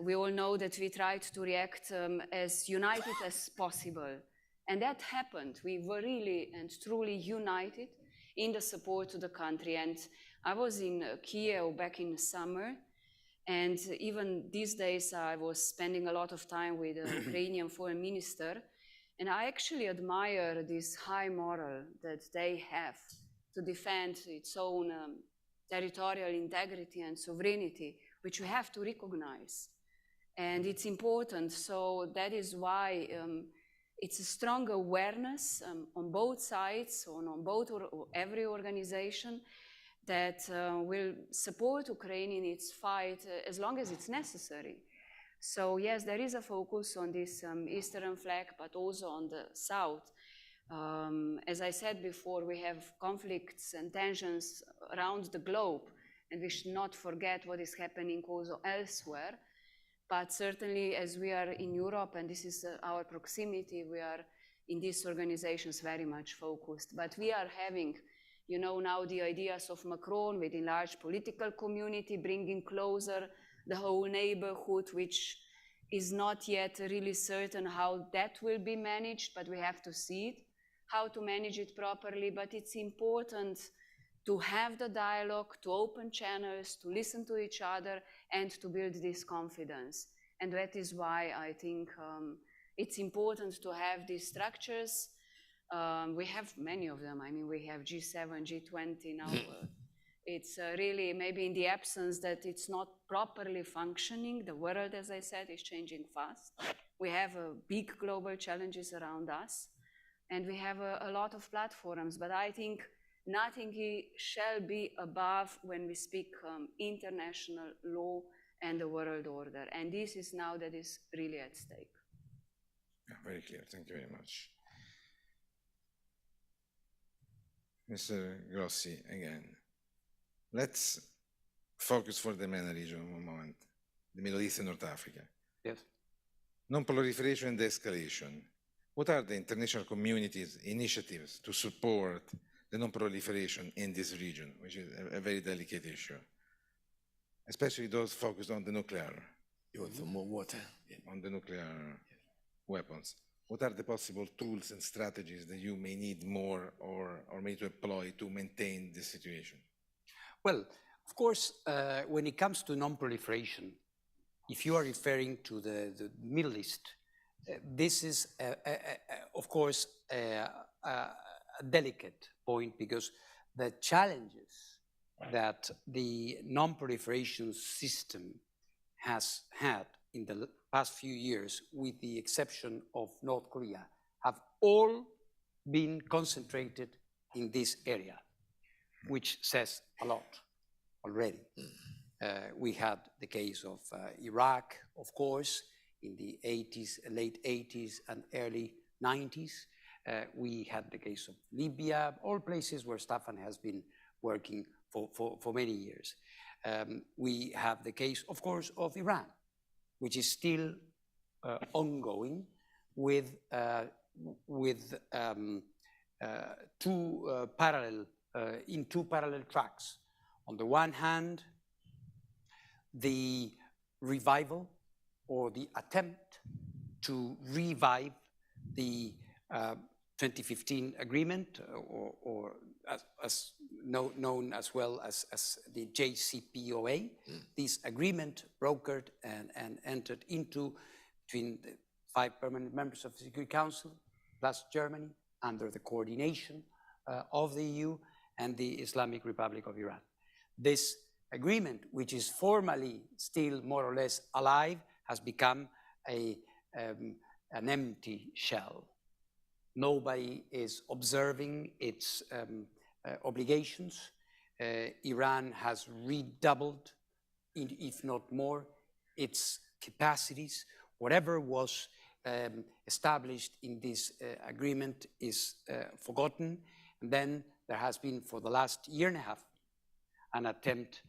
we all know that we tried to react as united as possible. And that happened. We were really and truly united in the support to the country. And I was in Kiev back in the summer, and even these days I was spending a lot of time with the Ukrainian foreign minister. And I actually admire this high moral that they have to defend its own territorial integrity and sovereignty, which we have to recognize. And it's important, so that is why it's a strong awareness on both sides, on both every organization that will support Ukraine in its fight as long as it's necessary. So yes, there is a focus on this eastern flank, but also on the south. As I said before, we have conflicts and tensions around the globe, and we should not forget what is happening also elsewhere. But certainly, as we are in Europe, and this is our proximity, we are in these organizations very much focused. But we are having, you know, now the ideas of Macron with enlarged political community, bringing closer the whole neighborhood, which is not yet really certain how that will be managed, but we have to see it, how to manage it properly. But it's important to have the dialogue, to open channels, to listen to each other, and to build this confidence. And that is why I think it's important to have these structures. We have many of them. I mean, we have G7, G20 now. It's really maybe in the absence that it's not properly functioning. The world, as I said, is changing fast. We have big global challenges around us, and we have a lot of platforms. But I think nothing shall be above when we speak international law and the world order. And this is now that is really at stake. Yeah, very clear. Thank you very much. Mr. Grossi, again. Let's focus for the MENA region one moment, the Middle East and North Africa. Yes. Non-proliferation and de-escalation. What are the international community's initiatives to support the non-proliferation in this region, which is a very delicate issue, especially those focused on the nuclear? You want some more water? On the nuclear weapons. What are the possible tools and strategies that you may need more or may to employ to maintain this situation? Well, of course, when it comes to non-proliferation, if you are referring to the Middle East, this is, of course, a delicate point, because the challenges that the non-proliferation system has had in the past few years, with the exception of North Korea, have all been concentrated in this area, which says a lot already. We had the case of Iraq, of course, in the 80s, late 80s and early 90s. We had the case of Libya, all places where Staffan has been working for many years. We have the case, of course, of Iran, which is still ongoing with two parallel tracks. On the one hand, the revival or the attempt to revive the 2015 agreement, or as known as well as the JCPOA. This agreement brokered and entered into between the 5 permanent members of the Security Council, plus Germany, under the coordination of the EU and the Islamic Republic of Iran. This agreement, which is formally still more or less alive, has become an empty shell. Nobody is observing its obligations. Iran has redoubled, if not more, its capacities. Whatever was established in this agreement is forgotten. And then there has been, for the last year and a half, an attempt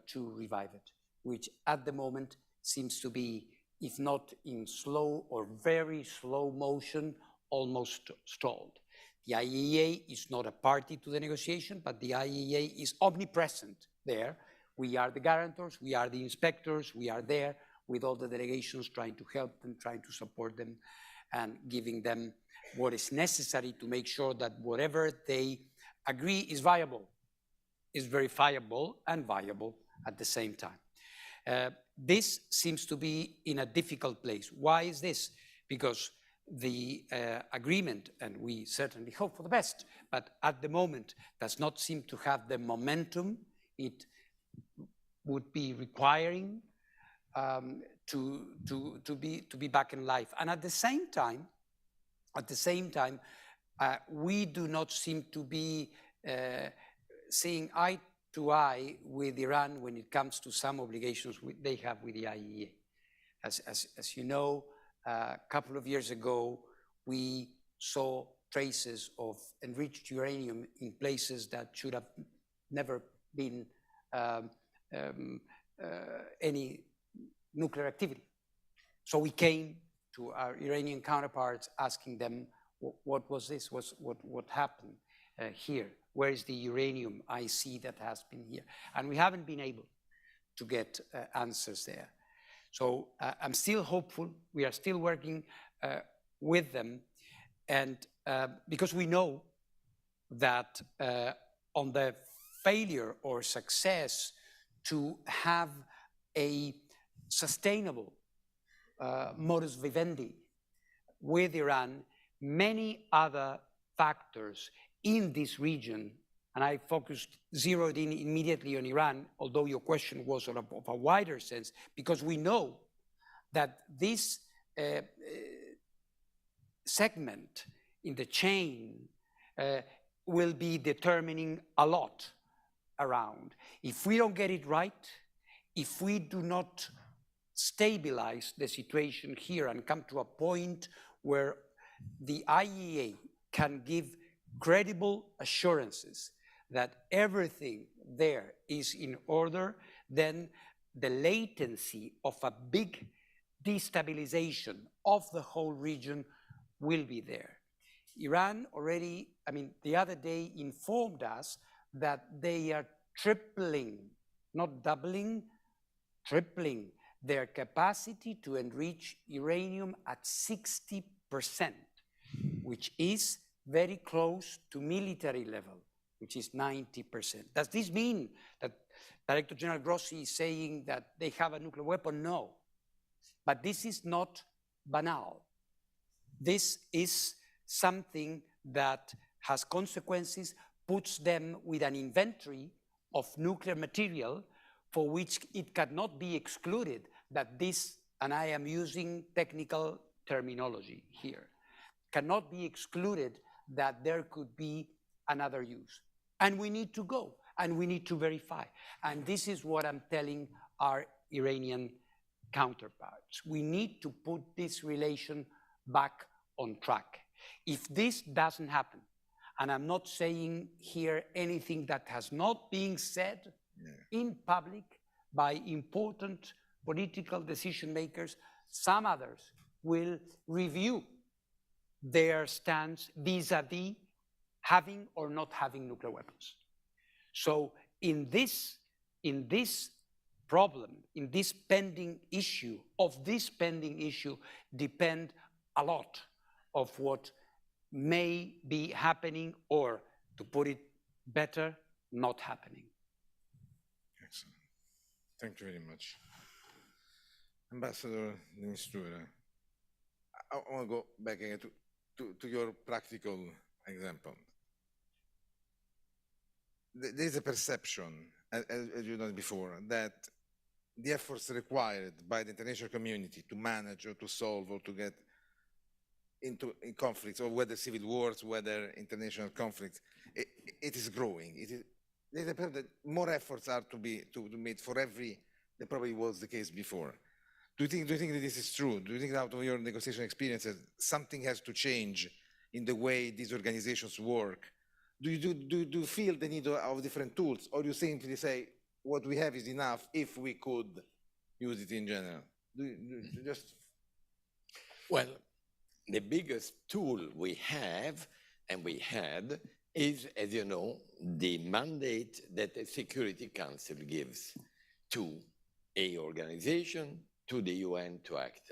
to revive it, which at the moment seems to be, if not in slow or very slow motion, almost stalled. The IAEA is not a party to the negotiation, but the IAEA is omnipresent there. We are the guarantors, we are the inspectors, we are there with all the delegations trying to help them, trying to support them, and giving them what is necessary to make sure that whatever they agree is viable, is verifiable and viable at the same time. This seems to be in a difficult place. Why is this? Because the agreement, and we certainly hope for the best, but at the moment does not seem to have the momentum it would be requiring to be back in life. And at the same time, we do not seem to be seeing eye to eye with Iran when it comes to some obligations they have with the IAEA. As you know, a couple of years ago, we saw traces of enriched uranium in places that should have never been any nuclear activity. So we came to our Iranian counterparts asking them, what was this? What happened here? Where is the uranium I see that has been here? And we haven't been able to get answers there. So I'm still hopeful. We are still working with them. And because we know that on the failure or success to have a sustainable modus vivendi with Iran, many other factors in this region, and I zeroed in immediately on Iran, although your question was of a wider sense, because we know that this segment in the chain will be determining a lot around. If we don't get it right, if we do not stabilize the situation here and come to a point where the IAEA can give credible assurances that everything there is in order, then the latency of a big destabilization of the whole region will be there. Iran already, the other day informed us that they are tripling, not doubling, tripling their capacity to enrich uranium at 60%, which is very close to military level, which is 90%. Does this mean that Director General Grossi is saying that they have a nuclear weapon? No. But this is not banal. This is something that has consequences, puts them with an inventory of nuclear material for which it cannot be excluded that this, and I am using technical terminology here, cannot be excluded that there could be another use. And we need to go, and we need to verify. And this is what I'm telling our Iranian counterparts. We need to put this relation back on track. If this doesn't happen, and I'm not saying here anything that has not been said in public by important political decision makers, some others will review their stance vis-a-vis having or not having nuclear weapons. So in this problem, in this pending issue, depend a lot of what may be happening, or to put it better, not happening. Excellent. Thank you very much. Ambassador de Mistura, I want to go back again to your practical example. There's a perception, as you know before, that the efforts required by the international community to manage or to solve or to get into conflicts, or whether civil wars, whether international conflicts, it is growing. There's a perception that more efforts are to be made for every, that probably was the case before. Do you think that this is true? Do you think out of your negotiation experiences, something has to change in the way these organizations work? Do you feel the need of different tools, or you simply say, what we have is enough if we could use it in general? Well, the biggest tool we have, and we had, is, as you know, the mandate that the Security Council gives to an organization, to the UN to act.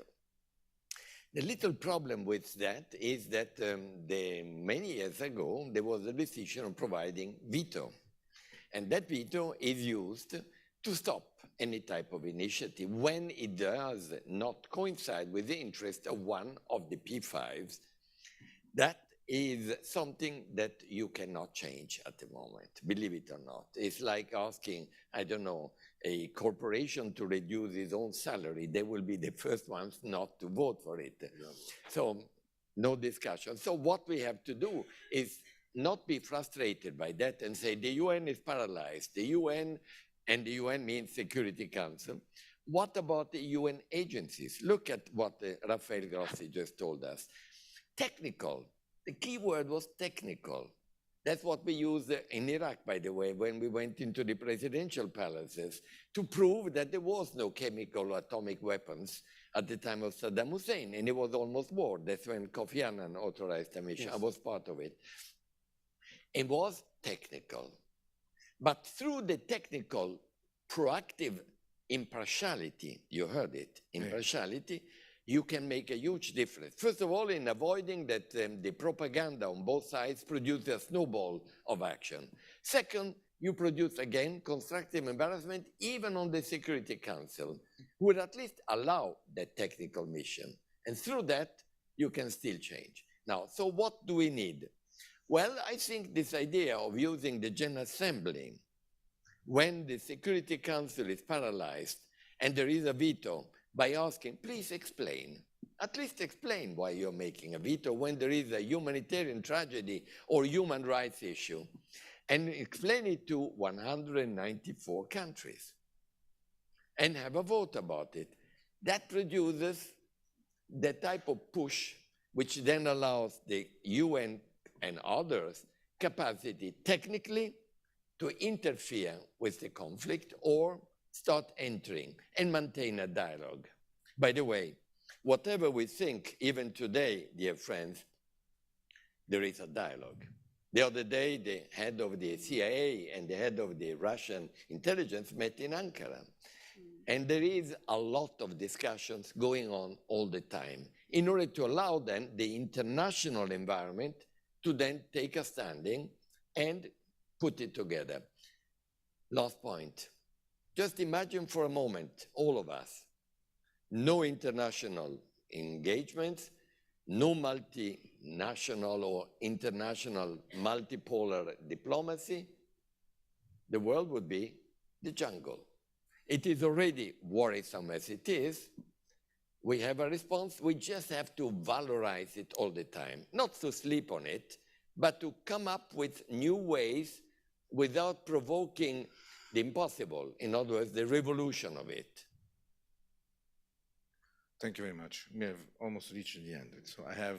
The little problem with that is that many years ago, there was a decision on providing veto. And that veto is used to stop any type of initiative when it does not coincide with the interest of one of the P5s. That is something that you cannot change at the moment, believe it or not. It's like asking, I don't know, a corporation to reduce its own salary. They will be the first ones not to vote for it. Yeah. So no discussion. So what we have to do is not be frustrated by that and say the UN is paralyzed. The UN, and the UN means Security Council. What about the UN agencies? Look at what Rafael Grossi just told us. Technical. The key word was technical. That's what we used in Iraq, by the way, when we went into the presidential palaces to prove that there was no chemical or atomic weapons at the time of Saddam Hussein, and it was almost war. That's when Kofi Annan authorized the mission. Yes. I was part of it. It was technical. But through the technical, proactive impartiality, you heard it, impartiality, you can make a huge difference. First of all, in avoiding that the propaganda on both sides produces a snowball of action. Second, you produce, again, constructive embarrassment, even on the Security Council, who would at least allow that technical mission. And through that, you can still change. Now, so what do we need? Well, I think this idea of using the General Assembly when the Security Council is paralyzed and there is a veto, by asking, please explain, at least explain why you're making a veto when there is a humanitarian tragedy or human rights issue, and explain it to 194 countries and have a vote about it. That produces the type of push which then allows the UN and others capacity technically to interfere with the conflict or start entering and maintain a dialogue. By the way, whatever we think, even today, dear friends, there is a dialogue. The other day, the head of the CIA and the head of the Russian intelligence met in Ankara. And there is a lot of discussions going on all the time in order to allow then the international environment to then take a standing and put it together. Last point. Just imagine for a moment, all of us, no international engagements, no multinational or international multipolar diplomacy, the world would be the jungle. It is already worrisome as it is. We have a response. We just have to valorize it all the time, not to sleep on it, but to come up with new ways without provoking the impossible, in other words, the revolution of it. Thank you very much. We have almost reached the end, so I have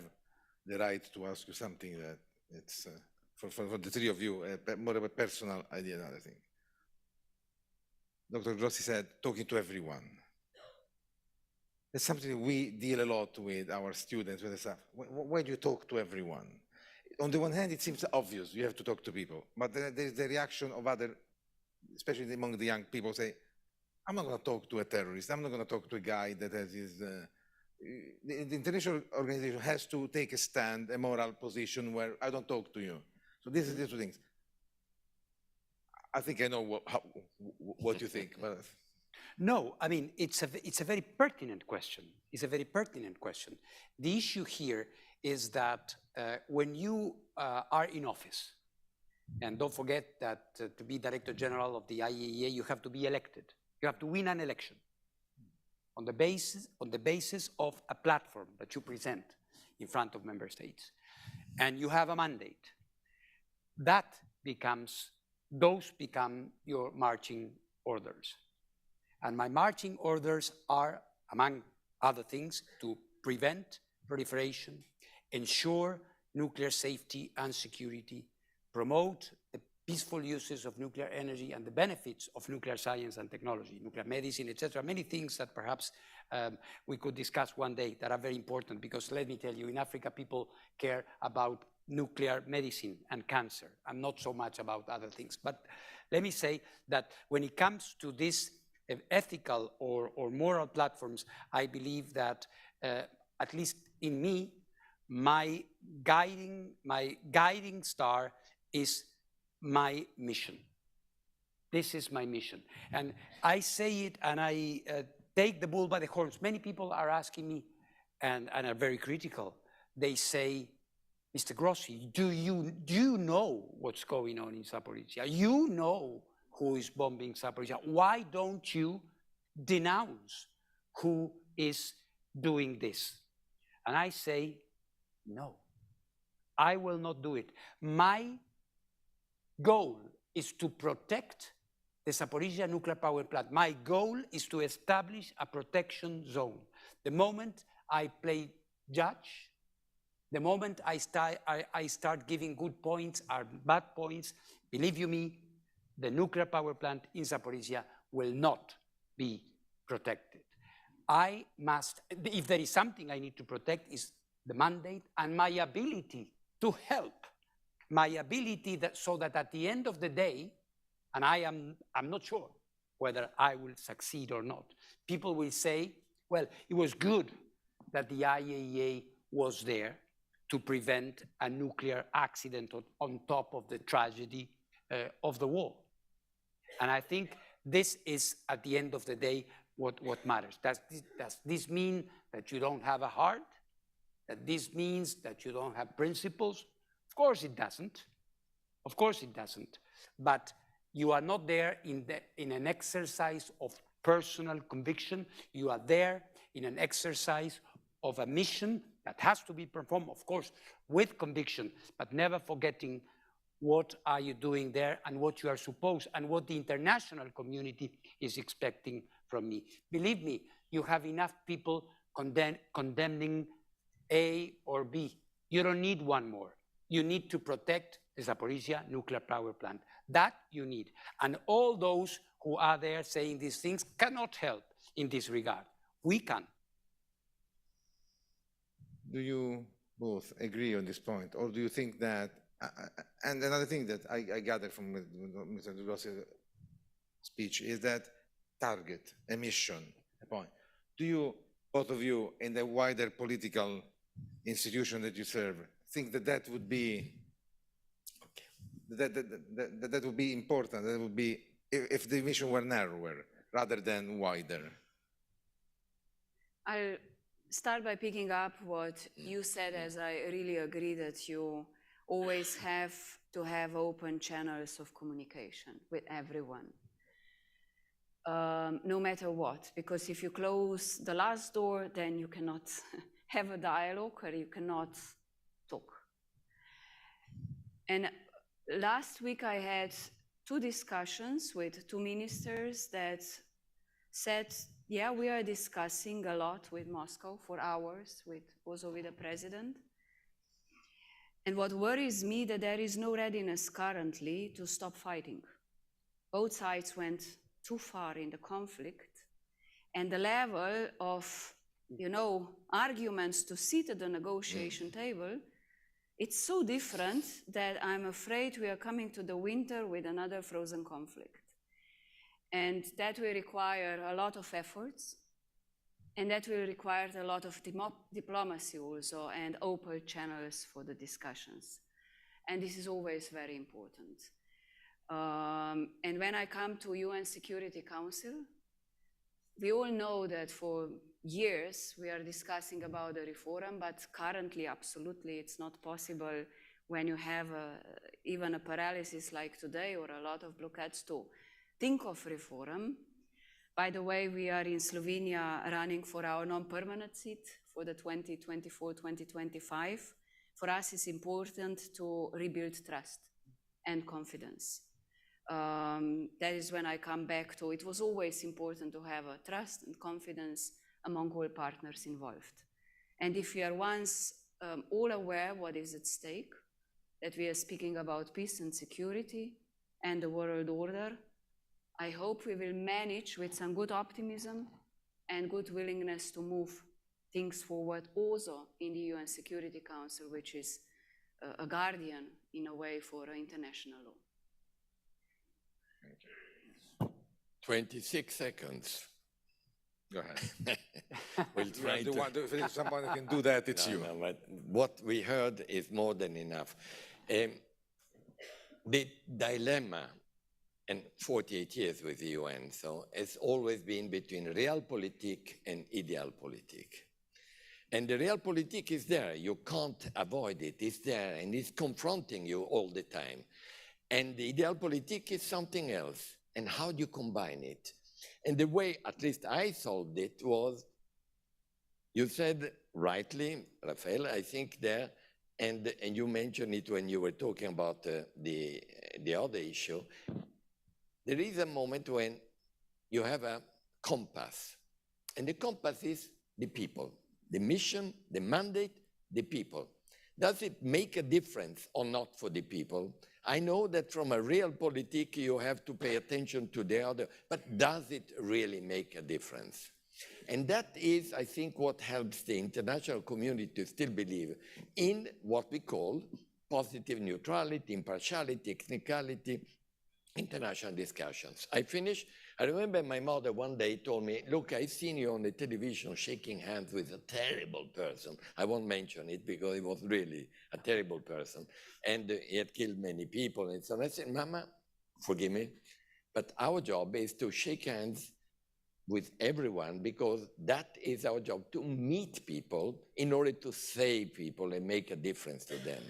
the right to ask you something that it's, for the three of you, more of a personal idea than other thing. Dr. Grossi said, talking to everyone. It's something we deal a lot with our students, with the staff. Why do you talk to everyone? On the one hand, it seems obvious, you have to talk to people, but there's the reaction of other, especially among the young people, say, I'm not going to talk to a terrorist, I'm not going to talk to a guy that has his... the international organization has to take a stand, a moral position where I don't talk to you. So these are the two things. I think I know what you think. But... No, I mean, it's a very pertinent question. It's a very pertinent question. The issue here is that when you are in office, and don't forget that to be Director General of the IAEA, you have to be elected. You have to win an election on the basis of a platform that you present in front of member states. And you have a mandate. Those become your marching orders. And my marching orders are, among other things, to prevent proliferation, ensure nuclear safety and security, promote the peaceful uses of nuclear energy and the benefits of nuclear science and technology, nuclear medicine, etc. Many things that perhaps we could discuss one day that are very important, because let me tell you, in Africa, people care about nuclear medicine and cancer, and not so much about other things. But let me say that when it comes to this ethical or moral platforms, I believe that, at least in me, my guiding star is my mission. This is my mission. And I say it and I take the bull by the horns. Many people are asking me and are very critical. They say, Mr. Grossi, do you know what's going on in Zaporizhia? You know who is bombing Zaporizhia. Why don't you denounce who is doing this? And I say, no, I will not do it. My goal is to protect the Zaporizhia nuclear power plant. My goal is to establish a protection zone. The moment I play judge, the moment I start giving good points or bad points, believe you me, the nuclear power plant in Zaporizhia will not be protected. I must, if there is something I need to protect, is the mandate and my ability to help, my ability so that at the end of the day, and I'm not sure whether I will succeed or not, people will say, well, it was good that the IAEA was there to prevent a nuclear accident on top of the tragedy of the war. And I think this is, at the end of the day, what matters. Does this mean that you don't have a heart? That this means that you don't have principles? Of course it doesn't. Of course it doesn't. But you are not there in an exercise of personal conviction. You are there in an exercise of a mission that has to be performed, of course, with conviction, but never forgetting what are you doing there and what you are supposed and what the international community is expecting from me. Believe me, you have enough people condemning A or B. You don't need one more. You need to protect the Zaporizhia nuclear power plant. That you need. And all those who are there saying these things cannot help in this regard. We can. Do you both agree on this point, or do you think that, and another thing that I gather from Mr. Grossi's speech is that target, a mission, a point. Do you, both of you, in the wider political institution that you serve, think that that would be, that would be important, that would be, if the mission were narrower rather than wider? I'll start by picking up what you said, as I really agree that you always have to have open channels of communication with everyone, no matter what, because if you close the last door, then you cannot have a dialogue or you cannot talk. And last week I had 2 discussions with 2 ministers that said, yeah, we are discussing a lot with Moscow for hours, also with the president. And what worries me that there is no readiness currently to stop fighting. Both sides went too far in the conflict, and the level of, arguments to sit at the negotiation table, it's so different that I'm afraid we are coming to the winter with another frozen conflict. And that will require a lot of efforts, and that will require a lot of diplomacy also, and open channels for the discussions. And this is always very important. And when I come to UN Security Council, we all know that for years we are discussing about the reform, but currently, absolutely, it's not possible when you have even a paralysis like today or a lot of blockades to think of reform. By the way, we are in Slovenia running for our non-permanent seat for the 2024-2025. For us, it's important to rebuild trust and confidence. That is when I come back to, it was always important to have a trust and confidence among all partners involved. And if we are once all aware what is at stake, that we are speaking about peace and security and the world order, I hope we will manage with some good optimism and good willingness to move things forward also in the UN Security Council, which is a guardian in a way for international law. 26 seconds. Go ahead. We'll try if someone can do that, it's you. No, but what we heard is more than enough. The dilemma, and 48 years with the UN, so it's always been between realpolitik and idealpolitik. And the realpolitik is there. You can't avoid it. It's there, and it's confronting you all the time. And the idealpolitik is something else. And how do you combine it? And the way, at least I solved it, was, you said rightly, Rafael, I think there, and you mentioned it when you were talking about the other issue, there is a moment when you have a compass. And the compass is the people, the mission, the mandate, the people. Does it make a difference or not for the people? I know that from a realpolitik you have to pay attention to the other, but does it really make a difference? And that is, I think, what helps the international community to still believe in what we call positive neutrality, impartiality, technicality, international discussions. I finish. I remember my mother one day told me, look, I've seen you on the television shaking hands with a terrible person. I won't mention it because he was really a terrible person. And he had killed many people. And so I said, Mama, forgive me, but our job is to shake hands with everyone because that is our job, to meet people in order to save people and make a difference to them.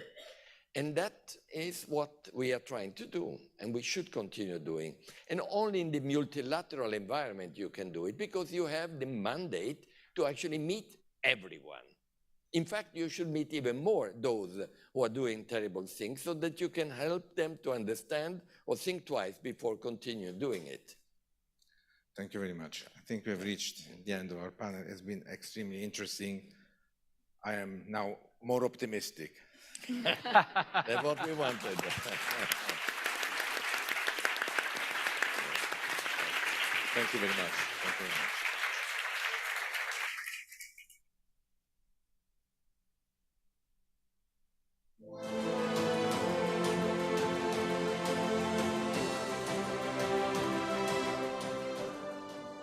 And that is what we are trying to do, and we should continue doing. And only in the multilateral environment you can do it, because you have the mandate to actually meet everyone. In fact, you should meet even more those who are doing terrible things so that you can help them to understand or think twice before continue doing it. Thank you very much. I think we have reached the end of our panel. It's been extremely interesting. I am now more optimistic. That's what we wanted. Thank you very much. Thank you very much.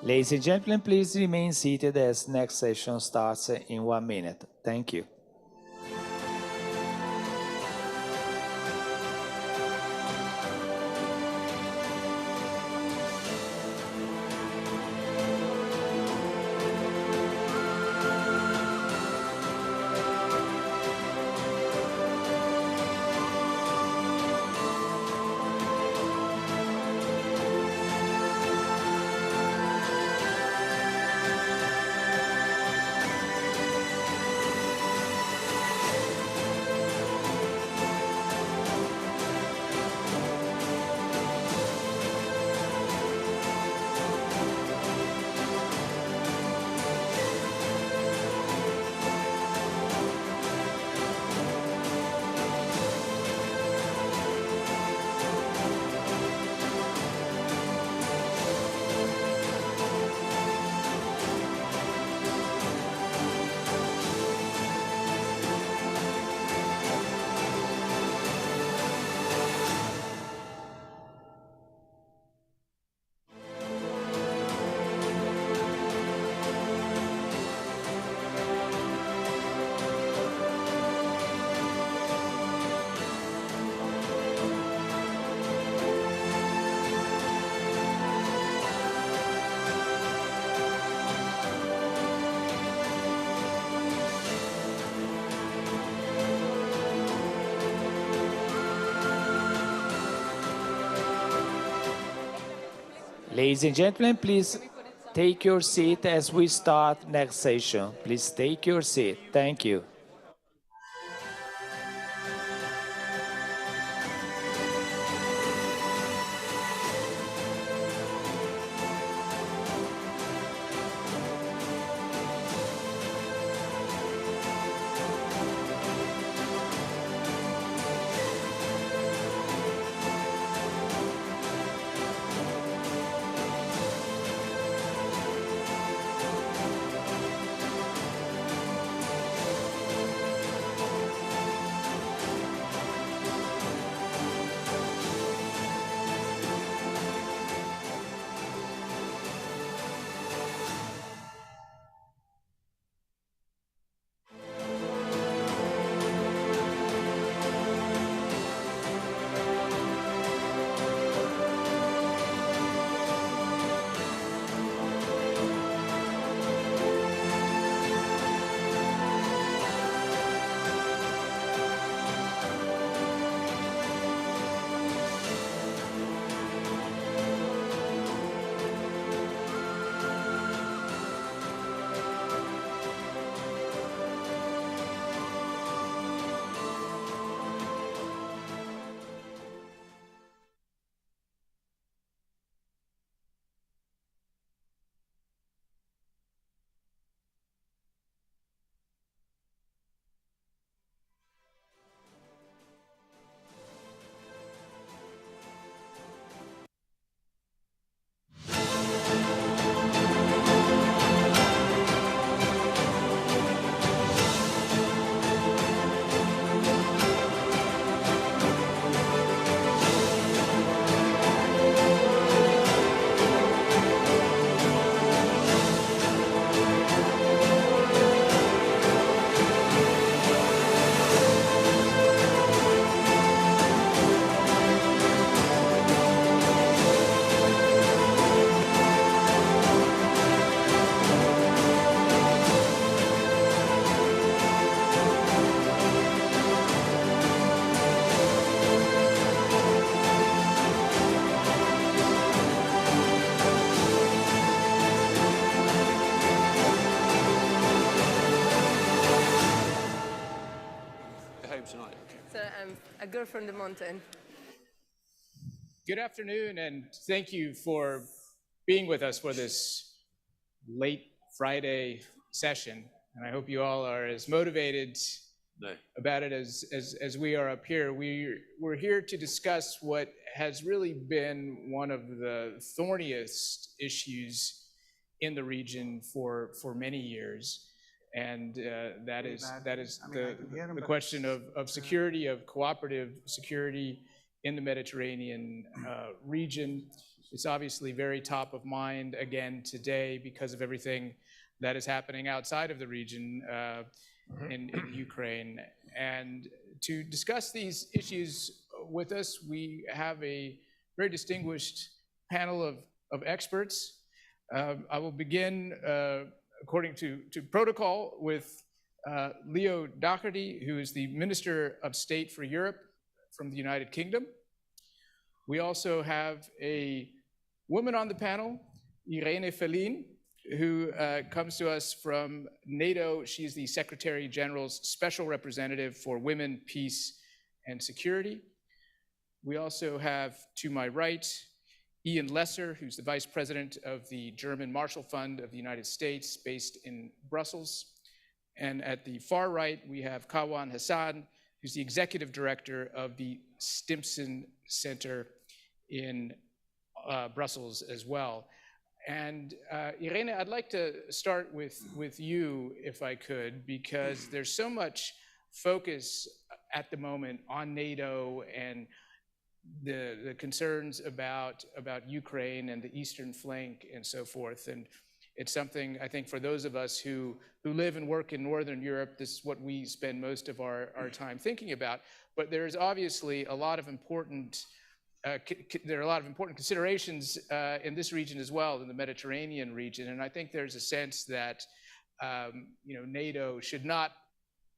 Ladies and gentlemen, please remain seated as next session starts in 1 minute. Thank you. Ladies and gentlemen, please take your seat as we start next session. Please take your seat. Thank you. A girl from the mountain. Good afternoon, and thank you for being with us for this late Friday session. And I hope you all are as motivated about it as we are up here. We're here to discuss what has really been one of the thorniest issues in the region for many years. And that is the question of security, of cooperative security in the Mediterranean region. It's obviously very top of mind again today because of everything that is happening outside of the region in Ukraine. And to discuss these issues with us, we have a very distinguished panel of experts. I will begin according to protocol with Leo Doherty, who is the Minister of State for Europe from the United Kingdom. We also have a woman on the panel, Irene Fellin, who comes to us from NATO. She's the Secretary General's Special Representative for Women, Peace, and Security. We also have, to my right, Ian Lesser, who's the Vice President of the German Marshall Fund of the United States, based in Brussels. And at the far right, we have Kawan Hassan, who's the Executive Director of the Stimson Center in Brussels as well. And Irene, I'd like to start with you, if I could, because there's so much focus at the moment on NATO and the concerns about Ukraine and the eastern flank and so forth. And it's something, I think, for those of us who live and work in Northern Europe, this is what we spend most of our time thinking about. But there's obviously a lot of important, there are a lot of important considerations in this region as well, in the Mediterranean region. And I think there's a sense that NATO should not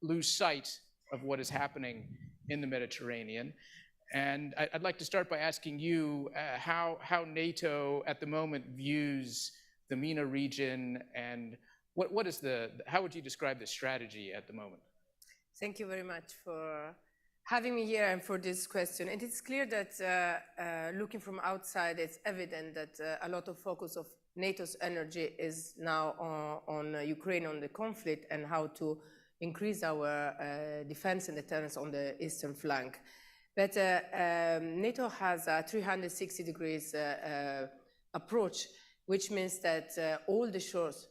lose sight of what is happening in the Mediterranean. And I'd like to start by asking you how NATO at the moment views the MENA region, and how would you describe the strategy at the moment? Thank you very much for having me here and for this question. And it's clear that looking from outside, it's evident that a lot of focus of NATO's energy is now on Ukraine, on the conflict, and how to increase our defense and deterrence on the eastern flank. But NATO has a 360 degrees approach, which means that all the shores,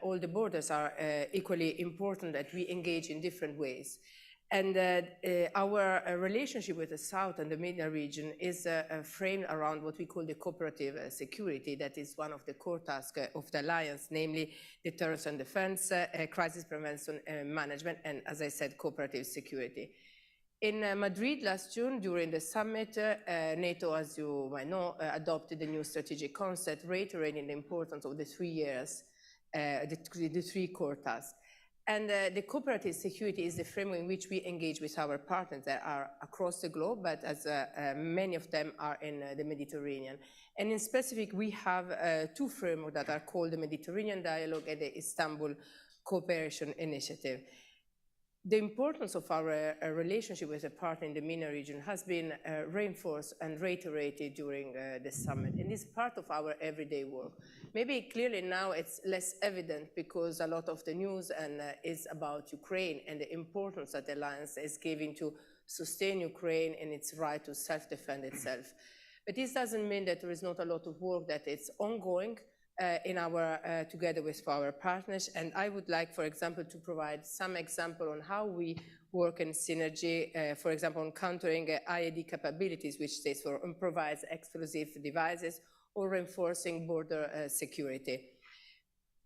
all the borders are equally important, that we engage in different ways. And our relationship with the South and the MENA region is framed around what we call the cooperative security. That is one of the core tasks of the alliance, namely deterrence and defense, crisis prevention and management, and as I said, cooperative security. In Madrid last June, during the summit, NATO, as you might know, adopted a new strategic concept, reiterating the importance of the 3 years, the three core tasks. And the cooperative security is the framework in which we engage with our partners that are across the globe, but as many of them are in the Mediterranean. And in specific, we have two frameworks that are called the Mediterranean Dialogue and the Istanbul Cooperation Initiative. The importance of our relationship with a partner in the MENA region has been reinforced and reiterated during the summit, and is part of our everyday work. Maybe clearly now it's less evident because a lot of the news is about Ukraine and the importance that the alliance is giving to sustain Ukraine and its right to self-defend itself. But this doesn't mean that there is not a lot of work that is ongoing together with our partners. And I would like, for example, to provide some example on how we work in synergy, for example, on countering IED capabilities, which stands for improvised explosive devices, or reinforcing border security.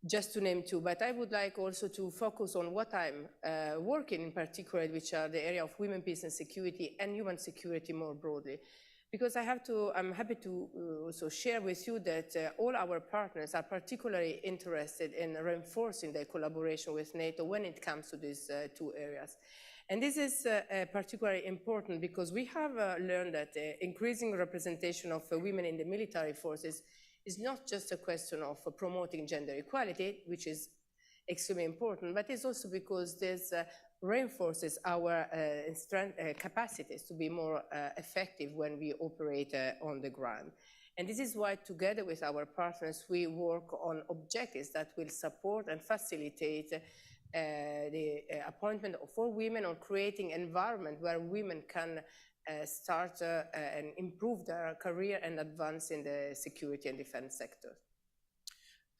Just to name two, but I would like also to focus on what I'm working in particular, which are the area of women, peace and security, and human security more broadly. Because I'm happy to also share with you that all our partners are particularly interested in reinforcing their collaboration with NATO when it comes to these two areas. And this is particularly important because we have learned that increasing representation of women in the military forces is not just a question of promoting gender equality, which is extremely important, but it's also because this reinforces our capacities to be more effective when we operate on the ground. And this is why, together with our partners, we work on objectives that will support and facilitate the appointment for women, or creating an environment where women can start and improve their career and advance in the security and defense sector.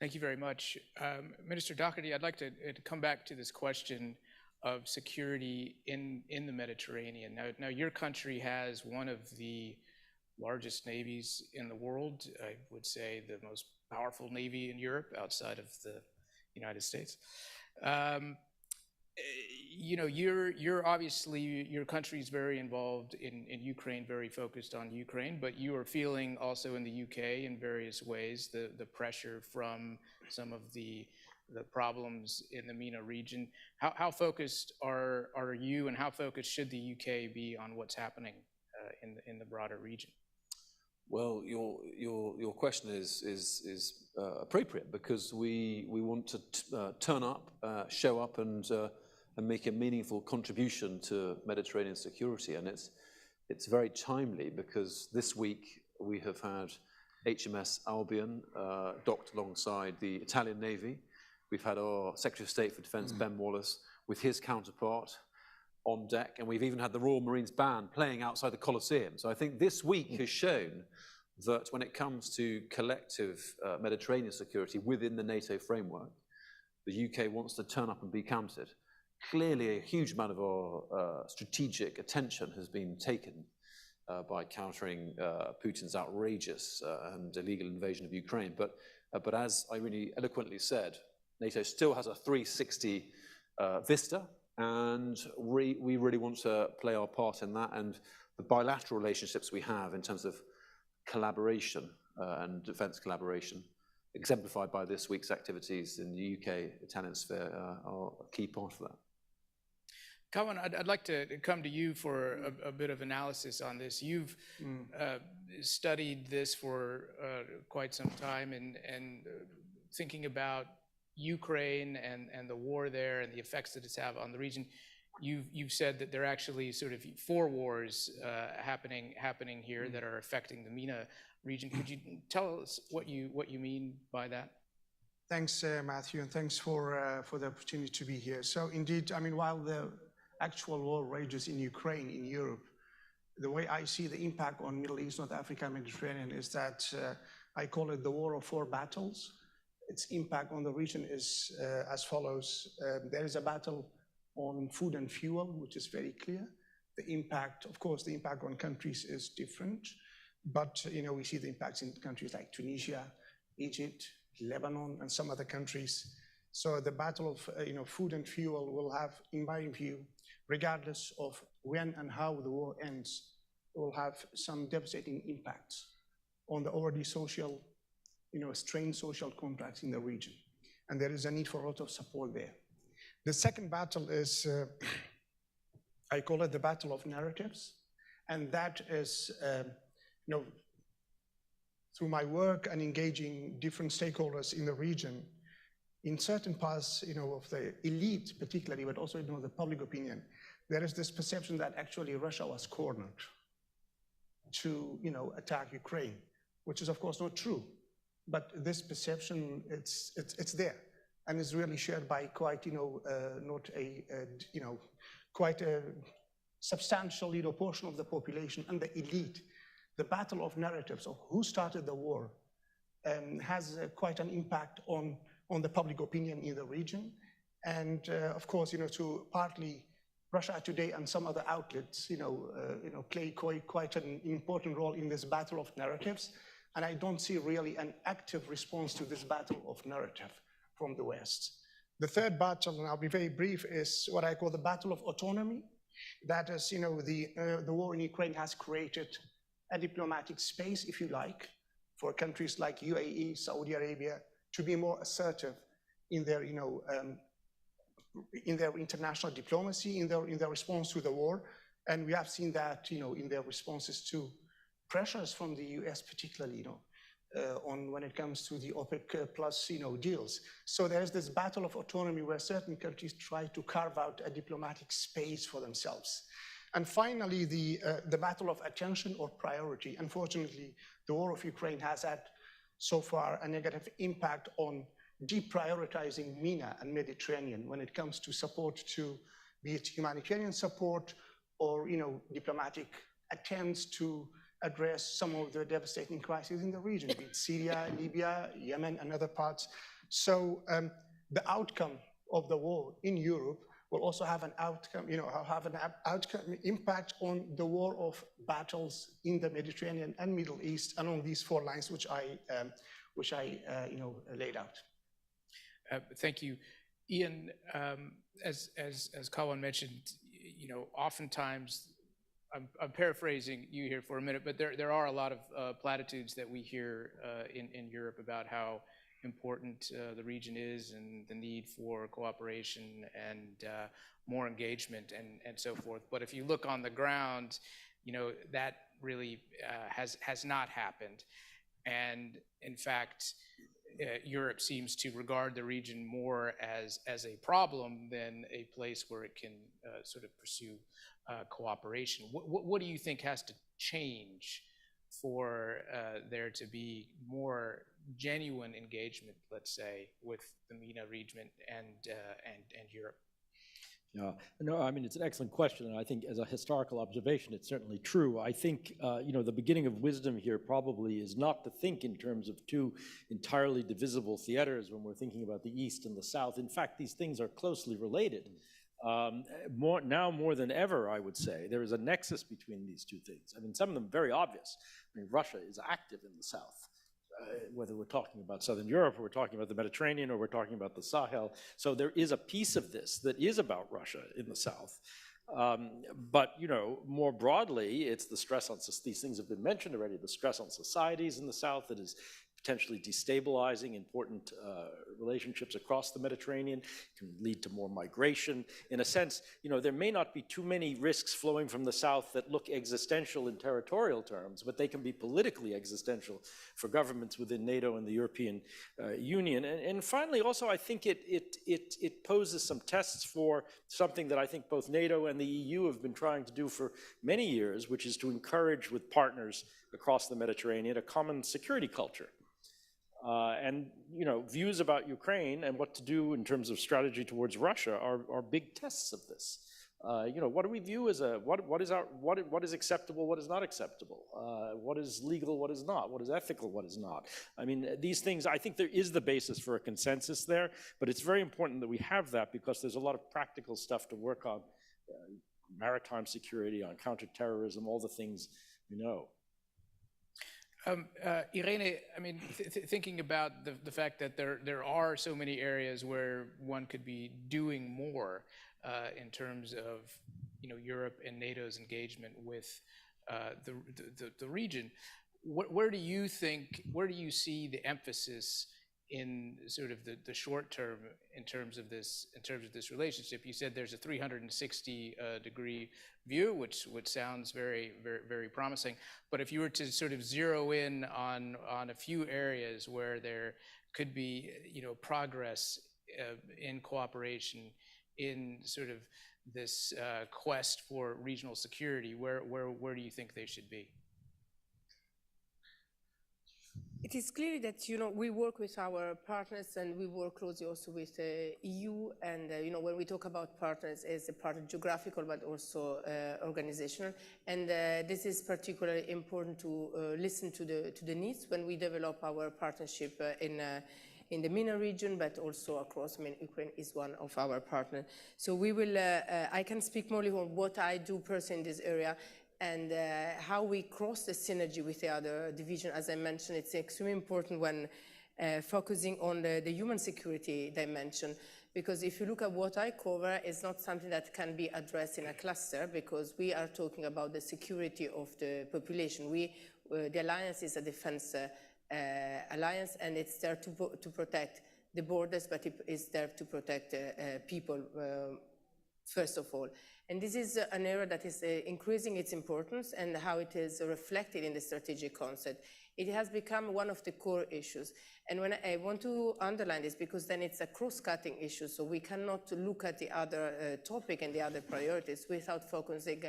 Thank you very much. Minister Doherty, I'd like to come back to this question of security in the Mediterranean. Now, your country has one of the largest navies in the world. I would say the most powerful navy in Europe outside of the United States. You know, you're obviously, your country is very involved in Ukraine, very focused on Ukraine, but you are feeling also in the UK in various ways the pressure from some of the problems in the MENA region. How focused are you, and how focused should the UK be on what's happening in the broader region? Well, your question is appropriate, because we want to turn up, show up, and make a meaningful contribution to Mediterranean security. And it's very timely, because this week we have had HMS Albion docked alongside the Italian Navy. We've had our Secretary of State for Defence, Ben Wallace, with his counterpart on deck, and we've even had the Royal Marines Band playing outside the Colosseum. So I think this week has shown that when it comes to collective Mediterranean security within the NATO framework, the UK wants to turn up and be counted. Clearly, a huge amount of our strategic attention has been taken by countering Putin's outrageous and illegal invasion of Ukraine. But as I really eloquently said, NATO still has a 360 vista, and we really want to play our part in that. And the bilateral relationships we have in terms of collaboration and defence collaboration, exemplified by this week's activities in the UK-Italian sphere, are a key part of that. Kawan, I'd like to come to you for a bit of analysis on this. You've studied this for quite some time and thinking about Ukraine and the war there and the effects that it's had on the region. You've said that there are actually sort of 4 wars happening here that are affecting the MENA region. Could you tell us what you mean by that? Thanks, Matthew, and thanks for the opportunity to be here. So indeed, I mean, while the actual war rages in Ukraine, in Europe, the way I see the impact on Middle East, North Africa, Mediterranean is that I call it the war of 4 battles. Its impact on the region is as follows. There is a battle on food and fuel, which is very clear. The impact, of course, the impact on countries is different, but we see the impacts in countries like Tunisia, Egypt, Lebanon, and some other countries. So the battle of food and fuel will have, in my view, regardless of when and how the war ends, will have some devastating impacts on the already social, strained social contracts in the region. And there is a need for a lot of support there. The second battle is, I call it the battle of narratives. And that is, through my work and engaging different stakeholders in the region, in certain parts of the elite particularly, but also the public opinion, there is this perception that actually Russia was cornered to attack Ukraine, which is of course not true. But this perception, it's there, and is really shared by quite quite a substantial portion of the population and the elite. The battle of narratives of who started the war has quite an impact on the public opinion in the region. And of course, to partly Russia Today and some other outlets, play quite an important role in this battle of narratives. And I don't see really an active response to this battle of narrative from the West. The third battle, and I'll be very brief, is what I call the battle of autonomy. That is, the war in Ukraine has created a diplomatic space, if you like, for countries like UAE, Saudi Arabia, to be more assertive in their, in their international diplomacy, in their response to the war. And we have seen that, in their responses to pressures from the US, particularly, on when it comes to the OPEC plus, deals. So there's this battle of autonomy where certain countries try to carve out a diplomatic space for themselves. And finally, the battle of attention or priority. Unfortunately, the war of Ukraine has had so far a negative impact on deprioritizing MENA and Mediterranean when it comes to support to, be it humanitarian support or, diplomatic attempts to address some of the devastating crises in the region, be it Syria, Libya, Yemen, and other parts. So the outcome of the war in Europe will also have an outcome, impact on the war of battles in the Mediterranean and Middle East along these 4 lines, which I laid out. Thank you, Ian. As Kawan mentioned, oftentimes, I'm paraphrasing you here for a minute, but there are a lot of platitudes that we hear in Europe about how important the region is and the need for cooperation and more engagement and so forth. But if you look on the ground, that really has not happened. And in fact, Europe seems to regard the region more as a problem than a place where it can sort of pursue cooperation. What do you think has to change for there to be more genuine engagement, let's say, with the MENA region and Europe? Yeah, no, I mean, it's an excellent question, and I think as a historical observation, it's certainly true. I think, the beginning of wisdom here probably is not to think in terms of 2 entirely divisible theaters when we're thinking about the East and the South. In fact, these things are closely related. Now more than ever, I would say, there is a nexus between these 2 things. I mean, some of them very obvious. I mean, Russia is active in the South. Whether we're talking about Southern Europe, or we're talking about the Mediterranean, or we're talking about the Sahel. So there is a piece of this that is about Russia in the South. But, more broadly, it's the stress on, these things have been mentioned already, the stress on societies in the South that is potentially destabilizing important relationships across the Mediterranean, can lead to more migration. In a sense, there may not be too many risks flowing from the south that look existential in territorial terms, but they can be politically existential for governments within NATO and the European Union. And finally, also, I think it poses some tests for something that I think both NATO and the EU have been trying to do for many years, which is to encourage with partners across the Mediterranean a common security culture. And views about Ukraine and what to do in terms of strategy towards Russia are big tests of this. What do we view as what is acceptable, what is not acceptable, what is legal, what is not, what is ethical, what is not. I mean, these things, I think there is the basis for a consensus there, but it's very important that we have that because there's a lot of practical stuff to work on, maritime security, on counterterrorism, all the things we know. Irene, I mean, thinking about the fact that there are so many areas where one could be doing more in terms of Europe and NATO's engagement with the region, where do you see the emphasis in sort of the short term in terms of this relationship? You said there's a 360 degree view, which sounds very, very, very promising. But if you were to sort of zero in on a few areas where there could be progress in cooperation in sort of this quest for regional security, where do you think they should be? It is clear that we work with our partners and we work closely also with the EU. And when we talk about partners, it's a part of geographical but also organizational. And this is particularly important to listen to the needs when we develop our partnership in the MENA region, but also across. I mean, Ukraine is one of our partners. So we will. I can speak more on what I do personally in this area. And how we cross the synergy with the other division. As I mentioned, it's extremely important when focusing on the human security dimension, because if you look at what I cover, it's not something that can be addressed in a cluster, because we are talking about the security of the population. The alliance is a defense alliance, and it's there to protect the borders, but it is there to protect people, first of all. And this is an area that is increasing its importance and how it is reflected in the strategic concept. It has become one of the core issues. And when I want to underline this, because then it's a cross-cutting issue, so we cannot look at the other topic and the other priorities without focusing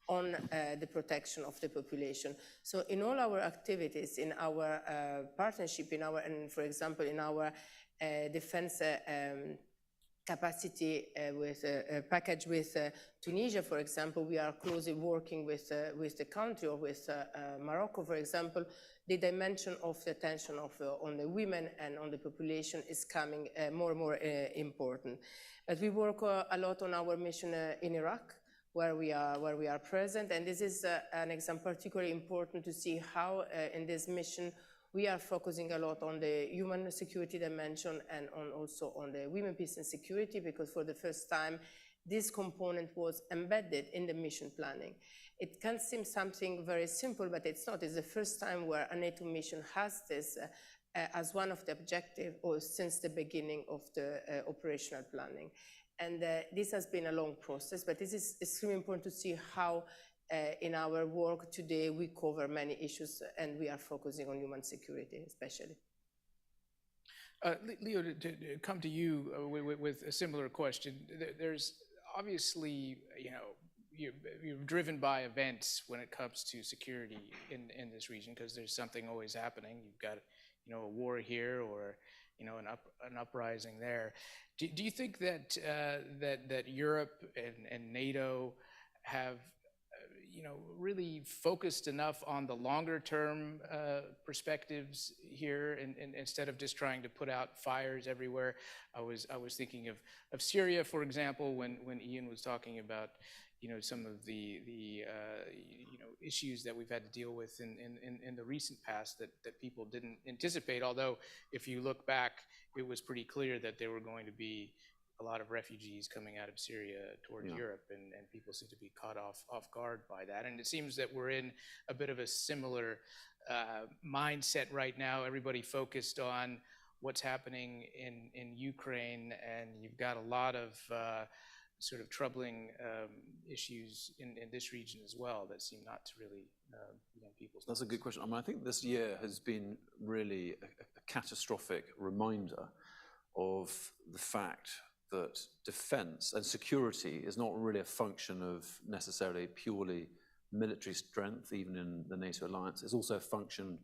on the protection of the population. So in all our activities, in our partnership, and for example, in our defense capacity with a package with Tunisia, for example, we are closely working with the country, or with Morocco, for example. The dimension of the attention on the women and on the population is coming more and more important. But we work a lot on our mission in Iraq, where we are present, and this is an example particularly important to see how in this mission we are focusing a lot on the human security dimension and also on the women, peace and security, because for the first time, this component was embedded in the mission planning. It can seem something very simple, but it's not. It's the first time where a NATO mission has this as one of the objectives, or since the beginning of the operational planning. And this has been a long process, but this is extremely important to see how in our work today, we cover many issues, and we are focusing on human security, especially. Leo, to come to you with a similar question, there's obviously, you're driven by events when it comes to security in this region, because there's something always happening. You've got, a war here, or an uprising there. Do you think that that Europe and NATO have really focused enough on the longer term perspectives here, and instead of just trying to put out fires everywhere? I was thinking of Syria, for example, when Ian was talking about some of the issues that we've had to deal with in the recent past that people didn't anticipate. Although if you look back, it was pretty clear that there were going to be a lot of refugees coming out of Syria towards Europe, and people seem to be caught off guard by that. And it seems that we're in a bit of a similar mindset right now. Everybody focused on what's happening in Ukraine, and you've got a lot of sort of troubling issues in this region as well that seem not to really be on people's minds. That's a good question. I mean, I think this year has been really a catastrophic reminder of the fact that defense and security is not really a function of necessarily purely military strength, even in the NATO alliance. It's also a function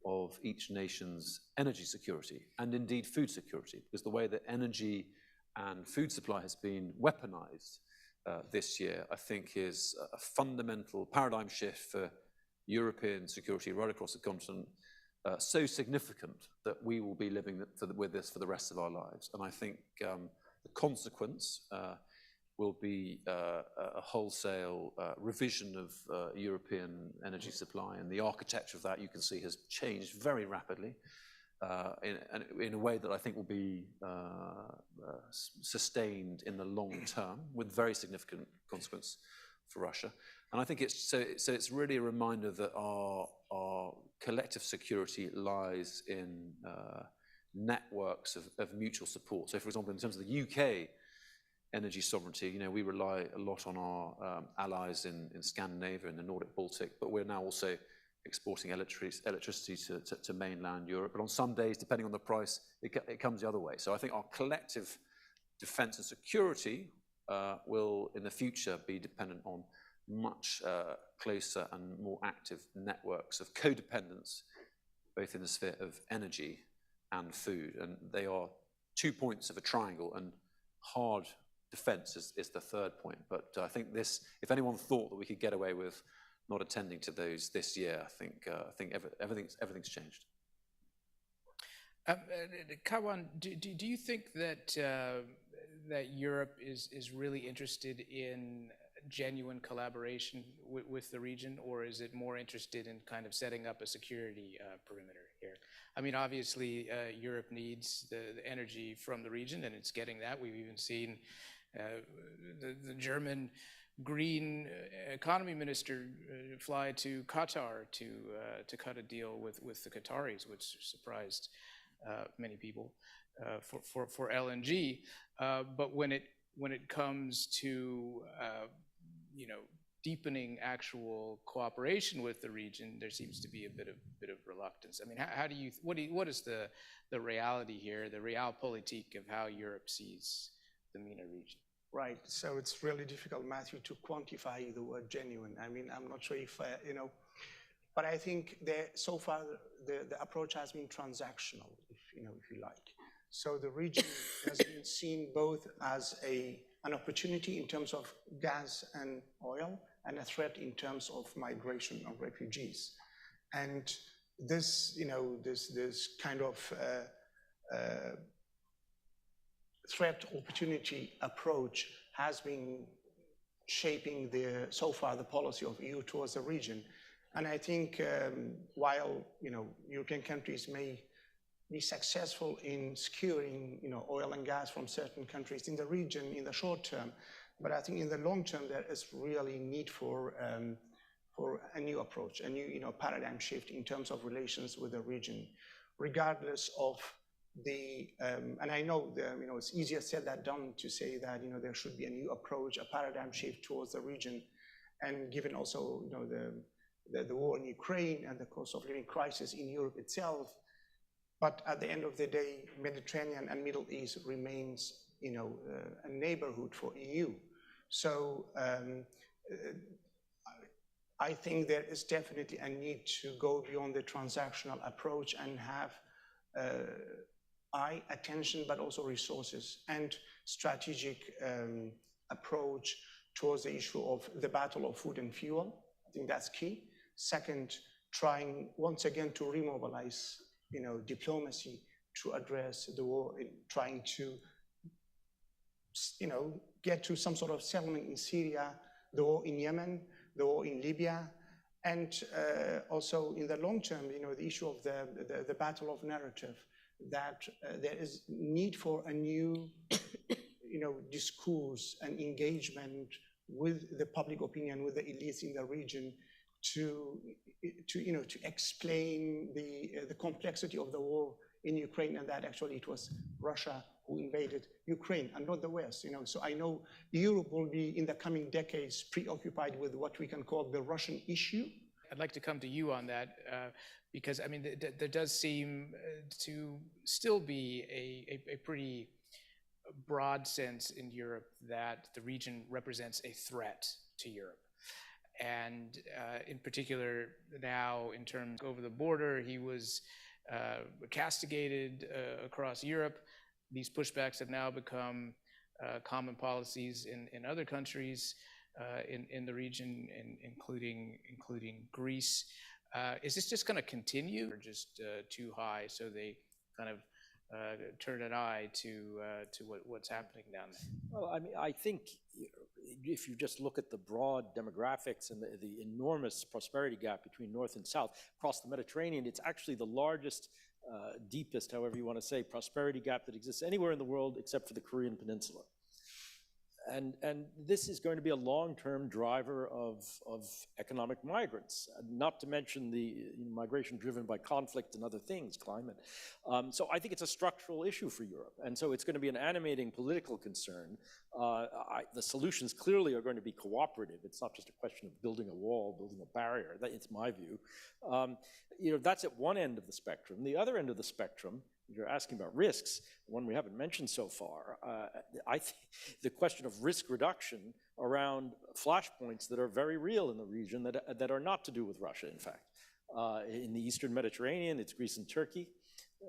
of each nation's energy security and indeed food security, because the way that energy and food supply has been weaponized this year, I think, is a fundamental paradigm shift for European security right across the continent, so significant that we will be living with this for the rest of our lives. And I think the consequence will be a wholesale revision of European energy supply, and the architecture of that, you can see, has changed very rapidly in a way that I think will be sustained in the long term with very significant consequence for Russia. And I think it's really a reminder that our collective security lies in networks of mutual support. So, for example, in terms of the UK energy sovereignty, we rely a lot on our allies in Scandinavia and the Nordic Baltic, but we're now also exporting electricity to mainland Europe. But on some days, depending on the price, it comes the other way. So I think our collective defense and security will, in the future, be dependent on much closer and more active networks of codependence, both in the sphere of energy and food. And they are 2 points of a triangle, and hard defense is the third point. But I think if anyone thought that we could get away with not attending to those this year, I think everything's changed. Kawan, do you think that that Europe is really interested in genuine collaboration with the region, or is it more interested in kind of setting up a security perimeter here? I mean, obviously, Europe needs the energy from the region, and it's getting that. We've even seen the German green economy minister fly to Qatar to cut a deal with the Qataris, which surprised many people for LNG. But when it comes to deepening actual cooperation with the region, there seems to be a bit of reluctance. I mean, what is the reality here, the realpolitik of how Europe sees the MENA region? Right. So it's really difficult, Matthew, to quantify the word genuine. I mean, I'm not sure if, but I think so far the approach has been transactional, if you like. So the region has been seen both as an opportunity in terms of gas and oil, and a threat in terms of migration of refugees. And this, this kind of threat opportunity approach has been shaping so far the policy of EU towards the region. And I think while European countries may be successful in securing oil and gas from certain countries in the region in the short term, but I think in the long term there is really need for a new approach, a new paradigm shift in terms of relations with the region, regardless of and I know it's easier said than done to say that there should be a new approach, a paradigm shift towards the region, and given also the war in Ukraine and the cost of living crisis in Europe itself. But at the end of the day, Mediterranean and Middle East remains a neighborhood for EU. So I think there is definitely a need to go beyond the transactional approach and have attention, but also resources and strategic approach towards the issue of the battle of food and fuel. I think that's key. Second, trying once again to remobilize diplomacy to address the war, trying to get to some sort of settlement in Syria, the war in Yemen, the war in Libya, and also in the long term, the issue of the battle of narrative, that there is need for a new discourse and engagement with the public opinion, with the elites in the region, to explain the complexity of the war in Ukraine, and that actually it was Russia who invaded Ukraine and not the West. So I know Europe will be in the coming decades preoccupied with what we can call the Russian issue. I'd like to come to you on that because I mean there does seem to still be a pretty broad sense in Europe that the region represents a threat to Europe. And in particular now in terms over the border, he was castigated across Europe. These pushbacks have now become common policies in other countries in the region, including Greece. Is this just going to continue, or just too high, so they kind of turn an eye to what's happening down there? Well, I mean, I think if you just look at the broad demographics and the enormous prosperity gap between North and South across the Mediterranean, it's actually the largest, deepest, however you want to say, prosperity gap that exists anywhere in the world except for the Korean Peninsula. And this is going to be a long-term driver of economic migrants, not to mention the migration driven by conflict and other things, climate. So I think it's a structural issue for Europe. And so it's going to be an animating political concern. The solutions clearly are going to be cooperative. It's not just a question of building a wall, building a barrier. It's my view. That's at one end of the spectrum. The other end of the spectrum, you're asking about risks, one we haven't mentioned so far. I think the question of risk reduction around flashpoints that are very real in the region that are not to do with Russia, in fact. In the Eastern Mediterranean, it's Greece and Turkey.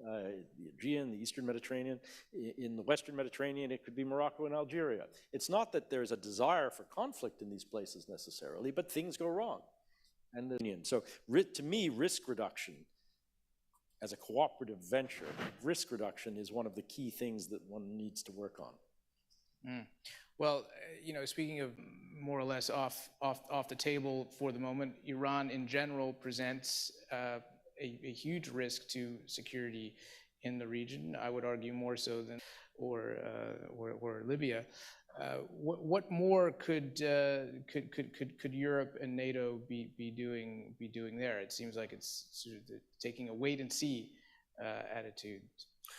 The Aegean, the Eastern Mediterranean. In the Western Mediterranean, it could be Morocco and Algeria. It's not that there's a desire for conflict in these places necessarily, but things go wrong. So to me, risk reduction as a cooperative venture, risk reduction is one of the key things that one needs to work on. Well, speaking of more or less off the table for the moment, Iran in general presents a huge risk to security in the region. I would argue more so than or Libya. What more could Europe and NATO be doing there? It seems like it's sort of taking a wait and see attitude.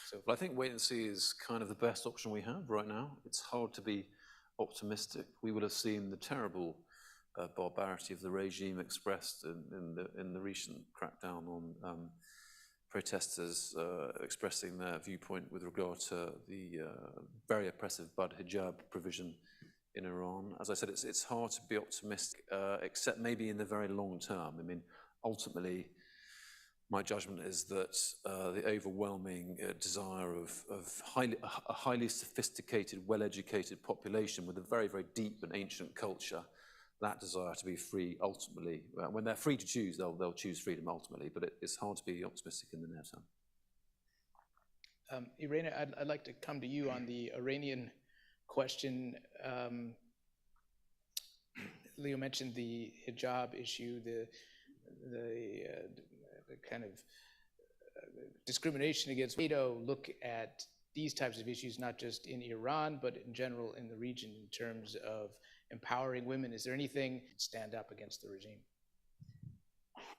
So well, I think wait and see is kind of the best option we have right now. It's hard to be optimistic. We will have seen the terrible barbarity of the regime expressed in the recent crackdown on protesters expressing their viewpoint with regard to the very oppressive bud hijab provision in Iran. As I said, it's hard to be optimistic, except maybe in the very long term. I mean, ultimately, my judgment is that the overwhelming desire of a highly sophisticated, well-educated population with a very, very deep and ancient culture, that desire to be free ultimately, when they're free to choose, they'll choose freedom ultimately, but it's hard to be optimistic in the near term. Irene, I'd like to come to you on the Iranian question. Leo mentioned the hijab issue, the kind of discrimination against NATO. Look at these types of issues, not just in Iran, but in general in the region in terms of empowering women. Is there anything stand up against the regime?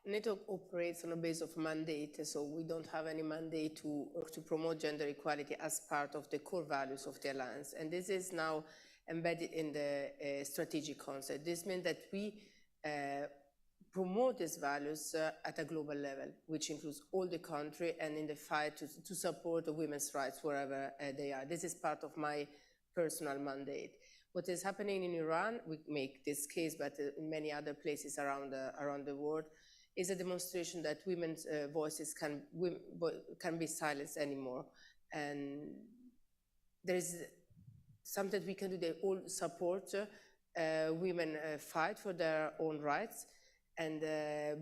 NATO operates on a base of mandate, so we don't have any mandate to promote gender equality as part of the core values of the alliance. And this is now embedded in the strategic concept. This means that we promote these values at a global level, which includes all the country and in the fight to support the women's rights wherever they are. This is part of my personal mandate. What is happening in Iran, we make this case, but in many other places around the world, is a demonstration that women's voices can be silenced anymore. And there is something we can do. They all support women fight for their own rights, and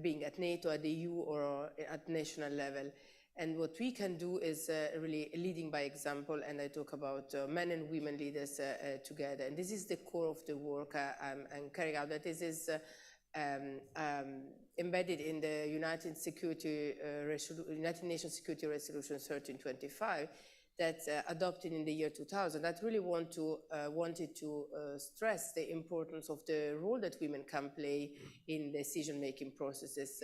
being at NATO, at the EU, or at national level. And what we can do is really leading by example, and I talk about men and women leaders together. And this is the core of the work I'm carrying out. That this is embedded in the United Nations Security Resolution 1325, that adopted in the year 2000 that really wanted to stress the importance of the role that women can play in decision-making processes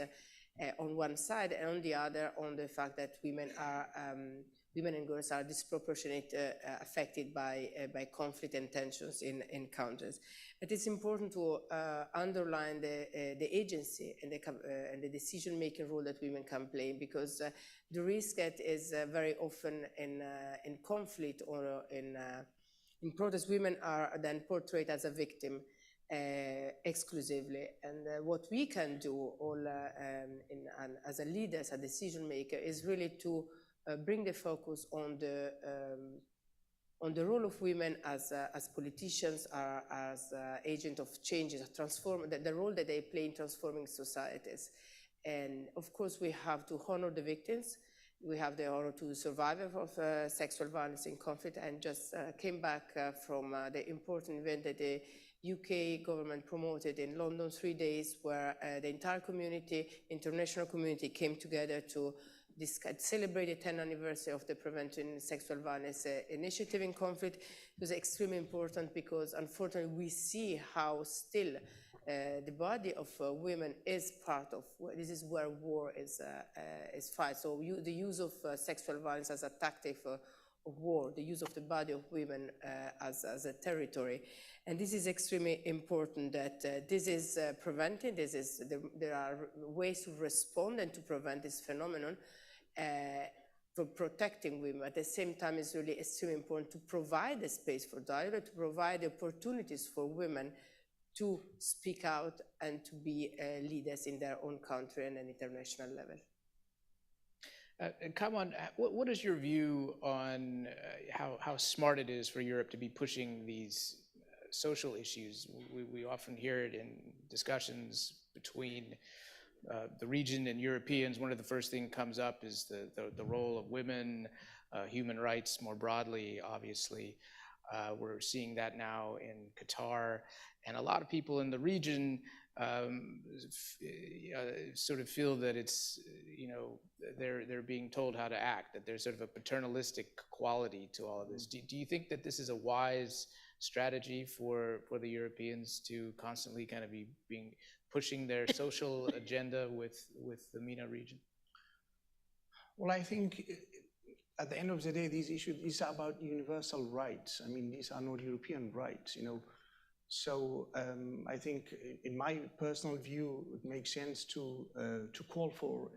on one side, and on the other, on the fact that women and girls are disproportionately affected by conflict and tensions in countries. But it's important to underline the agency and the decision-making role that women can play, because the risk that is very often in conflict or in protest, women are then portrayed as a victim exclusively. And what we can do as a leader, as a decision maker, is really to bring the focus on the role of women as politicians, as agents of change, the role that they play in transforming societies. And of course, we have to honor the victims. We have the honor to the survivors of sexual violence in conflict, and just came back from the important event that the UK government promoted in London, 3 days, where the entire community, international community, came together to celebrate the 10th anniversary of the Preventing Sexual Violence initiative in conflict. It was extremely important because, unfortunately, we see how still the body of women is part of, this is where war is fought. So the use of sexual violence as a tactic of war, the use of the body of women as a territory. And this is extremely important, that this is prevented. There are ways to respond and to prevent this phenomenon for protecting women. At the same time, it's really extremely important to provide a space for dialogue, to provide opportunities for women to speak out and to be leaders in their own country and an international level. Kaman, what is your view on how smart it is for Europe to be pushing these social issues? We often hear it in discussions between the region and Europeans. One of the first things comes up is the role of women, human rights more broadly, obviously. We're seeing that now in Qatar, and a lot of people in the region sort of feel that it's, they're being told how to act, that there's sort of a paternalistic quality to all of this. Do you think that this is a wise strategy for the Europeans to constantly kind of be pushing their social agenda with the MENA region? Well, I think at the end of the day, these are about universal rights. I mean, these are not European rights, So I think, in my personal view, it makes sense to call for,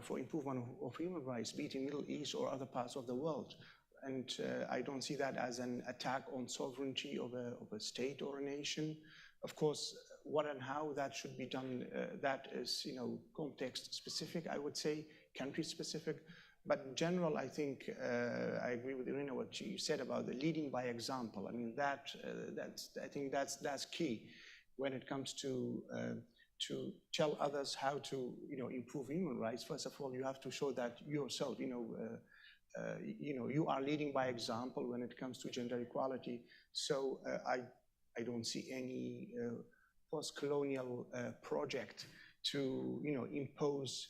for improvement of human rights, be it in the Middle East or other parts of the world. And I don't see that as an attack on sovereignty of a state or a nation. Of course, what and how that should be done, that is, context specific, I would say, country specific. But in general, I think I agree with Irina what she said about the leading by example. I mean, I think that's key when it comes to tell others how to improve human rights. First of all, you have to show that yourself, you are leading by example when it comes to gender equality. So I don't see any post-colonial project to impose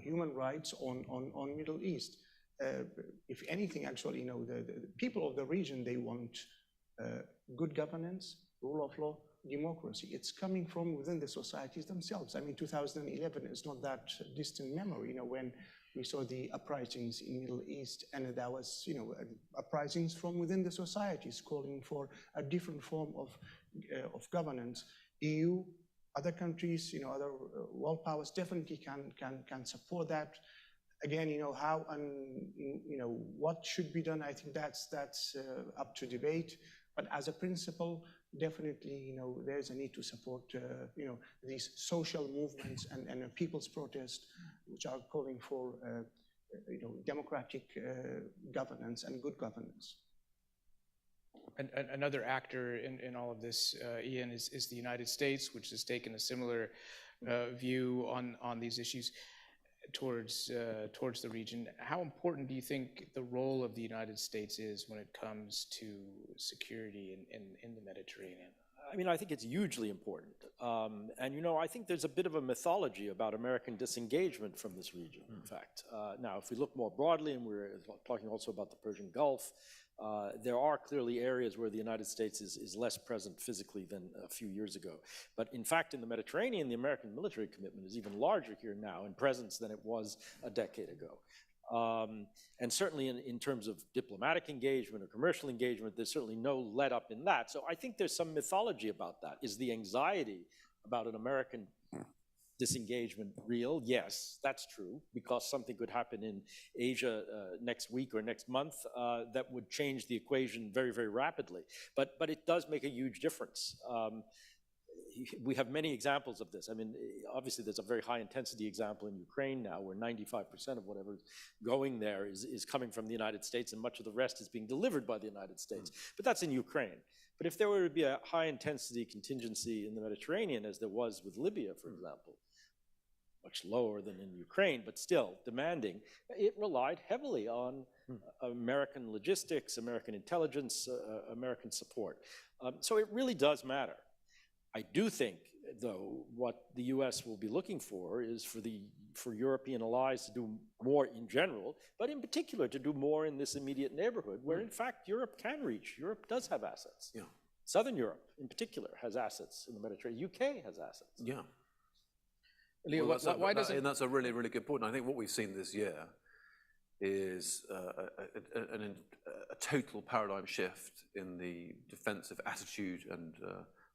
human rights on Middle East. If anything, actually, the people of the region, they want good governance, rule of law, democracy. It's coming from within the societies themselves. I mean, 2011 is not that distant memory, when we saw the uprisings in Middle East, and there was, uprisings from within the societies calling for a different form of governance. EU, other countries, other world powers definitely can support that. Again, how and what should be done, I think that's up to debate. But as a principle, definitely, there's a need to support, these social movements and people's protest, which are calling for, democratic governance and good governance. And another actor in all of this, Ian, is the United States, which has taken a similar view on these issues towards the region. How important do you think the role of the United States is when it comes to security in the Mediterranean? I mean, I think it's hugely important. And, you know, I think there's a bit of a mythology about American disengagement from this region, in fact. Now, if we look more broadly, and we're talking also about the Persian Gulf, there are clearly areas where the United States is less present physically than a few years ago. But in fact, in the Mediterranean, the American military commitment is even larger here now in presence than it was a decade ago. And certainly in terms of diplomatic engagement or commercial engagement, there's certainly no let up in that. So I think there's some mythology about that. Is the anxiety about an American disengagement real? Yes, that's true, because something could happen in Asia next week or next month that would change the equation very, very rapidly. But it does make a huge difference. We have many examples of this. I mean, obviously there's a very high intensity example in Ukraine now where 95% of whatever's going there is coming from the United States, and much of the rest is being delivered by the United States. But that's in Ukraine. But if there were to be a high intensity contingency in the Mediterranean, as there was with Libya, for example, much lower than in Ukraine, but still demanding, it relied heavily on American logistics, American intelligence, American support. So it really does matter. I do think, though, what the US will be looking for is for European allies to do more in general, but in particular to do more in this immediate neighborhood where, in fact, Europe can reach. Europe does have assets. Yeah. Southern Europe, in particular, has assets in the Mediterranean. UK has assets. Yeah. Leo, well, why doesn't... And that's a really, really good point. I think what we've seen this year is a total paradigm shift in the defensive attitude and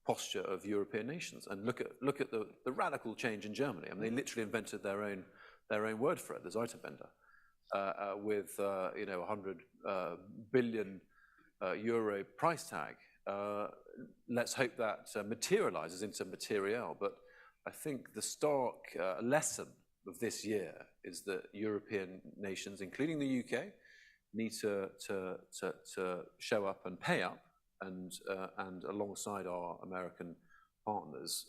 posture of European nations. And look at the radical change in Germany. I mean, they literally invented their own word for it, the Zeitenwende, with you know, 100 billion euro price tag. Let's hope that materializes into material. But I think the stark lesson of this year is that European nations, including the UK, need to show up and pay up, and alongside our American partners,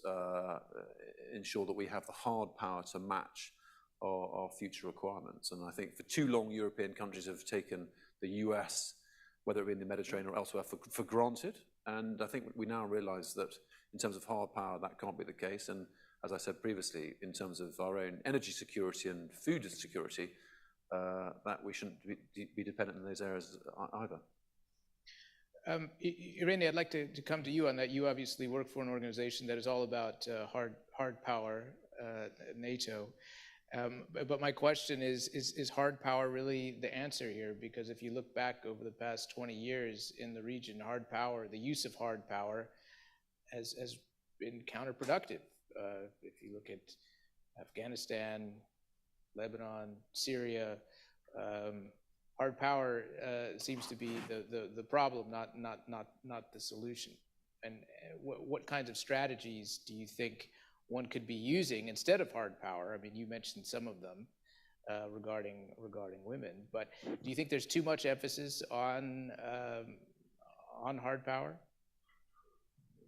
ensure that we have the hard power to match our future requirements. And I think for too long, European countries have taken the US, whether it be in the Mediterranean or elsewhere, for granted. And I think we now realize that in terms of hard power, that can't be the case. And as I said previously, in terms of our own energy security and food security, that we shouldn't be dependent in those areas either. Irene, I'd like to come to you on that. You obviously work for an organization that is all about hard power, NATO. But my question is hard power really the answer here? Because if you look back over the past 20 years in the region, hard power, the use of hard power has been counterproductive. If you look at Afghanistan, Lebanon, Syria, hard power seems to be the problem, not the solution. And what kinds of strategies do you think one could be using instead of hard power? I mean, you mentioned some of them regarding women, but do you think there's too much emphasis on hard power?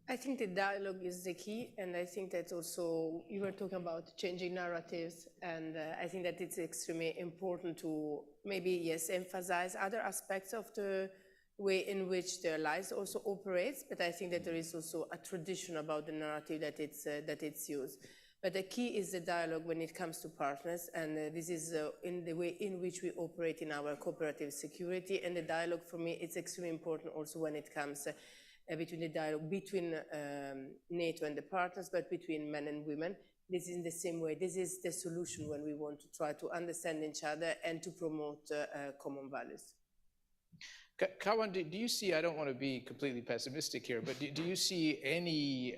I think the dialogue is the key, and I think that also you were talking about changing narratives, and I think that it's extremely important to maybe, yes, emphasize other aspects of the way in which their lives also operates, but I think that there is also a tradition about the narrative that it's used. But the key is the dialogue when it comes to partners, and this is in the way in which we operate in our cooperative security, and the dialogue for me is extremely important also when it comes between the dialogue between NATO and the partners, but between men and women. This is in the same way. This is the solution when we want to try to understand each other and to promote common values. Kawan, do you see, I don't want to be completely pessimistic here, but do you see any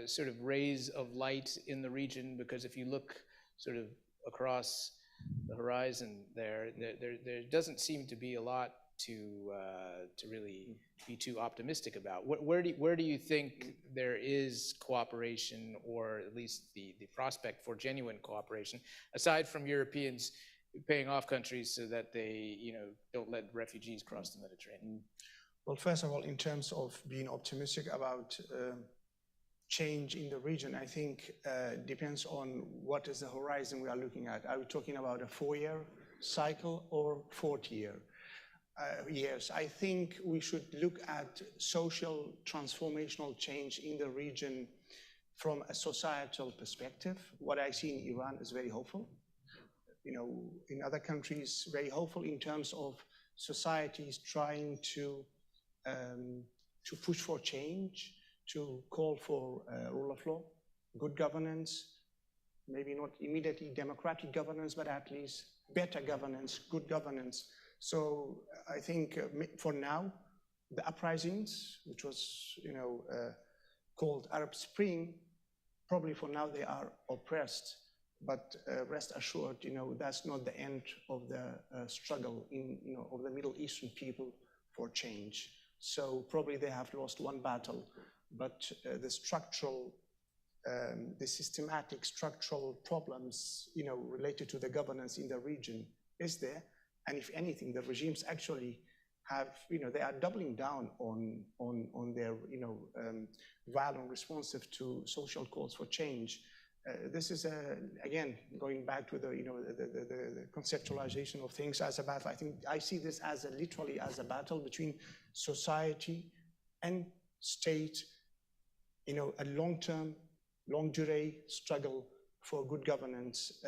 sort of rays of light in the region? Because if you look sort of across the horizon there doesn't seem to be a lot to really be too optimistic about. Where do you think there is cooperation, or at least the prospect for genuine cooperation, aside from Europeans paying off countries so that they, you know, don't let refugees cross the Mediterranean? Well, first of all, in terms of being optimistic about change in the region, I think depends on what is the horizon we are looking at. Are we talking about a 4-year cycle or 40-year? years, I think we should look at social transformational change in the region from a societal perspective. What I see in Iran is very hopeful. In other countries, very hopeful in terms of societies trying to push for change, to call for rule of law, good governance, maybe not immediately democratic governance, but at least better governance, good governance. So I think for now, the uprisings, which was called Arab Spring, probably for now they are oppressed. But rest assured, that's not the end of the struggle of the Middle Eastern people for change. So probably they have lost one battle, but the systematic structural problems, related to the governance in the region is there. And if anything, the regimes actually have, they are doubling down on their, violent responsive to social calls for change. This is, again, going back to the conceptualization of things as a battle. I think I see this as literally as a battle between society and state, a long-term, long-durée struggle for good governance.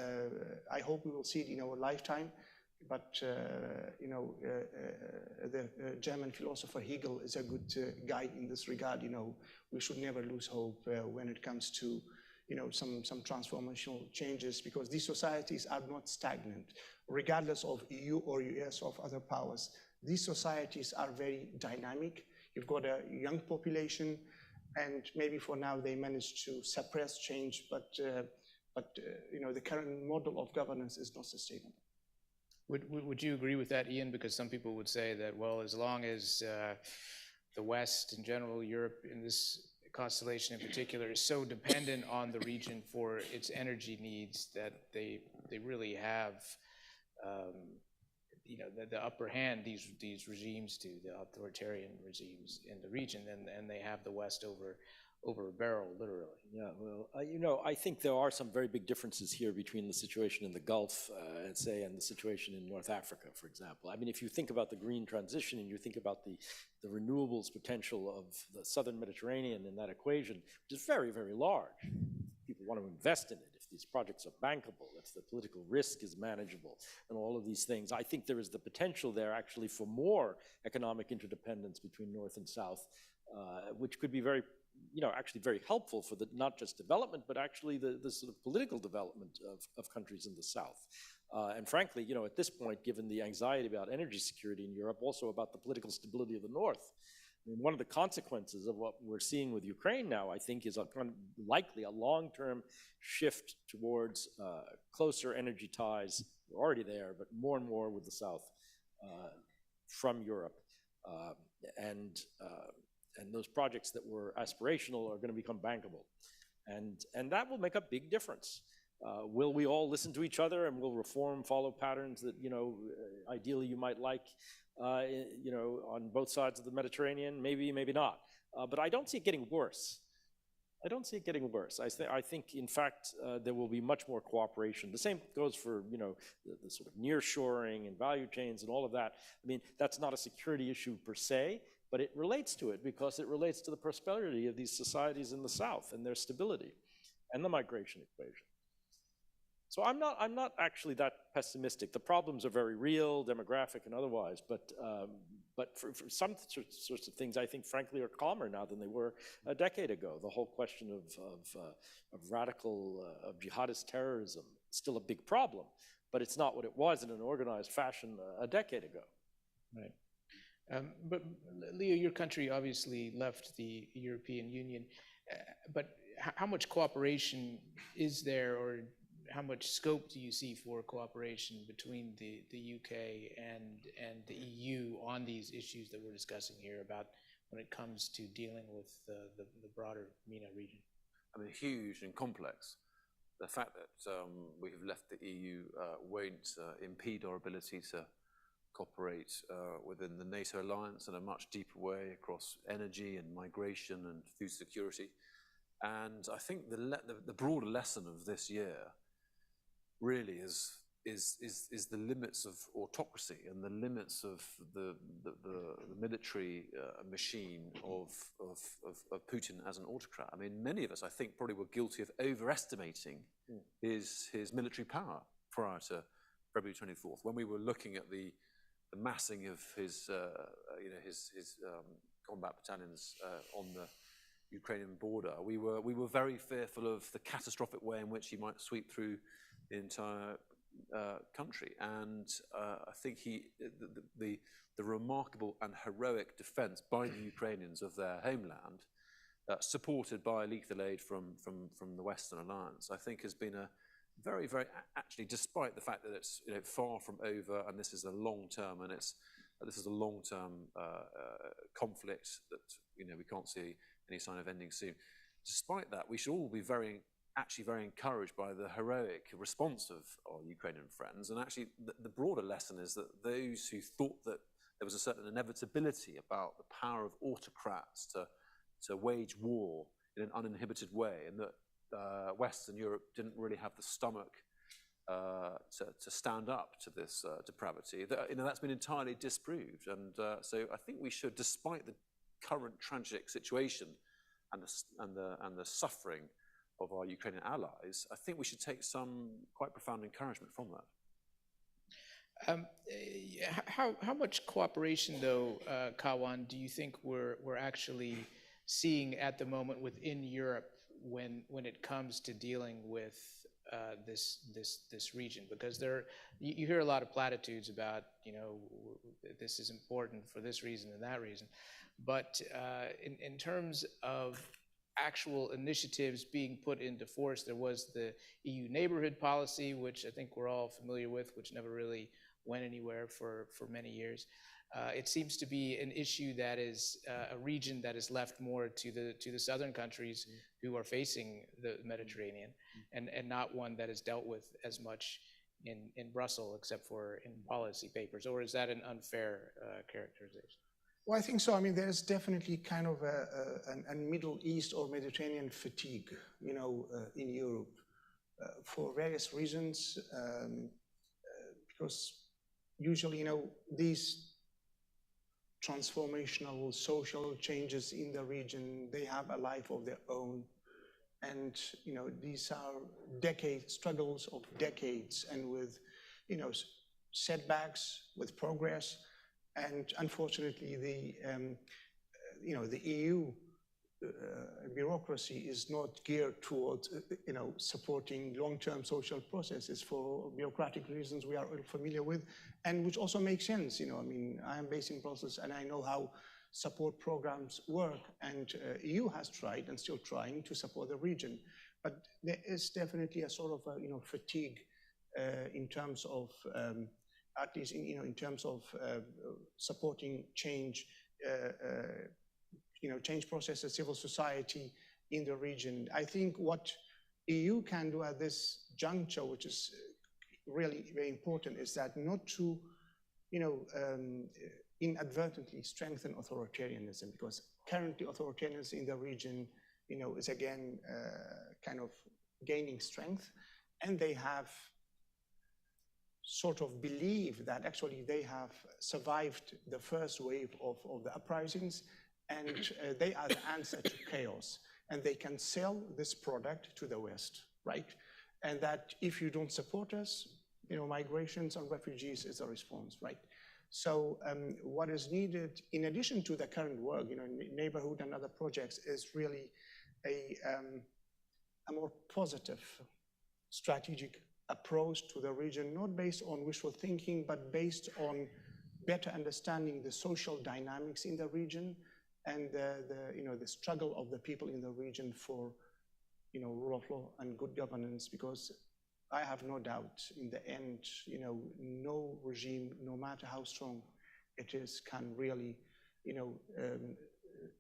I hope we will see it in our lifetime, but the German philosopher Hegel is a good guide in this regard. We should never lose hope when it comes to some transformational changes, because these societies are not stagnant, regardless of EU or US or other powers. These societies are very dynamic. You've got a young population, and maybe for now they manage to suppress change, but the current model of governance is not sustainable. Would you agree with that, Ian? Because some people would say that, well, as long as the West in general, Europe in this constellation in particular, is so dependent on the region for its energy needs that they really have the upper hand, these regimes do, the authoritarian regimes in the region, and they have the West over a barrel, literally. Yeah, well, I think there are some very big differences here between the situation in the Gulf, and the situation in North Africa, for example. I mean, if you think about the green transition and you think about the renewables potential of the southern Mediterranean in that equation, which is very, very large. People want to invest in it. If these projects are bankable, if the political risk is manageable, and all of these things, I think there is the potential there actually for more economic interdependence between North and South, which could be very, actually very helpful for not just development, but actually the sort of political development of countries in the South. And frankly, at this point, given the anxiety about energy security in Europe, also about the political stability of the North, I mean, one of the consequences of what we're seeing with Ukraine now, I think, is likely a long-term shift towards closer energy ties. We're already there, but more and more with the South from Europe. And those projects that were aspirational are going to become bankable. And that will make a big difference. Will we all listen to each other and will reform follow patterns that, ideally you might like, on both sides of the Mediterranean? Maybe, maybe not. But I don't see it getting worse. I don't see it getting worse. I think, in fact, there will be much more cooperation. The same goes for, the sort of nearshoring and value chains and all of that. I mean, that's not a security issue per se, but it relates to it because it relates to the prosperity of these societies in the South and their stability and the migration equation. So I'm not actually that pessimistic. The problems are very real, demographic and otherwise, but for some sorts of things, I think, frankly, are calmer now than they were a decade ago. The whole question of radical, of jihadist terrorism is still a big problem, but it's not what it was in an organized fashion a decade ago. Right. But Leo, your country obviously left the European Union, but how much cooperation is there, or how much scope do you see for cooperation between the UK and the EU on these issues that we're discussing here about when it comes to dealing with the broader MENA region? I mean, huge and complex. The fact that we have left the EU won't impede our ability to cooperate within the NATO alliance in a much deeper way across energy and migration and food security. And I think the broader lesson of this year really is is the limits of autocracy and the limits of the military machine of Putin as an autocrat. I mean, many of us, I think, probably were guilty of overestimating his military power prior to February 24th, when we were looking at the massing of his combat battalions on the Ukrainian border. We were very fearful of the catastrophic way in which he might sweep through the entire country, and I think the remarkable and heroic defense by the Ukrainians of their homeland, supported by lethal aid from the Western Alliance, I think has been a very, very, actually, despite the fact that it's far from over, and this is a long term, and this is a long term conflict that we can't see any sign of ending soon. Despite that, we should all be very encouraged by the heroic response of our Ukrainian friends. And actually, the broader lesson is that those who thought that there was a certain inevitability about the power of autocrats to wage war in an uninhibited way, and that Western Europe didn't really have the stomach to stand up to this depravity. That's been entirely disproved. And so I think we should, despite the current tragic situation and the suffering of our Ukrainian allies, I think we should take some quite profound encouragement from that. How much cooperation, though, Kawan, do you think we're actually seeing at the moment within Europe when it comes to dealing with this region? Because you hear a lot of platitudes about this is important for this reason and that reason, but in terms of actual initiatives being put into force, there was the EU neighborhood policy, which I think we're all familiar with, which never really went anywhere for many years. It seems to be an issue that is a region that is left more to the southern countries who are facing the Mediterranean, and not one that is dealt with as much in Brussels, except for in policy papers. Or is that an unfair characterization? Well, I think so. I mean, there's definitely kind of a Middle East or Mediterranean fatigue, in Europe, for various reasons, because usually, these transformational social changes in the region, they have a life of their own. And, these are struggles of decades, and with, setbacks, with progress. And unfortunately, the EU bureaucracy is not geared towards, supporting long-term social processes for bureaucratic reasons we are all familiar with, and which also makes sense. I mean, I am based in Brussels, and I know how support programs work, and EU has tried and still trying to support the region, but there is definitely a sort of fatigue in terms of at least in terms of supporting change, change processes, civil society in the region. I think what EU can do at this juncture, which is really very important, is that not to, inadvertently strengthen authoritarianism, because currently authoritarianism in the region, is again kind of gaining strength, and they have sort of believe that actually they have survived the first wave of the uprisings, and they are the answer to chaos, and they can sell this product to the West, right? And that if you don't support us, migrations and refugees is a response, right? So what is needed, in addition to the current work, neighborhood and other projects, is really a more positive strategic approach to the region, not based on wishful thinking, but based on better understanding the social dynamics in the region, and the struggle of the people in the region for rule of law and good governance. Because I have no doubt, in the end, no regime, no matter how strong it is, can really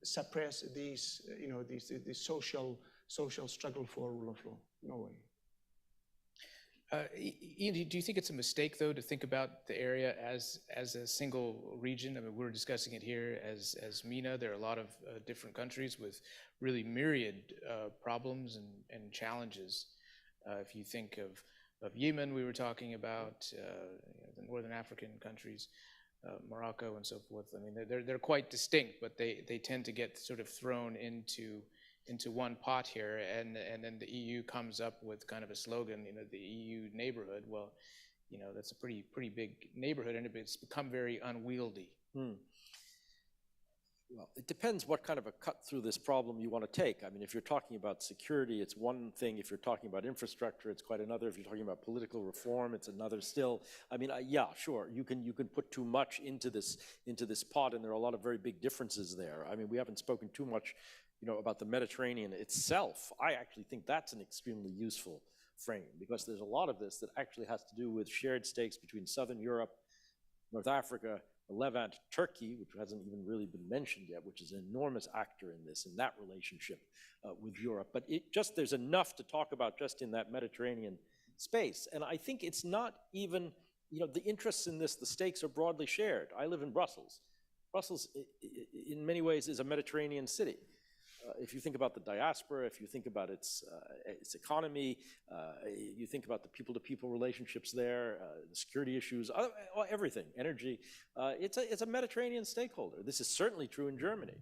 suppress these this social struggle for rule of law. No way. Ian, do you think it's a mistake, though, to think about the area as a single region? I mean, we're discussing it here as MENA. There are a lot of different countries with really myriad problems and challenges. If you think of Yemen. We were talking about the northern African countries, Morocco and so forth. I mean, they're quite distinct, but they tend to get sort of thrown into one pot here, and then the EU comes up with kind of a slogan, the EU neighborhood. Well, that's a pretty big neighborhood, and it's become very unwieldy. Well, it depends what kind of a cut through this problem you want to take. I mean, if you're talking about security, it's one thing. If you're talking about infrastructure, it's quite another. If you're talking about political reform, it's another still. I mean, yeah, sure, you can put too much into this pot, and there are a lot of very big differences there. I mean, we haven't spoken too much, about the Mediterranean itself. I actually think that's an extremely useful frame, because there's a lot of this that actually has to do with shared stakes between Southern Europe, North Africa, Levant, Turkey, which hasn't even really been mentioned yet, which is an enormous actor in this, in that relationship with Europe. But there's enough to talk about just in that Mediterranean space. And I think it's not even, the interests in this, the stakes are broadly shared. I live in Brussels. Brussels, in many ways, is a Mediterranean city. If you think about the diaspora, if you think about its economy, you think about the people-to-people relationships there, the security issues, everything, energy, it's a Mediterranean stakeholder. This is certainly true in Germany.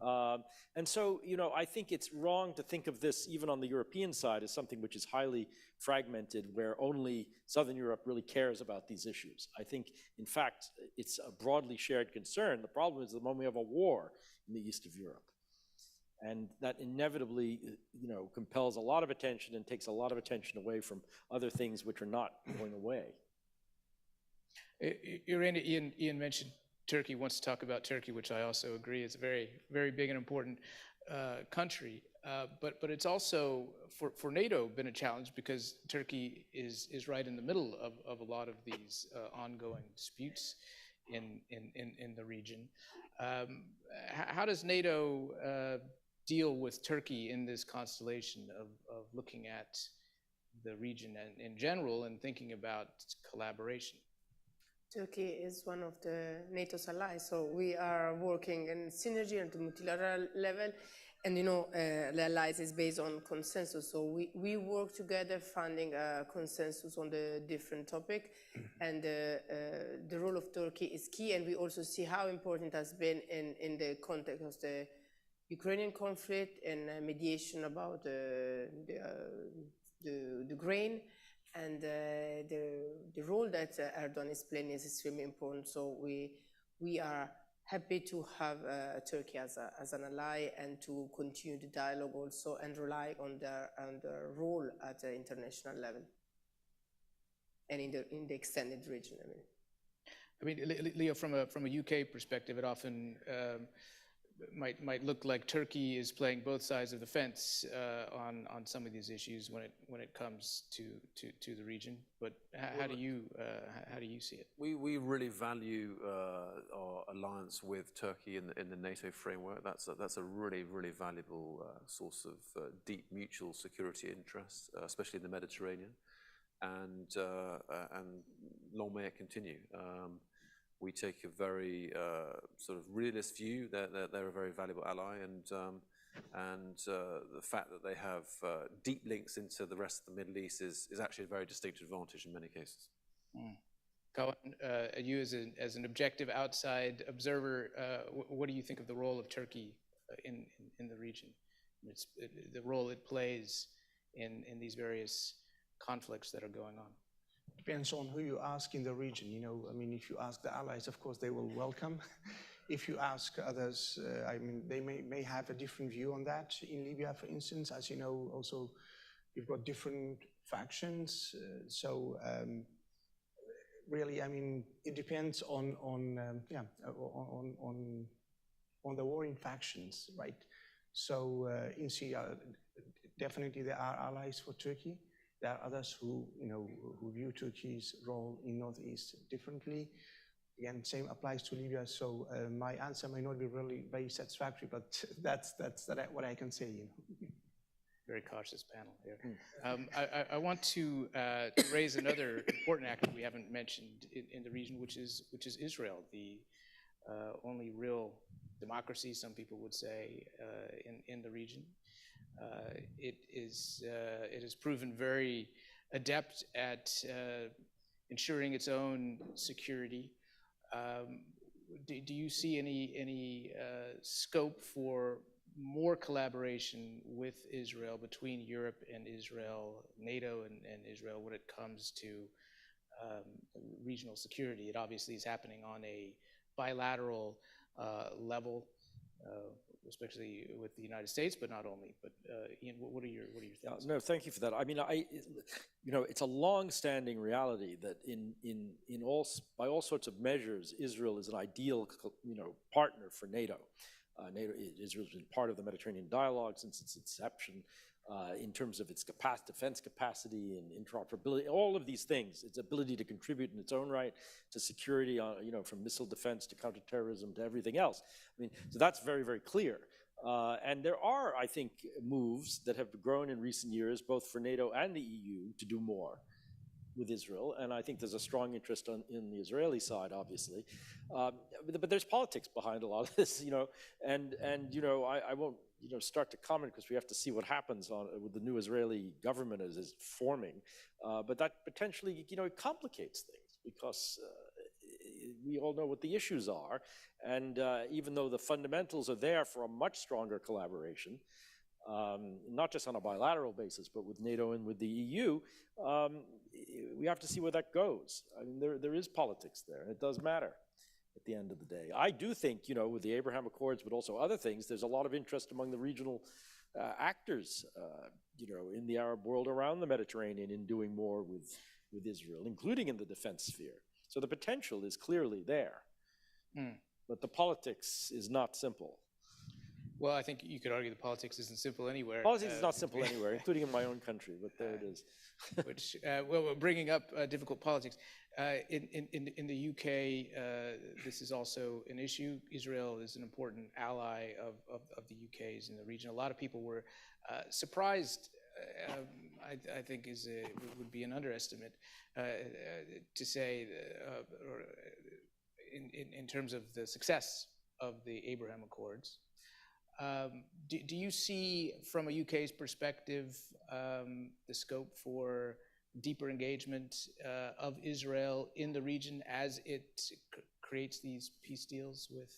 And so, I think it's wrong to think of this, even on the European side, as something which is highly fragmented, where only Southern Europe really cares about these issues. I think, in fact, it's a broadly shared concern. The problem is the moment we have a war in the east of Europe. And that inevitably, compels a lot of attention and takes a lot of attention away from other things which are not going away. Ian mentioned Turkey, wants to talk about Turkey, which I also agree is a very, very big and important country. But it's also, for NATO, been a challenge, because Turkey is right in the middle of a lot of these ongoing disputes in the region. How does NATO deal with Turkey in this constellation of looking at the region in general and thinking about collaboration? Turkey is one of the NATO's allies, so we are working in synergy at the multilateral level, and the allies is based on consensus, so we work together finding a consensus on the different topic, and the role of Turkey is key, and we also see how important it has been in the context of the Ukrainian conflict and mediation about the grain, and the role that Erdogan is playing is extremely important. So we are happy to have Turkey as an ally, and to continue the dialogue also, and rely on their role at the international level and in the extended region. I mean, Leo, from a UK perspective, it often might look like Turkey is playing both sides of the fence on some of these issues when it comes to the region. But how do you see it? We really value our alliance with Turkey in the NATO framework. That's a really valuable source of deep mutual security interests, especially in the Mediterranean, and long may it continue. We take a very sort of realist view that they're a very valuable ally, and the fact that they have deep links into the rest of the Middle East is actually a very distinct advantage in many cases. Cohen, you as an objective outside observer, what do you think of the role of Turkey in the region? The role it plays in these various conflicts that are going on? Depends on who you ask in the region. I mean, if you ask the allies, of course, they will welcome. If you ask others, I mean, they may have a different view on that. In Libya, for instance, as you know, also you've got different factions. Really, I mean, it depends on the warring factions, right? So in Syria, definitely there are allies for Turkey. There are others who view Turkey's role in Northeast differently. Again, same applies to Libya. So my answer may not be really very satisfactory, but that's what I can say. Very cautious panel here. I want to raise another important actor we haven't mentioned in the region, which is Israel, the only real democracy, some people would say, in the region. It has proven very adept at ensuring its own security. Do you see any scope for more collaboration with Israel, between Europe and Israel, NATO and Israel, when it comes to regional security? It obviously is happening on a bilateral level, especially with the United States, but not only. But Ian, what are your thoughts? No, thank you for that. I mean, it's a long-standing reality that by all sorts of measures, Israel is an ideal, partner for NATO. Israel's been part of the Mediterranean dialogue since its inception, in terms of its defense capacity and interoperability, all of these things, its ability to contribute in its own right to security, from missile defense to counterterrorism to everything else. I mean, so that's very, very clear. And there are, I think, moves that have grown in recent years, both for NATO and the EU, to do more with Israel, and I think there's a strong interest in the Israeli side, obviously, but there's politics behind a lot of this, and I won't start to comment because we have to see what happens with the new Israeli government as is forming, but that potentially complicates things because we all know what the issues are, and even though the fundamentals are there for a much stronger collaboration, not just on a bilateral basis, but with NATO and with the EU, we have to see where that goes. I mean, there is politics there, and it does matter at the end of the day. I do think, with the Abraham Accords, but also other things, there's a lot of interest among the regional actors, in the Arab world around the Mediterranean in doing more with Israel, including in the defense sphere. So the potential is clearly there, but the politics is not simple. Well, I think you could argue the politics isn't simple anywhere. Politics is not simple anywhere, including in my own country, but there it is. Which, well, bringing up difficult politics. In the UK, this is also an issue. Israel is an important ally of the UK's in the region. A lot of people were surprised, I think would be an underestimate, to say, in terms of the success of the Abraham Accords. Do you see, from a UK's perspective, the scope for deeper engagement of Israel in the region as it creates these peace deals with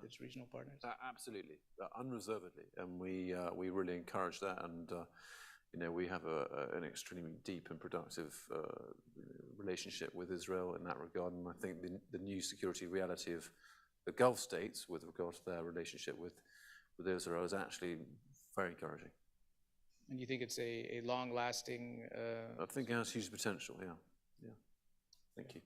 its regional partners? Absolutely, unreservedly, and we really encourage that. And we have an extremely deep and productive relationship with Israel in that regard. And I think the new security reality of the Gulf states with regard to their relationship with Israel is actually very encouraging. And you think it's a long-lasting? I think it has huge potential. Yeah. Thank you.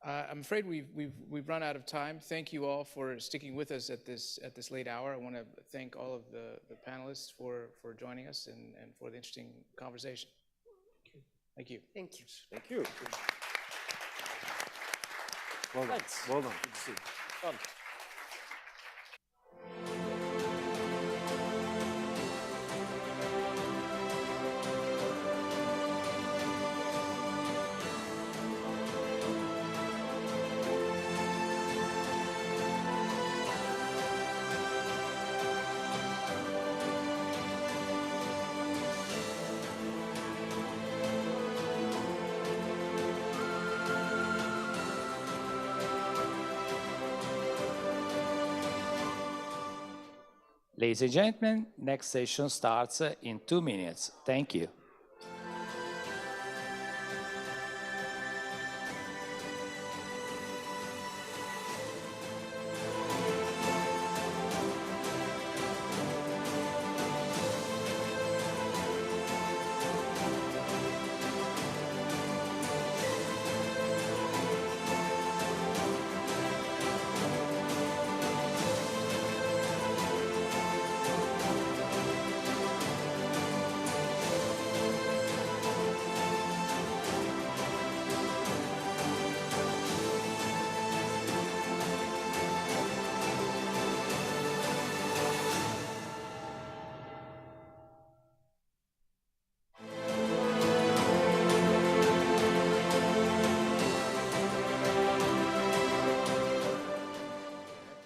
I'm afraid we've run out of time. Thank you all for sticking with us at this late hour. I want to thank all of the panelists for joining us and for the interesting conversation. Thank you. Thank you. Thank you. Well done. Thanks. Well done. Good to see you. Fun. Ladies and gentlemen, next session starts in 2 minutes. Thank you.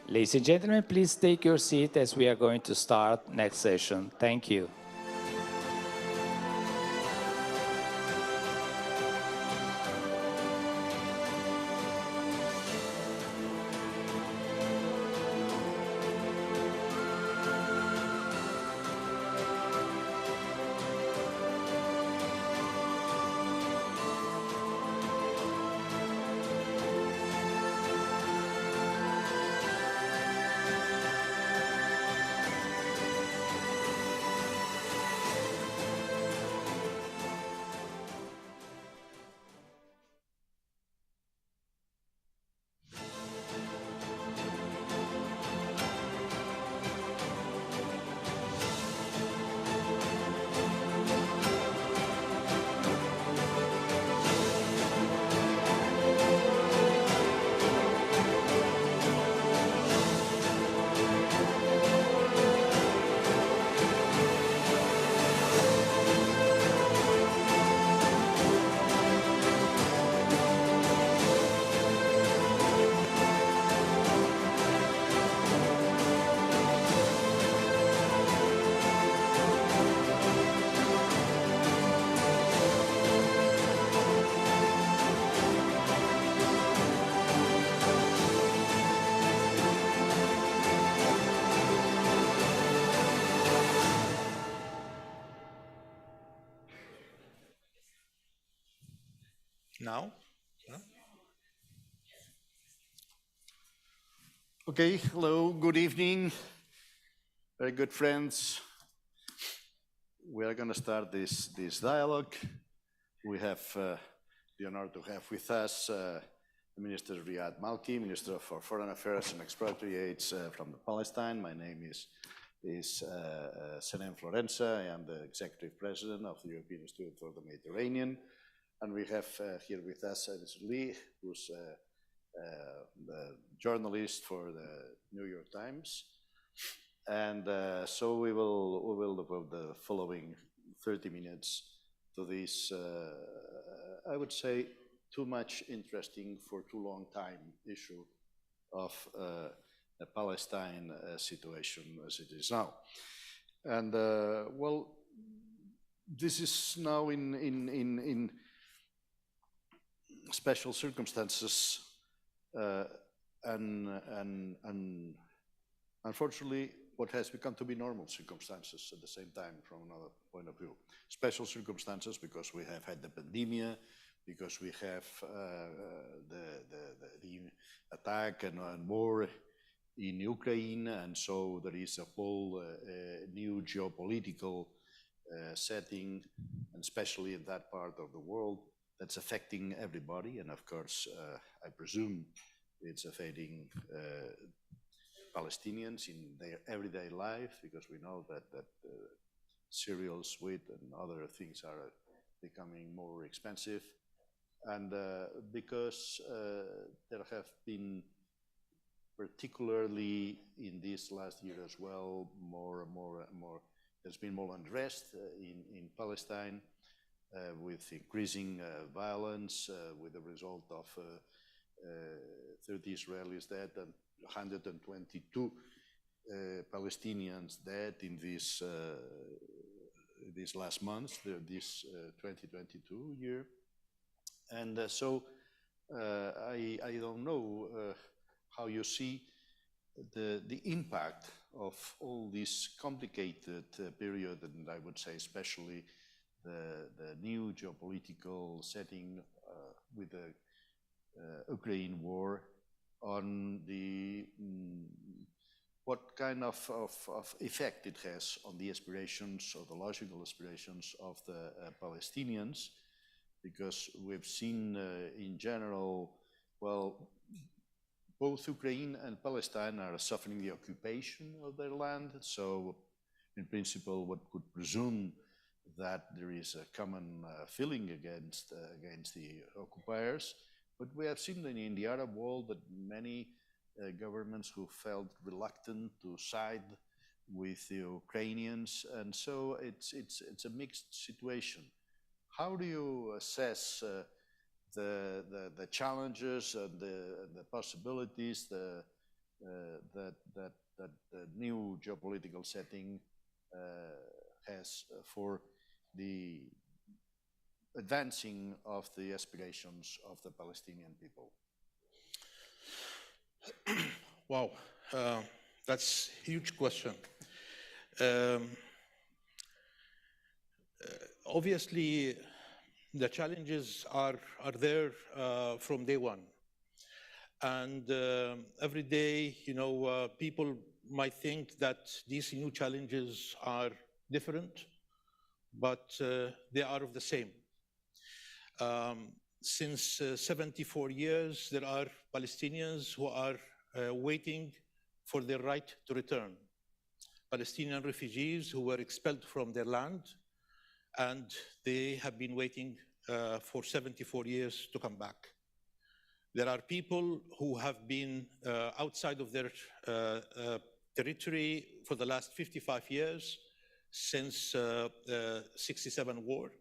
Ladies and gentlemen, please take your seat as we are going to start next session. Thank you. Now? Okay, hello, good evening, very good friends. We are going to start this dialogue. We have the honor to have with us Minister Riyad Malki, Minister for Foreign Affairs and Expatriates from Palestine. My name is Senem Florenza. I am the Executive President of the European Institute for the Mediterranean. And we have here with us Mr. Lee, who's the journalist for the New York Times. And so we will devote the following 30 minutes to this, I would say, too much interesting for too long time issue of the Palestine situation as it is now. And well, this is now in special circumstances, and unfortunately, what has become to be normal circumstances at the same time from another point of view. Special circumstances because we have had the pandemic, because we have the attack and war in Ukraine, and so there is a whole new geopolitical setting, and especially in that part of the world, that's affecting everybody, and of course, I presume it's affecting Palestinians in their everyday life, because we know that cereals, wheat, and other things are becoming more expensive, and because there have been, particularly in this last year as well, there's been more unrest in Palestine, with increasing violence, with the result of 30 Israelis dead and 122 Palestinians dead in this last month, this 2022 year. And so I don't know how you see the impact of all this complicated period, and I would say especially the new geopolitical setting with the Ukraine war on the what kind of effect it has on the aspirations or the logical aspirations of the Palestinians, because we've seen in general, well, both Ukraine and Palestine are suffering the occupation of their land. So in principle, one could presume that there is a common feeling against the occupiers. But we have seen in the Arab world that many governments who felt reluctant to side with the Ukrainians, and so it's a mixed situation. How do you assess the challenges and the possibilities that the new geopolitical setting has for the advancing of the aspirations of the Palestinian people? Wow, that's a huge question. Obviously, the challenges are there from day one. And every day, people might think that these new challenges are different, but they are of the same. Since 74 years, there are Palestinians who are waiting for their right to return. Palestinian refugees who were expelled from their land, and they have been waiting for 74 years to come back. There are people who have been outside of their territory for the last 55 years, since the 67 war.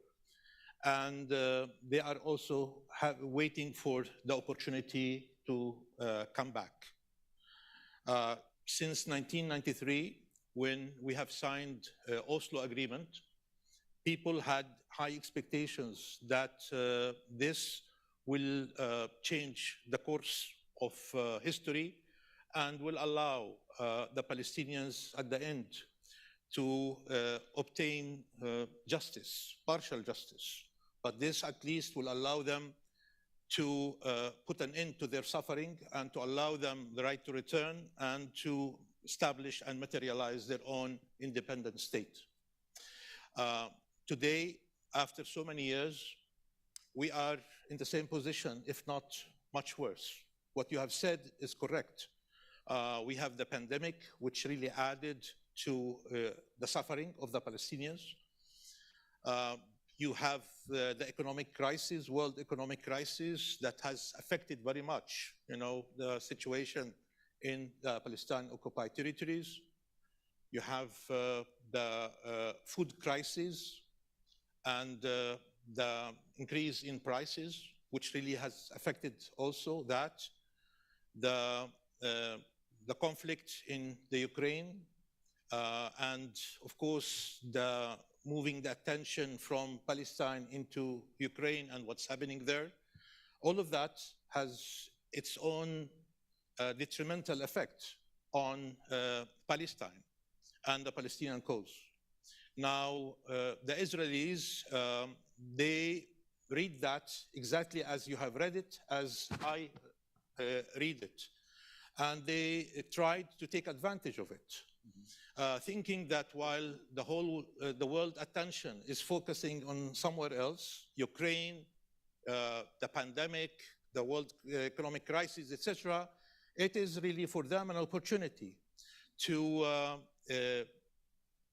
And they are also waiting for the opportunity to come back. Since 1993, when we have signed Oslo Agreement, people had high expectations that this will change the course of history and will allow the Palestinians at the end to obtain justice, partial justice. But this at least will allow them to put an end to their suffering and to allow them the right to return and to establish and materialize their own independent state. Today, after so many years, we are in the same position, if not much worse. What you have said is correct. We have the pandemic, which really added to the suffering of the Palestinians. You have the economic crisis, world economic crisis, that has affected very much, the situation in the Palestine-occupied territories. You have the food crisis and the increase in prices, which really has affected also that. The conflict in the Ukraine, and of course, moving the attention from Palestine into Ukraine and what's happening there. All of that has its own detrimental effect on Palestine and the Palestinian cause. Now, the Israelis, they read that exactly as you have read it, as I read it. And they tried to take advantage of it, thinking that while the world attention is focusing on somewhere else, Ukraine, the pandemic, the world economic crisis, etc., it is really for them an opportunity to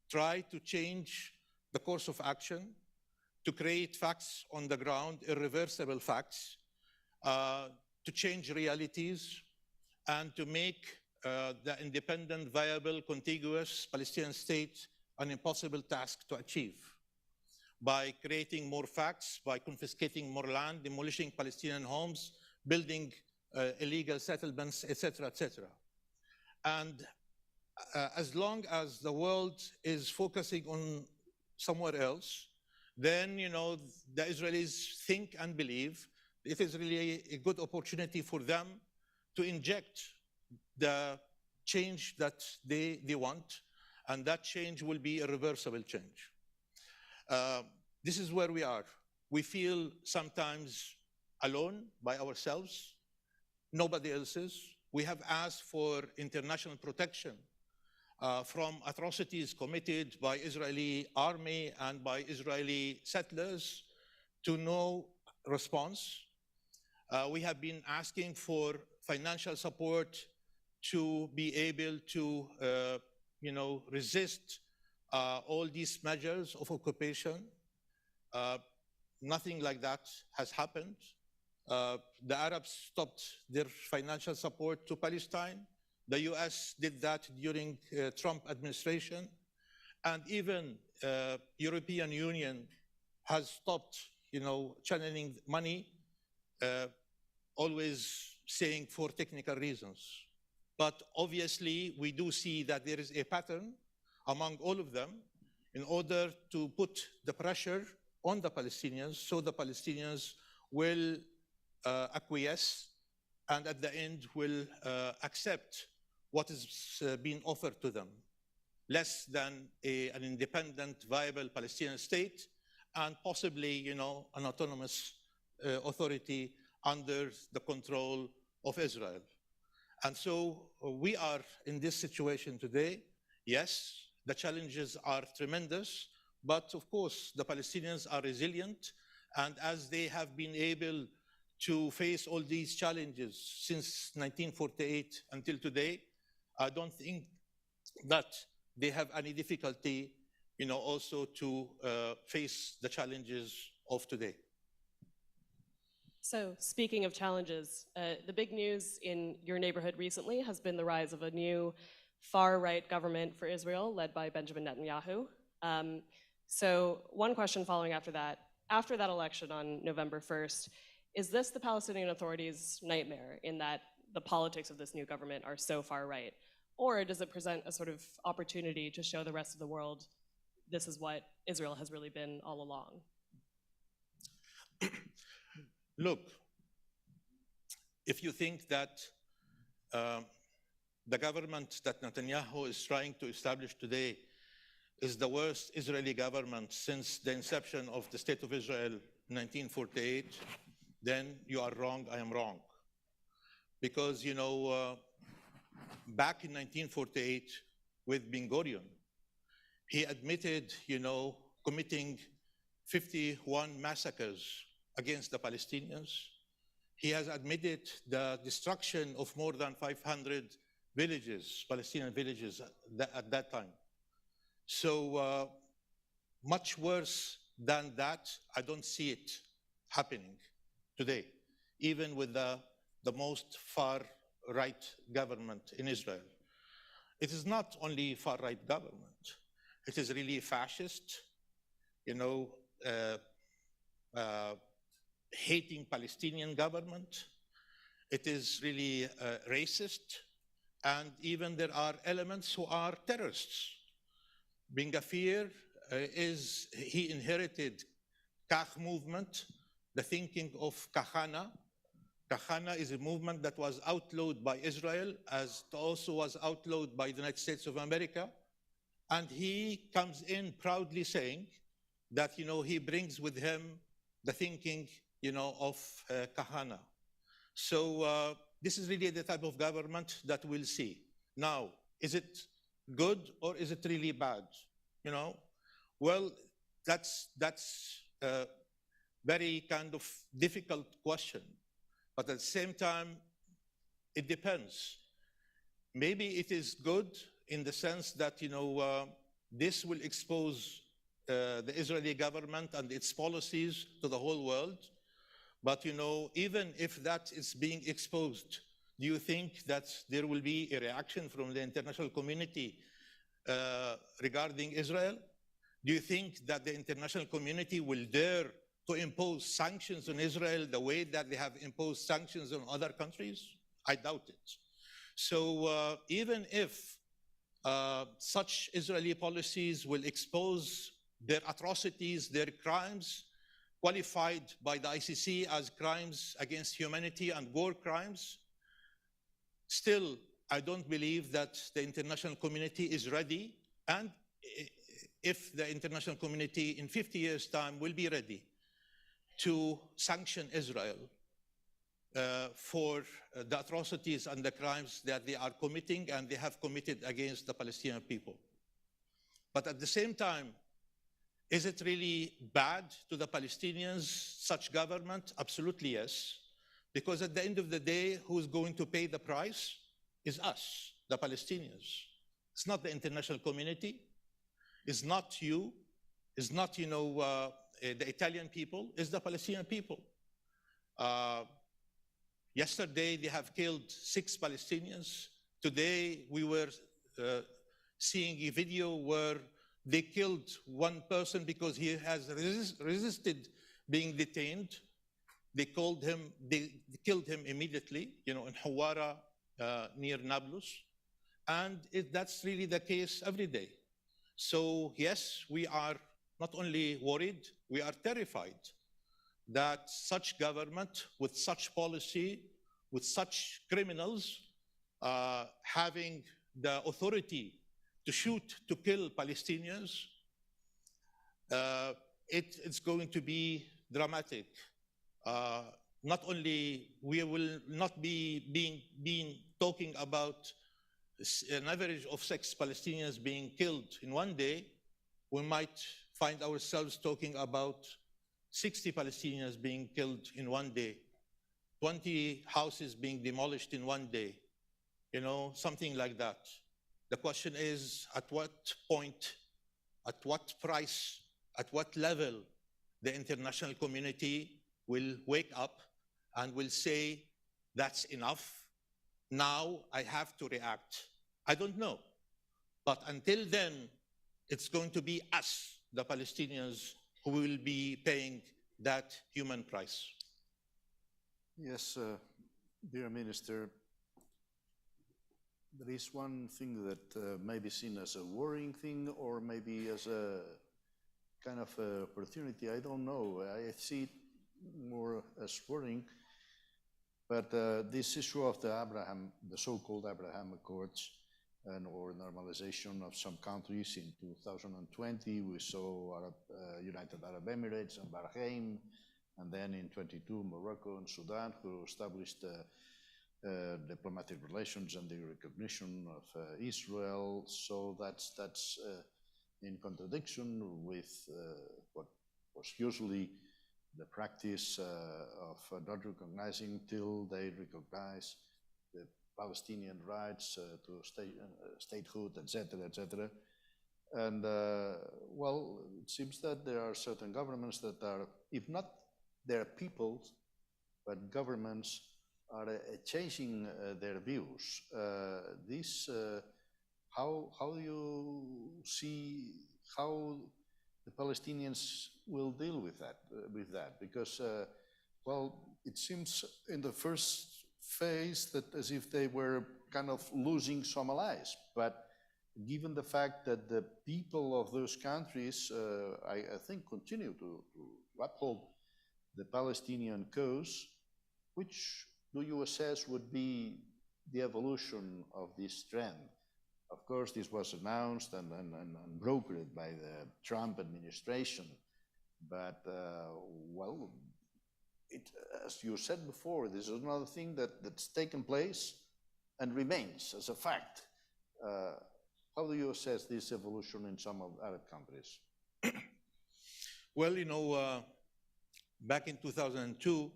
try to change the course of action, to create facts on the ground, irreversible facts, to change realities, and to make the independent, viable, contiguous Palestinian state an impossible task to achieve by creating more facts, by confiscating more land, demolishing Palestinian homes, building illegal settlements, etc., etc. And as long as the world is focusing on somewhere else, then, the Israelis think and believe it is really a good opportunity for them to inject the change that they want, and that change will be a reversible change. This is where we are. We feel sometimes alone by ourselves, nobody else's. We have asked for international protection from atrocities committed by Israeli army and by Israeli settlers, to no response. We have been asking for financial support to be able to, resist all these measures of occupation. Nothing like that has happened. The Arabs stopped their financial support to Palestine. The US did that during Trump administration. And even European Union has stopped, channeling money, always saying for technical reasons. But obviously, we do see that there is a pattern among all of them in order to put the pressure on the Palestinians, so the Palestinians will acquiesce and at the end will accept what is being offered to them, less than an independent, viable Palestinian state, and possibly, an autonomous authority under the control of Israel. And so we are in this situation today. Yes, the challenges are tremendous, but of course the Palestinians are resilient, and as they have been able to face all these challenges since 1948 until today, I don't think that they have any difficulty, also to face the challenges of today. So speaking of challenges, the big news in your neighborhood recently has been the rise of a new far-right government for Israel led by Benjamin Netanyahu. So one question following after that election on November 1st, is this the Palestinian Authority's nightmare in that the politics of this new government are so far right? Or does it present a sort of opportunity to show the rest of the world this is what Israel has really been all along? Look, if you think that the government that Netanyahu is trying to establish today is the worst Israeli government since the inception of the State of Israel in 1948, then you are wrong, I am wrong. Because, you know, back in 1948 with Ben Gurion, he admitted, you know, committing 51 massacres against the Palestinians. He has admitted the destruction of more than 500 villages, Palestinian villages at that time. So much worse than that, I don't see it happening today, even with the most far-right government in Israel. It is not only far-right government. It is really fascist, you know, hating Palestinian government. It is really racist. And even there are elements who are terrorists. Ben Gvir he inherited Kach movement, the thinking of Kahana. Kahana is a movement that was outlawed by Israel, as it also was outlawed by the United States of America. And he comes in proudly saying that, you know, he brings with him the thinking, you know, of Kahana. So this is really the type of government that we'll see. Now, is it good or is it really bad? You know, well, that's a very kind of difficult question. But at the same time, it depends. Maybe it is good in the sense that, you know, this will expose the Israeli government and its policies to the whole world. But, you know, even if that is being exposed, do you think that there will be a reaction from the international community regarding Israel? Do you think that the international community will dare to impose sanctions on Israel the way that they have imposed sanctions on other countries? I doubt it. So even if such Israeli policies will expose their atrocities, their crimes, qualified by the ICC as crimes against humanity and war crimes, still, I don't believe that the international community is ready, and if the international community in 50 years' time will be ready to sanction Israel for the atrocities and the crimes that they are committing and they have committed against the Palestinian people. But at the same time, is it really bad to the Palestinians, such government? Absolutely yes. Because at the end of the day, who's going to pay the price is us, the Palestinians. It's not the international community. It's not you. It's not, you know, the Italian people. It's the Palestinian people. Yesterday, they have killed 6 Palestinians. Today, we were seeing a video where they killed one person because he has resisted being detained. They killed him immediately, you know, in Hawara, near Nablus. And that's really the case every day. So yes, we are not only worried, we are terrified that such government with such policy, with such criminals, having the authority to shoot, to kill Palestinians, it's going to be dramatic. Not only we will not be talking about an average of 6 Palestinians being killed in one day, we might find ourselves talking about 60 Palestinians being killed in one day, 20 houses being demolished in one day, you know, something like that. The question is, at what point, at what price, at what level the international community will wake up and will say, that's enough. Now I have to react. I don't know. But until then, it's going to be us, the Palestinians, who will be paying that human price. Yes, dear Minister, there is one thing that may be seen as a worrying thing or maybe as a kind of opportunity. I don't know. I see it more as worrying. But this issue of the so-called Abraham Accords or normalization of some countries in 2020, we saw United Arab Emirates and Bahrain and then in 22, Morocco and Sudan, who established diplomatic relations and the recognition of Israel. So that's in contradiction with what was usually the practice of not recognizing till they recognize the Palestinian rights to statehood, etc., etc. And well, it seems that there are certain governments that are, if not their peoples, but governments are changing their views. How do you see how the Palestinians will deal with that? Because, well, it seems in the first phase that as if they were kind of losing some allies, but given the fact that the people of those countries, I think, continue to uphold the Palestinian cause, which do you assess would be the evolution of this trend? Of course, this was announced and brokered by the Trump administration, but, well, as you said before, this is another thing that's taken place and remains as a fact. How do you assess this evolution in some of Arab countries? Well, you know, back in 2002,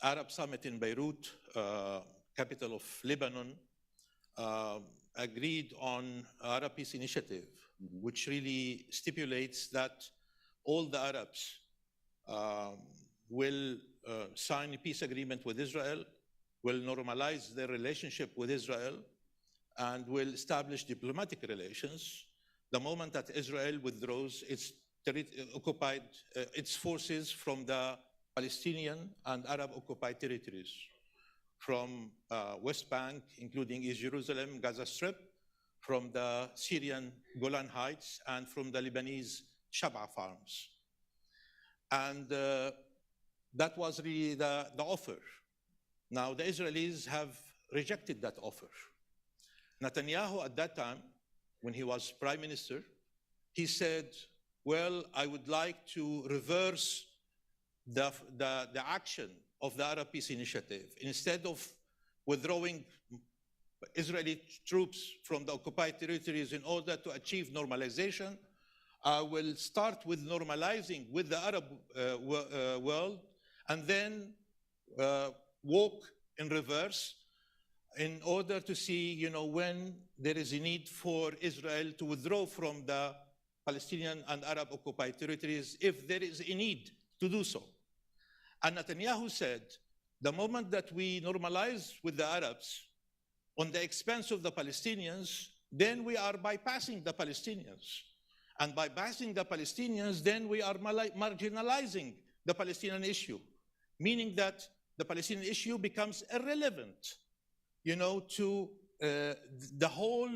Arab Summit in Beirut, capital of Lebanon, agreed on Arab Peace Initiative, which really stipulates that all the Arabs will sign a peace agreement with Israel, will normalize their relationship with Israel, and will establish diplomatic relations the moment that Israel withdraws its forces from the Palestinian and Arab occupied territories, from West Bank, including East Jerusalem, Gaza Strip, from the Syrian Golan Heights, and from the Lebanese Shab'a farms. And that was really the offer. Now, the Israelis have rejected that offer. Netanyahu at that time, when he was prime minister, he said, well, I would like to reverse the action of the Arab Peace Initiative. Instead of withdrawing Israeli troops from the occupied territories in order to achieve normalization, I will start with normalizing with the Arab world and then walk in reverse in order to see, you know, when there is a need for Israel to withdraw from the Palestinian and Arab occupied territories, if there is a need to do so. And Netanyahu said, the moment that we normalize with the Arabs on the expense of the Palestinians, then we are bypassing the Palestinians. And by bypassing the Palestinians, then we are marginalizing the Palestinian issue, meaning that the Palestinian issue becomes irrelevant, you know, to the whole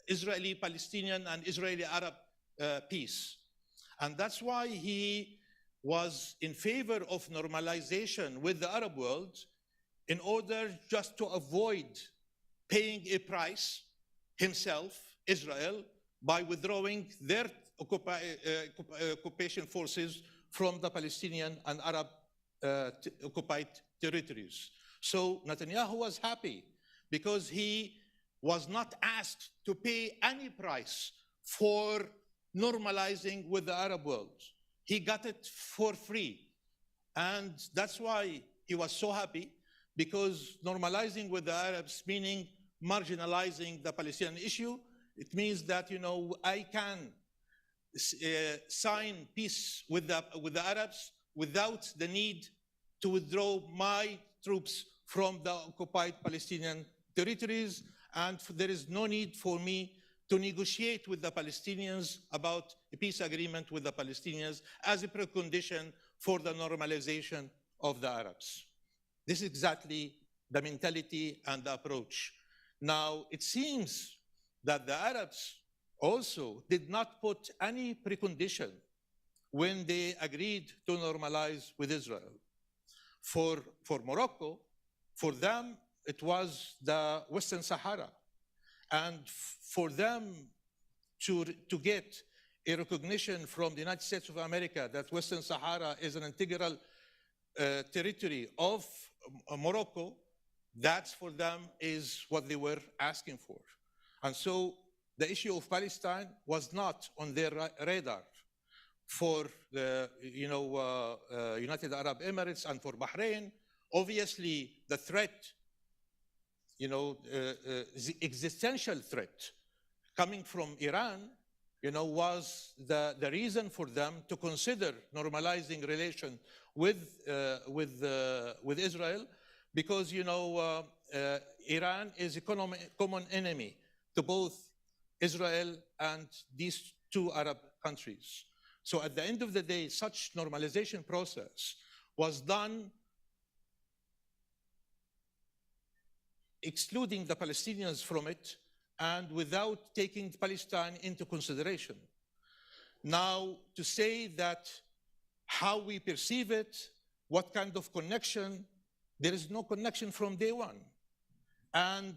Israeli-Palestinian and Israeli-Arab peace. And that's why he was in favor of normalization with the Arab world in order just to avoid paying a price himself, Israel, by withdrawing their occupation forces from the Palestinian and Arab occupied territories. So Netanyahu was happy because he was not asked to pay any price for normalizing with the Arab world. He got it for free. And that's why he was so happy, because normalizing with the Arabs, meaning marginalizing the Palestinian issue, it means that, you know, I can sign peace with the Arabs without the need to withdraw my troops from the occupied Palestinian territories, and there is no need for me to negotiate with the Palestinians about a peace agreement with the Palestinians as a precondition for the normalization of the Arabs. This is exactly the mentality and the approach. Now, it seems that the Arabs also did not put any precondition when they agreed to normalize with Israel. For Morocco, for them, it was the Western Sahara. And for them to get a recognition from the United States of America that Western Sahara is an integral territory of Morocco, that's for them is what they were asking for. And so the issue of Palestine was not on their radar. For the United Arab Emirates and for Bahrain, obviously the threat, the existential threat coming from Iran, was the reason for them to consider normalizing relation with Israel, because Iran is a common enemy to both Israel and these two Arab countries. So at the end of the day, such normalization process was done excluding the Palestinians from it and without taking Palestine into consideration. Now, to say that how we perceive it, what kind of connection, there is no connection from day one. And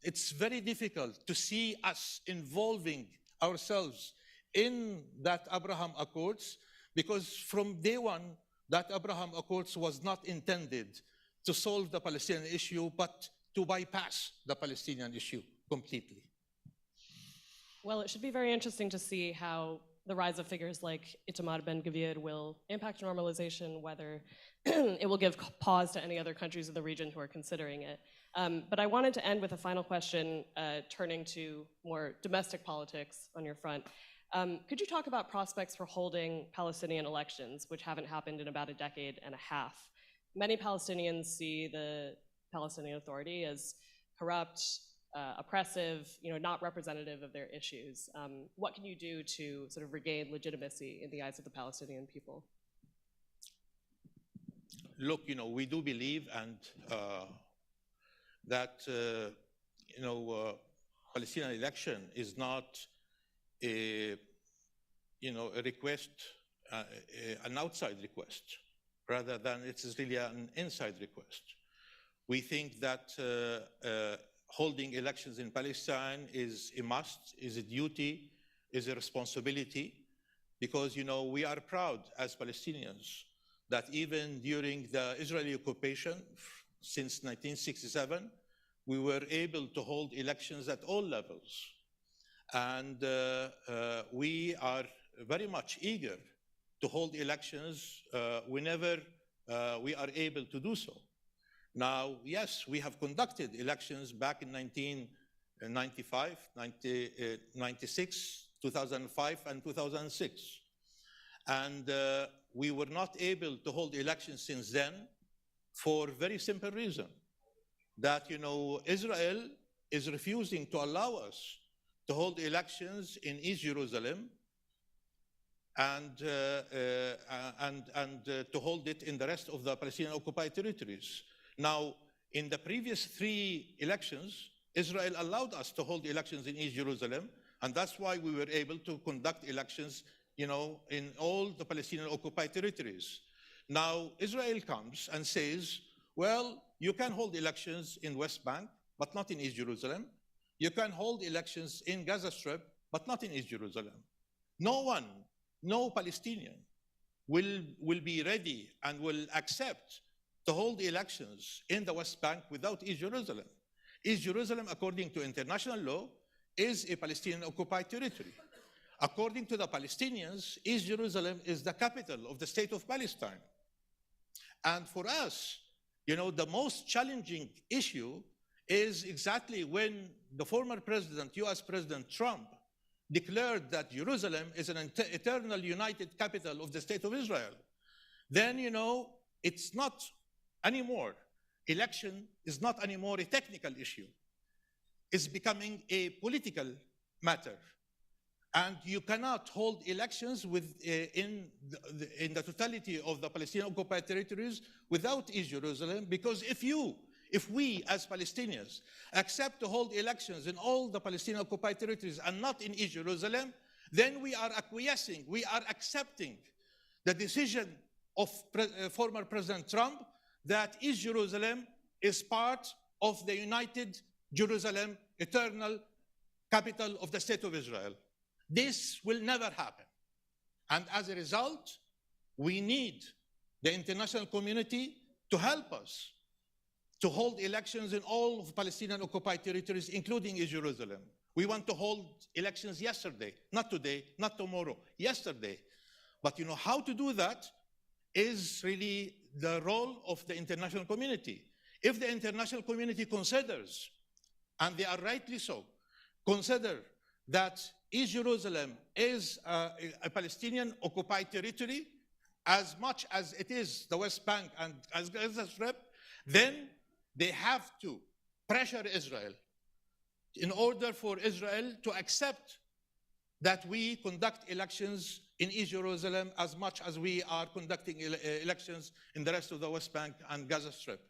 it's very difficult to see us involving ourselves in that Abraham Accords, because from day one, that Abraham Accords was not intended to solve the Palestinian issue, but to bypass the Palestinian issue completely. Well, it should be very interesting to see how the rise of figures like Itamar Ben-Gvir will impact normalization, whether it will give pause to any other countries in the region who are considering it. But I wanted to end with a final question, turning to more domestic politics on your front. Could you talk about prospects for holding Palestinian elections, which haven't happened in about a decade and a half? Many Palestinians see the Palestinian Authority as corrupt, oppressive, not representative of their issues. What can you do to sort of regain legitimacy in the eyes of the Palestinian people? Look, we do believe and that Palestinian election is not a request, an outside request, rather than it is really an inside request. We think that holding elections in Palestine is a must, is a duty, is a responsibility, because we are proud as Palestinians that even during the Israeli occupation since 1967, we were able to hold elections at all levels. And we are very much eager to hold elections whenever we are able to do so. Now, yes, we have conducted elections back in 1995, 96, 2005, and 2006. And we were not able to hold elections since then for a very simple reason, that, Israel is refusing to allow us to hold elections in East Jerusalem and to hold it in the rest of the Palestinian occupied territories. Now, in the previous 3 elections, Israel allowed us to hold elections in East Jerusalem, and that's why we were able to conduct elections, in all the Palestinian occupied territories. Now, Israel comes and says, well, you can hold elections in West Bank, but not in East Jerusalem. You can hold elections in Gaza Strip, but not in East Jerusalem. No Palestinian will be ready and will accept to hold elections in the West Bank without East Jerusalem. East Jerusalem, according to international law, is a Palestinian occupied territory. According to the Palestinians, East Jerusalem is the capital of the state of Palestine. And for us, the most challenging issue is exactly when the former president, US President Trump, declared that Jerusalem is an eternal united capital of the state of Israel. Then, it's not anymore. Election is not anymore a technical issue. It's becoming a political matter. And you cannot hold elections in the totality of the Palestinian occupied territories without East Jerusalem, because if we as Palestinians accept to hold elections in all the Palestinian occupied territories and not in East Jerusalem, then we are acquiescing, we are accepting the decision of former President Trump that East Jerusalem is part of the united Jerusalem, eternal capital of the state of Israel. This will never happen. And as a result, we need the international community to help us to hold elections in all of Palestinian occupied territories, including East Jerusalem. We want to hold elections yesterday, not today, not tomorrow, yesterday. But you know, how to do that is really the role of the international community. If the international community considers, and they are rightly so, consider that East Jerusalem is a Palestinian occupied territory as much as it is the West Bank and as Gaza Strip, then they have to pressure Israel in order for Israel to accept that we conduct elections in East Jerusalem as much as we are conducting elections in the rest of the West Bank and Gaza Strip.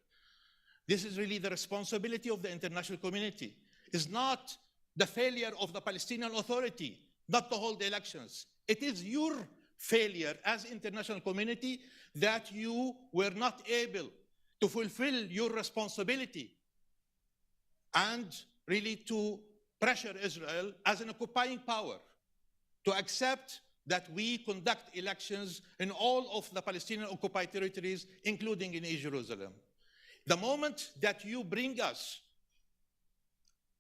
This is really the responsibility of the international community. It's not the failure of the Palestinian Authority not to hold elections. It is your failure as international community that you were not able to fulfill your responsibility and really to pressure Israel as an occupying power to accept that we conduct elections in all of the Palestinian occupied territories, including in East Jerusalem. The moment that you bring us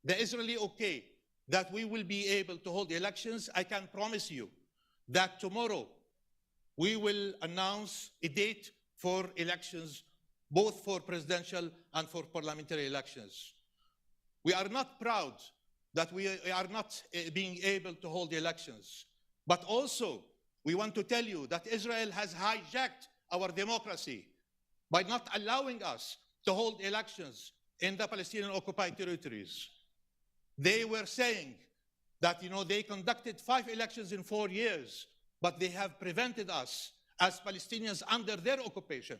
the Israeli okay that we will be able to hold elections, I can promise you that tomorrow we will announce a date for elections, both for presidential and for parliamentary elections. We are not proud that we are not being able to hold elections, but also we want to tell you that Israel has hijacked our democracy by not allowing us to hold elections in the Palestinian occupied territories. They were saying that, you know, they conducted 5 elections in 4 years, but they have prevented us as Palestinians under their occupation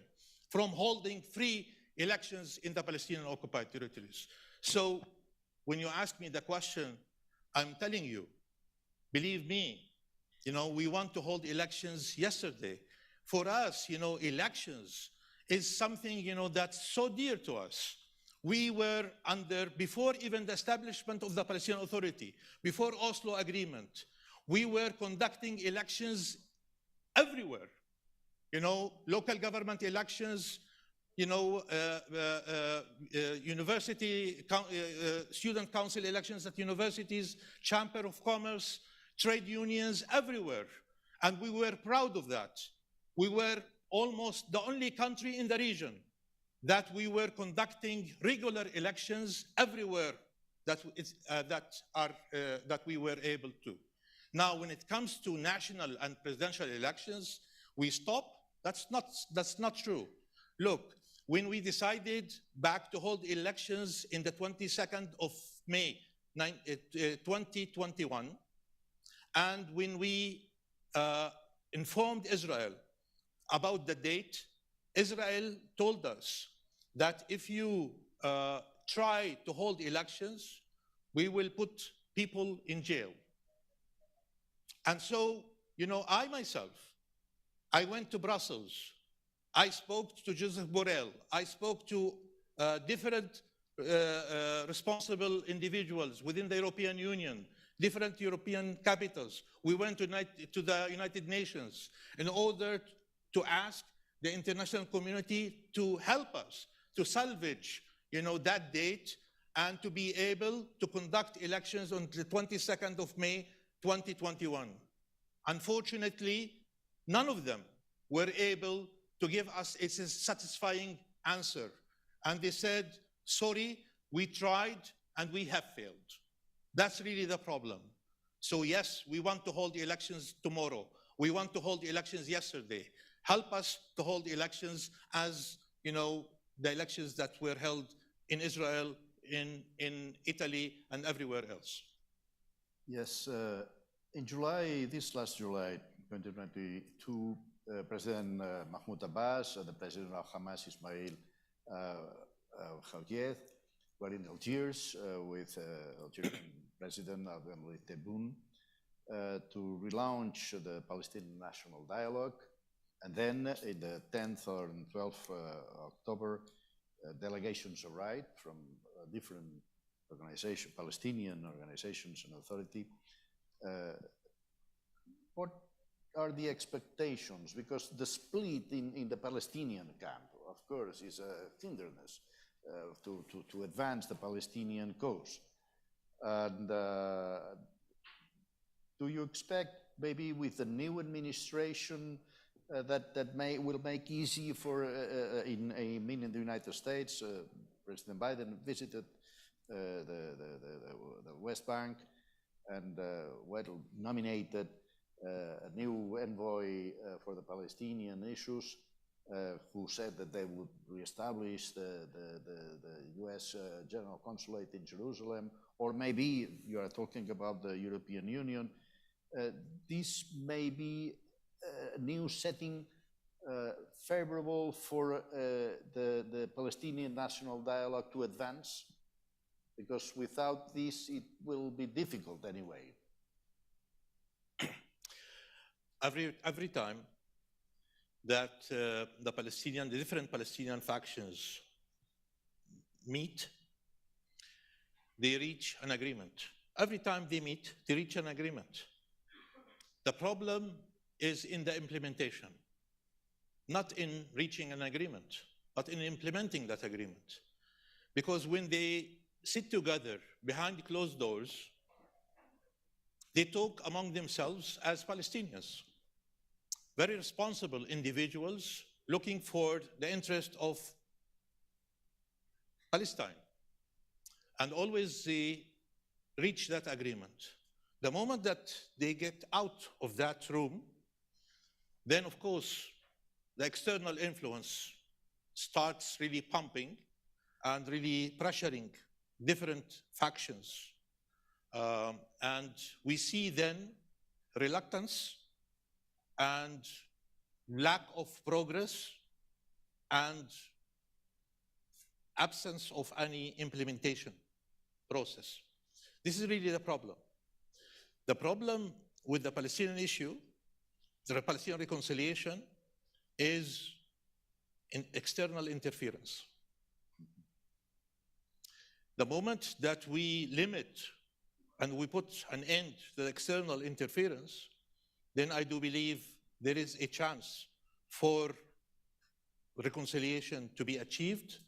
from holding free elections in the Palestinian occupied territories. So when you ask me the question, I'm telling you, believe me, you know, we want to hold elections yesterday. For us, you know, elections is something, you know, that's so dear to us. We were under, before even the establishment of the Palestinian Authority, before Oslo Agreement, we were conducting elections everywhere. You know, local government elections, you know, university, student council elections at universities, Chamber of Commerce, trade unions, everywhere. And we were proud of that. We were almost the only country in the region that we were conducting regular elections everywhere that we were able to. Now, when it comes to national and presidential elections, we stop. That's not true. Look, when we decided back to hold elections in the 22nd of May, 2021, and when we informed Israel about the date, Israel told us that if you try to hold elections, we will put people in jail. And so, you know, I myself, I went to Brussels. I spoke to Joseph Borrell. I spoke to different responsible individuals within the European Union, different European capitals. We went to the United Nations in order to ask the international community to help us to salvage, you know, that date and to be able to conduct elections on the 22nd of May, 2021. Unfortunately, none of them were able to give us a satisfying answer. And they said, sorry, we tried and we have failed. That's really the problem. So yes, we want to hold elections tomorrow. We want to hold elections yesterday. Help us to hold elections as, you know, the elections that were held in Israel, in Italy, and everywhere else. Yes, in July, this last July, 2022, President Mahmoud Abbas and the President of Hamas, Ismail Haniyeh, were in Algiers with Algerian President Abdel Tebboune to relaunch the Palestinian National Dialogue. And then in the 10th or 12th October, delegations arrived from different organizations, Palestinian organizations and authority, what are the expectations? Because the split in the Palestinian camp, of course, is a hindrance to advance the Palestinian cause. And do you expect maybe with the new administration that will make easy for, in the United States, President Biden visited the West Bank and nominated a new envoy for the Palestinian issues, who said that they would reestablish the U.S. General Consulate in Jerusalem, or maybe you are talking about the European Union. This may be a new setting favorable for the Palestinian national dialogue to advance, because without this it will be difficult anyway. Every time that the different Palestinian factions meet, they reach an agreement. Every time they meet, they reach an agreement. The problem is in the implementation, not in reaching an agreement, but in implementing that agreement. Because when they sit together behind closed doors, they talk among themselves as Palestinians, very responsible individuals looking for the interest of Palestine. And always they reach that agreement. The moment that they get out of that room, then of course the external influence starts really pumping and really pressuring different factions. And we see then reluctance and lack of progress and absence of any implementation process. This is really the problem. The problem with the Palestinian issue, the Palestinian reconciliation, is in external interference. The moment that we limit and we put an end to the external interference, then I do believe there is a chance for reconciliation to be achieved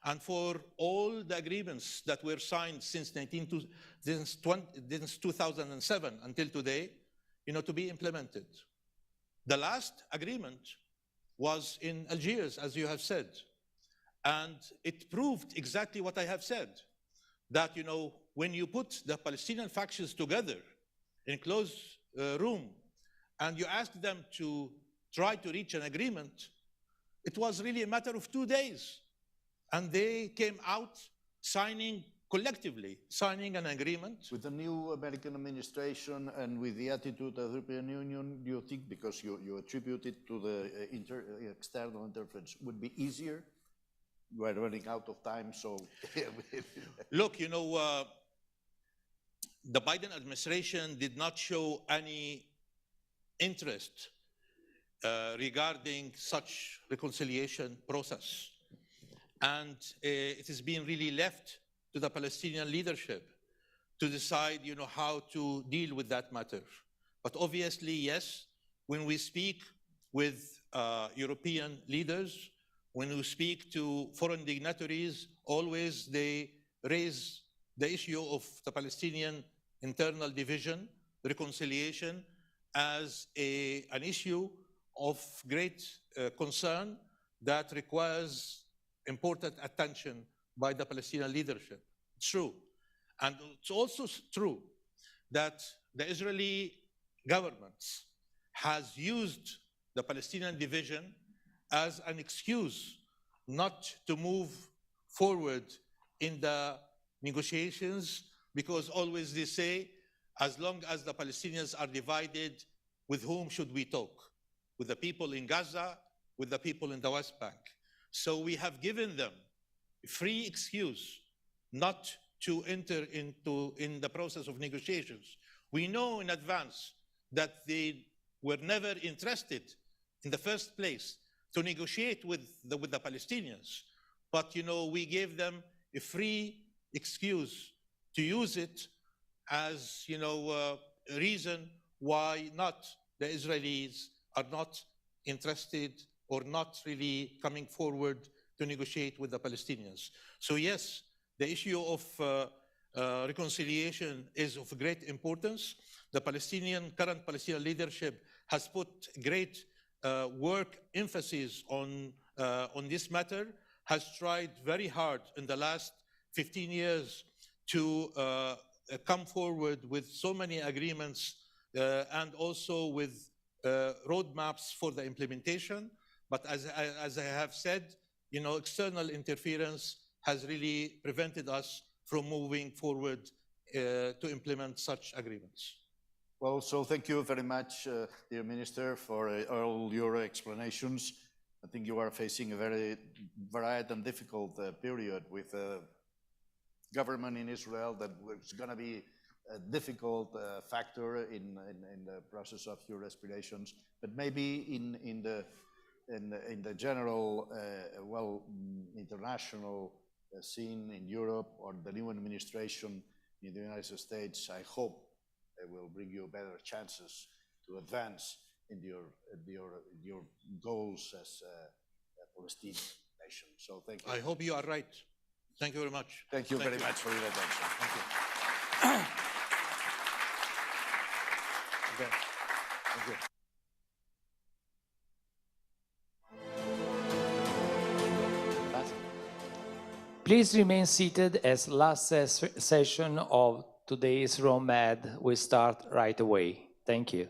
and for all the agreements that were signed since 2007 until today, to be implemented. The last agreement was in Algiers, as you have said, and it proved exactly what I have said, that when you put the Palestinian factions together in a closed room and you ask them to try to reach an agreement, it was really a matter of 2 days. And they came out collectively signing an agreement. With the new American administration and with the attitude of the European Union, do you think, because you attribute it to the external interference, would be easier? You are running out of time, so... Look, the Biden administration did not show any interest regarding such reconciliation process. And it has been really left to the Palestinian leadership to decide, how to deal with that matter. But obviously, yes, when we speak with European leaders, when we speak to foreign dignitaries, always they raise the issue of the Palestinian internal division, reconciliation, as an issue of great concern that requires important attention by the Palestinian leadership. It's true. And it's also true that the Israeli government has used the Palestinian division as an excuse not to move forward in the negotiations, because always they say, as long as the Palestinians are divided, with whom should we talk? With the people in Gaza, with the people in the West Bank. So we have given them a free excuse not to enter in the process of negotiations. We know in advance that they were never interested in the first place to negotiate with the Palestinians. But, we gave them a free excuse to use it as, a reason why not the Israelis are not interested or not really coming forward to negotiate with the Palestinians. So yes, the issue of reconciliation is of great importance. The current Palestinian leadership has put great work, emphasis on this matter, has tried very hard in the last 15 years to come forward with so many agreements and also with roadmaps for the implementation. But as I have said, external interference has really prevented us from moving forward to implement such agreements. Well, so thank you very much, dear Minister, for all your explanations. I think you are facing a very varied and difficult period with a government in Israel that was going to be a difficult factor in the process of your aspirations, but maybe in the general, international scene in Europe or the new administration in the United States, I hope it will bring you better chances to advance in your goals as a Palestinian nation. So thank you. I hope you are right. Thank you very much. Thank you very much for your attention. Thank you. Okay. Thank you. Please remain seated as last session of today's ROMAD will start right away. Thank you.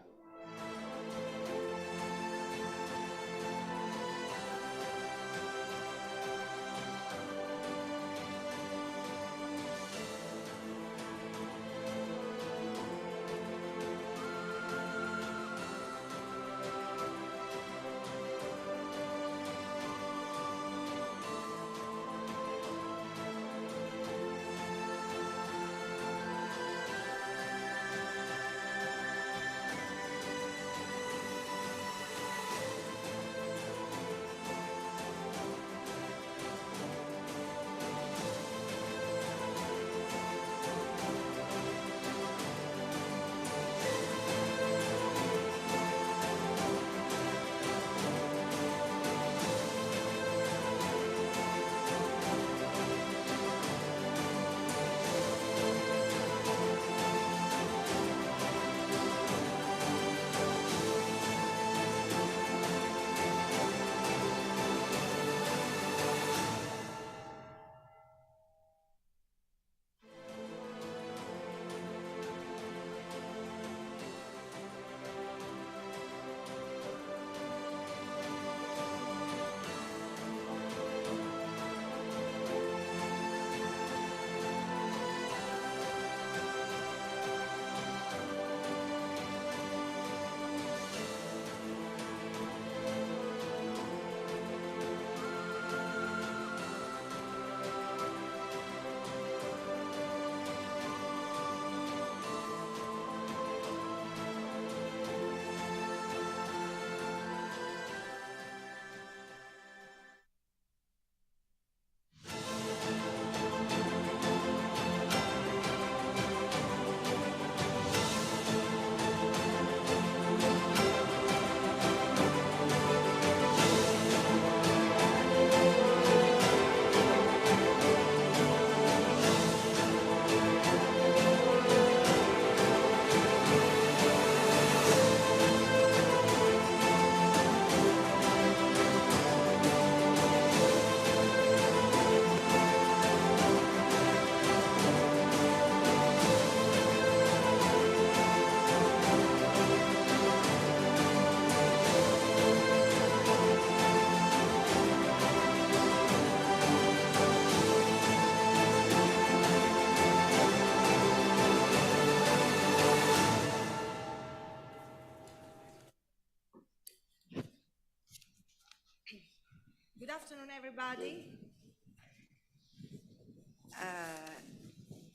Good afternoon, everybody.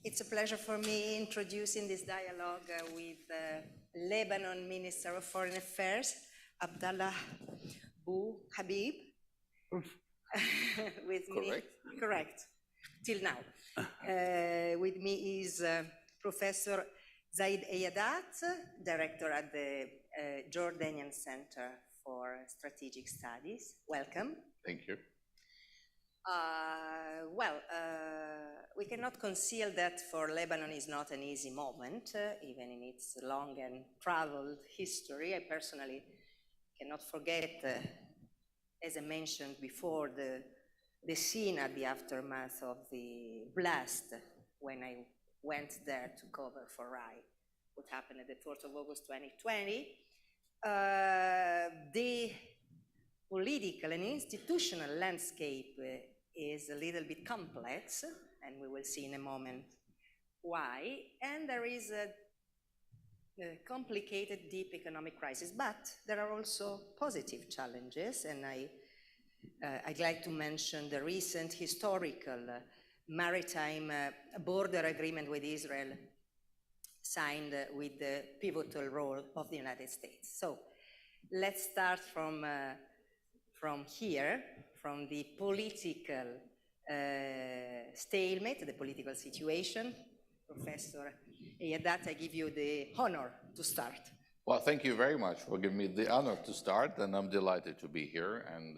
It's a pleasure for me introducing this dialogue with Lebanon Minister of Foreign Affairs, Abdallah Bou Habib. With Correct. me, correct, till now. With me is Professor Zaid Ayadat, director at the Jordanian Center for Strategic Studies. Welcome. Thank you. We cannot conceal that for Lebanon is not an easy moment, even in its long and traveled history. I personally cannot forget, as I mentioned before, the scene at the aftermath of the blast when I went there to cover for RAI, what happened at the 4th of August 2020. The political and institutional landscape is a little bit complex, and we will see in a moment why. And there is a complicated, deep economic crisis, but there are also positive challenges, and I'd like to mention the recent historical maritime border agreement with Israel signed with the pivotal role of the United States. So let's start from here, from the political stalemate, the political situation. Professor Yadat, I give you the honor to start. Well, thank you very much for giving me the honor to start, and I'm delighted to be here and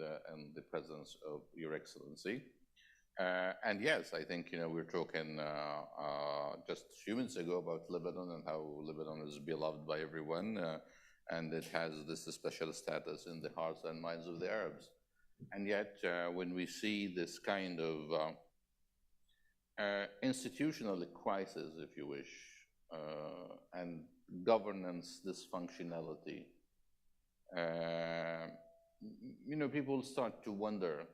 the presence of Your Excellency. And yes, I think, we were talking just a few minutes ago about Lebanon and how Lebanon is beloved by everyone, and it has this special status in the hearts and minds of the Arabs. And yet, when we see this kind of institutional crisis, if you wish, and governance dysfunctionality, people start to wonder,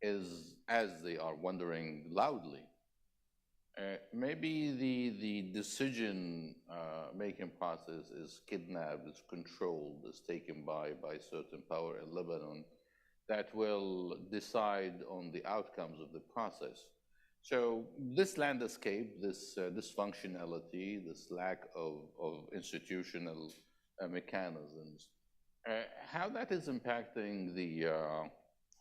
as they are wondering loudly, maybe the decision-making process is kidnapped, is controlled, is taken by certain power in Lebanon that will decide on the outcomes of the process. So this landscape, this dysfunctionality, this lack of institutional mechanisms, how that is impacting the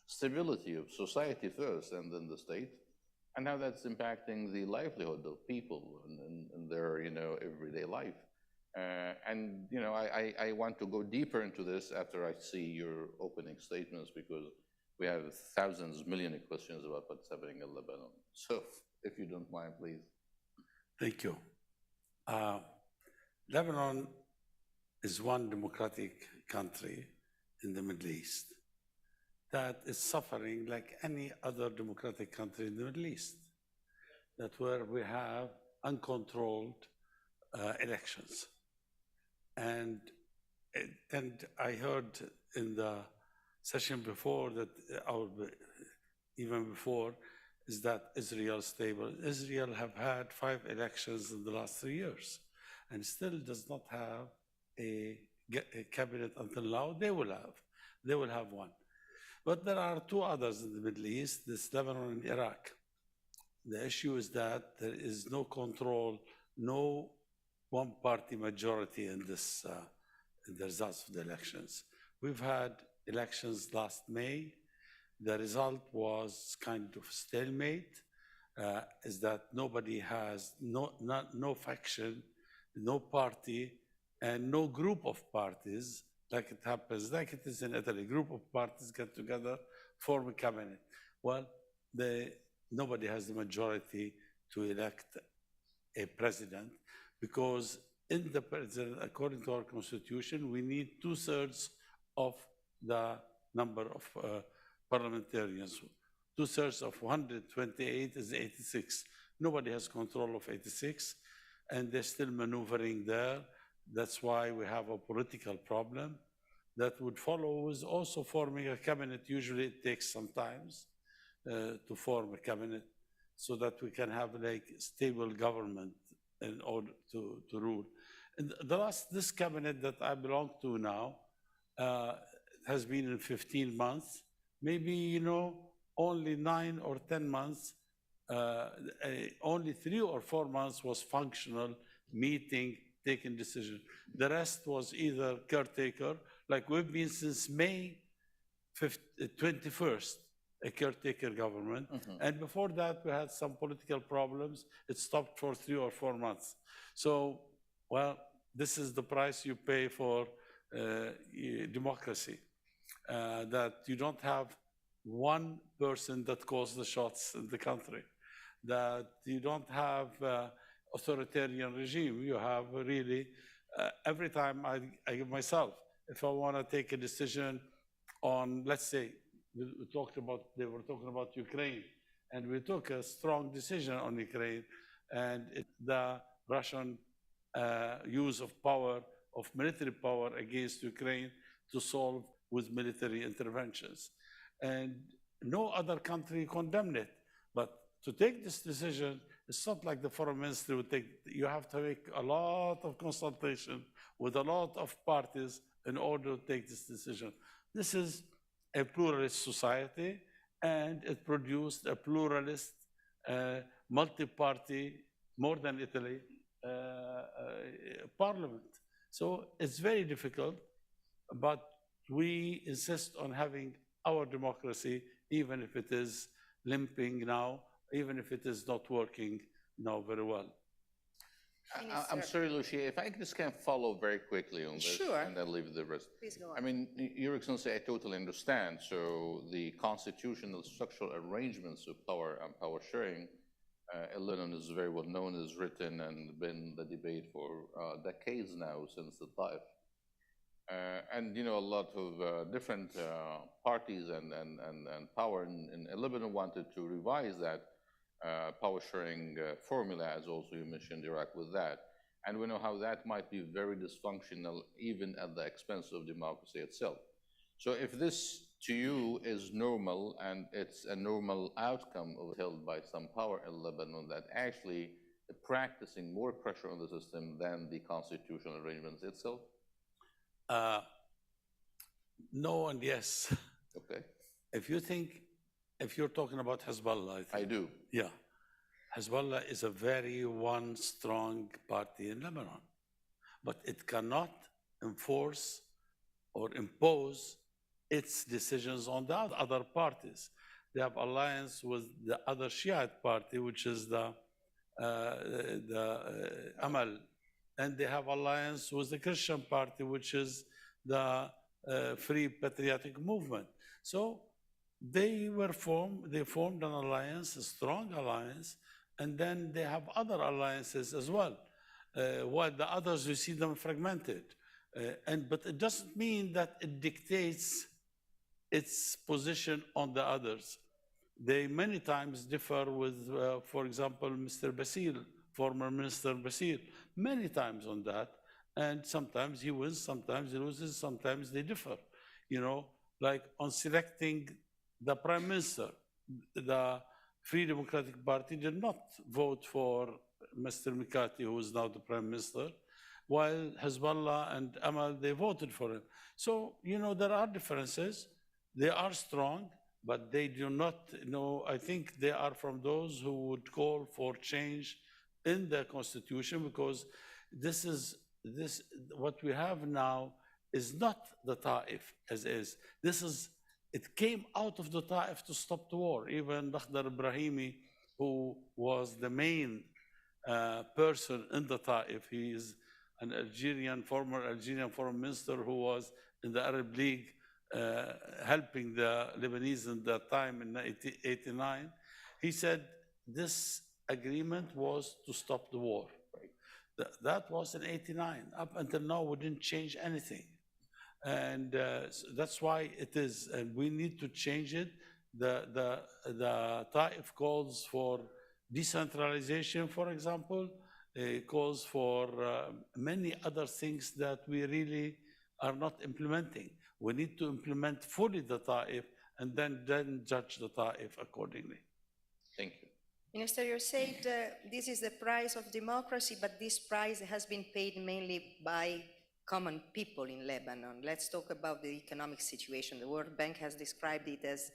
stability of society first and then the state, and how that's impacting the livelihood of people and their everyday life. I want to go deeper into this after I see your opening statements, because we have thousands, millions of questions about what's happening in Lebanon. So, if you don't mind, please. Thank you. Lebanon is one democratic country in the Middle East that is suffering like any other democratic country in the Middle East, where we have uncontrolled elections. And I heard in the session before that, or even before, is that Israel is stable. Israel have had 5 elections in the last 3 years and still does not have a cabinet until now. They will have one. But there are 2 others in the Middle East, this Lebanon and Iraq. The issue is that there is no control, no one-party majority in this, in the results of the elections. We've had elections last May. The result was kind of stalemate, is that nobody has, no faction, no party, and no group of parties, like it happens, like it is in Italy. Group of parties get together, form a cabinet. Well, nobody has the majority to elect a president, because in the president, according to our constitution, we need 2/3 of the number of parliamentarians. 2/3 of 128 is 86. Nobody has control of 86, and they're still maneuvering there. That's why we have a political problem that would follow with also forming a cabinet. Usually it takes some time to form a cabinet so that we can have like stable government in order to rule. And this cabinet that I belong to now has been in 15 months, maybe, only 9 or 10 months, only 3 or 4 months was functional, meeting, taking decision. The rest was either caretaker, like we've been since May 21st, a caretaker government. And before that, we had some political problems. It stopped for 3 or 4 months. So, well, this is the price you pay for democracy, that you don't have one person that calls the shots in the country, that you don't have authoritarian regime. You have really, every time I give myself, if I want to take a decision on, let's say, they were talking about Ukraine, and we took a strong decision on Ukraine, and the Russian use of power, of military power against Ukraine to solve with military interventions. And no other country condemned it. But to take this decision, it's not like the foreign ministry would take, you have to make a lot of consultation with a lot of parties in order to take this decision. This is a pluralist society, and it produced a pluralist, multi-party, more than Italy, parliament. So it's very difficult, but we insist on having our democracy, even if it is limping now, even if it is not working now very well. I'm sorry, Lucia, if I just can follow very quickly on this, sure, and then leave the rest. Please go on. I mean, Your Excellency, I totally understand. So the constitutional structural arrangements of power and power sharing, Lebanon is very well known, is written and been the debate for decades now, since the Taif. And you know, a lot of different parties and power in Lebanon wanted to revise that power sharing formula, as also you mentioned Iraq with that. And we know how that might be very dysfunctional, even at the expense of democracy itself. So if this to you is normal, and it's a normal outcome held by some power in Lebanon, that actually practicing more pressure on the system than the constitutional arrangements itself? No and yes. Okay. If you're talking about Hezbollah, I do. Yeah. Hezbollah is a very one strong party in Lebanon, but it cannot enforce or impose its decisions on the other parties. They have alliance with the other Shiite party, which is the Amal, and they have alliance with the Christian party, which is the Free Patriotic Movement. So they formed an alliance, a strong alliance, and then they have other alliances as well. While the others, you see them fragmented. But it doesn't mean that it dictates its position on the others. They many times differ with, for example, Mr. Basir, former Minister Basir, many times on that. And sometimes he wins, sometimes he loses, sometimes they differ. You know, like on selecting the Prime Minister, the Free Democratic Party did not vote for Mr. Mikati, who is now the Prime Minister, while Hezbollah and Amal, they voted for him. So, you know, there are differences. They are strong, but they do not, I think they are from those who would call for change in the Constitution, because what we have now is not the Taif as is. It came out of the Taif to stop the war. Even Lakhdar Ibrahimi, who was the main person in the Taif, he is an former Algerian foreign minister who was in the Arab League helping the Lebanese in that time in 1989. He said this agreement was to stop the war. That was in 1989. Up until now, we didn't change anything. And that's why it is, and we need to change it. The Taif calls for decentralization, for example. It calls for many other things that we really are not implementing. We need to implement fully the Taif and then judge the Taif accordingly. Thank you. Minister, you said this is the price of democracy, but this price has been paid mainly by common people in Lebanon. Let's talk about the economic situation. The World Bank has described it as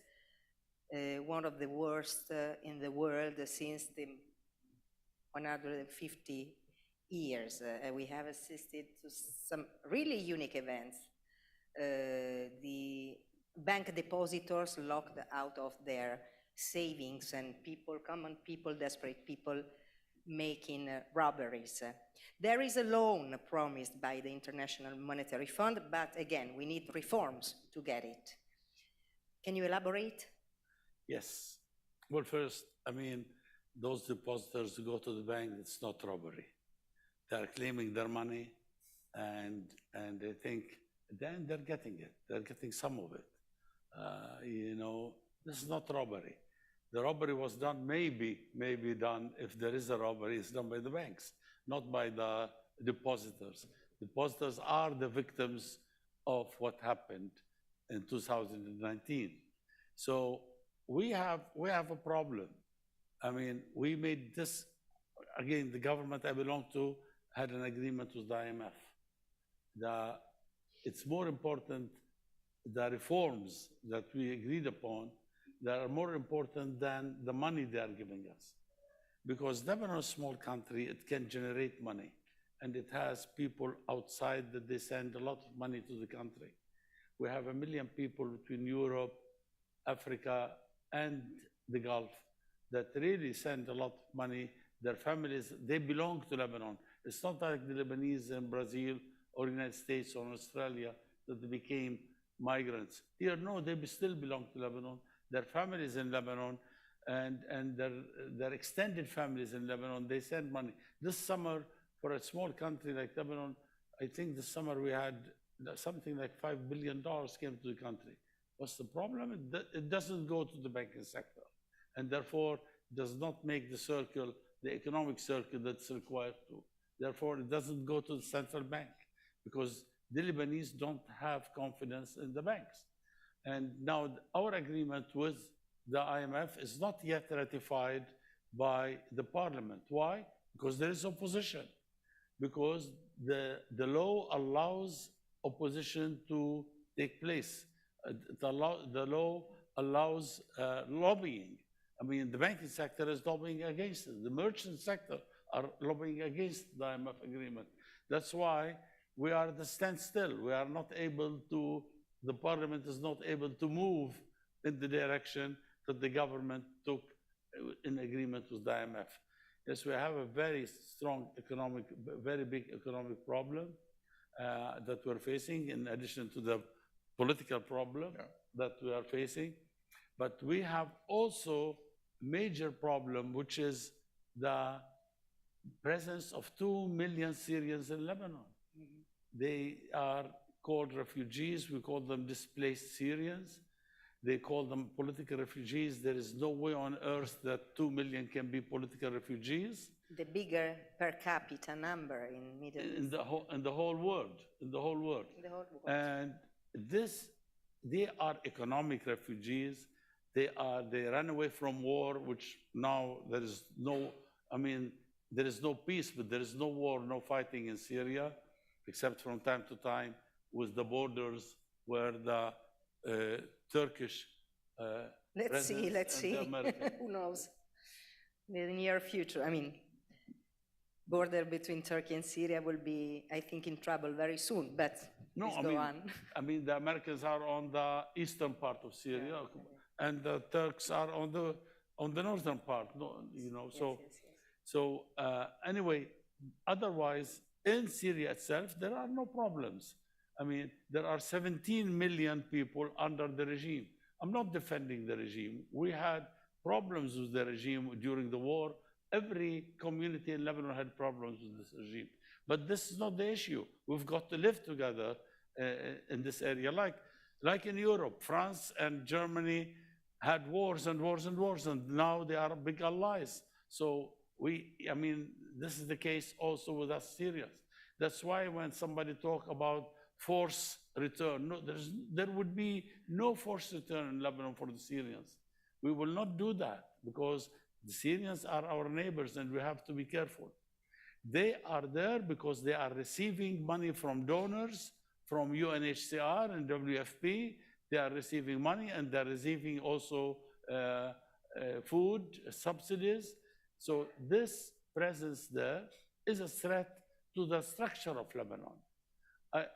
one of the worst in the world since the 150 years. We have assisted to some really unique events. The bank depositors locked out of their savings, and people, common people, desperate people, making robberies. There is a loan promised by the International Monetary Fund, but again, we need reforms to get it. Can you elaborate? Yes. Well, first, I mean, those depositors who go to the bank, it's not robbery. They're claiming their money, and they think then they're getting it. They're getting some of it. You know, this is not robbery. The robbery was done, maybe done, if there is a robbery, it's done by the banks, not by the depositors. Depositors are the victims of what happened in 2019. So we have a problem. I mean, we made this, again, the government I belong to had an agreement with the IMF. It's more important, the reforms that we agreed upon, that are more important than the money they are giving us. Because Lebanon is a small country, it can generate money. And it has people outside that they send a lot of money to the country. We have 1 million people between Europe, Africa, and the Gulf that really send a lot of money. Their families, they belong to Lebanon. It's not like the Lebanese in Brazil or United States or Australia that they became migrants. Here, no, they still belong to Lebanon. Their families in Lebanon and their extended families in Lebanon, they send money. This summer, for a small country like Lebanon, I think this summer we had something like $5 billion came to the country. What's the problem? It doesn't go to the banking sector, and therefore does not make the circle, the economic circle that's required to. Therefore, it doesn't go to the central bank because the Lebanese don't have confidence in the banks. And now our agreement with the IMF is not yet ratified by the parliament. Why? Because there is opposition. Because the law allows opposition to take place. The law allows lobbying. I mean, the banking sector is lobbying against it. The merchant sector are lobbying against the IMF agreement. That's why we are at a standstill. We are not able to, the parliament is not able to move in the direction that the government took in agreement with the IMF. Yes, we have a very strong economic, very big economic problem that we're facing in addition to the political problem that we are facing. But we have also a major problem, which is the presence of 2 million Syrians in Lebanon. They are called refugees. We call them displaced Syrians. They call them political refugees. There is no way on earth that 2 million can be political refugees. The bigger per capita number in Middle East. In the whole world. And they are economic refugees. They run away from war, which now there is no, I mean, there is no peace, but there is no war, no fighting in Syria, except from time to time with the borders where the Turkish let's see. Who knows? In the near future, I mean, border between Turkey and Syria will be, I think, in trouble very soon, but go on. I mean, the Americans are on the eastern part of Syria, and the Turks are on the northern part, you know, so anyway, otherwise, in Syria itself, there are no problems. I mean, there are 17 million people under the regime. I'm not defending the regime. We had problems with the regime during the war. Every community in Lebanon had problems with this regime. But this is not the issue. We've got to live together in this area. Like in Europe, France and Germany had wars and wars and wars, and now they are big allies. So I mean, this is the case also with us Syrians. That's why when somebody talk about forced return, no, there would be no forced return in Lebanon for the Syrians. We will not do that because the Syrians are our neighbors and we have to be careful. They are there because they are receiving money from donors, from UNHCR and WFP. They are receiving money and they're receiving also food, subsidies. So this presence there is a threat to the structure of Lebanon.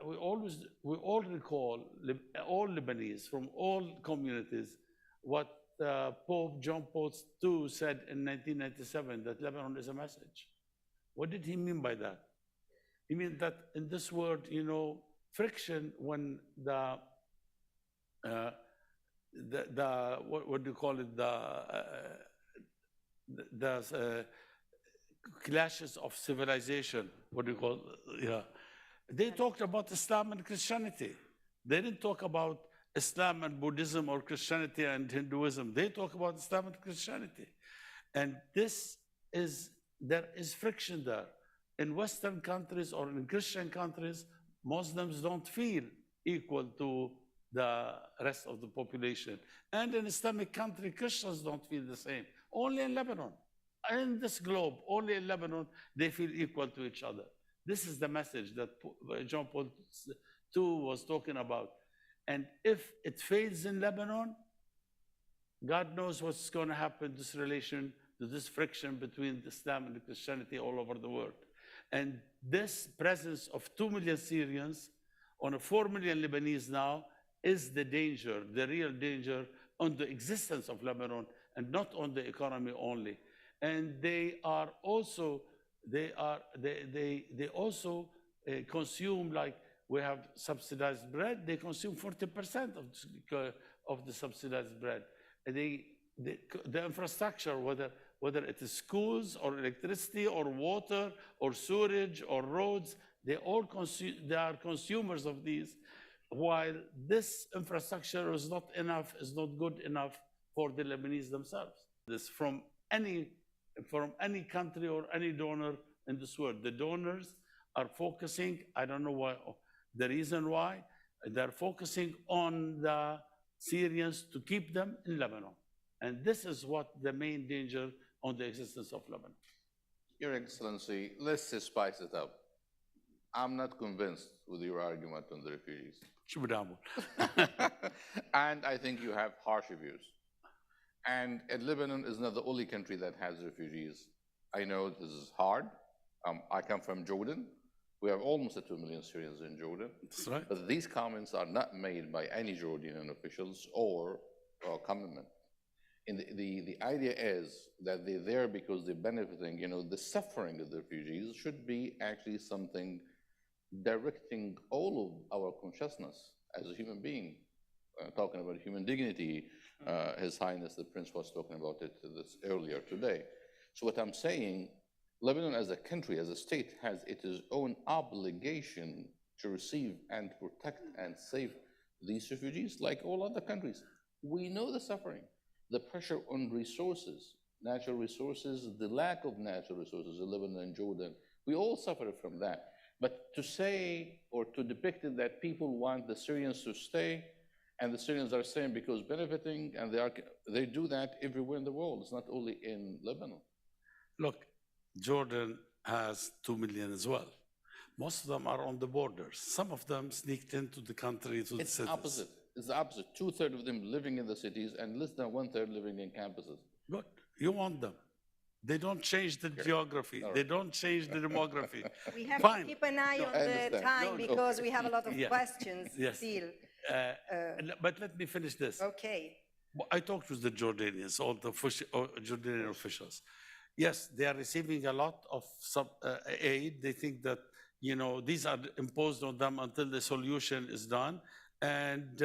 We all recall, all Lebanese from all communities, what Pope John Paul II said in 1997, that Lebanon is a message. What did he mean by that? He meant that in this world, you know, friction when what do you call it, the clashes of civilization, what do you call it? Yeah. They talked about Islam and Christianity. They didn't talk about Islam and Buddhism or Christianity and Hinduism. They talk about Islam and Christianity. And there is friction there. In Western countries or in Christian countries, Muslims don't feel equal to the rest of the population. And in Islamic country, Christians don't feel the same. Only in Lebanon, in this globe, only in Lebanon, they feel equal to each other. This is the message that John Paul II was talking about. And if it fails in Lebanon, God knows what's going to happen to this relation, to this friction between Islam and Christianity all over the world. And this presence of 2 million Syrians on a 4 million Lebanese now is the danger, the real danger on the existence of Lebanon and not on the economy only. And they are also, they also consume, like we have subsidized bread, they consume 40% of the subsidized bread. And the infrastructure, whether it is schools or electricity or water or sewage or roads, they are consumers of these, while this infrastructure is not enough, is not good enough for the Lebanese themselves. This from any country or any donor in this world. The donors are focusing, I don't know why, the reason why, they're focusing on the Syrians to keep them in Lebanon. And this is what the main danger on the existence of Lebanon. Your Excellency, let's just spice it up. I'm not convinced with your argument on the refugees. And I think you have harsh views. And Lebanon is not the only country that has refugees. I know this is hard. I come from Jordan. We have almost 2 million Syrians in Jordan. That's right. But these comments are not made by any Jordanian officials or government. And the idea is that they're there because they're benefiting. You know, the suffering of the refugees should be actually something directing all of our consciousness as a human being. Talking about human dignity, His Highness the Prince was talking about it earlier today. So what I'm saying, Lebanon as a country, as a state, has its own obligation to receive and protect and save these refugees like all other countries. We know the suffering, the pressure on resources, natural resources, the lack of natural resources in Lebanon and Jordan. We all suffer from that. But to say or to depict it that people want the Syrians to stay and the Syrians are staying because benefiting, and they do that everywhere in the world. It's not only in Lebanon. Look, Jordan has 2 million as well. Most of them are on the borders. Some of them sneaked into the country to the cities. It's opposite. It's the opposite. 2/3 of them living in the cities and less than 1/3 living in campuses. Good. You want them. They don't change the geography. They don't change the demography. We have Fine. to keep an eye on the time because we have a lot of questions still. But let me finish this. Okay. I talked with the Jordanians, all the Jordanian officials. Yes, they are receiving a lot of aid. They think that, you know, these are imposed on them until the solution is done. And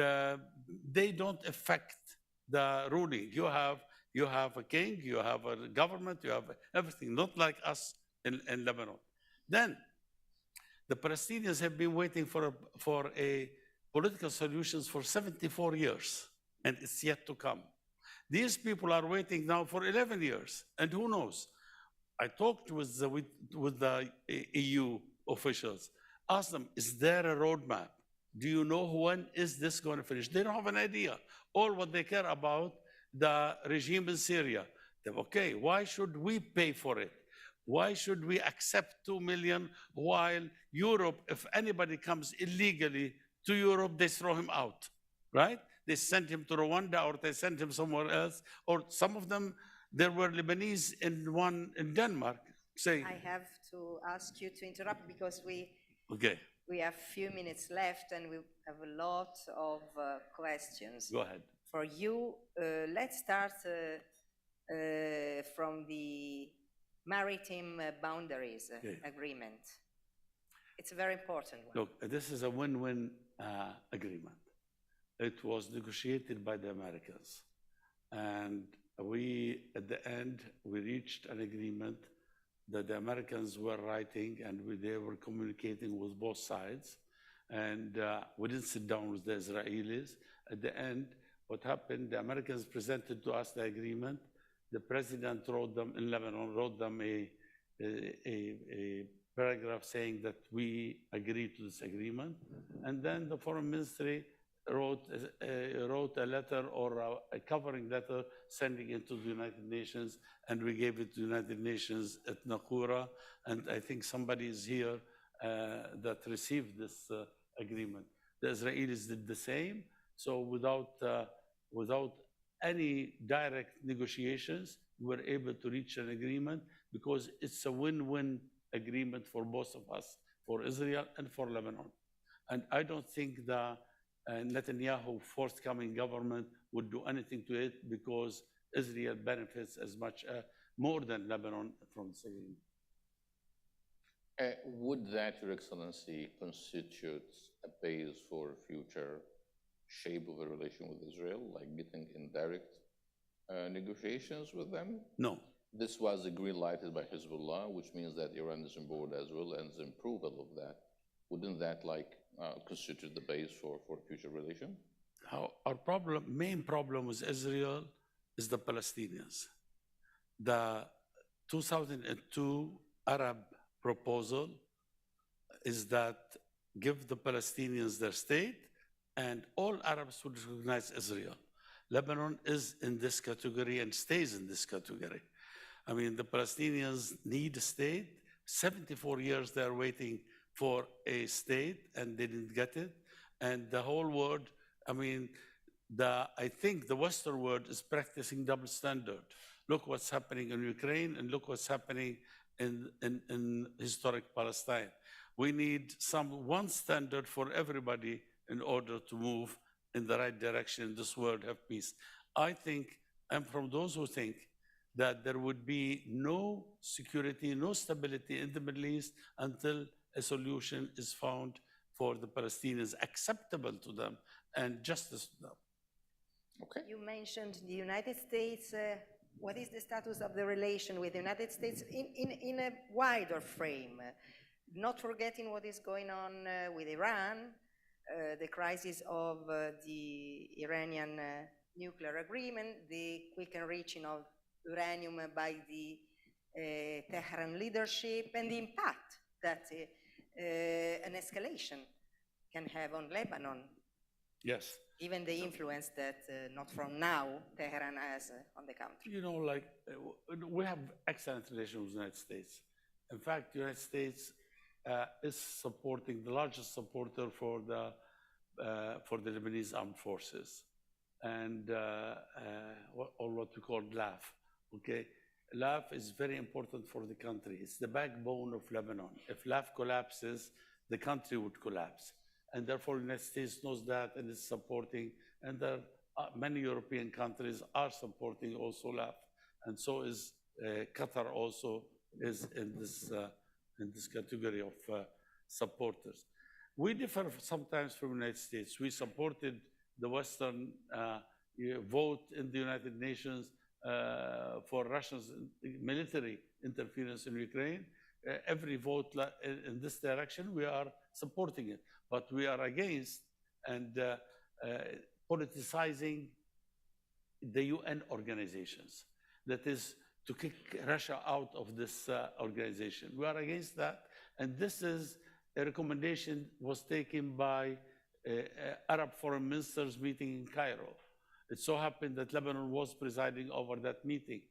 they don't affect the ruling. You have a king, you have a government, you have everything, not like us in Lebanon. Then the Palestinians have been waiting for a political solutions for 74 years, and it's yet to come. These people are waiting now for 11 years, and who knows? I talked with the EU officials, asked them, is there a roadmap? Do you know when is this going to finish? They don't have an idea. All what they care about, the regime in Syria. They're, okay, why should we pay for it? Why should we accept 2 million while Europe, if anybody comes illegally to Europe, they throw him out, right? They sent him to Rwanda or they sent him somewhere else. Or some of them, there were Lebanese in Denmark. Say, I have to ask you to interrupt because we have few minutes left and we have a lot of questions. Go ahead. for you. Let's start from the maritime boundaries agreement. It's a very important one. Look, this is a win-win agreement. It was negotiated by the Americans. And we, at the end, we reached an agreement that the Americans were writing and they were communicating with both sides. And we didn't sit down with the Israelis. At the end, what happened, the Americans presented to us the agreement. The president wrote them, in Lebanon, wrote them a paragraph saying that we agree to this agreement. And then the foreign ministry wrote a letter or a covering letter sending it to the United Nations, and we gave it to the United Nations at Nakura. And I think somebody is here that received this agreement. The Israelis did the same. So without any direct negotiations, we were able to reach an agreement because it's a win-win agreement for both of us, for Israel and for Lebanon. And I don't think the Netanyahu forthcoming government would do anything to it because Israel benefits as much, more than Lebanon from this agreement. Would that, Your Excellency, constitute a base for future shape of a relation with Israel, like getting indirect negotiations with them? No. This was green-lighted by Hezbollah, which means that Iran is on board as well, and the approval of that. Wouldn't that constitute the base for future relation? Our main problem with Israel is the Palestinians. The 2002 Arab proposal is that give the Palestinians their state and all Arabs would recognize Israel. Lebanon is in this category and stays in this category. I mean, the Palestinians need a state. 74 years they're waiting for a state and they didn't get it. And the whole world, I mean, I think the Western world is practicing double standard. Look what's happening in Ukraine and look what's happening in historic Palestine. We need one standard for everybody in order to move in the right direction in this world, have peace. I think, I'm from those who think that there would be no security, no stability in the Middle East until a solution is found for the Palestinians acceptable to them and justice to them. Okay. You mentioned the United States. What is the status of the relation with the United States in a wider frame? Not forgetting what is going on with Iran, the crisis of the Iranian nuclear agreement, the quick enriching of uranium by the Tehran leadership, and the impact that an escalation can have on Lebanon. Yes. Given the influence that, not from now, Tehran has on the country. You know, we have excellent relations with the United States. In fact, the United States is supporting, the largest supporter for the Lebanese armed forces, and or what we call LAF. Okay, LAF is very important for the country. It's the backbone of Lebanon. If LAF collapses, the country would collapse. And therefore, the United States knows that and is supporting, and there are many European countries are supporting also LAF. And so is Qatar also is in this category of supporters. We differ sometimes from the United States. We supported the Western vote in the United Nations for Russia's military interference in Ukraine. Every vote in this direction, we are supporting it. But we are against and politicizing the UN organizations. That is to kick Russia out of this organization. We are against that. And this is a recommendation was taken by Arab foreign ministers meeting in Cairo. It so happened that Lebanon was presiding over that meeting.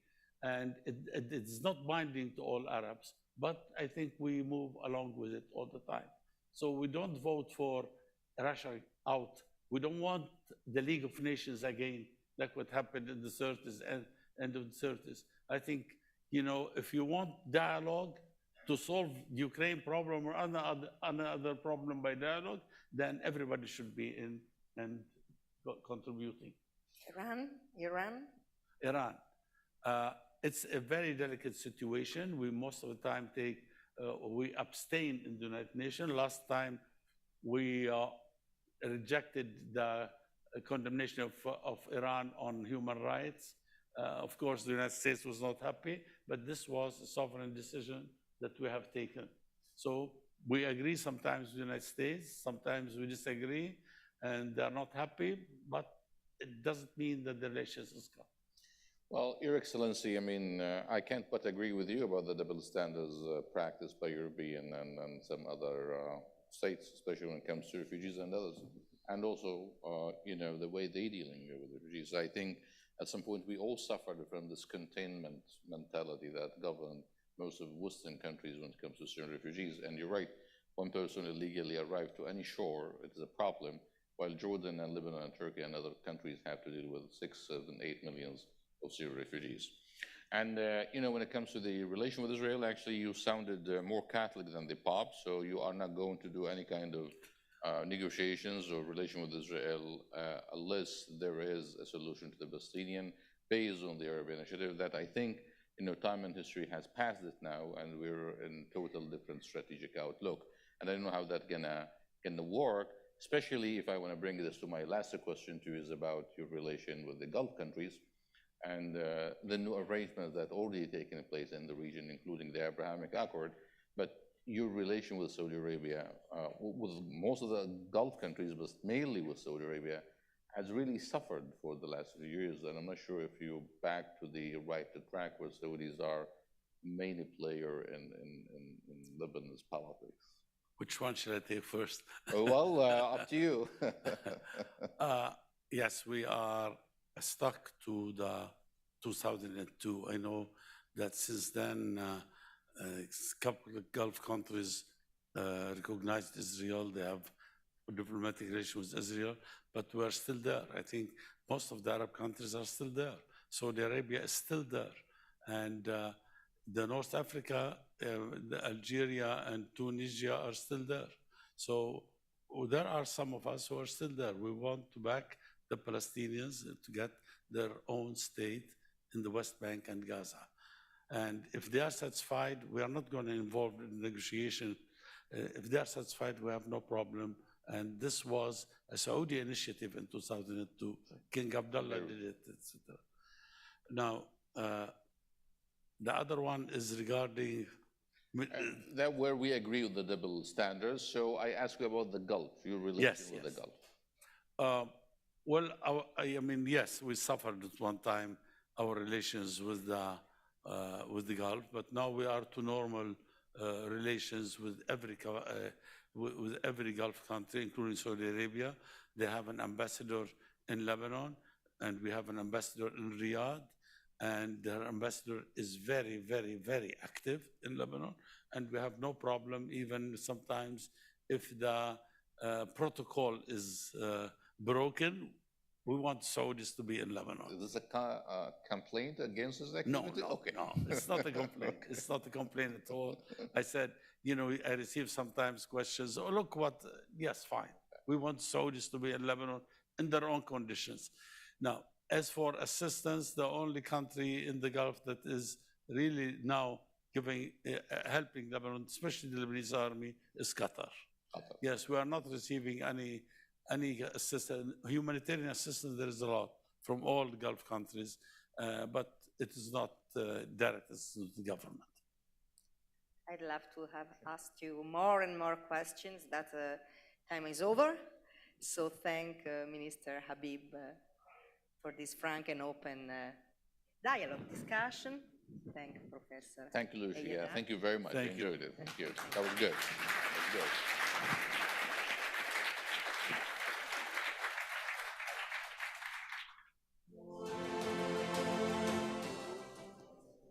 And it's not binding to all Arabs, but I think we move along with it all the time. So we don't vote for Russia out. We don't want the League of Nations again, like what happened in the 30s and end of the 30s. I think, you know, if you want dialogue to solve the Ukraine problem or another problem by dialogue, then everybody should be in and contributing. Iran. It's a very delicate situation. We most of the time we abstain in the United Nations. Last time we rejected the condemnation of Iran on human rights. Of course, the United States was not happy, but this was a sovereign decision that we have taken. So we agree sometimes with the United States, sometimes we disagree, and they're not happy, but it doesn't mean that the relations is gone. Well, Your Excellency, I mean, I can't but agree with you about the double standards practiced by European and some other states, especially when it comes to refugees and others. And also, you know, the way they're dealing with refugees. I think at some point we all suffered from this containment mentality that governed most of Western countries when it comes to Syrian refugees. And you're right, one person illegally arrived to any shore, it is a problem, while Jordan and Lebanon and Turkey and other countries have to deal with 6, 7, 8 millions of Syrian refugees. And, you know, when it comes to the relation with Israel, actually you sounded more Catholic than the Pope, so you are not going to do any kind of negotiations or relation with Israel unless there is a solution to the Palestinian based on the Arab initiative that I think, you know, time and history has passed it now, and we're in total different strategic outlook. And I don't know how that's gonna work, especially if I want to bring this to my last question to you is about your relation with the Gulf countries and the new arrangements that already taken place in the region, including the Abrahamic Accord, but your relation with Saudi Arabia, with most of the Gulf countries, but mainly with Saudi Arabia, has really suffered for the last few years. And I'm not sure if you're back to the right track where Saudis are main player in Lebanon's politics. Which one should I take first? Well, up to you. Yes, we are stuck to the 2002. I know that since then, a couple of Gulf countries recognized Israel. They have a diplomatic relation with Israel, but we're still there. I think most of the Arab countries are still there. Saudi Arabia is still there. And the North Africa, Algeria and Tunisia are still there. So there are some of us who are still there. We want to back the Palestinians to get their own state in the West Bank and Gaza. And if they are satisfied, we are not going to involve in negotiation. If they are satisfied, we have no problem. And this was a Saudi initiative in 2002. King Abdullah did it, etc. Now, the other one is regarding... That where we agree with the double standards. So I ask you about the Gulf, your relation with the Gulf. Well, I mean, yes, we suffered at one time our relations with the Gulf, but now we are to normal relations with every Gulf country, including Saudi Arabia. They have an ambassador in Lebanon, and we have an ambassador in Riyadh, and their ambassador is very, very, very active in Lebanon, and we have no problem even sometimes if the protocol is broken. We want Saudis to be in Lebanon. Is this a complaint against this activity? No, it's not a complaint. It's not a complaint at all. I said, you know, I receive sometimes questions, oh, look what, yes, fine. We want Saudis to be in Lebanon in their own conditions. Now, as for assistance, the only country in the Gulf that is really now helping Lebanon, especially the Lebanese army, is Qatar. Yes, we are not receiving any assistance, humanitarian assistance. There is a lot from all the Gulf countries, but it is not direct assistance to the government. I'd love to have asked you more and more questions. That time is over. So thank Minister Habib for this frank and open dialogue discussion. Thank Professor. Thank you, Lucia. Thank you very much. I enjoyed it. Thank you. That was good. That was good.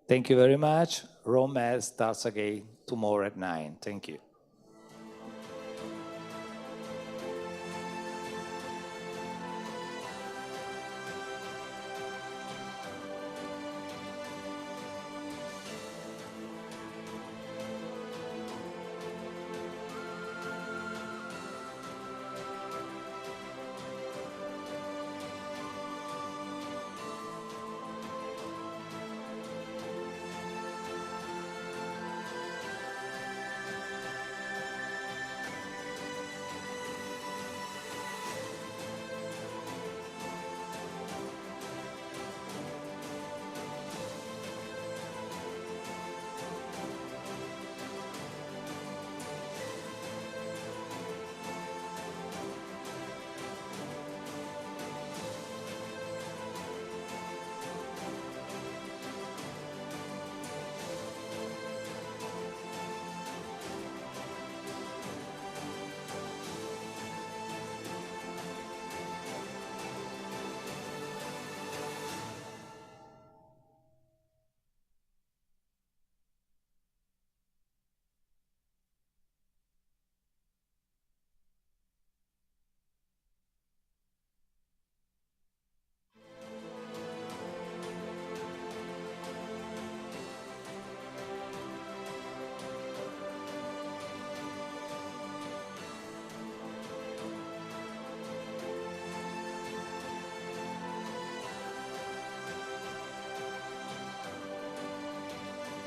Thank you very much. Rome starts again tomorrow at 9. Thank you.